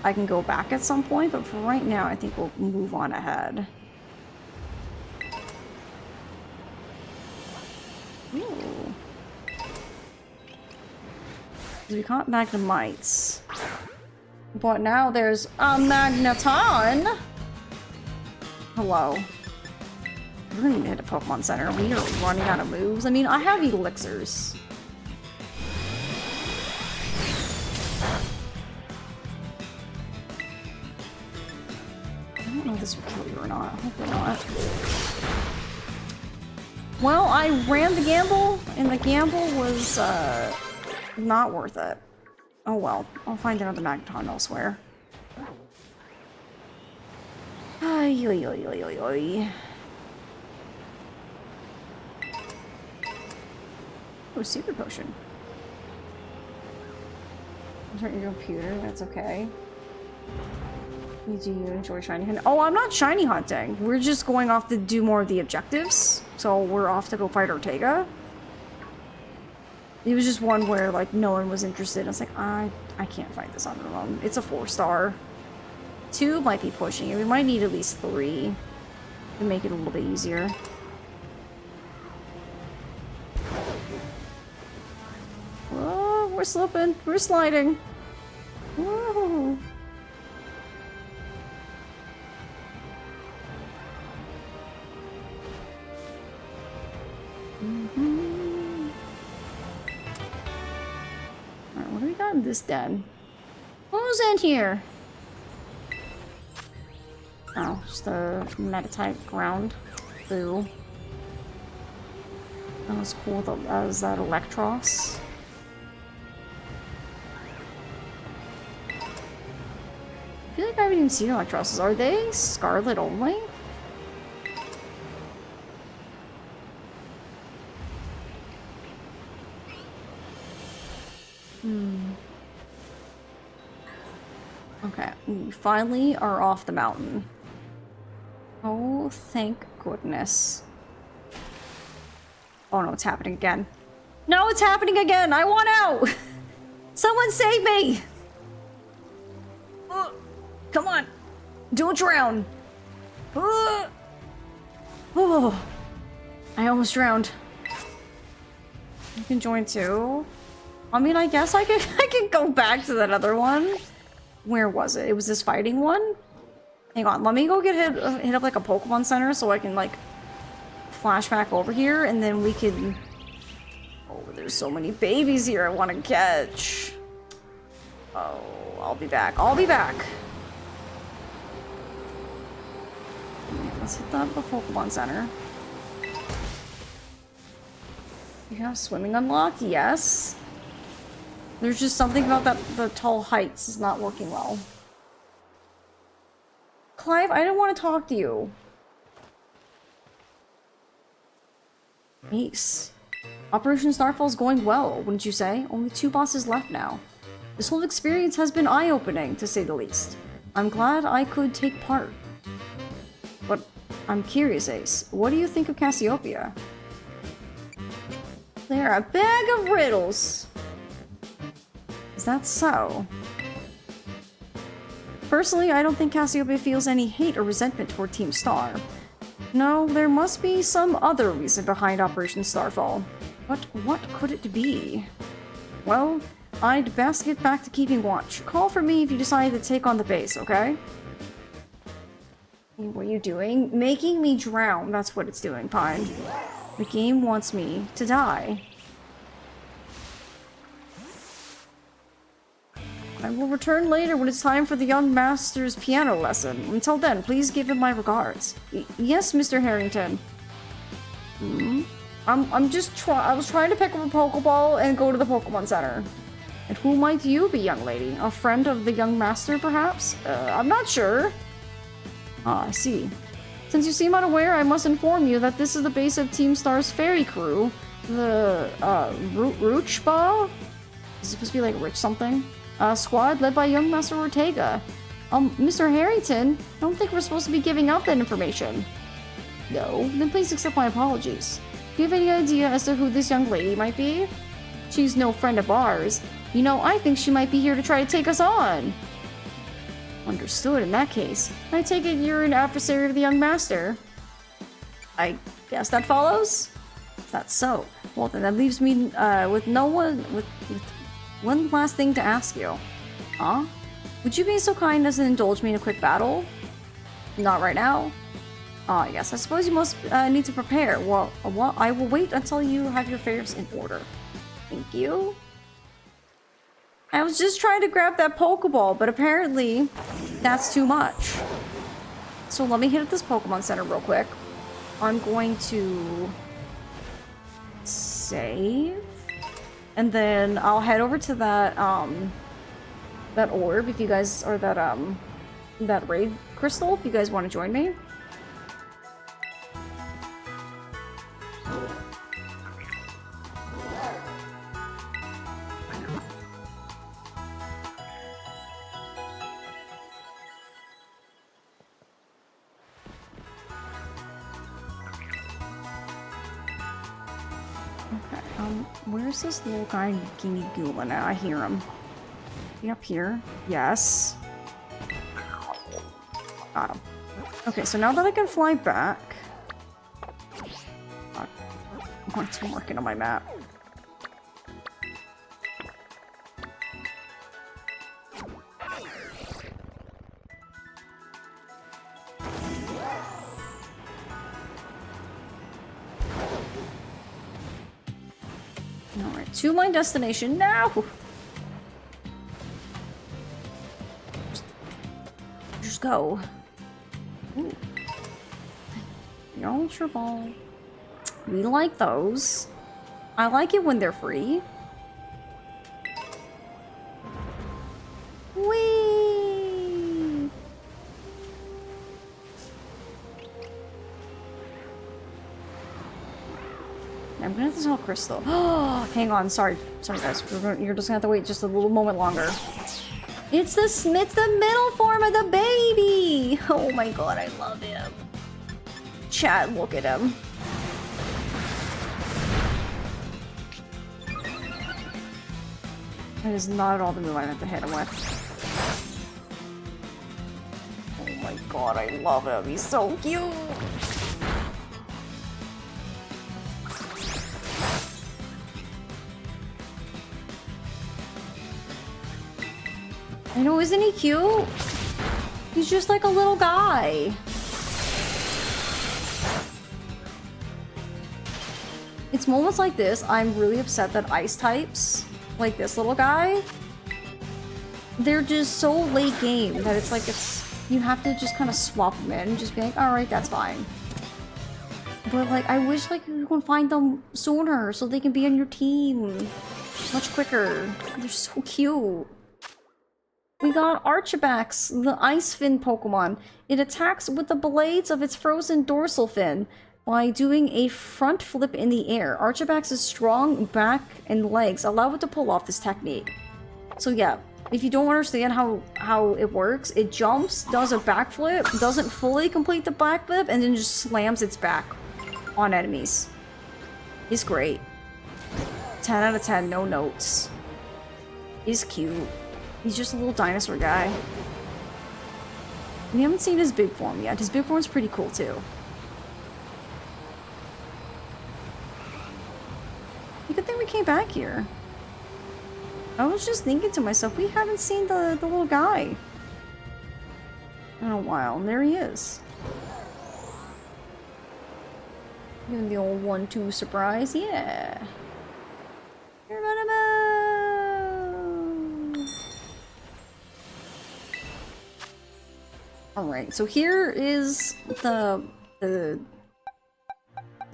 I can go back at some point. But for right now, I think we'll move on ahead. Ooh. We caught Magnemites. But now there's a Magneton. Hello. We're gonna need to hit a Pokemon Center. We are running out of moves. I mean, I have elixirs. I don't know if this will kill you or not. Hopefully not. Well, I ran the gamble, and the gamble was not worth it. Oh well, I'll find another Magneton elsewhere. Ay, oy, oy, oy, oy, oy. Oh, Super Potion. Start your computer, that's okay. Do you enjoy shiny hunting? Oh, I'm not shiny hunting. We're just going off to do more of the objectives. So we're off to go fight Ortega. It was just one where, like, no one was interested. I was like, I can't fight this on my own. It's a 4-star. 2 might be pushing it. We might need at least 3 to make it a little bit easier. Whoa, we're slipping. We're sliding. Whoa. Alright, what do we got in this den? Who's in here? Oh, just a Meta-type ground. Boo. That was cool. That was that Electros. feel like I haven't even seen Electros. Are they Scarlet only? Okay, we finally are off the mountain. Oh, thank goodness. Oh no, it's happening again. No, it's happening again! I want out! Someone save me! Come on! Don't drown! Oh, I almost drowned. You can join too. I mean, I guess I could go back to that other one. Where was it? It was this fighting one? Hang on, let me go get hit up like a Pokemon Center so I can like flash back over here and then we can... Oh, there's so many babies here I want to catch. Oh, I'll be back. I'll be back. Let's hit the Pokemon Center. You have swimming unlocked? Yes. There's just something about the tall heights is not working well. Clive, I don't want to talk to you. Ace. Operation Starfall is going well, wouldn't you say? Only 2 bosses left now. This whole experience has been eye-opening, to say the least. I'm glad I could take part. But I'm curious, Ace. What do you think of Cassiopeia? They're a bag of riddles. Is that so? Personally, I don't think Cassiopeia feels any hate or resentment toward Team Star. No, there must be some other reason behind Operation Starfall. But what could it be? Well, I'd best get back to keeping watch. Call for me if you decide to take on the base, okay? What are you doing? Making me drown. That's what it's doing, Pine. The game wants me to die. I will return later when it's time for the young master's piano lesson. Until then, please give him my regards. Yes, Mr. Harrington. I was trying to pick up a Pokeball and go to the Pokemon Center. And who might you be, young lady? A friend of the young master, perhaps? I'm not sure. Ah, I see. Since you seem unaware, I must inform you that this is the base of Team Star's fairy crew. The, Roochba? Is it supposed to be like Rich something? Squad led by young Master Ortega. Mr. Harrington, I don't think we're supposed to be giving out that information. No? Then please accept my apologies. Do you have any idea as to who this young lady might be? She's no friend of ours. You know, I think she might be here to try to take us on. Understood in that case. I take it you're an adversary of the young master. I guess that follows? If that's so. Well, then that leaves me with one last thing to ask you. Huh? Would you be so kind as to indulge me in a quick battle? Not right now. Yes, I suppose you must need to prepare. Well, I will wait until you have your affairs in order. Thank you. I was just trying to grab that Pokeball, but apparently that's too much. So let me hit at this Pokemon Center real quick. I'm going to save. And then I'll head over to that, that orb if you guys, or that raid crystal if you guys want to join me. Where's this little guy Gilligooling at? I hear him. He up here? Yes. Got him. Okay, so now that I can fly back... I'm working on my map. Alright, to my destination now! Just go. Ooh. The Ultra Ball. We like those. I like it when they're free. Whee! I'm gonna have to tell Crystal. Oh, hang on. Sorry guys. You're just gonna have to wait just a little moment longer. It's the middle form of the baby. Oh my god, I love him. Chat, look at him. That is not at all the move I meant to hit him with. Oh my god, I love him. He's so cute. I know, isn't he cute? He's just like a little guy. It's moments like this I'm really upset that ice types, like this little guy, they're just so late game that it's like you have to just kind of swap them in and just be like, alright, that's fine. But like, I wish like you can find them sooner so they can be on your team much quicker. They're so cute. We got Archibax, the ice fin Pokemon. It attacks with the blades of its frozen dorsal fin by doing a front flip in the air. Archibax's strong back and legs allow it to pull off this technique. So yeah, if you don't understand how it works, it jumps, does a backflip, doesn't fully complete the backflip, and then just slams its back on enemies. He's great. 10 out of 10, no notes. He's cute. He's just a little dinosaur guy. We haven't seen his big form yet. His big form's pretty cool too. Good thing we came back here. I was just thinking to myself, we haven't seen the little guy in a while, and there he is. Give him the old 1-2 surprise, yeah. Alright, so here is the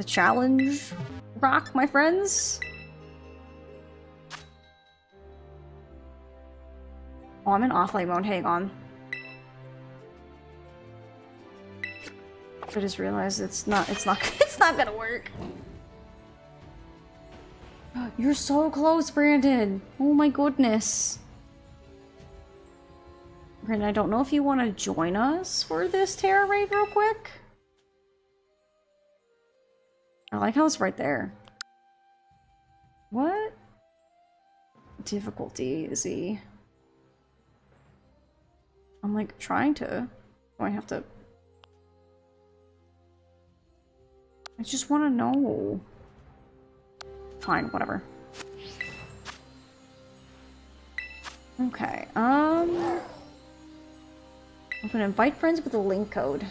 challenge rock, my friends. Oh, I'm in offline mode, hang on. I just realized it's not gonna work. You're so close, Brandon. Oh my goodness. Brandon, I don't know if you want to join us for this Terra raid real quick. I like how it's right there. What difficulty is he? I'm like trying to. Oh, I have to. I just want to know. Fine, whatever. Okay, I'm gonna invite friends with a link code.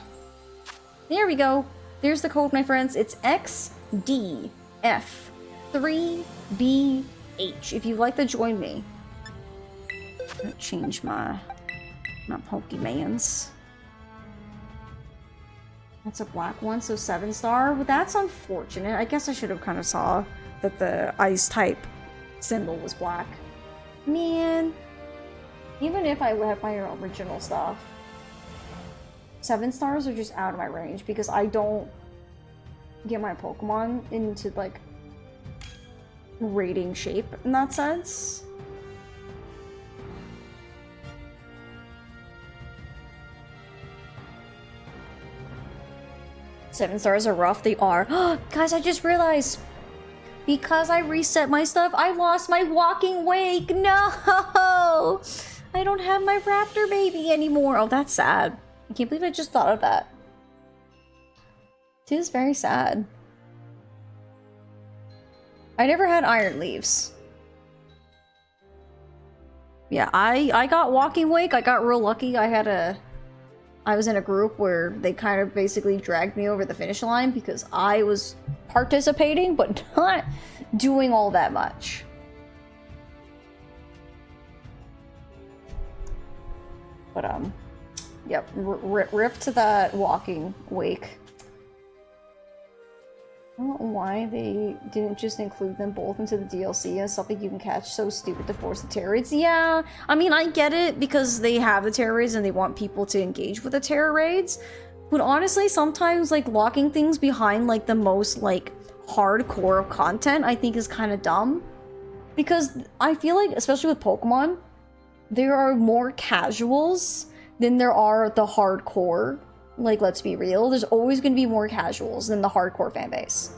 There we go. There's the code, my friends. It's XDF3BH. If you'd like to join me. I'm gonna change my Pokemans. That's a black one, so 7-star. Well, that's unfortunate. I guess I should have kind of saw that the ice type symbol was black. Man. Even if I have my original stuff, 7 stars are just out of my range because I don't get my Pokemon into like rating shape in that sense. Seven stars are rough, they are. Guys, I just realized, because I reset my stuff, I lost my walking wake. No! I don't have my raptor baby anymore. Oh, that's sad. I can't believe I just thought of that. It is very sad. I never had iron leaves. Yeah, I got walking wake. I got real lucky. I was in a group where they kind of basically dragged me over the finish line because I was participating, but not doing all that much. But, yep, rip to that walking wake. I don't know why they didn't just include them both into the DLC as something you can catch. So stupid to force the Terra raids. Yeah, I mean, I get it because they have the Terra raids and they want people to engage with the Terra raids. But honestly, sometimes, like, locking things behind, like, the most, like, hardcore of content, I think is kind of dumb. Because I feel like, especially with Pokemon, there are more casuals than there are the hardcore. Like, let's be real, there's always going to be more casuals than the hardcore fan base.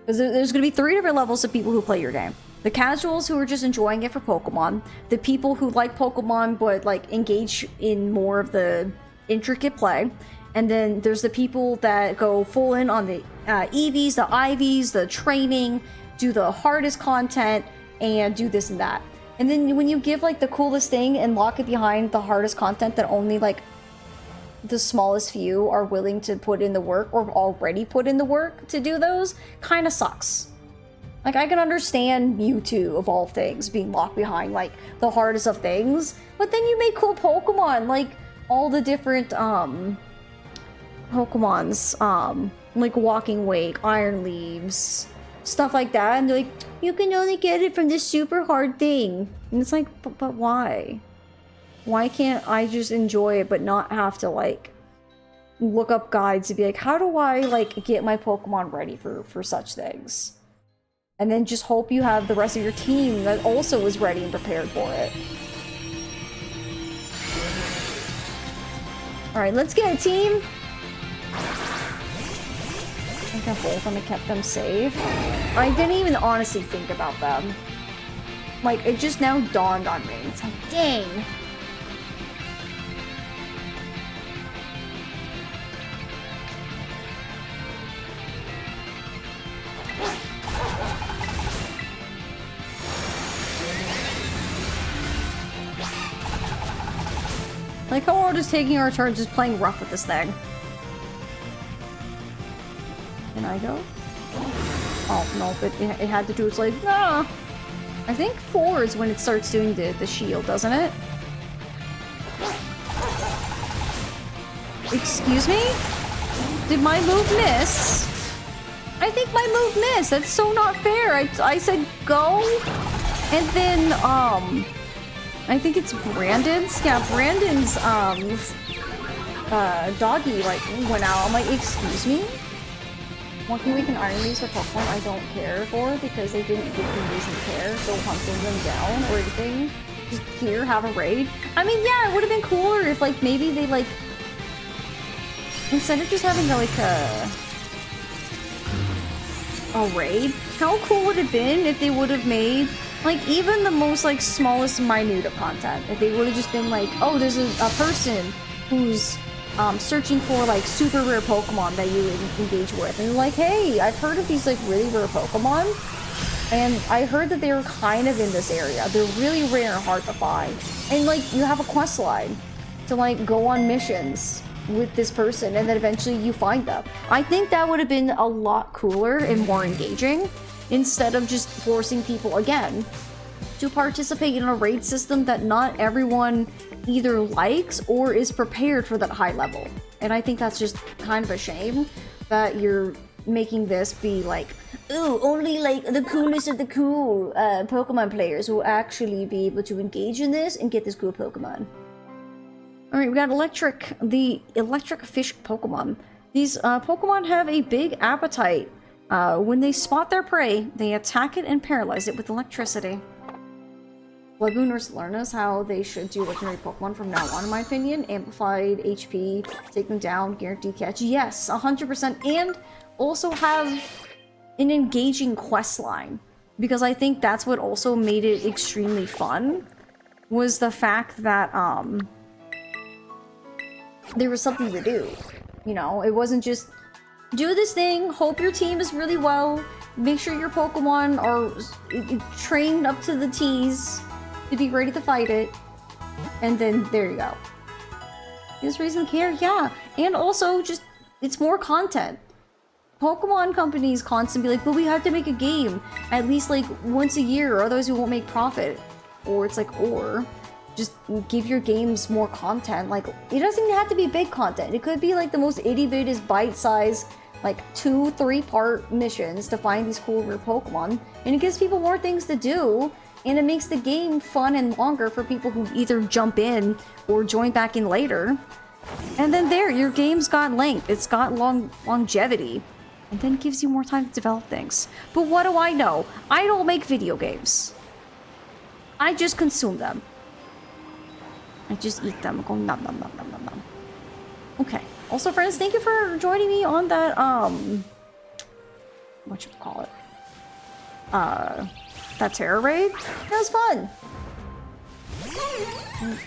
Because there's going to be 3 different levels of people who play your game. The casuals who are just enjoying it for Pokemon, the people who like Pokemon but like engage in more of the intricate play, and then there's the people that go full in on the EVs, the IVs, the training, do the hardest content, and do this and that. And then when you give like the coolest thing and lock it behind the hardest content that only like the smallest few are willing to put in the work or already put in the work to do those, kind of sucks. Like, I can understand Mewtwo, of all things, being locked behind, like, the hardest of things. But then you make cool Pokemon, like, all the different, Pokemons, like Walking Wake, Iron Leaves, stuff like that. And they're like, you can only get it from this super hard thing. And it's like, but why? Why can't I just enjoy it but not have to, like, look up guides to be like, how do I, like, get my Pokemon ready for such things? And then just hope you have the rest of your team that also is ready and prepared for it. Alright, let's get it, team! I think I both and I kept them safe. I didn't even honestly think about them. Like, it just now dawned on me. It's like, dang! Like how we're just taking our turn just playing rough with this thing. Can I go? Oh, no, but it had to do, it's like, ah! I think 4 is when it starts doing the shield, doesn't it? Excuse me? Did my move miss? I think my move missed. That's so not fair. I said go, and then, I think it's Brandon's. Yeah, Brandon's, doggy, like, went out. I'm like, excuse me? Monkey Week and Iron Leaves are Pokemon I don't care for because they didn't give me reason to care. So hunting them down or anything. Just here, have a raid. I mean, yeah, it would have been cooler if, like, maybe they, like, instead of just having, like, a raid, how cool would it have been if they would have made, like, even the most, like, smallest minute of content. If they would have just been like, oh, there's a person who's searching for, like, super rare Pokemon that you engage with. And you're like, hey, I've heard of these, like, really rare Pokemon. And I heard that they were kind of in this area. They're really rare and hard to find. And, like, you have a quest line to, like, go on missions with this person, and then eventually you find them. I think that would have been a lot cooler and more engaging, instead of just forcing people, again, to participate in a raid system that not everyone either likes or is prepared for that high level. And I think that's just kind of a shame that you're making this be like, ooh, only like the coolest of the cool Pokemon players will actually be able to engage in this and get this cool Pokemon. Alright, we got the electric fish Pokemon. These Pokemon have a big appetite. When they spot their prey, they attack it and paralyze it with electricity. Lagooners learn us how they should do legendary Pokemon from now on, in my opinion. Amplified HP, take them down, guarantee catch. Yes, 100%. And also have an engaging quest line. Because I think that's what also made it extremely fun, was the fact that, there was something to do. You know, it wasn't just do this thing, hope your team is really well, make sure your Pokemon are trained up to the T's to be ready to fight it, and then there you go. There's reason to care, yeah. And also, just, it's more content. Pokemon companies constantly be like, but we have to make a game at least like once a year, or otherwise we won't make profit. Or it's like, or just give your games more content. Like, it doesn't even have to be big content. It could be like the most itty-bitty bite-sized, like 2-3 part missions to find these cool rare Pokemon, and it gives people more things to do, and it makes the game fun and longer for people who either jump in or join back in later. And then there, your game's got length. It's got longevity. And then gives you more time to develop things. But what do I know? I don't make video games. I just consume them. I just eat them. Go nom nom nom nom nom nom. Okay. Also, friends, thank you for joining me on that, whatchamacallit? That terror raid? That was fun!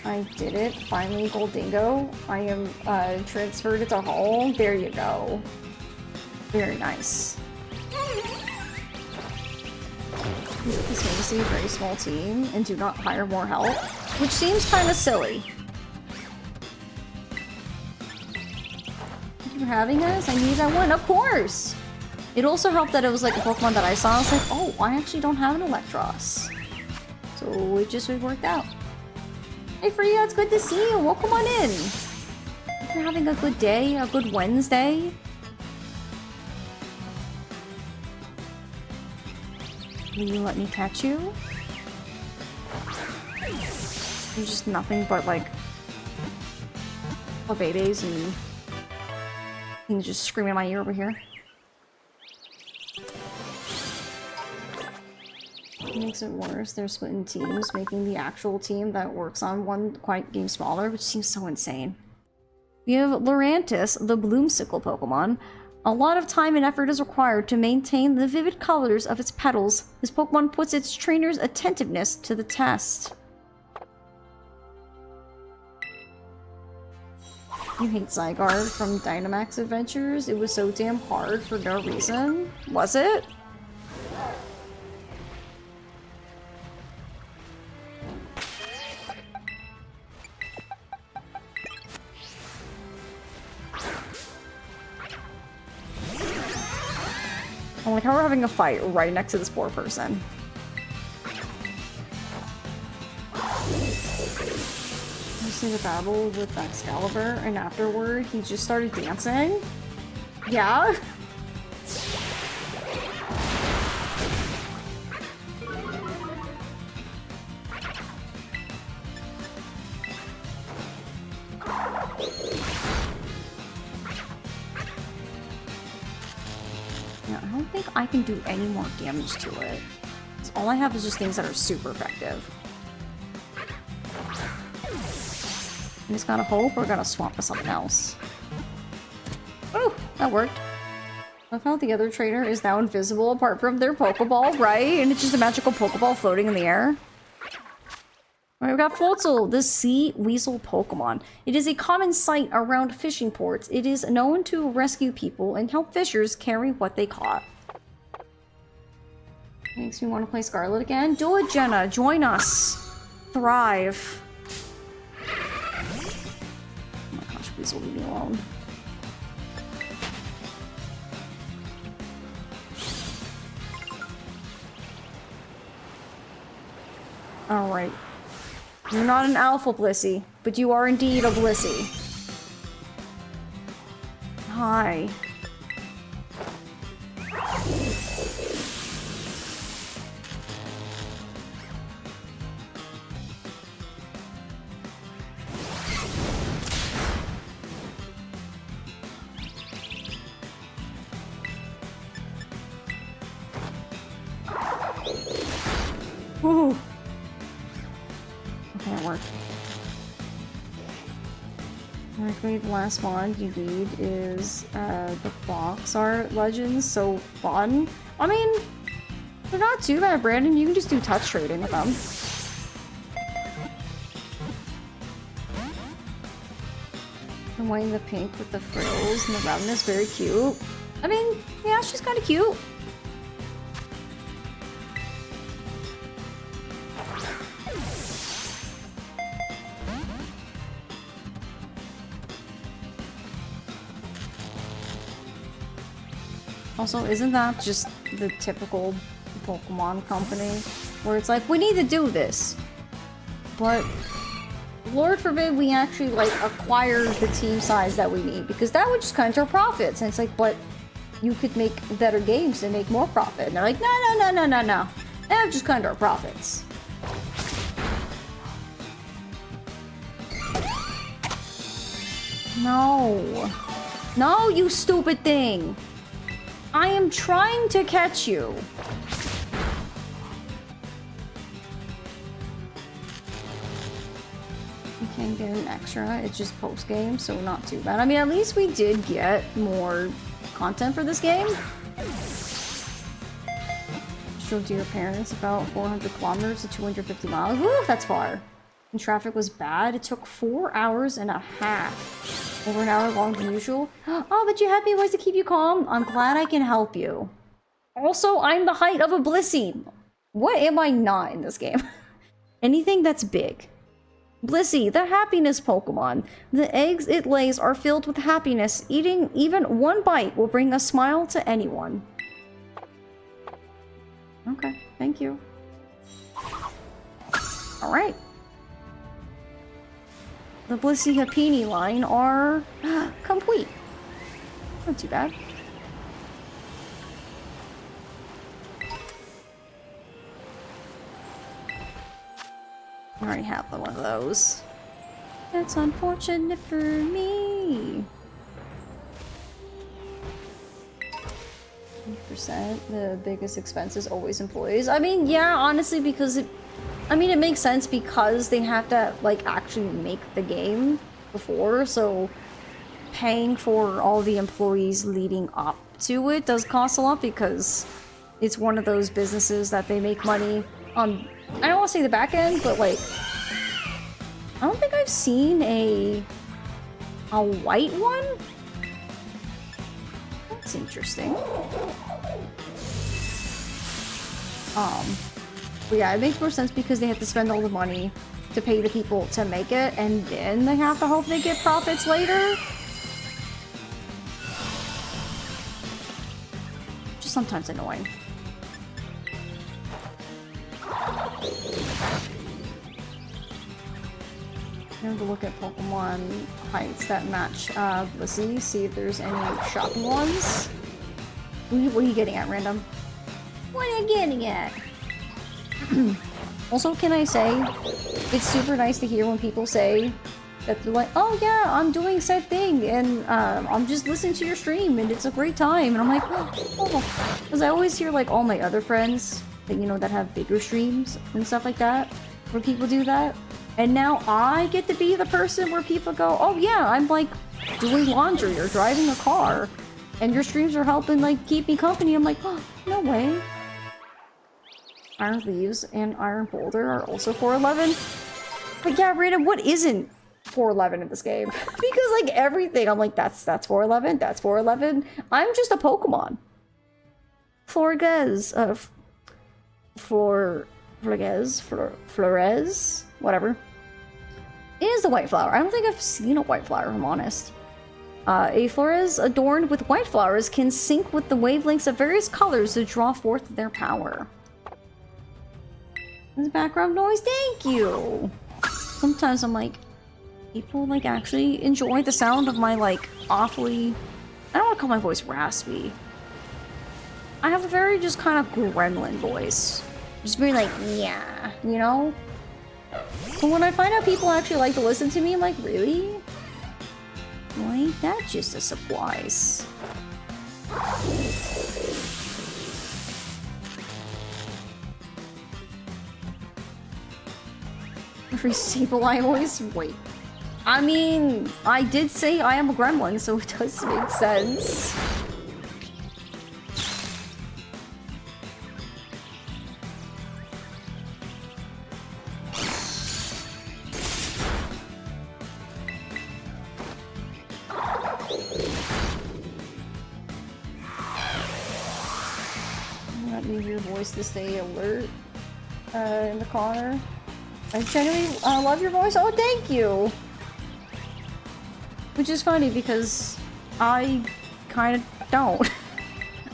I did it. Finally, Gold Dingo. I am, transferred it to Hull. There you go. Very nice. This makes a very small team and do not hire more help, which seems kind of silly. Thank you for having us. I need that one, of course. It also helped that it was like a Pokemon that I saw. I was like, oh, I actually don't have an Electros, so it just worked out. Hey, Freya, it's good to see you. Welcome on in. Hope you're having a good day, a good Wednesday. Will you let me catch you? There's just nothing but like babies and things just screaming in my ear over here. It makes it worse. They're split in teams, making the actual team that works on one quite game smaller, which seems so insane. We have Lurantis, the Bloomsicle Pokemon. A lot of time and effort is required to maintain the vivid colors of its petals. This Pokemon puts its trainer's attentiveness to the test. You hate Zygarde from Dynamax Adventures? It was so damn hard for no reason. Was it? I like how we're having a fight right next to this poor person. I just did a battle with Excalibur, and afterward he just started dancing. Yeah? I don't think I can do any more damage to it. All I have is just things that are super effective. I just gotta hope we're gonna swap to something else. Oh, that worked. I found the other trainer is now invisible apart from their Pokeball, right? And it's just a magical Pokeball floating in the air. Alright, we got Floatzel, the sea weasel Pokemon. It is a common sight around fishing ports. It is known to rescue people and help fishers carry what they caught. Makes me want to play Scarlet again. Do it, Jenna. Join us. Thrive. Oh my gosh, please leave me alone. Alright. You're not an alpha Blissey, but you are indeed a Blissey. Hi. Ooh. Okay, it worked. Actually, the last one you need is the box art legends. So fun. I mean, they're not too bad, Brandon. You can just do touch trading with them. The white and the pink with the frills and the roundness, very cute. I mean, yeah, she's kind of cute. Also, isn't that just the typical Pokemon company? Where it's like, we need to do this. But, Lord forbid we actually, like, acquire the team size that we need. Because that would just cut our profits. And it's like, but you could make better games and make more profit. And they're like, no, no, no, no, no, no. That would just cut our profits. No. No, you stupid thing. I am trying to catch you. You can't get an extra. It's just post-game, so not too bad. I mean, at least we did get more content for this game. Showed to your parents about 400 kilometers to 250 miles. Woo, that's far. And traffic was bad. It took 4 hours and a half. Over an hour longer than usual. Oh, but you have me ways to keep you calm. I'm glad I can help you. Also, I'm the height of a Blissey. What am I not in this game? Anything that's big. Blissey, the happiness Pokemon. The eggs it lays are filled with happiness. Eating even one bite will bring a smile to anyone. Okay, thank you. Alright. The Blissey Happini line are complete. Not too bad. I already have one of those. That's unfortunate for me. 20%. The biggest expense is always employees. I mean, yeah, honestly, because it makes sense because they have to, like, actually make the game before, so paying for all the employees leading up to it does cost a lot because it's one of those businesses that they make money on, I don't want to say the back end, but, like, I don't think I've seen a white one. That's interesting. But yeah, it makes more sense because they have to spend all the money to pay the people to make it, and then they have to hope they get profits later. Just sometimes annoying. I'm going to look at Pokemon heights that match Blissey, see if there's any shocking ones. What are you getting at, random? What are you getting at? Also, can I say, it's super nice to hear when people say that they're like, oh yeah, I'm doing said thing, and I'm just listening to your stream, and it's a great time, and I'm like, oh. Because I always hear, like, all my other friends that, you know, that have bigger streams and stuff like that, where people do that. And now I get to be the person where people go, oh yeah, I'm like doing laundry or driving a car, and your streams are helping like keep me company. I'm like, oh, no way. Iron Leaves and Iron Boulder are also 411. But yeah, Rita, what isn't 411 in this game? Because like everything, I'm like, that's 411, that's 411. I'm just a Pokemon. Flores, whatever. It is the white flower. I don't think I've seen a white flower, if I'm honest. A Flores adorned with white flowers can sync with the wavelengths of various colors to draw forth their power. This background noise, thank you! Sometimes I'm like, people like actually enjoy the sound of my like awfully, I don't want to call my voice raspy. I have a very just kind of gremlin voice. Just very like, yeah, you know? So when I find out people actually like to listen to me, I'm like, really? Well, ain't that just a surprise? Every Sableye voice? Wait. I mean, I did say I am a gremlin, so it does make sense. To stay alert in the corner. I genuinely love your voice. Oh, thank you. Which is funny because I kind of don't.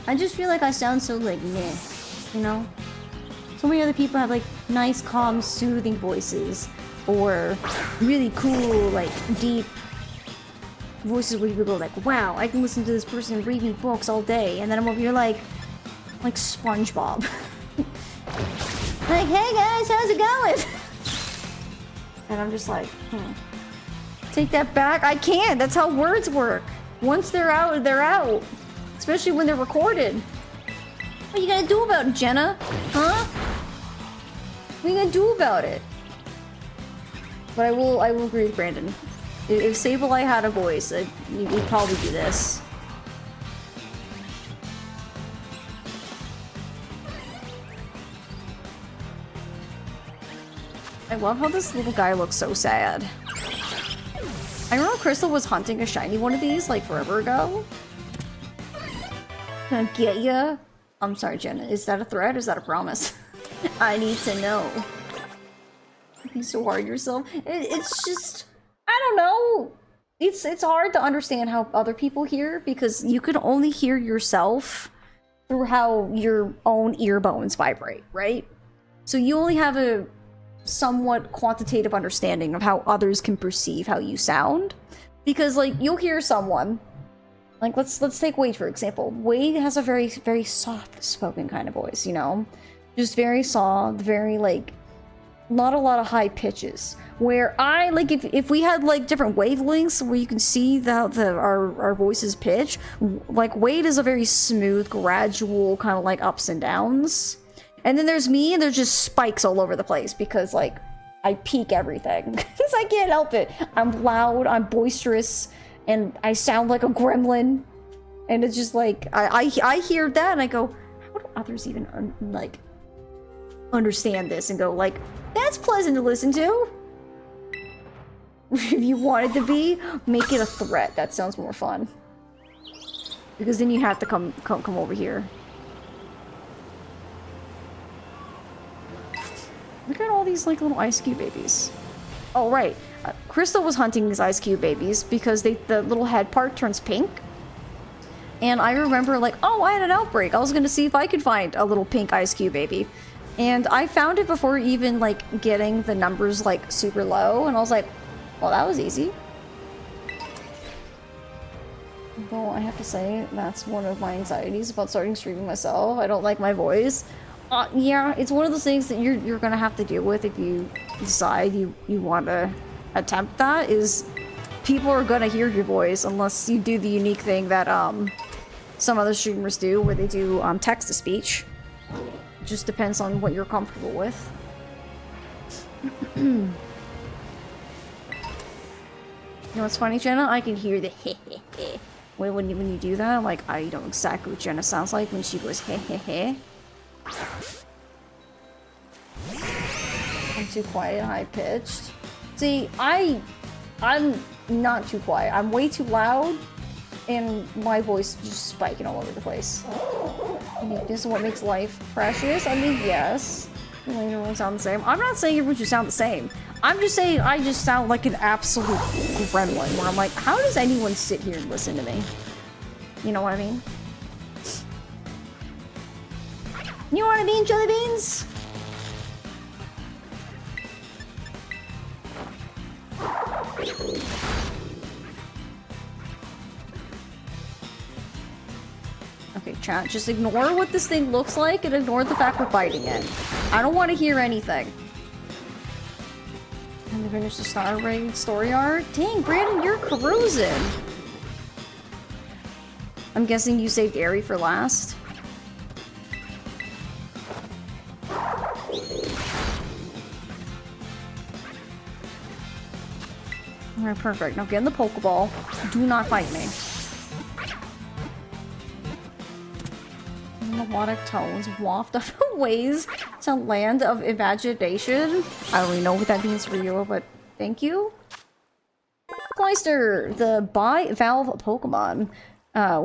I just feel like I sound so like meh, you know? So many other people have like nice, calm, soothing voices, or really cool, like deep voices where you go like, wow, I can listen to this person read me books all day, and then I'm over here like SpongeBob. Like, hey guys, how's it going? And I'm just like, take that back. I can't. That's how words work. Once they're out, they're out. Especially when they're recorded. What are you gonna do about it, Jenna? Huh? What are you gonna do about it? But I will agree with Brandon. If Sableye had a voice, you'd probably do this. I love how this little guy looks so sad. I remember Crystal was hunting a shiny one of these like forever ago. Can I get ya? I'm sorry, Jenna. Is that a threat or is that a promise? I need to know. Be so hard on yourself. It's just, I don't know. It's hard to understand how other people hear because you can only hear yourself through how your own ear bones vibrate, right? So you only have a somewhat quantitative understanding of how others can perceive how you sound. Because like you'll hear someone, like let's take Wade for example. Wade has a very, very soft spoken kind of voice, you know? Just very soft, very like not a lot of high pitches. Where I like if we had like different wavelengths where you can see our voices pitch, like Wade is a very smooth, gradual kind of like ups and downs. And then there's me, and there's just spikes all over the place because, like, I peak everything. Because I can't help it. I'm loud, I'm boisterous, and I sound like a gremlin. And it's just like, I hear that, and I go, how do others even, understand this? And go, like, that's pleasant to listen to. If you want it to be, make it a threat. That sounds more fun. Because then you have to come over here. Look at all these like little ice cube babies. Oh right, Crystal was hunting these ice cube babies because the little head part turns pink. And I remember like, oh, I had an outbreak. I was gonna see if I could find a little pink ice cube baby. And I found it before even like getting the numbers like super low. And I was like, well, that was easy. Though I have to say, that's one of my anxieties about starting streaming myself. I don't like my voice. Yeah, it's one of those things that you're gonna have to deal with if you decide you want to attempt that, is people are gonna hear your voice unless you do the unique thing that some other streamers do, where they do text-to-speech. It just depends on what you're comfortable with. You know what's funny, Jenna? I can hear the heh heh heh. When you do that, like, I know exactly what Jenna sounds like when she goes heh heh heh. I'm too quiet, high-pitched. See, I'm not too quiet. I'm way too loud, and my voice is just spiking all over the place. I mean, this is what makes life precious. I mean, yes. Everyone sound the same. I'm not saying everyone should sound the same. I'm just saying I just sound like an absolute gremlin, where I'm like, how does anyone sit here and listen to me? You know what I mean? You know what I mean, jelly beans? Okay, chat, just ignore what this thing looks like and ignore the fact we're biting it. I don't want to hear anything. And to finish the Star Raid story arc? Dang, Brandon, you're cruising. I'm guessing you saved Aerie for last. Alright, perfect. Now get in the Pokeball. Do not fight me. Melodic tones waft up ways to land of imagination. I don't really know what that means for you, but thank you. Cloyster, the bivalve Pokemon.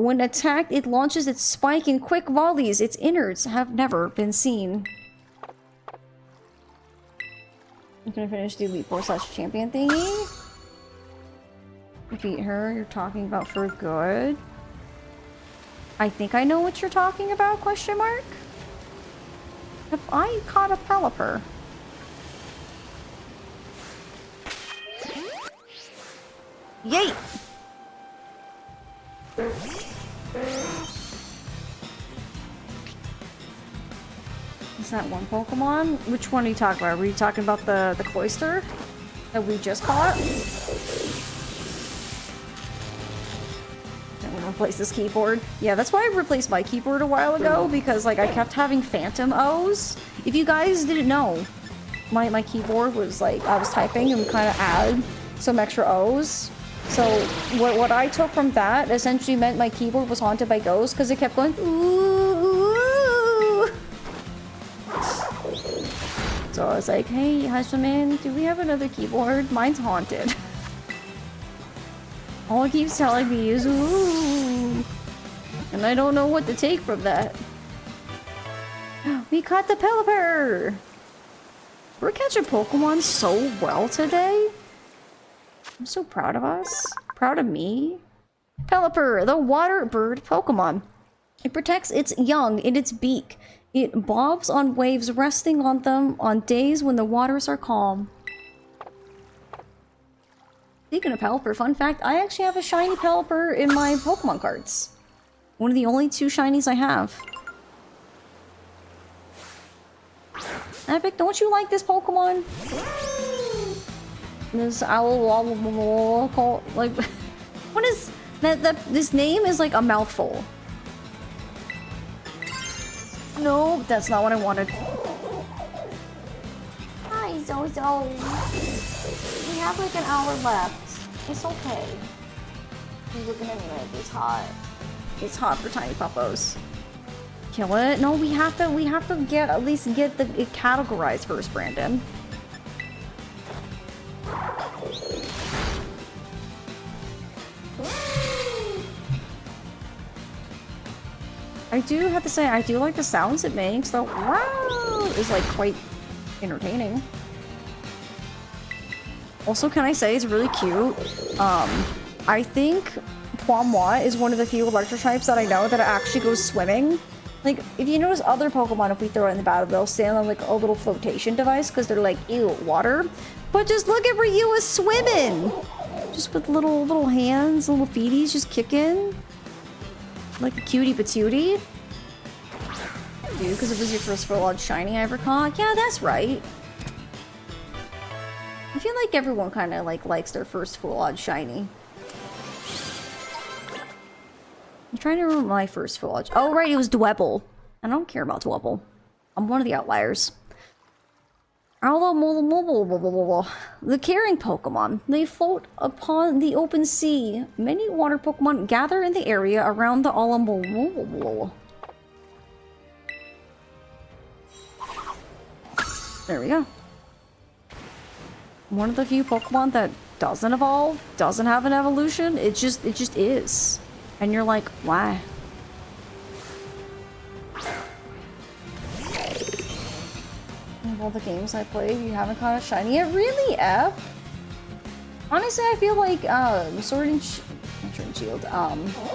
When attacked, it launches its spike in quick volleys. Its innards have never been seen. I'm gonna finish the Elite Four / champion thingy. Defeat her, you're talking about for good. I think I know what you're talking about, question mark? Have I caught a Pelipper? Yay! Is that one Pokemon? Which one are you talking about? Were you talking about the Cloyster that we just caught? replace this keyboard. Yeah, that's why I replaced my keyboard a while ago, because like I kept having phantom O's. If you guys didn't know, my keyboard was like, I was typing and kind of add some extra O's. So what I took from that essentially meant my keyboard was haunted by ghosts because it kept going, ooh. So I was like, hey, husband, do we have another keyboard? Mine's haunted. All it keeps telling me is, ooh. And I don't know what to take from that. We caught the Pelipper! We're catching Pokemon so well today. I'm so proud of us. Proud of me. Pelipper, the water bird Pokemon. It protects its young in its beak. It bobs on waves, resting on them on days when the waters are calm. Speaking of Pelipper, fun fact, I actually have a shiny Pelipper in my Pokemon cards. One of the only 2 shinies I have. Epic, don't you like this Pokemon? This owl, like, what is that? This name is like a mouthful. No, that's not what I wanted. Hi, Zozo. We have like an hour left. It's okay. He's looking at me like it's hot. It's hot for tiny puppos. Kill it? No, we have to at least get it categorized first, Brandon. I do have to say, I do like the sounds it makes. The wow is like quite entertaining. Also, can I say it's really cute? I think Pwamois is one of the few electric types that I know that actually goes swimming. Like, if you notice other Pokemon, if we throw it in the battle, they'll stand on like a little flotation device because they're like, ew, water. But just look at Ryu is swimming! Just with little hands, little feeties just kicking. Like a cutie patootie. Dude, because it was your first full-on shiny I ever caught? Yeah, that's right. I feel like everyone kind of like likes their first full-on shiny. I'm trying to remember my first full-on. Oh, right, it was Dwebble. I don't care about Dwebble. I'm one of the outliers. The caring Pokemon. They float upon the open sea. Many water Pokemon gather in the area around the Alamolo. There we go. One of the few Pokemon that doesn't evolve, doesn't have an evolution. It just is. And you're like, why? Of all the games I played, you haven't caught a shiny yet? Really, F? Honestly, I feel like Sword and Shield,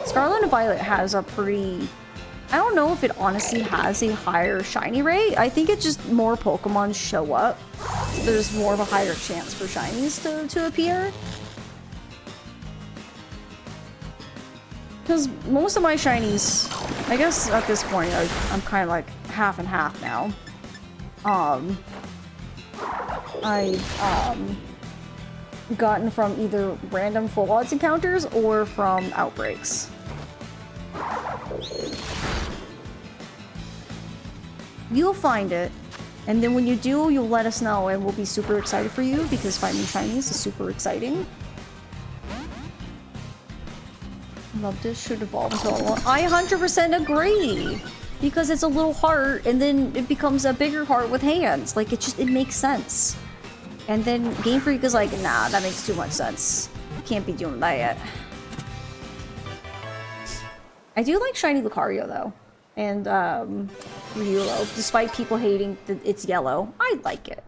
Scarlet and Violet has a pretty... I don't know if it honestly has a higher shiny rate. I think it's just more Pokemon show up. So there's more of a higher chance for shinies to appear. Because most of my shinies, I guess at this point, I'm kind of like half and half now. I've gotten from either random full odds encounters or from outbreaks. You'll find it, and then when you do, you'll let us know, and we'll be super excited for you because finding shinies is super exciting. Love this should evolve into a lot. I 100% agree! Because it's a little heart, and then it becomes a bigger heart with hands. Like, it makes sense. And then Game Freak is like, nah, that makes too much sense. Can't be doing that yet. I do like shiny Lucario, though. And, Riolo. Despite people hating that it's yellow, I like it.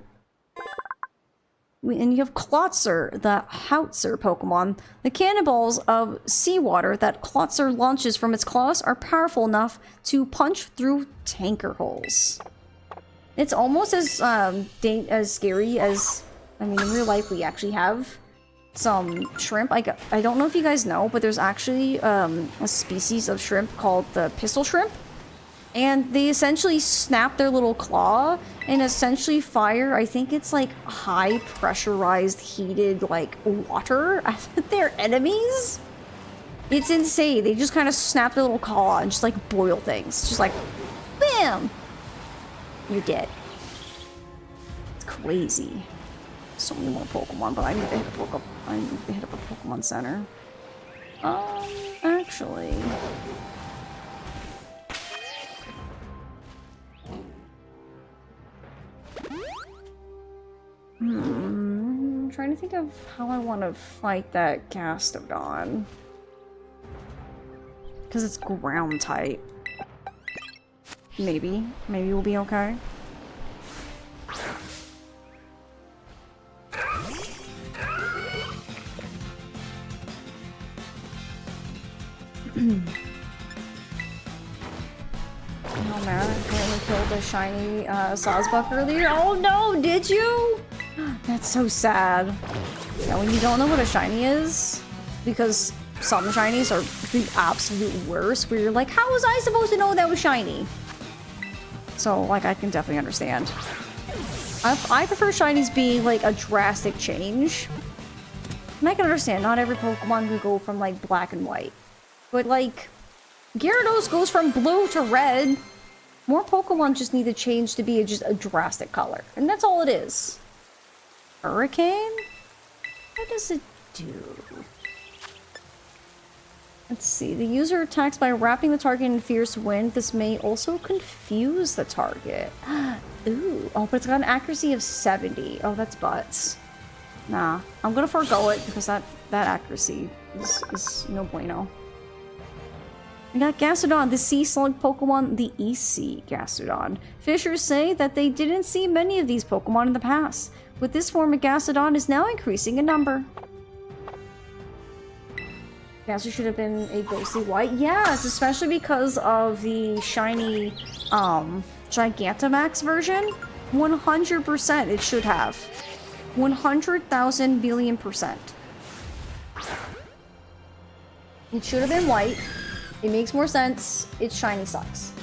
And you have Klotzer, the Houtzer Pokemon. The cannonballs of seawater that Klotzer launches from its claws are powerful enough to punch through tanker holes. It's almost as scary as... I mean, in real life, we actually have some shrimp. I don't know if you guys know, but there's actually a species of shrimp called the pistol shrimp. And they essentially snap their little claw and essentially fire, I think it's like high pressurized, heated, like, water at their enemies. It's insane. They just kind of snap their little claw and just like boil things. Just like, bam! You're dead. It's crazy. So many more Pokemon, but I need to hit up a Pokemon Center. Actually. I'm trying to think of how I want to fight that Gastrodon. Because it's ground type. Maybe we'll be okay. Oh man, I apparently killed a shiny Sawsbuck earlier. Oh no, did you? That's so sad. Yeah, when you don't know what a shiny is, because some shinies are the absolute worst, where you're like, how was I supposed to know that was shiny? So, like, I can definitely understand. I prefer shinies being, like, a drastic change. And I can understand, not every Pokemon can go from, like, black and white. But, like, Gyarados goes from blue to red. More Pokemon just need to change to be just a drastic color. And that's all it is. Hurricane? What does it do? Let's see. The user attacks by wrapping the target in fierce wind. This may also confuse the target. Ooh. Oh, but it's got an accuracy of 70. Oh, that's butts. Nah. I'm gonna forego it because that accuracy is no bueno. We got Gastrodon, the sea slug Pokemon, the EC Gastrodon. Fishers say that they didn't see many of these Pokemon in the past. With this form of Gastrodon is now increasing in number. Gaster should have been a ghostly white. Yes, especially because of the shiny Gigantamax version. 100% it should have. 100,000 billion %. It should have been white. It makes more sense. Its shiny sucks.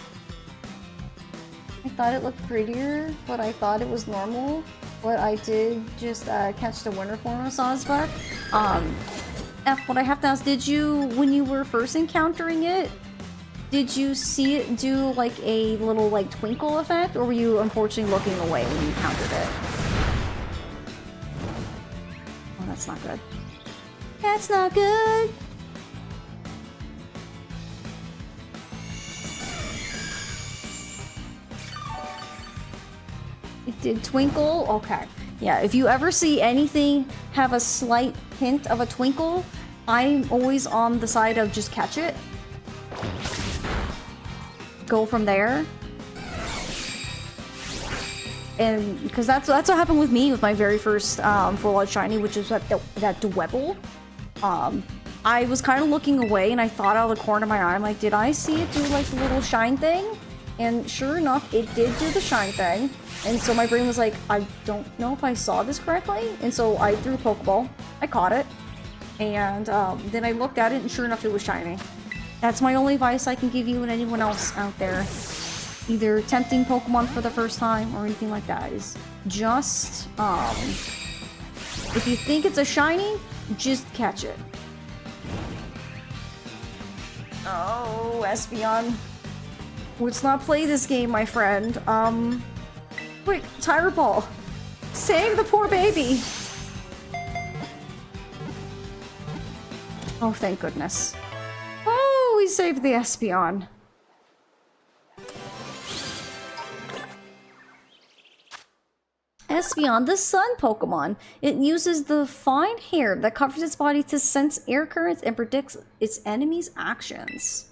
I thought it looked prettier, but I thought it was normal. But I did just catch the winter form of Sawsbuck. What I have to ask, did you, when you were first encountering it, did you see it do like a little like twinkle effect, or were you unfortunately looking away when you encountered it? Oh, that's not good. That's not good! It did twinkle? Okay. Yeah, if you ever see anything have a slight hint of a twinkle, I'm always on the side of just catch it. Go from there. And because that's what happened with me with my very first full out shiny, which is that Dwebble. I was kind of looking away and I thought out of the corner of my eye, I'm like, did I see it do like the little shine thing? And sure enough, it did do the shine thing. And so my brain was like, I don't know if I saw this correctly. And so I threw a Pokeball. I caught it. And then I looked at it and sure enough, it was shiny. That's my only advice I can give you and anyone else out there. Either tempting Pokemon for the first time or anything like that is just, if you think it's a shiny, just catch it. Oh, Espeon. Let's not play this game, my friend. Quick, Tire Ball. Save the poor baby. Oh, thank goodness. Oh, we saved the Espeon. Espeon, the sun Pokemon. It uses the fine hair that covers its body to sense air currents and predicts its enemies' actions.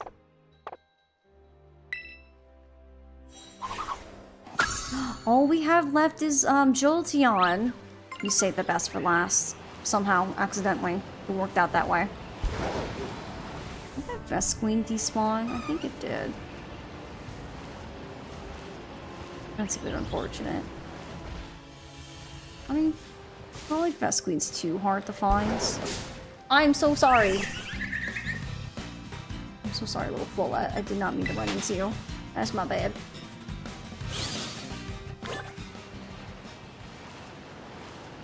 All we have left is Jolteon. You saved the best for last. Somehow, accidentally. It worked out that way. Did that Vesqueen despawn? I think it did. That's a bit unfortunate. I mean, I feel like Vesqueen's too hard to find. I'm so sorry. I'm so sorry, little Follette. I did not mean to run into you. That's my bad.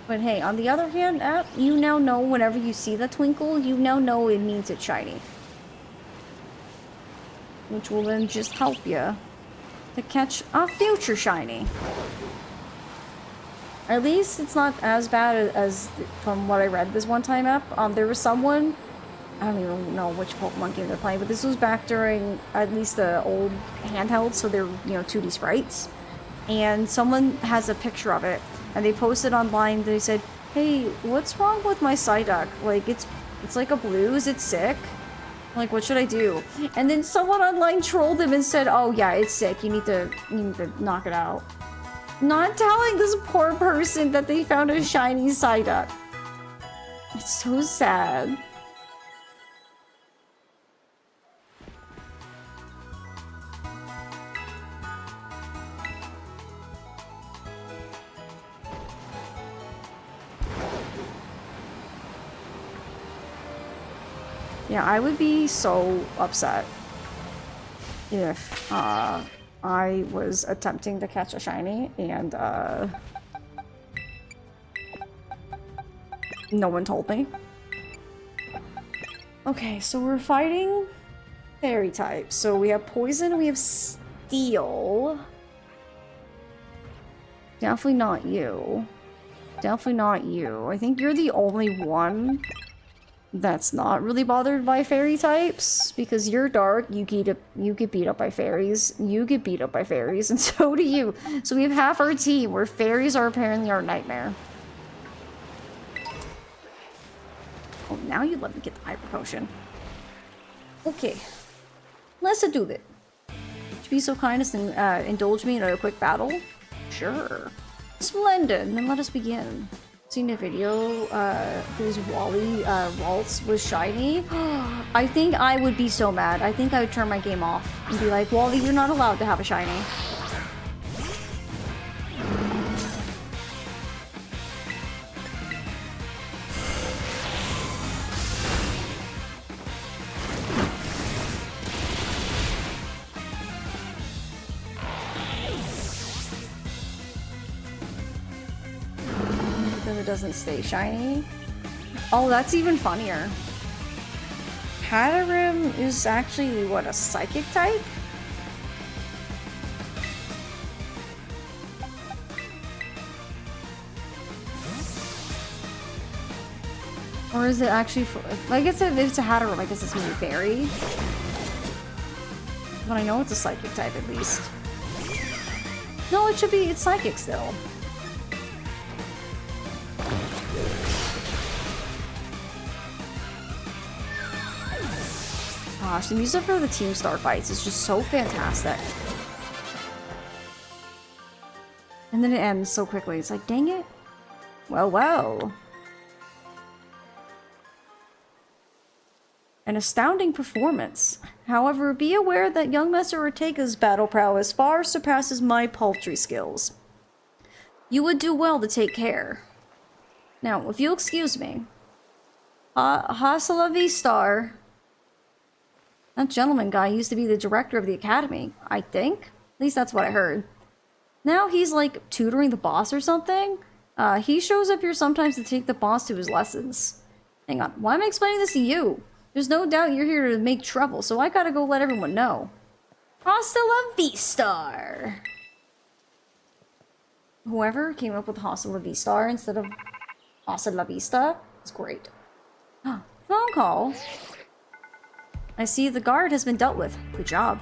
But hey, on the other hand, you now know whenever you see the twinkle, you now know it means it's shiny. which will then just help you to catch a future shiny. At least it's not as bad as from what I read this one time up. There was someone, I don't even know which Pokemon game they're playing, but this was back during at least the old handheld, so they're, you know, 2D sprites. And someone has a picture of it, and they posted online. They said, "Hey, what's wrong with my Psyduck? Like, it's like a blue. Is it sick? Like, what should I do?" And then someone online trolled him and said, "Oh yeah, it's sick. You need to knock it out." Not telling this poor person that they found a shiny Psyduck. It's so sad. Yeah, I would be so upset if I was attempting to catch a shiny and no one told me. Okay, so we're fighting fairy types. So we have poison, we have steel. Definitely not you. Definitely not you. I think you're the only one that's not really bothered by fairy types, because you're dark, you get beat up by fairies, you get beat up by fairies, and so do you. So we have half our team where fairies are apparently our nightmare. Oh, now you let me get the hyper potion. Okay, let's do it. Would you be so kind as to indulge me in a quick battle? Sure. Splendid, then let us begin. Seen a video whose Wally Waltz was shiny. I think I would be so mad. I think I would turn my game off and be like, "Wally, you're not allowed to have a shiny." Doesn't stay shiny. Oh, that's even funnier. Hatterim is actually, what, a psychic type? Or is it actually, like, if it's a Hatterim, I guess it's gonna be fairy. But I know it's a psychic type at least. No, it's psychic still. Gosh, the music for the Team Star fights is just so fantastic. And then it ends so quickly. It's like, dang it. Well, well. An astounding performance. However, be aware that young Master Ortega's battle prowess far surpasses my paltry skills. You would do well to take care. Now, if you'll excuse me. Hasta la vista. That gentleman guy used to be the director of the academy, I think. At least that's what I heard. Now he's like tutoring the boss or something. He shows up here sometimes to take the boss to his lessons. Hang on, why am I explaining this to you? There's no doubt you're here to make trouble, so I gotta go let everyone know. Hasta la vista! Whoever came up with Hasta la vista instead of Hasta la vista is great. Phone call. I see the guard has been dealt with. Good job.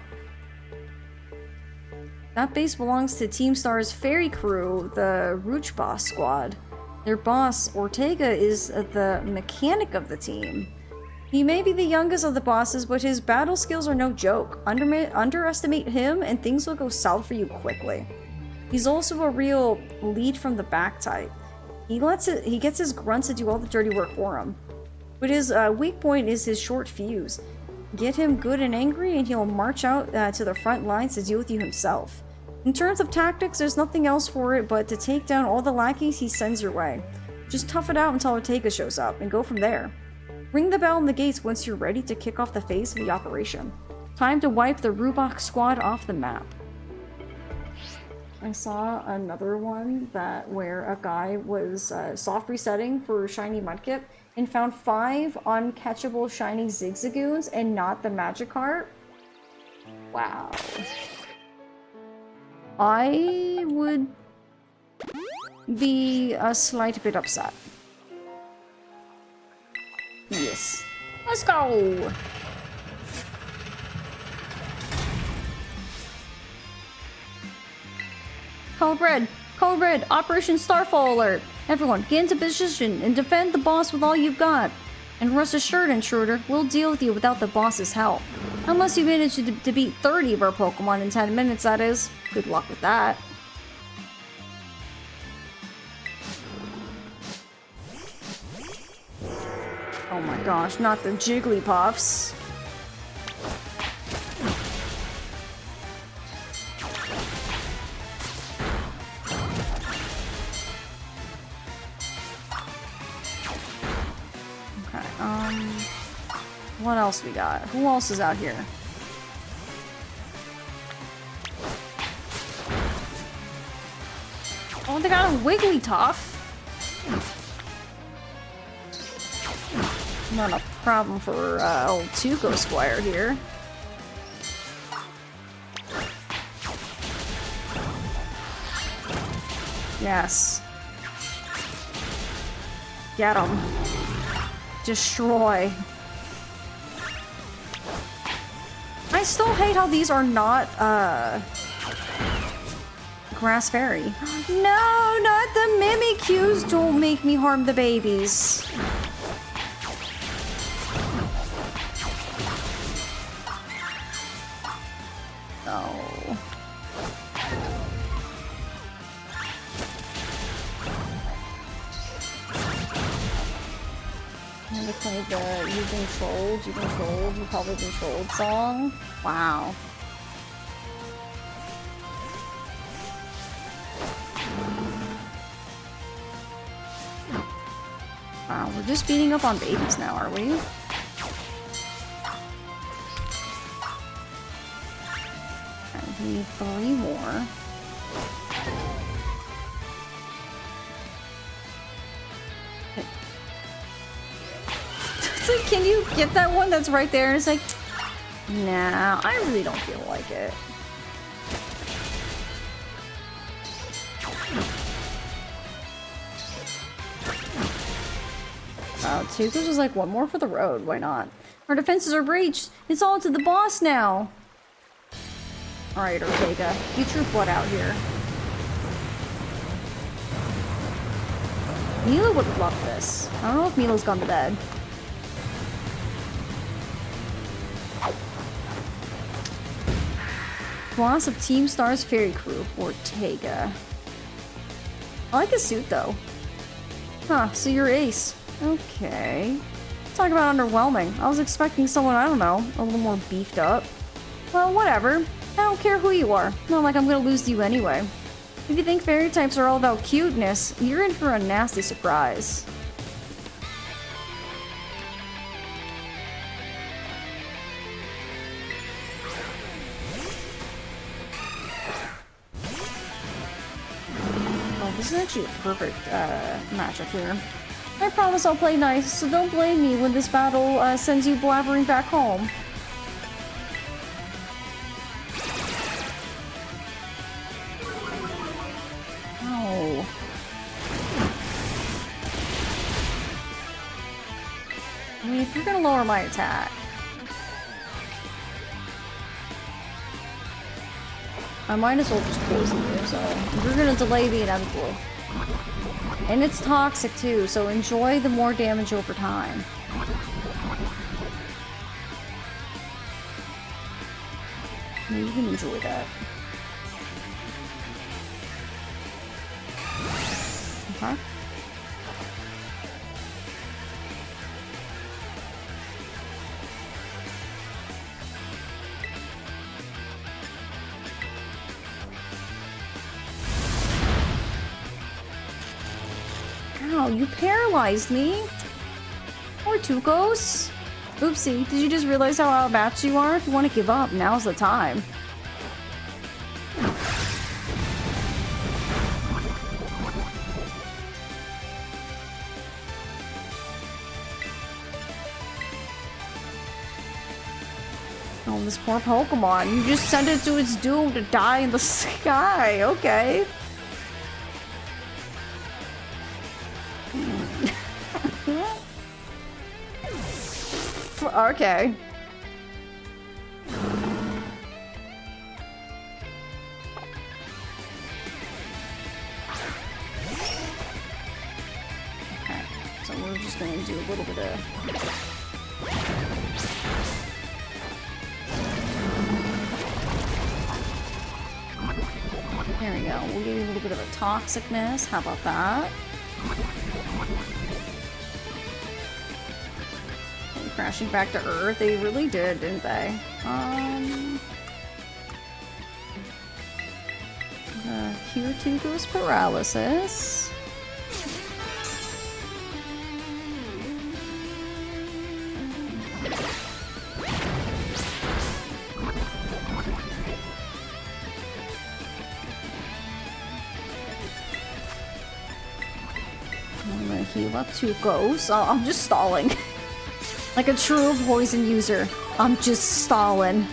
That base belongs to Team Star's fairy crew, the Rouge Boss squad. Their boss, Ortega, is the mechanic of the team. He may be the youngest of the bosses, but his battle skills are no joke. Underestimate him and things will go south for you quickly. He's also a real lead from the back type. He gets his grunts to do all the dirty work for him. But his weak point is his short fuse. Get him good and angry and he'll march out to the front lines to deal with you himself. In terms of tactics, there's nothing else for it but to take down all the lackeys he sends your way. Just tough it out until Ortega shows up and go from there. Ring the bell on the gates once you're ready to kick off the phase of the operation. Time to wipe the Rubok squad off the map. I saw another one where a guy was soft resetting for Shiny Mudkip and found 5 uncatchable Shiny Zigzagoons and not the Magikarp. Wow. I would be a slight bit upset. Yes. Let's go! Code Red! Code Red! Operation Starfall Alert! Everyone, get into position and defend the boss with all you've got. And rest assured, intruder, we'll deal with you without the boss's help. Unless you manage to beat 30 of our Pokemon in 10 minutes, that is. Good luck with that. Oh my gosh, not the Jigglypuffs. Okay, what else we got? Who else is out here? Oh, they got a Wigglytuff. Not a problem for old Tuco Squire here. Yes. Get him. Destroy. I still hate how these are not Grass Fairy. No, not the Mimikyus! Don't make me harm the babies. No. And they played the You've Been Trolled, You've Probably Been Trolled song. Wow. Wow, we're just beating up on babies now, are we? We need 3 more. It's like, can you get that one that's right there? It's like, nah, I really don't feel like it. Wow, Tuco's was like, one more for the road, why not? Our defenses are breached! It's all to the boss now! Alright, Ortega, get your butt out here. Mila would love this. I don't know if Mila's gone to bed. Boss of Team Star's Fairy Crew, Ortega. I like his suit, though. Huh, so you're Ace. Okay. Talk about underwhelming. I was expecting someone, I don't know, a little more beefed up. Well, whatever. I don't care who you are. Not like I'm gonna lose to you anyway. If you think fairy types are all about cuteness, you're in for a nasty surprise. Oh, this is actually a perfect matchup here. I promise I'll play nice, so don't blame me when this battle sends you blabbering back home. Oh. I mean, if you're gonna lower my attack, I might as well just poison you, so you're gonna delay the inevitable. And it's toxic too, so enjoy the more damage over time. You can enjoy that. Okay. Ow, you paralyzed me! Or Tucos! Oopsie, did you just realize how outmatched you are? If you want to give up, now's the time. Oh this poor Pokemon. You just sent it to its doom to die in the sky. Okay. Okay. Okay, so we're just gonna do a little bit of... There we go. We'll give you a little bit of a toxicness. How about that? And crashing back to Earth. They really did, didn't they? Here too goes paralysis. I'm gonna heal up 2 ghosts. I'm just stalling. Like a true poison user. I'm just stalling.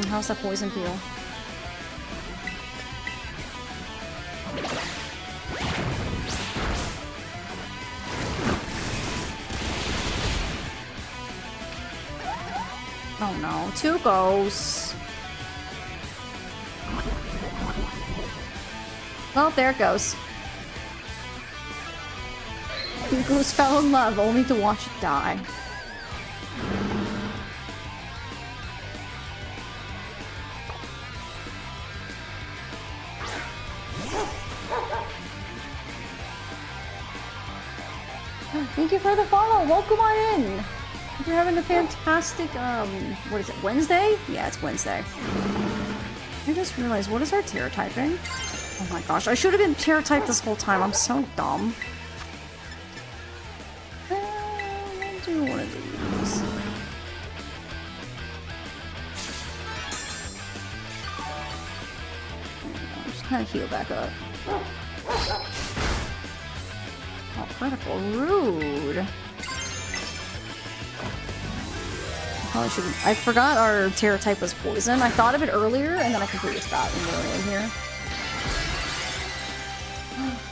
How's that poison feel? Oh no, 2 ghosts. Well, there it goes. 2 ghosts fell in love, only to watch it die. Thank you for the follow. Welcome on in. Hope you're having a fantastic, what is it, Wednesday? Yeah, it's Wednesday. I just realized, what is our Terra typing? Oh my gosh, I should have been Terra typed this whole time. I'm so dumb. I'll do one of these. I'm just kind of heal back up. Oh, critical. Rude. I forgot our Terra type was poison. I thought of it earlier, and then I completely stopped and really in here.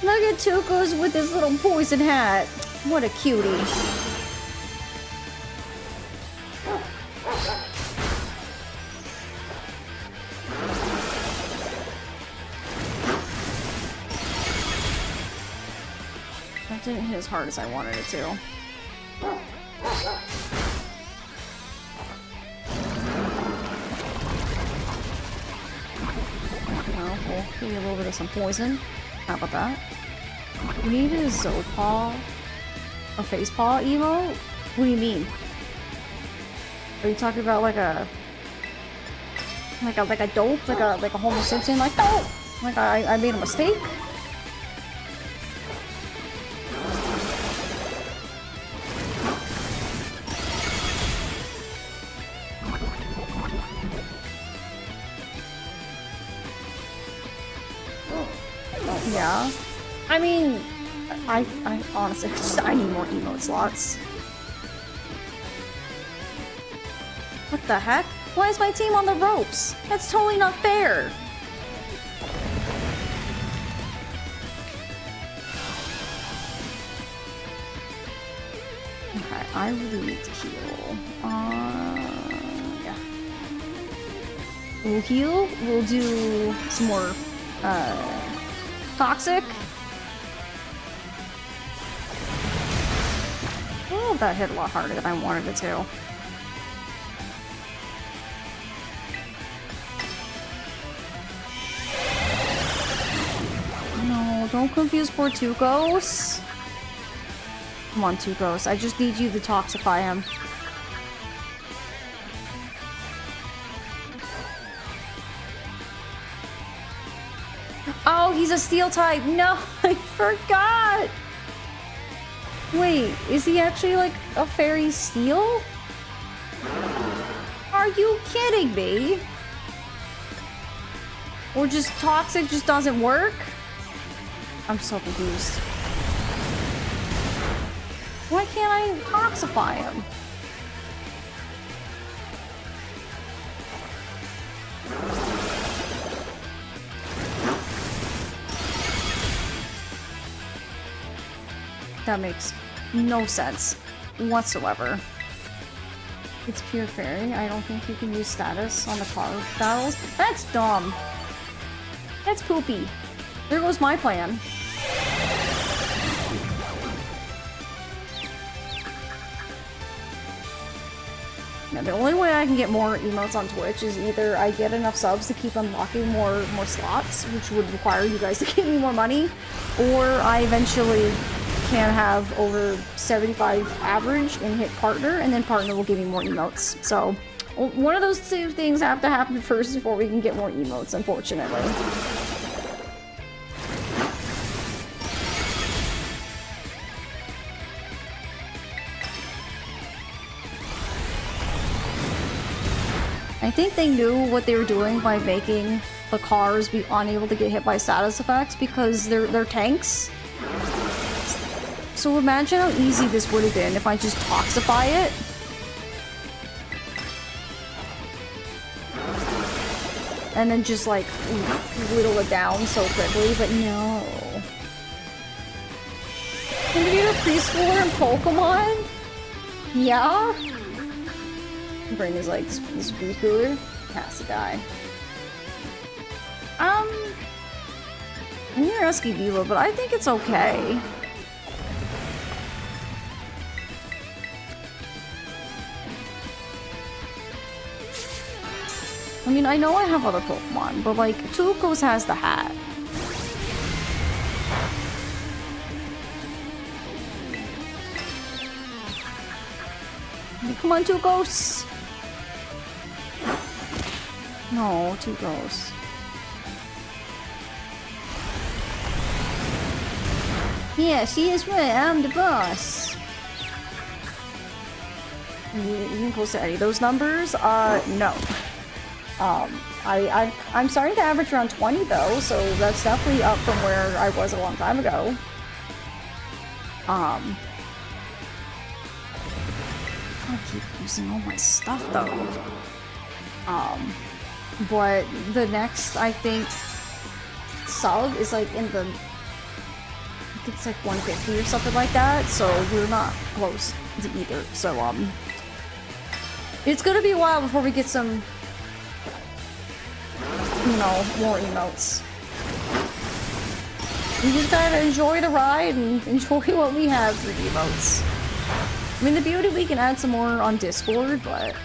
Look at Tuco's with his little poison hat. What a cutie. That didn't hit as hard as I wanted it to. We'll give you a little bit of some poison. How about that? We need a Zopaw or Facepaw emo? What do you mean? Are you talking about like a dope? Like a Homer Simpson? Like, no! Like I made a mistake? Yeah. I mean, I honestly, I need more emote slots. What the heck? Why is my team on the ropes? That's totally not fair. Okay, I really need to heal. Yeah. We'll heal. We'll do some more, toxic. Oh, that hit a lot harder than I wanted it to. No, don't confuse poor Tucos. Come on, Tucos. I just need you to toxify him. Oh, he's a steel type. No, I forgot. Wait, is he actually like a fairy steel? Are you kidding me? Or just toxic just doesn't work? I'm so confused. Why can't I toxify him? That makes no sense whatsoever. It's pure fairy. I don't think you can use status on the car battles. That's dumb. That's poopy. There goes my plan. Now, the only way I can get more emotes on Twitch is either I get enough subs to keep unlocking more slots, which would require you guys to give me more money, or I eventually can have over 75 average and hit partner, and then partner will give me more emotes. So one of those two things have to happen first before we can get more emotes, unfortunately. I think they knew what they were doing by making the cars be unable to get hit by status effects because they're tanks. So imagine how easy this would have been if I just toxify it. And then just like whittle it down so quickly, but no. Can you be a preschooler in Pokemon? Yeah? My brain is like, this preschooler has to die. I'm near Esquiviva, but I think it's okay. I mean, I know I have other Pokemon, but like, Tukos has the hat. Come on, Tukos! No, Tukos. Yeah, she is right, I'm the boss. You can close to any of those numbers? No. I'm starting to average around 20 though, so that's definitely up from where I was a long time ago. I keep using all my stuff though. But the next, I think, sub is like in the, I think it's like 150 or something like that, so we're not close to either. So, it's gonna be a while before we get some, you know, more emotes. We just gotta enjoy the ride and enjoy what we have for the emotes. I mean, the beauty, we can add some more on Discord, but...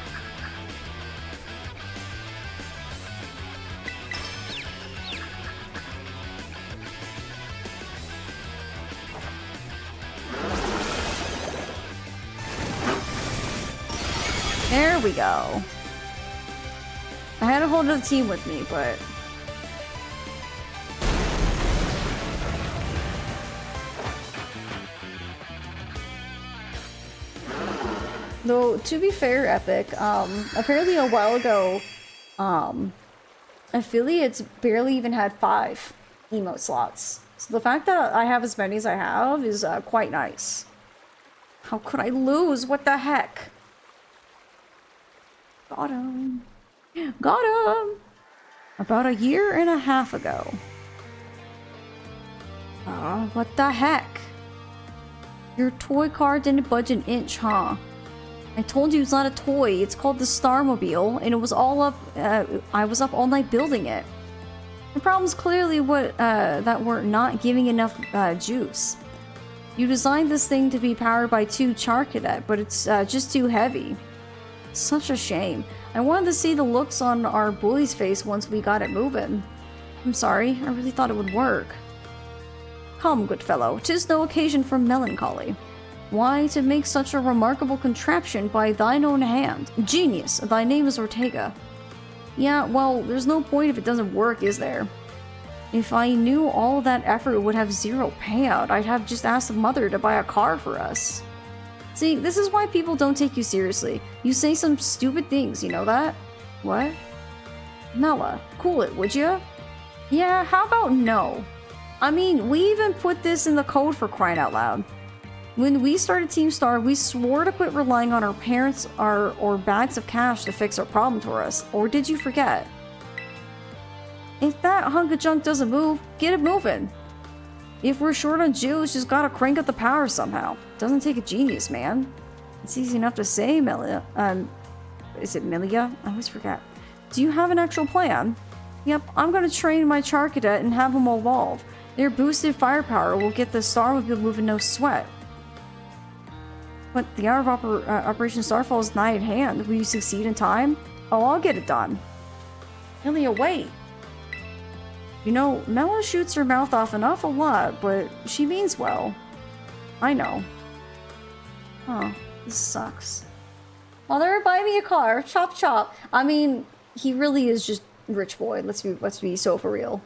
There we go. I had a whole other team with me, but... Though, to be fair, Epic, apparently a while ago, affiliates barely even had 5 emote slots. So the fact that I have as many as I have is quite nice. How could I lose? What the heck? Got him. Got him! About a year and a half ago. What the heck? Your toy car didn't budge an inch, huh? I told you it's not a toy. It's called the Starmobile, and it was all up. I was up all night building it. The problem's clearly that we're not giving enough juice. You designed this thing to be powered by 2 Charcadet, but it's just too heavy. Such a shame. I wanted to see the looks on our bully's face once we got it moving. I'm sorry, I really thought it would work. Come, good fellow, 'tis no occasion for melancholy. Why, to make such a remarkable contraption by thine own hand. Genius, thy name is Ortega. Yeah, well, there's no point if it doesn't work, is there? If I knew all that effort would have 0 payout, I'd have just asked mother to buy a car for us. See, this is why people don't take you seriously. You say some stupid things, you know that? What? Mela, cool it, would you? Yeah, how about no? I mean, we even put this in the code for crying out loud. When we started Team Star, we swore to quit relying on our parents or bags of cash to fix our problem for us. Or did you forget? If that hunk of junk doesn't move, get it moving. If we're short on juice, just gotta crank up the power somehow. Doesn't take a genius, man. It's easy enough to say, Melia. Is it Melia? I always forget. Do you have an actual plan? Yep, I'm gonna train my Char Cadet and have them evolve. Their boosted firepower will get the Starmobile moving no sweat. But the hour of Operation Starfall is nigh at hand. Will you succeed in time? Oh, I'll get it done. Melia, wait. You know, Mela shoots her mouth off an awful lot, but she means well. I know. Oh, this sucks. Mother, buy me a car. Chop chop. I mean, he really is just rich boy. Let's be so for real.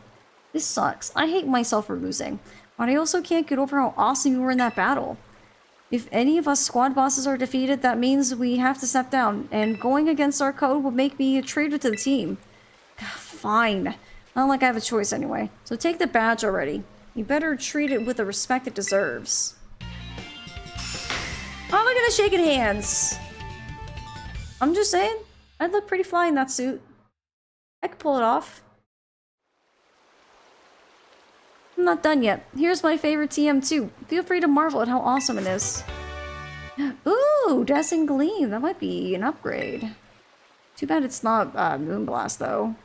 This sucks. I hate myself for losing, but I also can't get over how awesome you were in that battle. If any of us squad bosses are defeated, that means we have to step down, and going against our code would make me a traitor to the team. Fine. Not like I have a choice anyway. So take the badge already. You better treat it with the respect it deserves. Oh, look at us shaking hands. I'm just saying, I'd look pretty fly in that suit. I could pull it off. I'm not done yet. Here's my favorite TM2. Feel free to marvel at how awesome it is. Ooh, Dancing Gleam. That might be an upgrade. Too bad it's not Moonblast, though.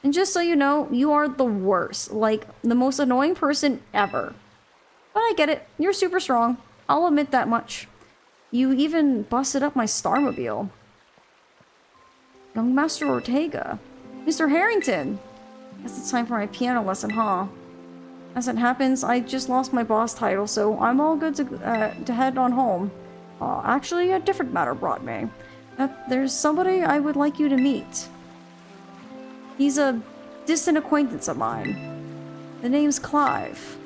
And just so you know, you are the worst. Like, the most annoying person ever. But I get it. You're super strong. I'll admit that much. You even busted up my Starmobile. Young Master Ortega. Mr. Harrington! Guess it's time for my piano lesson, huh? As it happens, I just lost my boss title, so I'm all good to head on home. Actually, a different matter brought me. There's somebody I would like you to meet. He's a distant acquaintance of mine. The name's Clive.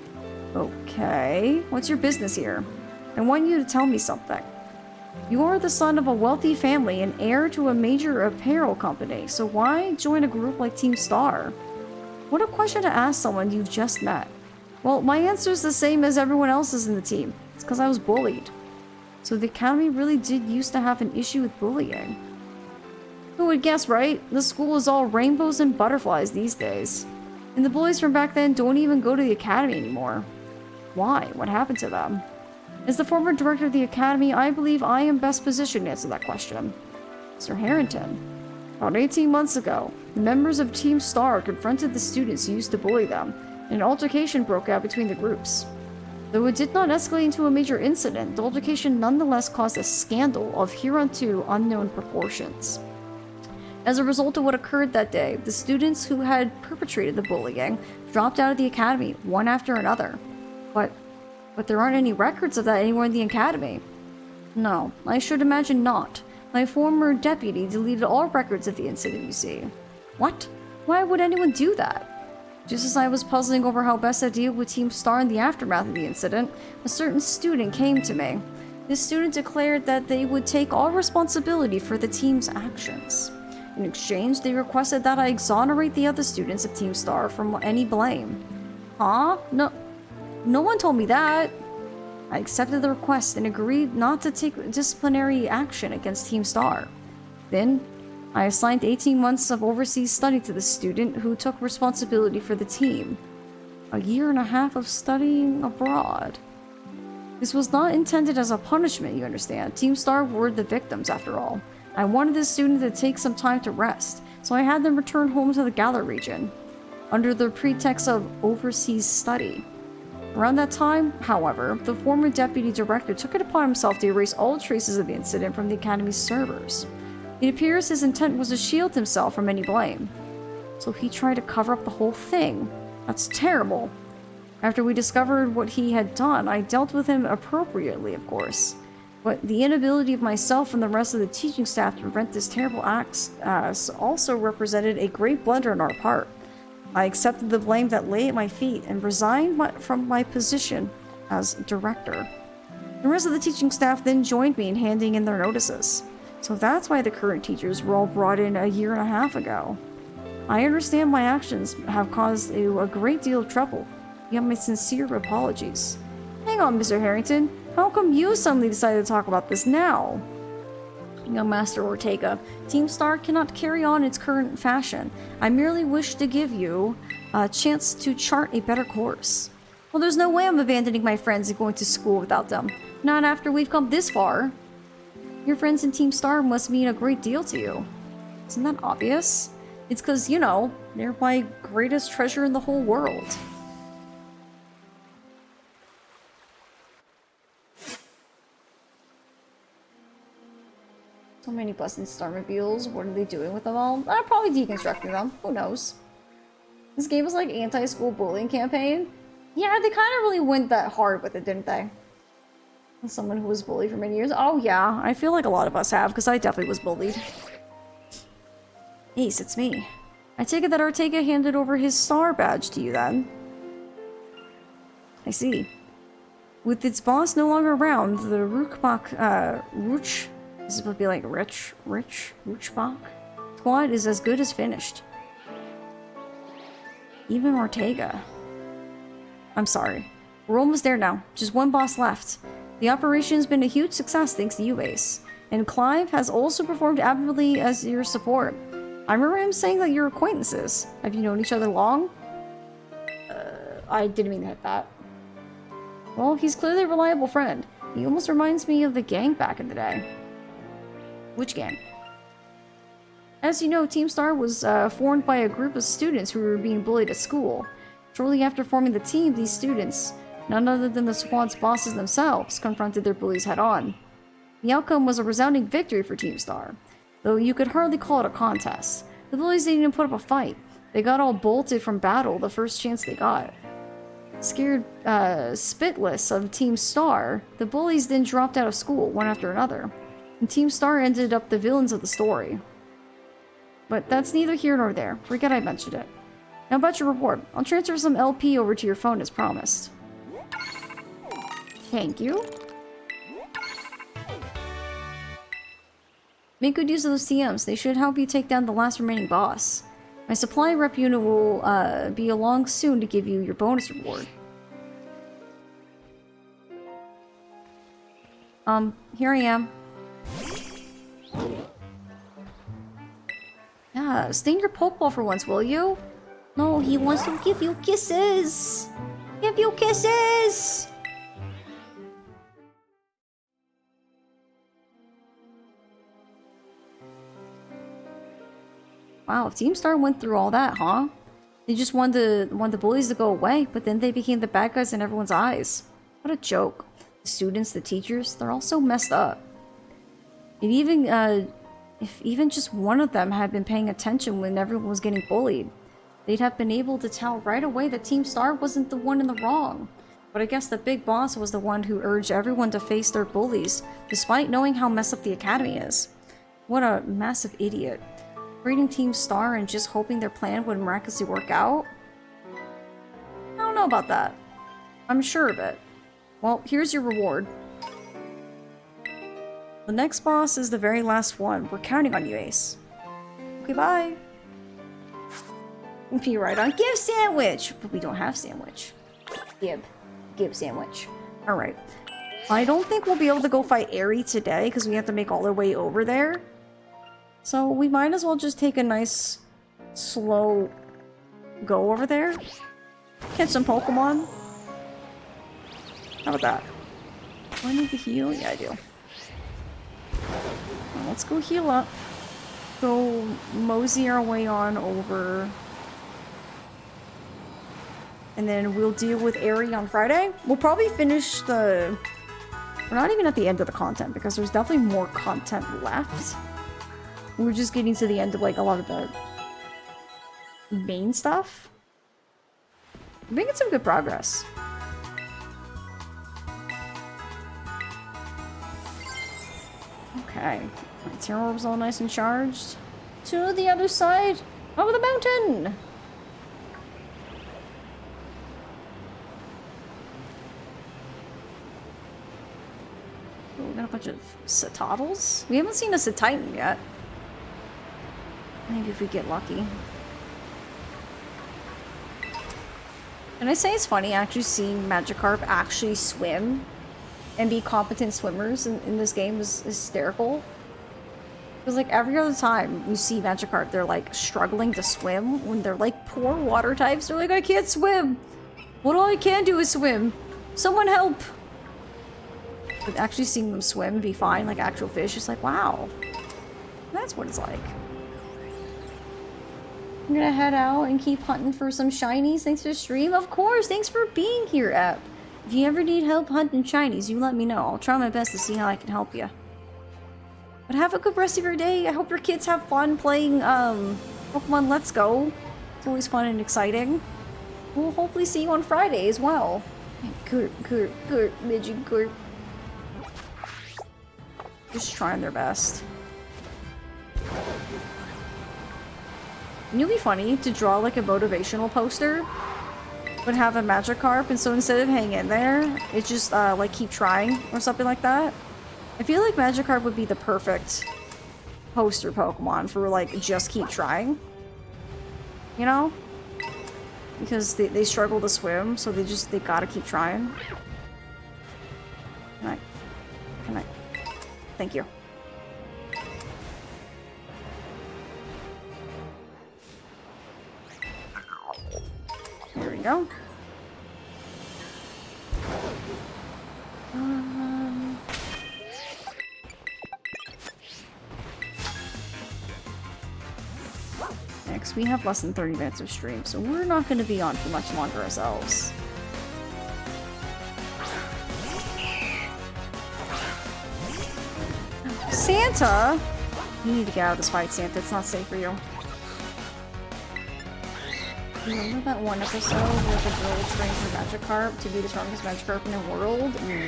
Okay, what's your business here? I want you to tell me something. You're the son of a wealthy family and heir to a major apparel company, so why join a group like Team Star? What a question to ask someone you've just met. Well, my answer's the same as everyone else's in the team. It's because I was bullied. So the academy really did used to have an issue with bullying. Who would guess, right? The school is all rainbows and butterflies these days. And the bullies from back then don't even go to the academy anymore. Why? What happened to them? As the former director of the academy, I believe I am best positioned to answer that question. Mr. Harrington. About 18 months ago, the members of Team Star confronted the students who used to bully them, and an altercation broke out between the groups. Though it did not escalate into a major incident, the altercation nonetheless caused a scandal of hereunto unknown proportions. As a result of what occurred that day, the students who had perpetrated the bullying dropped out of the academy, one after another. But there aren't any records of that anywhere in the academy. No, I should imagine not. My former deputy deleted all records of the incident, you see. What? Why would anyone do that? Just as I was puzzling over how best to deal with Team Star in the aftermath of the incident, a certain student came to me. This student declared that they would take all responsibility for the team's actions. In exchange, they requested that I exonerate the other students of Team Star from any blame. Huh? No one told me that. I accepted the request and agreed not to take disciplinary action against Team Star. Then, I assigned 18 months of overseas study to the student who took responsibility for the team. A year and a half of studying abroad. This was not intended as a punishment, you understand. Team Star were the victims, after all. I wanted this student to take some time to rest, so I had them return home to the Galar region, under the pretext of overseas study. Around that time, however, the former deputy director took it upon himself to erase all traces of the incident from the academy's servers. It appears his intent was to shield himself from any blame. So he tried to cover up the whole thing. That's terrible. After we discovered what he had done, I dealt with him appropriately, of course. But the inability of myself and the rest of the teaching staff to prevent this terrible act also represented a great blunder on our part. I accepted the blame that lay at my feet and resigned from my position as director. The rest of the teaching staff then joined me in handing in their notices. So that's why the current teachers were all brought in a year and a half ago. I understand my actions have caused you a great deal of trouble. You have my sincere apologies. Hang on, Mr. Harrington. How come you suddenly decided to talk about this now? Young Master Ortega, Team Star cannot carry on its current fashion. I merely wish to give you a chance to chart a better course. Well, there's no way I'm abandoning my friends and going to school without them. Not after we've come this far. Your friends in Team Star must mean a great deal to you. Isn't that obvious? It's because, you know, they're my greatest treasure in the whole world. So many busting Starmobiles. What are they doing with them all? Probably deconstructing them. Who knows? This game was like anti-school bullying campaign. Yeah, they kind of really went that hard with it, didn't they? As someone who was bullied for many years. Oh yeah, I feel like a lot of us have, because I definitely was bullied. Ace, it's me. I take it that Ortega handed over his star badge to you then. I see. With its boss no longer around, the Rookbach, this is supposed to be like Rookbach squad is as good as finished. Even Ortega. I'm sorry. We're almost there now. Just one boss left. The operation's been a huge success thanks to you, Ace. And Clive has also performed admirably as your support. I remember him saying that you're acquaintances. Have you known each other long? I didn't mean to hit that. Well, he's clearly a reliable friend. He almost reminds me of the gang back in the day. Which gang? As you know, Team Star was formed by a group of students who were being bullied at school. Shortly after forming the team, these students, none other than the squad's bosses themselves, confronted their bullies head-on. The outcome was a resounding victory for Team Star, though you could hardly call it a contest. The bullies didn't even put up a fight. They got all bolted from battle the first chance they got. Scared spitless of Team Star, the bullies then dropped out of school, one after another. And Team Star ended up the villains of the story. But that's neither here nor there. Forget I mentioned it. Now about your reward. I'll transfer some LP over to your phone as promised. Thank you. Make good use of those TMs. They should help you take down the last remaining boss. My supply rep unit will be along soon to give you your bonus reward. Here I am. Yeah, stay in your Pokeball for once, will you? No, he wants to give you kisses! Give you kisses! Wow, Team Star went through all that, huh? They just wanted the bullies to go away, but then they became the bad guys in everyone's eyes. What a joke. The students, the teachers, they're all so messed up. If even just one of them had been paying attention when everyone was getting bullied, they'd have been able to tell right away that Team Star wasn't the one in the wrong. But I guess the big boss was the one who urged everyone to face their bullies, despite knowing how messed up the academy is. What a massive idiot. Raiding Team Star and just hoping their plan would miraculously work out? I don't know about that. I'm sure of it. Well, here's your reward. The next boss is the very last one. We're counting on you, Ace. Okay, bye. Be right on. Give sandwich! But we don't have sandwich. Give sandwich. Alright. I don't think we'll be able to go fight Aerie today because we have to make all the way over there. So we might as well just take a nice, slow go over there. Catch some Pokemon. How about that? Do I need to heal? Yeah, I do. Well, let's go heal up. Go mosey our way on over. And then we'll deal with Aerie on Friday. We'll probably finish the... We're not even at the end of the content because there's definitely more content left. We're just getting to the end of like a lot of the main stuff. We're making some good progress. Okay. My Terra Orb's all nice and charged. To the other side of the mountain! Oh, we got a bunch of Cetoddles? We haven't seen a Cetitan yet. Maybe if we get lucky. And I say it's funny actually seeing Magikarp actually swim and be competent swimmers in this game is hysterical. Because like every other time you see Magikarp, they're like struggling to swim when they're like poor water types. They're like, I can't swim. What all I can do is swim. Someone help. But actually seeing them swim and be fine like actual fish is like, wow. That's what it's like. I'm gonna head out and keep hunting for some shinies. Thanks for the stream. Of course, thanks for being here, Ep. If you ever need help hunting shinies, you let me know. I'll try my best to see how I can help you. But have a good rest of your day. I hope your kids have fun playing Pokemon Let's Go. It's always fun and exciting. We'll hopefully see you on Friday as well. Gurt, midget Gurt. Just trying their best. It'd be funny to draw like a motivational poster, but have a Magikarp, and so instead of hang in there, it's just like keep trying or something like that. I feel like Magikarp would be the perfect poster Pokemon for like just keep trying. You know? Because they struggle to swim, so they gotta keep trying. Can I? Thank you. There we go. Next, we have less than 30 minutes of stream, so we're not going to be on for much longer ourselves. Santa! You need to get out of this fight, Santa. It's not safe for you. Remember that one episode where the girl trained her Magikarp to be the strongest Magikarp in the world? No.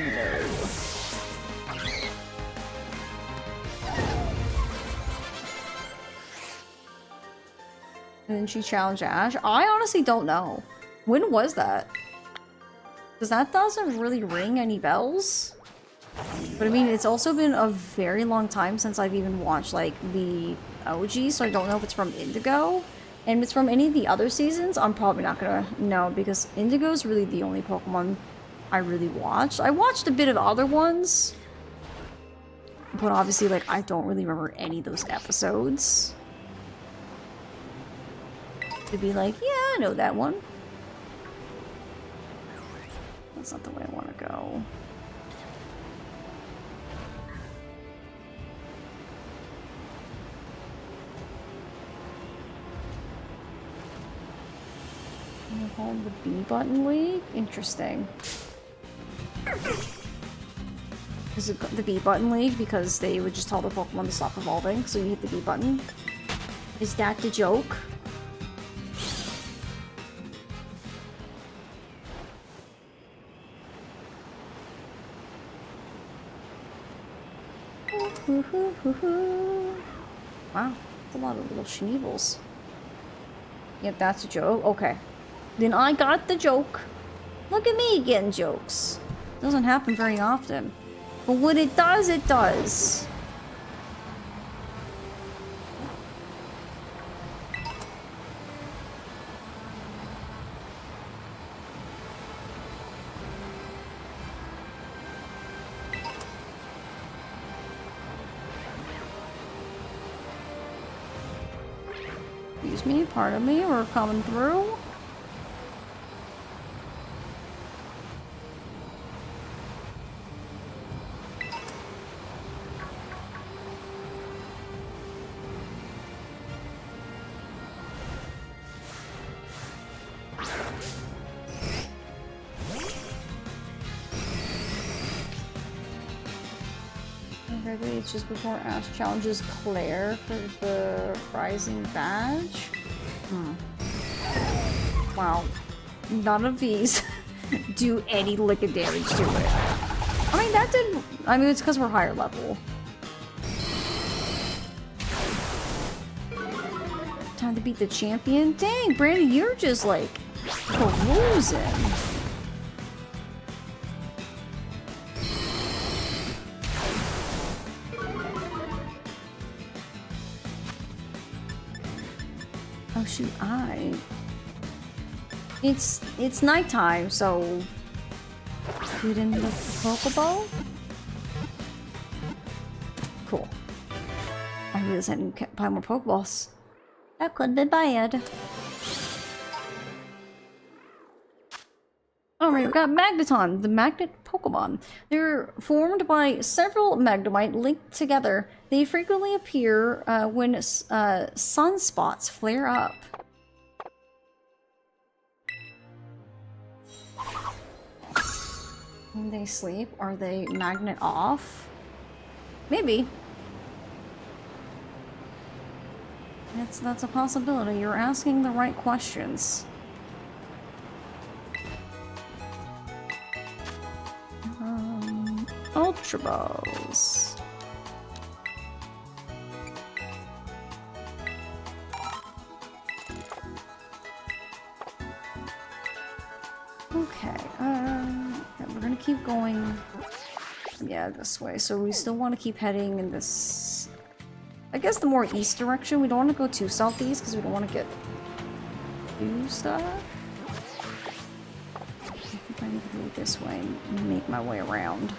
And then she challenged Ash? I honestly don't know. When was that? Because that doesn't really ring any bells. But I mean, it's also been a very long time since I've even watched, like, the OG, so I don't know if it's from Indigo. And if it's from any of the other seasons, I'm probably not gonna know, because Indigo is really the only Pokemon I really watched. I watched a bit of other ones, but obviously, like, I don't really remember any of those episodes. To be like, yeah, I know that one. That's not the way I want to go. Called the B button league? Interesting. Is it the B button league because they would just tell the Pokemon to stop evolving, so you hit the B button? Is that the joke? Wow, that's a lot of little Schneebels. Yep, that's a joke. Okay. Then I got the joke. Look at me getting jokes. Doesn't happen very often. But when it does, it does. Excuse me, pardon me, we're coming through. It's just before Ash challenges Claire for the Rising Badge. Wow. None of these do any lick of damage to it. I mean, that didn't... I mean, it's because we're higher level. Time to beat the champion? Dang, Brandon, you're just, like, perusing. Oh shoot, it's nighttime, so Get in the Pokeball. Cool. I realized I didn't buy more Pokeballs. That could be bad. Alright, we've got Magneton, the magnet Pokemon. They're formed by several Magnemite linked together. They frequently appear when sunspots flare up. When they sleep, are they magnet off? Maybe. That's a possibility. You're asking the right questions. Ultra Balls. Okay, we're gonna keep going, yeah, this way. So we still want to keep heading in this, I guess, the more east direction. We don't want to go too southeast because we don't want to get too stuck. I think I need to go this way and make my way around.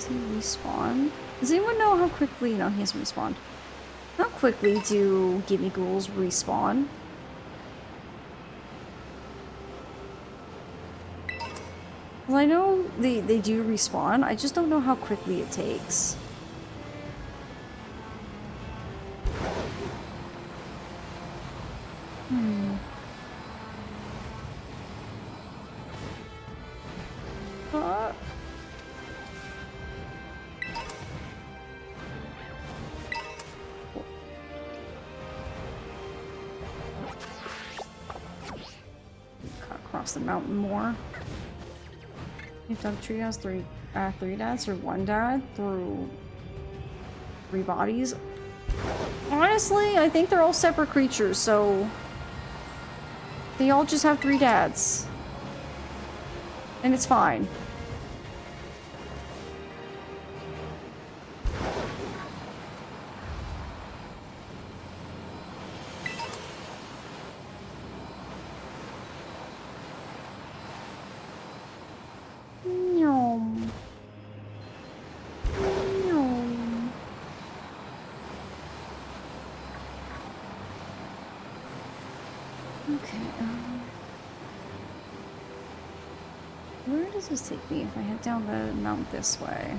Respawn? Does anyone know how quickly... No, he hasn't respawned. How quickly do Gimme Ghouls respawn? Well, I know they do respawn, I just don't know how quickly it takes. The mountain more. If the tree has three dads or one dad through 3 bodies. Honestly, I think they're all separate creatures, so they all just have 3 dads. And it's fine. Where does this take me if I head down the mountain this way?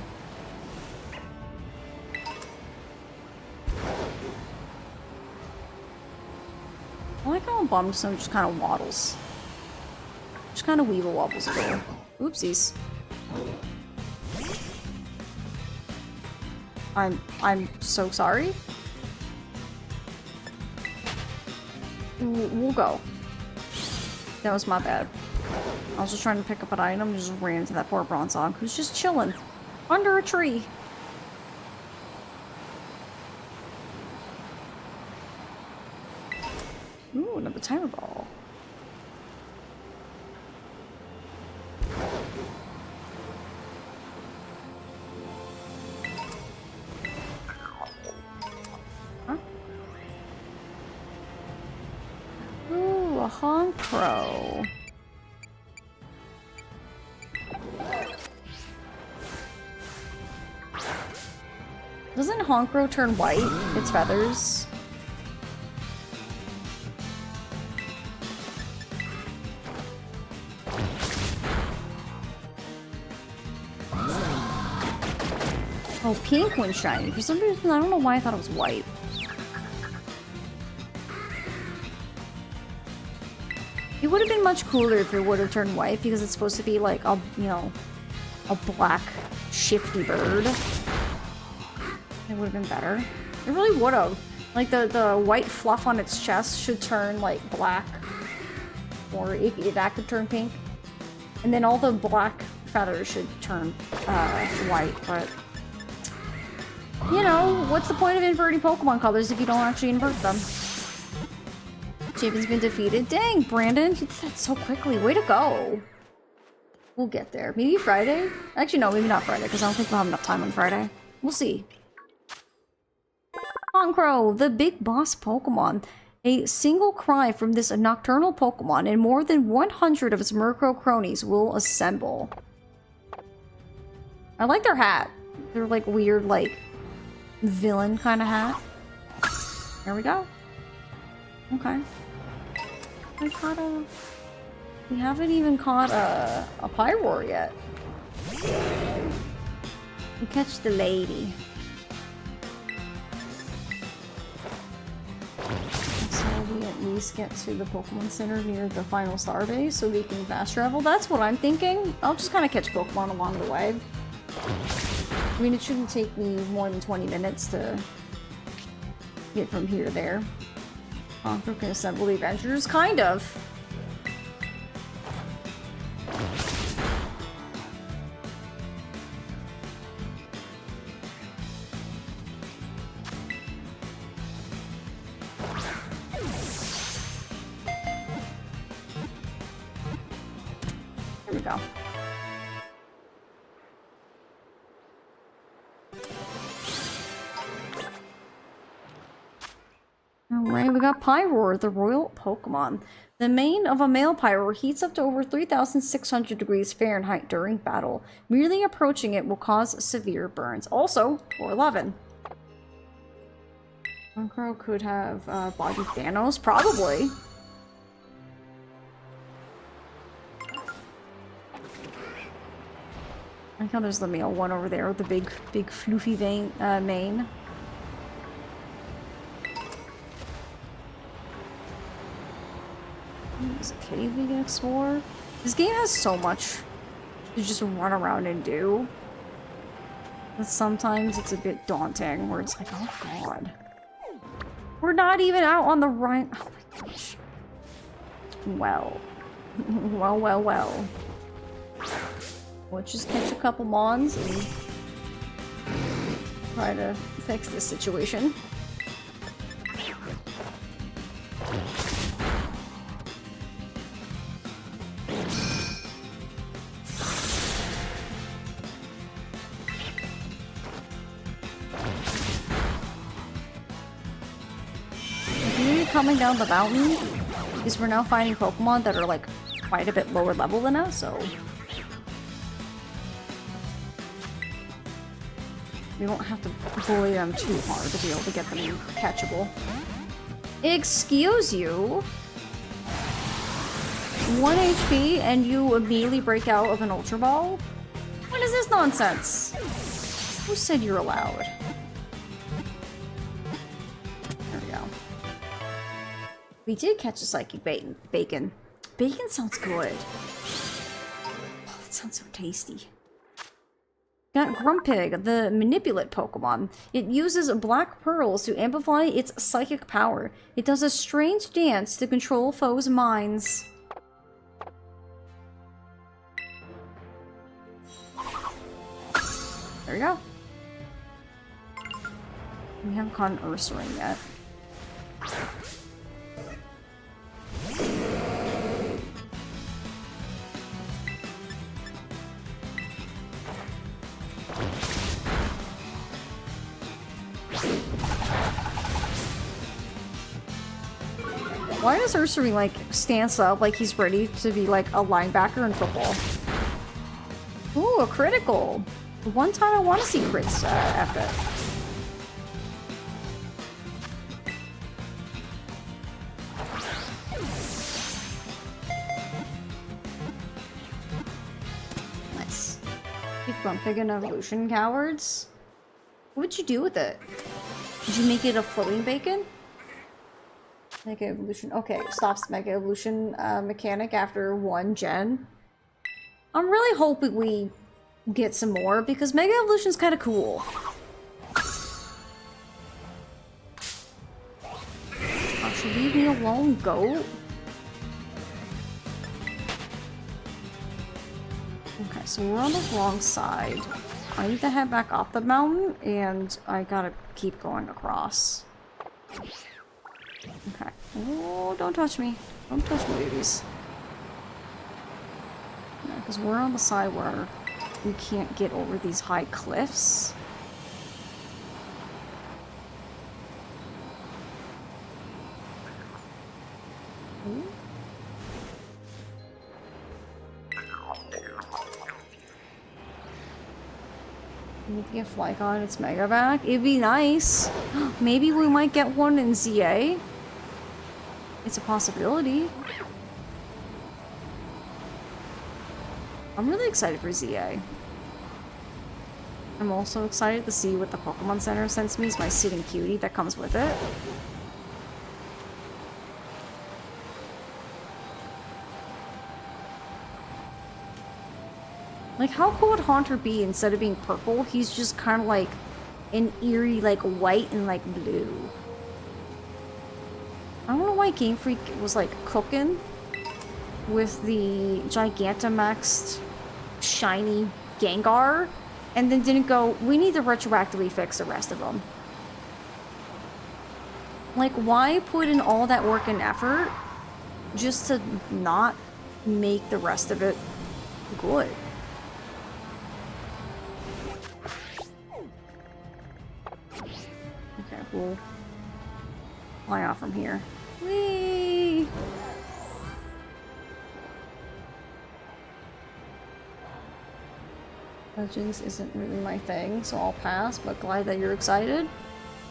I like how Abomination just kind of waddles. Just kind of weevil wobbles there. Oopsies. I'm so sorry. We'll go. That was my bad. I was just trying to pick up an item and just ran into that poor Bronzong who's just chilling under a tree. Ooh, another timer ball. Huh? Ooh, a Honchkrow. Doesn't Honchkrow turn white? Its feathers? Oh, pink when shiny. For some reason, I don't know why I thought it was white. It would have been much cooler if it would have turned white because it's supposed to be like a, you know, a black shifty bird. It would have been better. It really would have. Like the white fluff on its chest should turn like black, or that could turn pink, and then all the black feathers should turn white. But you know, what's the point of inverting Pokemon colors if you don't actually invert them? Champion's been defeated. Dang, Brandon, you did that so quickly. Way to go. We'll get there. Maybe Friday? Actually, no, maybe not Friday, because I don't think we'll have enough time on Friday. We'll see. Crow, the big boss Pokemon. A single cry from this nocturnal Pokemon and more than 100 of its Murkrow cronies will assemble. I like their hat. They're like weird, like, villain kind of hat. There we go. Okay. I caught a... We haven't even caught a Pyroar yet. We catch the lady. So we at least get to the Pokemon Center near the final Starbase so we can fast travel. That's what I'm thinking. I'll just kind of catch Pokemon along the way. I mean, it shouldn't take me more than 20 minutes to get from here to there. Conquer can assemble the adventures? Kind of. There we go. Alright, we got Pyroar, the royal Pokemon. The mane of a male Pyroar heats up to over 3,600 degrees Fahrenheit during battle. Merely approaching it will cause severe burns. Also, 411. Murkrow could have body Thanos, probably. I think there's the male one over there with the big floofy mane. There's a cave we can explore. This game has so much to just run around and do. But sometimes it's a bit daunting where it's like, oh god. We're not even out on the right. Oh my gosh. Well. well. We'll just catch a couple Mons and try to fix this situation. Coming down the mountain is we're now finding Pokemon that are like quite a bit lower level than us, so we won't have to bully them too hard to be able to get them catchable. Excuse you? 1 HP and you immediately break out of an Ultra Ball? What is this nonsense? Who said you're allowed? There we go. We did catch a Psychic Bacon. Bacon sounds good. Oh, that sounds so tasty. Got Grumpig, the Manipulate Pokemon. It uses black pearls to amplify its psychic power. It does a strange dance to control foes' minds. There you go. We haven't caught an Ursaring yet. Why does Ursaring, like, stance up like he's ready to be, like, a linebacker in football? Ooh, a critical! The one time I want to see crits epic. Nice. Keep Grumpig an evolution, cowards. What'd you do with it? Did you make it a floating bacon? Mega Evolution. Okay, stops Mega Evolution mechanic after 1 gen. I'm really hoping we get some more because Mega Evolution's kind of cool. Actually, leave me alone, goat. Okay, so we're on the wrong side. I need to head back up the mountain, and I gotta keep going across. Okay. Oh, don't touch me. Don't touch me, babies. No. Because we're on the side where we can't get over these high cliffs. Ooh. We need to get Flygon, it's Mega back. It'd be nice. Maybe we might get one in ZA. It's a possibility. I'm really excited for ZA. I'm also excited to see what the Pokemon Center sends me. Is my sitting cutie that comes with it. Like, how cool would Haunter be instead of being purple? He's just kind of like an eerie, like, white and, like, blue. I don't know why Game Freak was, like, cooking with the Gigantamaxed shiny Gengar and then didn't go, we need to retroactively fix the rest of them. Like, why put in all that work and effort just to not make the rest of it good? Okay, we'll fly off from here. Whee! Legends isn't really my thing, so I'll pass, but glad that you're excited.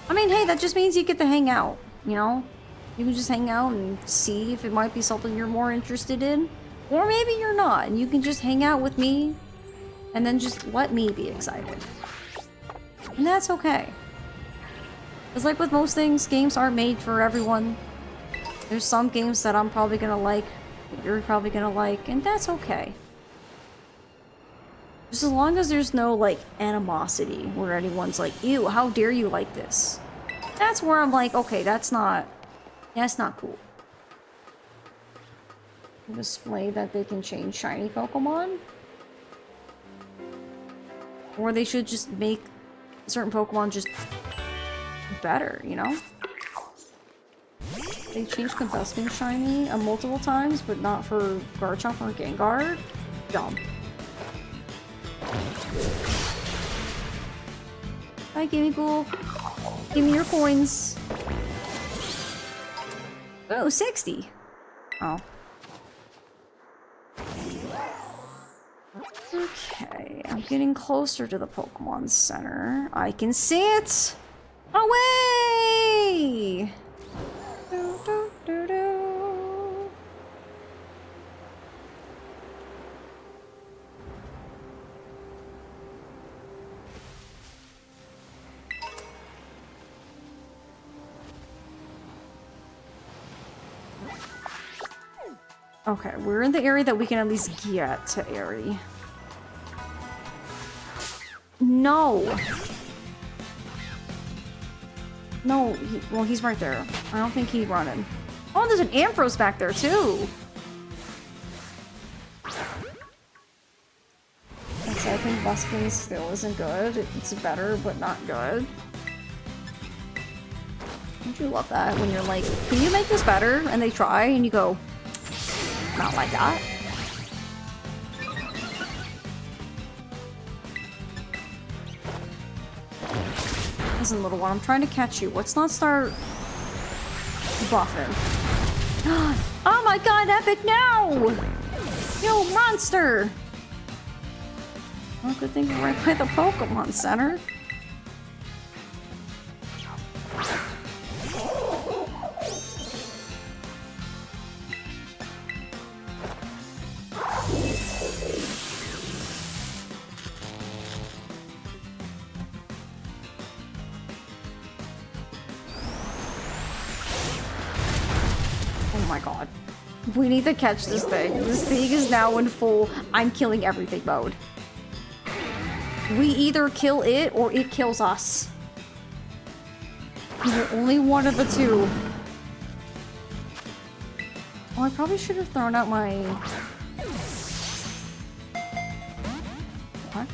I mean, hey, that just means you get to hang out, you know? You can just hang out and see if it might be something you're more interested in. Or maybe you're not, and you can just hang out with me, and then just let me be excited. And that's okay. It's like with most things, games aren't made for everyone. There's some games that I'm probably gonna like, that you're probably gonna like, and that's okay. Just as long as there's no, like, animosity where anyone's like, ew, how dare you like this? That's where I'm like, okay, that's not cool. Display that they can change shiny Pokemon? Or they should just make certain Pokemon just better, you know? They changed Combustion shiny multiple times, but not for Garchomp or Gengar. Dumb. Bye, Gimme Ghoul. Give me your coins. Oh, 60. Oh. Okay, I'm getting closer to the Pokemon Center. I can see it! Away! Do, do, do, do. Okay, we're in the area that we can at least get to Airy. No! No, well, he's right there. I don't think he's running. Oh, there's an Ampharos back there, too! That's, I think Buskin still isn't good. It's better, but not good. Don't you love that when you're like, can you make this better? And they try, and you go, not like that. Listen, little one, I'm trying to catch you. Let's not start buffing. Oh my god, Epic, no! You monster! Well, good thing we're right by the Pokemon Center. We need to catch this thing. This thing is now in full I'm killing everything mode. We either kill it or it kills us. Either only one of the two. Oh, I probably should have thrown out my... What?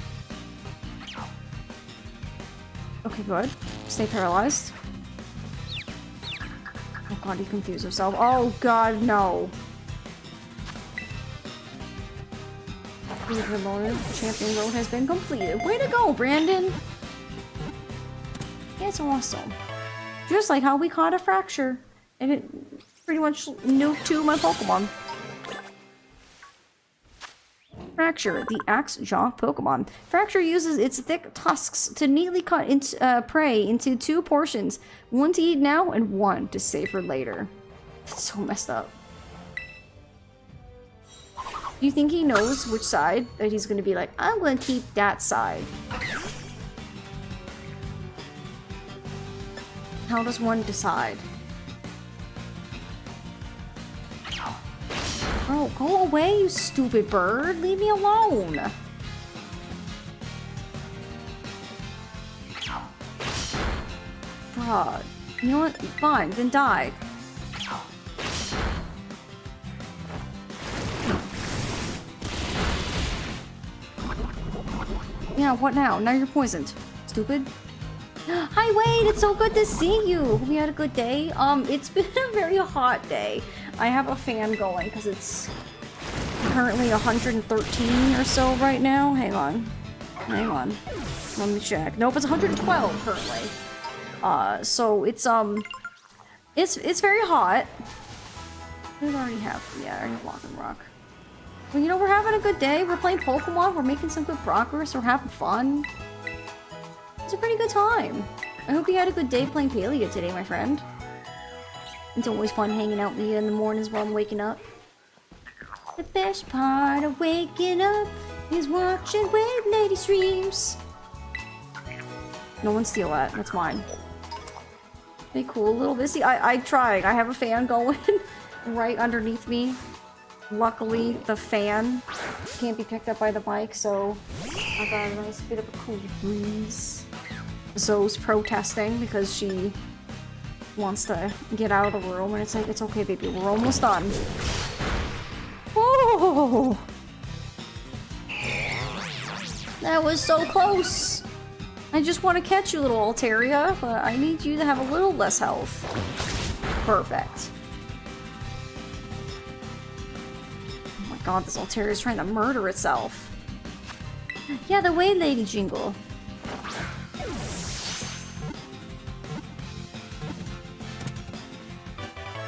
Okay, good. Stay paralyzed. Oh god, he confused himself. Oh god, no. The Lord Champion Road has been completed. Way to go, Brandon! It's awesome. Just like how we caught a Fracture. And it pretty much nuked 2 of my Pokemon. Fracture, the axe jaw Pokemon. Fracture uses its thick tusks to neatly cut prey into 2 portions. 1 to eat now and 1 to save for later. That's so messed up. Do you think he knows which side that he's gonna be like, I'm gonna keep that side? How does one decide? Bro, go away, you stupid bird. Leave me alone. Bruh. You know what? Fine, then die. Yeah, what now? Now you're poisoned. Stupid. Hi, Wade! It's so good to see you! We had a good day. It's been a very hot day. I have a fan going because it's currently 113 or so right now. Hang on. Hang on. Let me check. Nope, it's 112 currently. So it's very hot. What did I already have? Yeah, I already have Lock and Rock. Well, you know, we're having a good day. We're playing Pokemon. We're making some good progress. We're having fun. It's a pretty good time. I hope you had a good day playing Paleo today, my friend. It's always fun hanging out with you in the mornings while I'm waking up. The best part of waking up is watching Wave Lady streams. No one steal that. That's mine. Hey, cool. Little Missy. I tried. I have a fan going right underneath me. Luckily, the fan can't be picked up by the mic, so I got a nice bit of a cool breeze. Zoe's protesting because she wants to get out of the room, and it's like, it's okay, baby, we're almost done. Whoa! That was so close! I just want to catch you, little Altaria, but I need you to have a little less health. Perfect. Oh my god, this Altaria is trying to murder itself. Yeah, the Wade Lady jingle.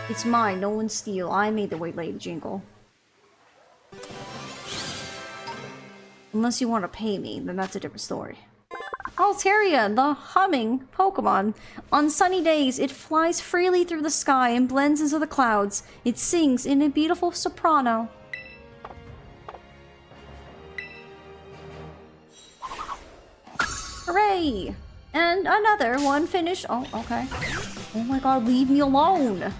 It's mine, no one steal. I made the Wade Lady jingle. Unless you want to pay me, then that's a different story. Altaria, the humming Pokemon. On sunny days, it flies freely through the sky and blends into the clouds. It sings in a beautiful soprano. Hooray! And another one finished. Oh, okay. Oh my god, leave me alone!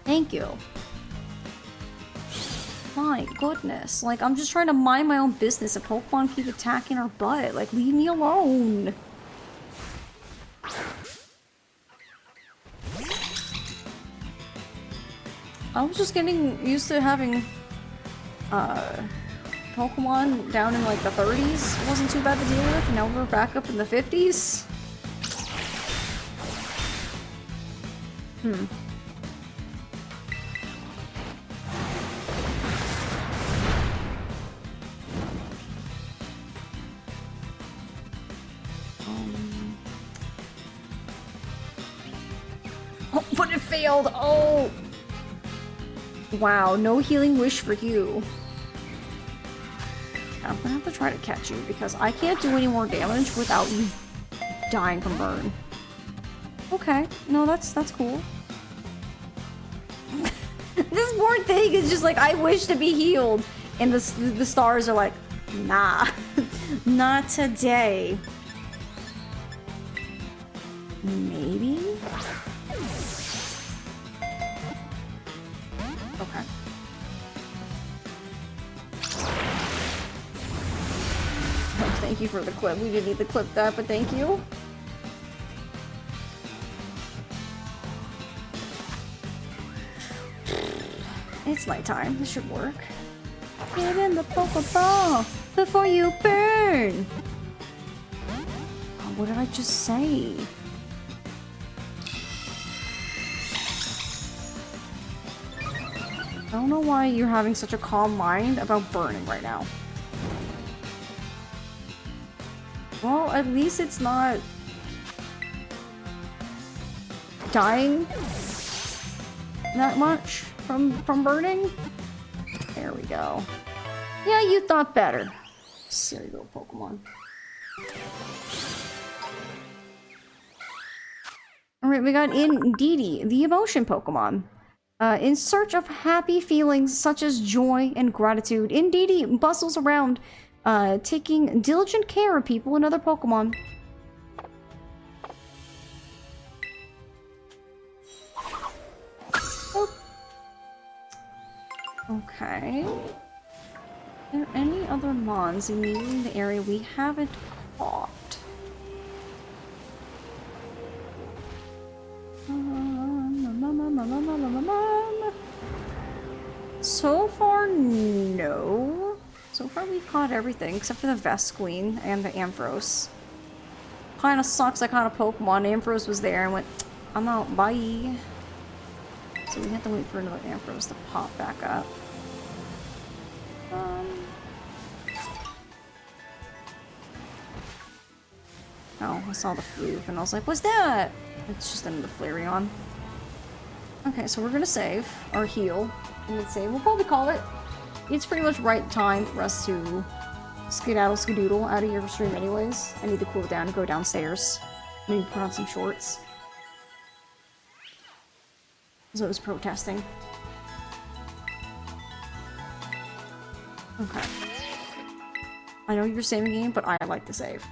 Thank you. My goodness. Like, I'm just trying to mind my own business and Pokemon keep attacking our butt. Like, leave me alone. I was just getting used to having, Pokemon down in, like, the 30s. It wasn't too bad to deal with, and now we're back up in the 50s. Oh, but it failed! Oh! Wow, no healing wish for you. I'm gonna have to try to catch you because I can't do any more damage without you dying from burn. Okay, no, that's cool. This poor thing is just like, I wish to be healed, and the stars are like, nah, not today. Maybe? Okay. Oh, thank you for the clip. We didn't need to clip that, but thank you. It's nighttime. This should work. Get in the Pokeball before you burn! Oh, what did I just say? don't know why you're having such a calm mind about burning right now. Well, at least it's not dying that much from burning. There we go. Yeah, you thought better. Silly little Pokemon. Alright, we got Indeedee, the emotion Pokemon. In search of happy feelings such as joy and gratitude, Indeedee bustles around, taking diligent care of people and other Pokemon. Oh. Okay. Are there any other Mons immediately in the area we haven't caught? So far, no. So far, we've caught everything except for the Vesqueen and the Ampharos. Kinda sucks I caught a Pokemon. Ampharos was there and went, I'm out, bye. So we have to wait for another Ampharos to pop back up. Oh, I saw the Floof and I was like, what's that? It's just another Flareon. Okay, so we're gonna save, or heal, and then save. We'll probably call it. It's pretty much right time for us to skedaddle skedoodle out of your stream anyways. I need to cool down and go downstairs. Maybe put on some shorts. So it was protesting. Okay. I know you're saving game, but I like to save.